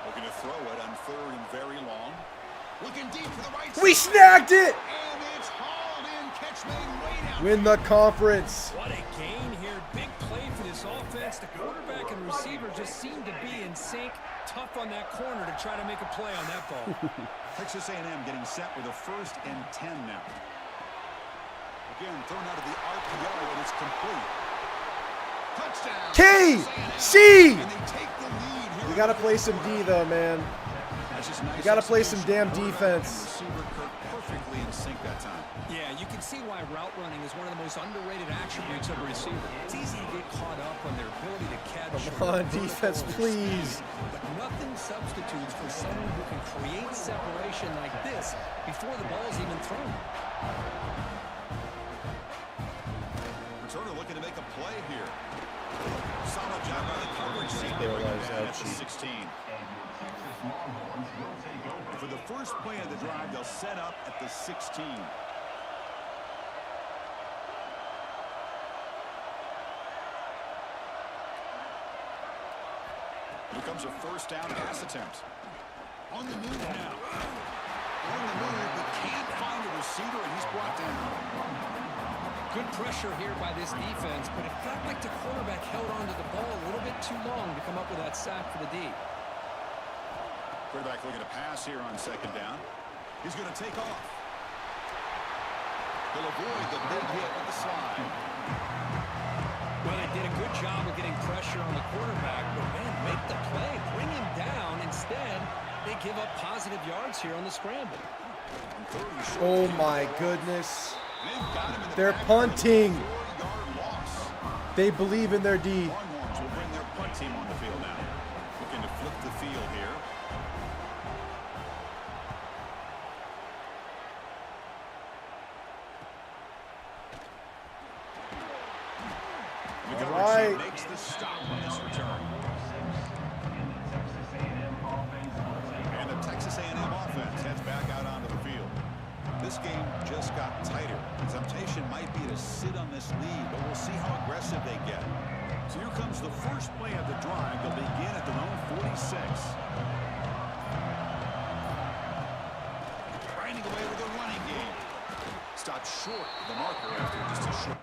Looking to throw it on 3rd and very long. Looking deep for the right side. We snagged it! And it's hauled in. Catch made way down. Win the conference. What a gain here. Big play for this offense. The quarterback and receiver just seem to be in sync. Tough on that corner to try to make a play on that ball. Texas A&M getting set with a 1st and 10 now. Again, thrown out of the RPO, and it's complete. Touchdown. K! C! And they take the lead here. We got to play some D, though, man. You got to play some damn defense. Perfectly in sync that time. Yeah, you can see why route running is one of the most underrated attributes of a receiver. It's easy to get caught up on their ability to catch. Come on, defense, please. But nothing substitutes for someone who can create separation like this before the ball is even thrown. Returner looking to make a play here. Solid job by the coverage team. They bring it down at the 16. For the first play of the drive, they'll set up at the 16. Here comes a first down pass attempt. On the move now. On the move, but can't find a receiver, and he's brought down. Good pressure here by this defense, but it felt like the quarterback held onto the ball a little bit too long to come up with that sack for the D. Quarterback looking to pass here on second down. He's going to take off. He'll avoid the big hit with the slide. Well, they did a good job of getting pressure on the quarterback, but man, make the play, bring him down. Instead, they give up positive yards here on the scramble. Oh my goodness. They're punting. They believe in their D. Longhorns will bring their punt team on the field now. Looking to flip the field here. The coverage makes the stop on this return. And the Texas A&M offense heads back out onto the field. This game just got tighter. The temptation might be to sit on this lead, but we'll see how aggressive they get. So here comes the first play of the drive. They'll begin at their own 46. Grinding away with a running game. Stopped short of the marker after just a short.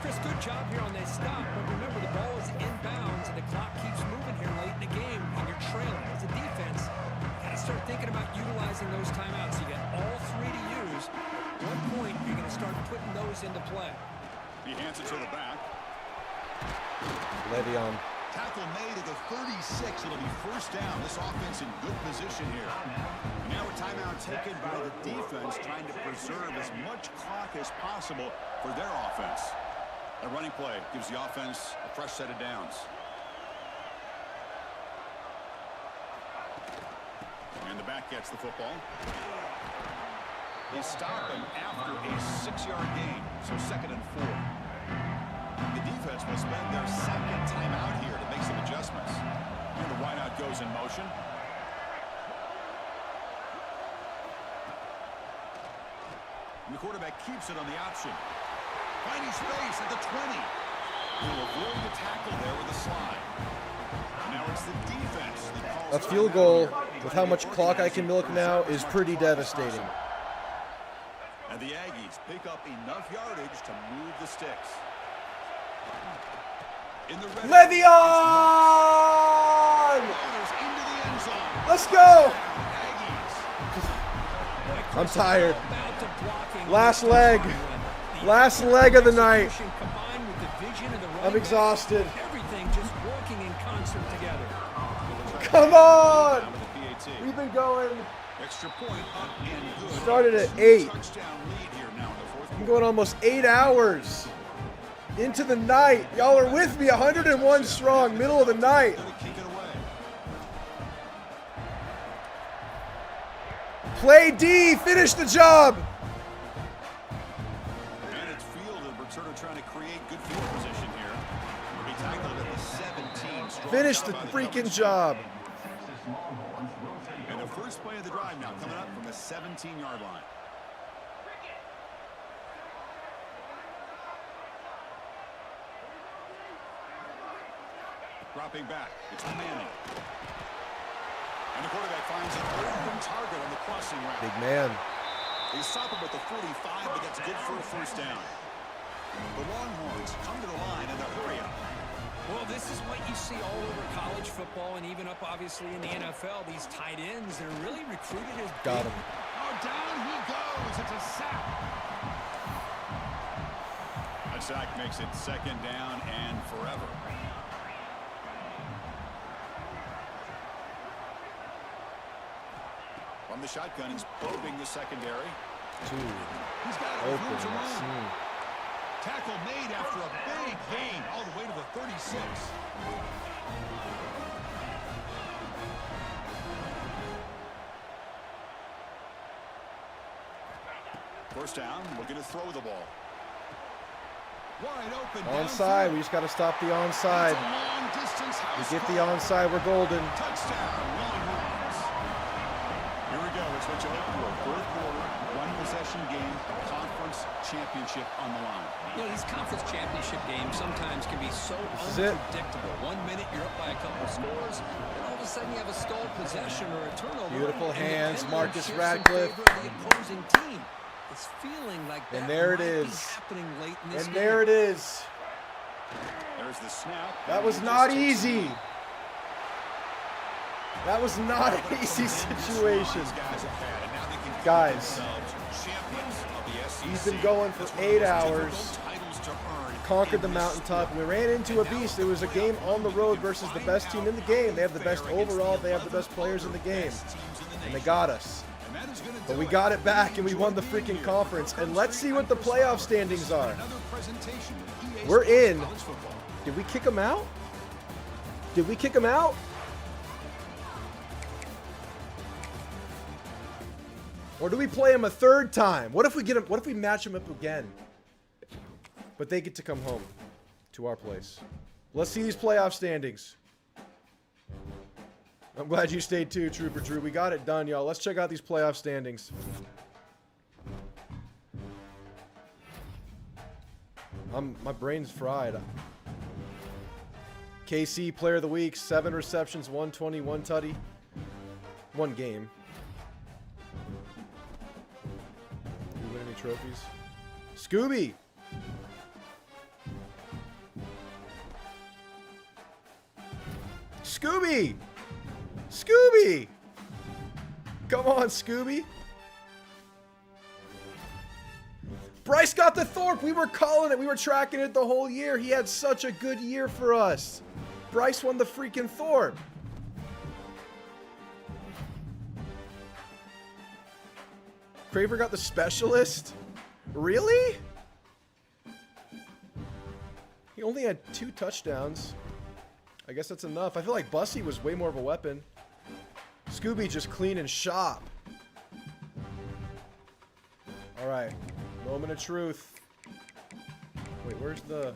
Chris, good job here on that stop, but remember the ball is inbounds and the clock keeps moving here late in the game and you're trailing. As a defense, you got to start thinking about utilizing those timeouts. You got all three to use. At one point, you're going to start putting those into play. He hands it to the back. Le'Veon. Tackle made at the 36. It'll be first down. This offense in good position here. Now a timeout taken by the defense, trying to preserve as much clock as possible for their offense. A running play gives the offense a fresh set of downs. And the back gets the football. They stop him after a 6-yard gain, so 2nd and 4. The defense will spend their second timeout here to make some adjustments. And the wideout goes in motion. And the quarterback keeps it on the option. Finding space at the 20. He'll avoid the tackle there with a slide. Now it's the defense that calls. A field goal with how much clock I can milk now is pretty devastating. And the Aggies pick up enough yardage to move the sticks. In the Le'Veon! Let's go! I'm tired. Last leg. Last leg of the night. I'm exhausted. Everything just working in concert together. Come on! We've been going. Extra point up and good. Started at 8. Touchdown lead here now in the fourth. I'm going almost 8 hours into the night. Y'all are with me, 101 strong, middle of the night. Play D, finish the job. And it's field and returner trying to create good field position here. Will be tackled at the 17. Finish the freaking job. And the first play of the drive now coming up from the 17-yard line. Dropping back, it's Manning. And the quarterback finds an open target on the crossing route. Big man. They stop him at the 45, but that's good for a first down. The Longhorns come to the line in the hurry up. Well, this is what you see all over college football and even up, obviously, in the NFL. These tight ends, they're really recruited as Got him. Oh, down he goes. It's a sack. A sack makes it second down and forever. the shotgun. He's probing the secondary. He's got it. Open. Room to Let's run. see. Tackle made after a big gain all the way to the 36. First down, looking to throw the ball. Wide open. Onside. We just got to stop the onside. We get the onside. We're golden. Touchdown, Willie Hines. Here we go. It's what you hope for. Fourth quarter, one-possession game, conference championship on the line. You know, these conference championship games sometimes can be so This is it. unpredictable. 1 minute you're up by a couple scores, and all of a sudden you have a stalled possession or a turnover. Beautiful and the hands, pendulum Marcus shifts in Radcliffe. favor of the opposing team. It's feeling like that And there it might be is. happening late in this And game. there it is. There's the snap. That was not easy. That was not an easy situation. Guys, he's been going for 8 hours. Conquered the mountaintop. We ran into a beast. It was a game on the road versus the best team in the game. They have the best overall. They have the best players in the game. And they got us. But we got it back and we won the freaking conference. And let's see what the playoff standings are. We're in. Did we kick them out? Did we kick them out? Or do we play them a third time? What if we get them? What if we match them up again? But they get to come home to our place. Let's see these playoff standings. I'm glad you stayed too, Trooper Drew. We got it done, y'all. Let's check out these playoff standings. My brain's fried. KC Player of the Week, 7 receptions, 120, 1 tutty. 1 game. Did you win any trophies? Scooby! Scooby! Scooby! Come on, Scooby. Bryce got the Thorpe. We were calling it. We were tracking it the whole year. He had such a good year for us. Bryce won the freaking Thorpe. Craver got the specialist? Really? He only had 2 touchdowns. I guess that's enough. I feel like Bussy was way more of a weapon. Scooby just cleaning shop. All right. Moment of truth. Wait, where's the...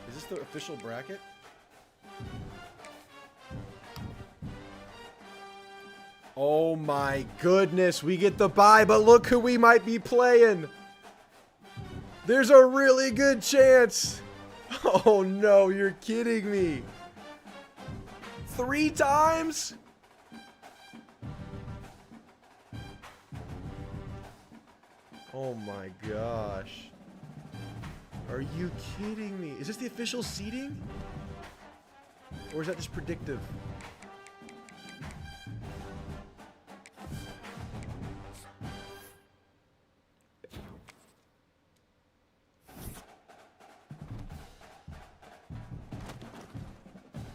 Is this the official bracket? Oh my goodness. We get the bye, but look who we might be playing. There's a really good chance. Oh no, you're kidding me. 3 times? Oh my gosh. Are you kidding me? Is this the official seeding? Or is that just predictive?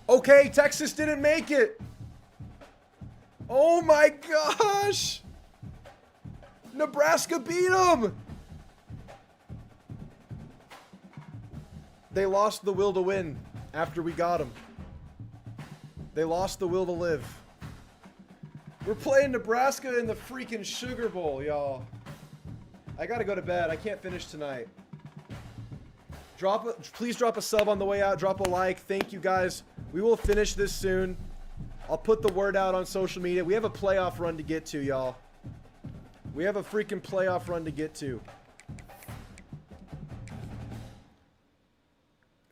Okay, Texas didn't make it. Oh my gosh. Nebraska beat them. They lost the will to win after we got them. They lost the will to live. We're playing Nebraska in the freaking Sugar Bowl, y'all. I gotta go to bed. I can't finish tonight. Please drop a sub on the way out. Drop a like. Thank you, guys. We will finish this soon. I'll put the word out on social media. We have a playoff run to get to, y'all. We have a freaking playoff run to get to.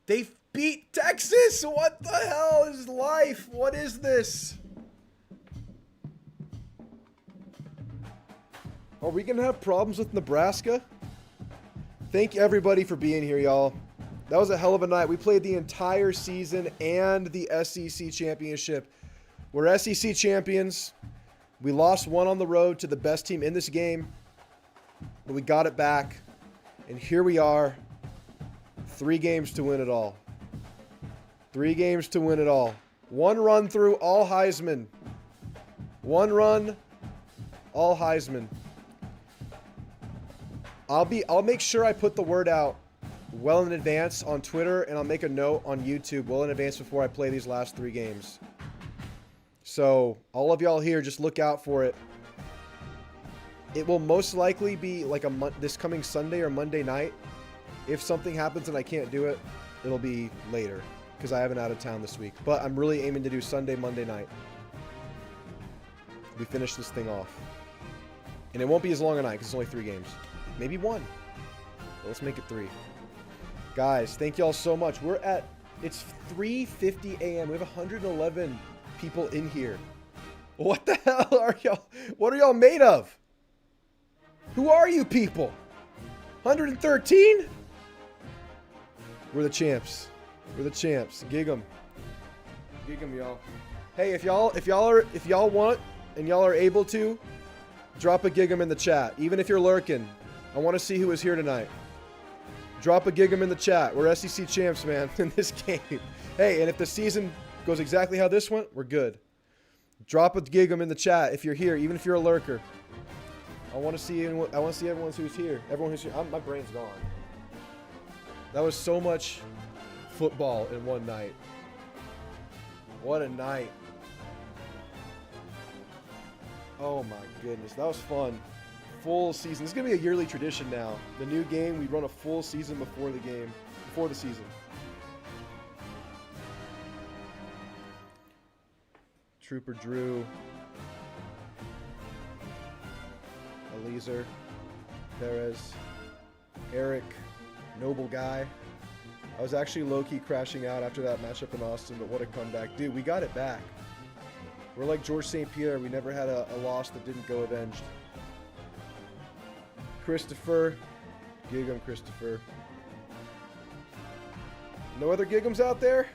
They beat Texas. What the hell is life? What is this? Are we going to have problems with Nebraska? Thank you, everybody, for being here, y'all. That was a hell of a night. We played the entire season and the SEC championship. We're SEC champions. We lost 1 on the road to the best team in this game, but we got it back. And here we are, 3 games to win it all. 3 games to win it all. 1 run through, all Heisman. 1 run, all Heisman. I'll make sure I put the word out well in advance on Twitter, and I'll make a note on YouTube well in advance before I play these last 3 games. So all of y'all here, just look out for it. It will most likely be like this coming Sunday or Monday night. If something happens and I can't do it, it'll be later because I have an out of town this week. But I'm really aiming to do Sunday, Monday night. We finish this thing off. And it won't be as long a night because it's only 3 games. Maybe 1. But let's make it 3. Guys, thank y'all so much. It's 3:50 a.m. We have 111 people in here. What the hell are y'all? What are y'all made of? Who are you people? 113? We're the champs. We're the champs. Gig 'em. Gig 'em, y'all. Hey, if y'all want and y'all are able to, drop a gig 'em in the chat. Even if you're lurking, I want to see who is here tonight. Drop a gig 'em in the chat. We're SEC champs, man, in this game. Hey, and if the season goes exactly how this went, we're good. Drop a gig 'em in the chat if you're here, even if you're a lurker. I want to see everyone who's here. Everyone who's here. My brain's gone. That was so much football in one night. What a night. Oh my goodness, that was fun. Full season. This is going to be a yearly tradition now. The new game, we run a full season before the season. Trooper Drew. Eliezer. Perez. Eric. Noble guy. I was actually low-key crashing out after that matchup in Austin, but what a comeback. Dude, we got it back. We're like George St. Pierre. We never had a loss that didn't go avenged. Christopher. Gig 'em, Christopher. No other gig 'ems out there?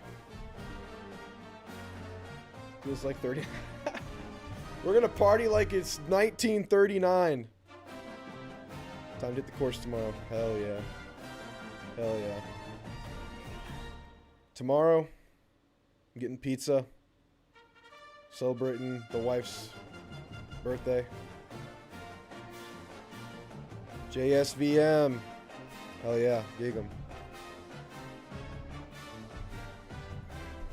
Feels like 30. We're going to party like it's 1939. Time to hit the course tomorrow. Hell yeah. Hell yeah. Tomorrow, I'm getting pizza. Celebrating the wife's birthday. JSVM. Hell yeah, gig 'em.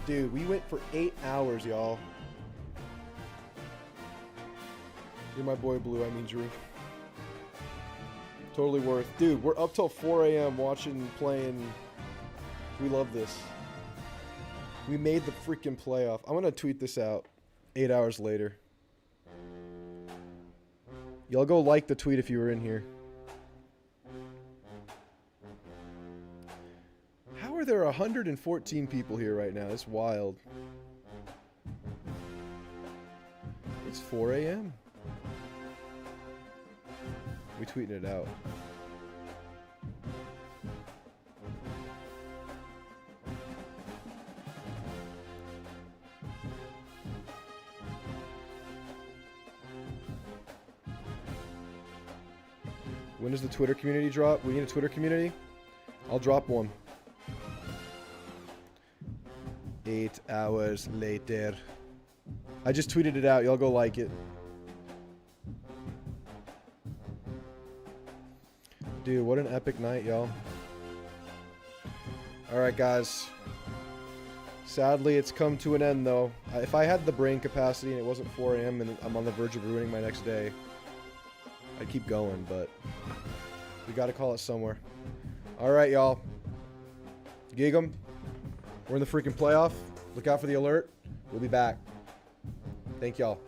Dude, we went for 8 hours, y'all. You're my boy Blue, I mean Drew. Totally worth. Dude, we're up till 4 a.m. watching, playing. We love this. We made the freaking playoff. I'm going to tweet this out 8 hours later. Y'all go like the tweet if you were in here. How are there 114 people here right now? It's wild. It's 4 a.m. We tweeting it out. When does the Twitter community drop? We need a Twitter community? I'll drop one. 8 hours later. I just tweeted it out. Y'all go like it. Dude, what an epic night, y'all. Alright, guys. Sadly, it's come to an end, though. If I had the brain capacity and it wasn't 4 a.m. and I'm on the verge of ruining my next day, I'd keep going, but we got to call it somewhere. Alright, y'all. Gig 'em. We're in the freaking playoff. Look out for the alert. We'll be back. Thank y'all.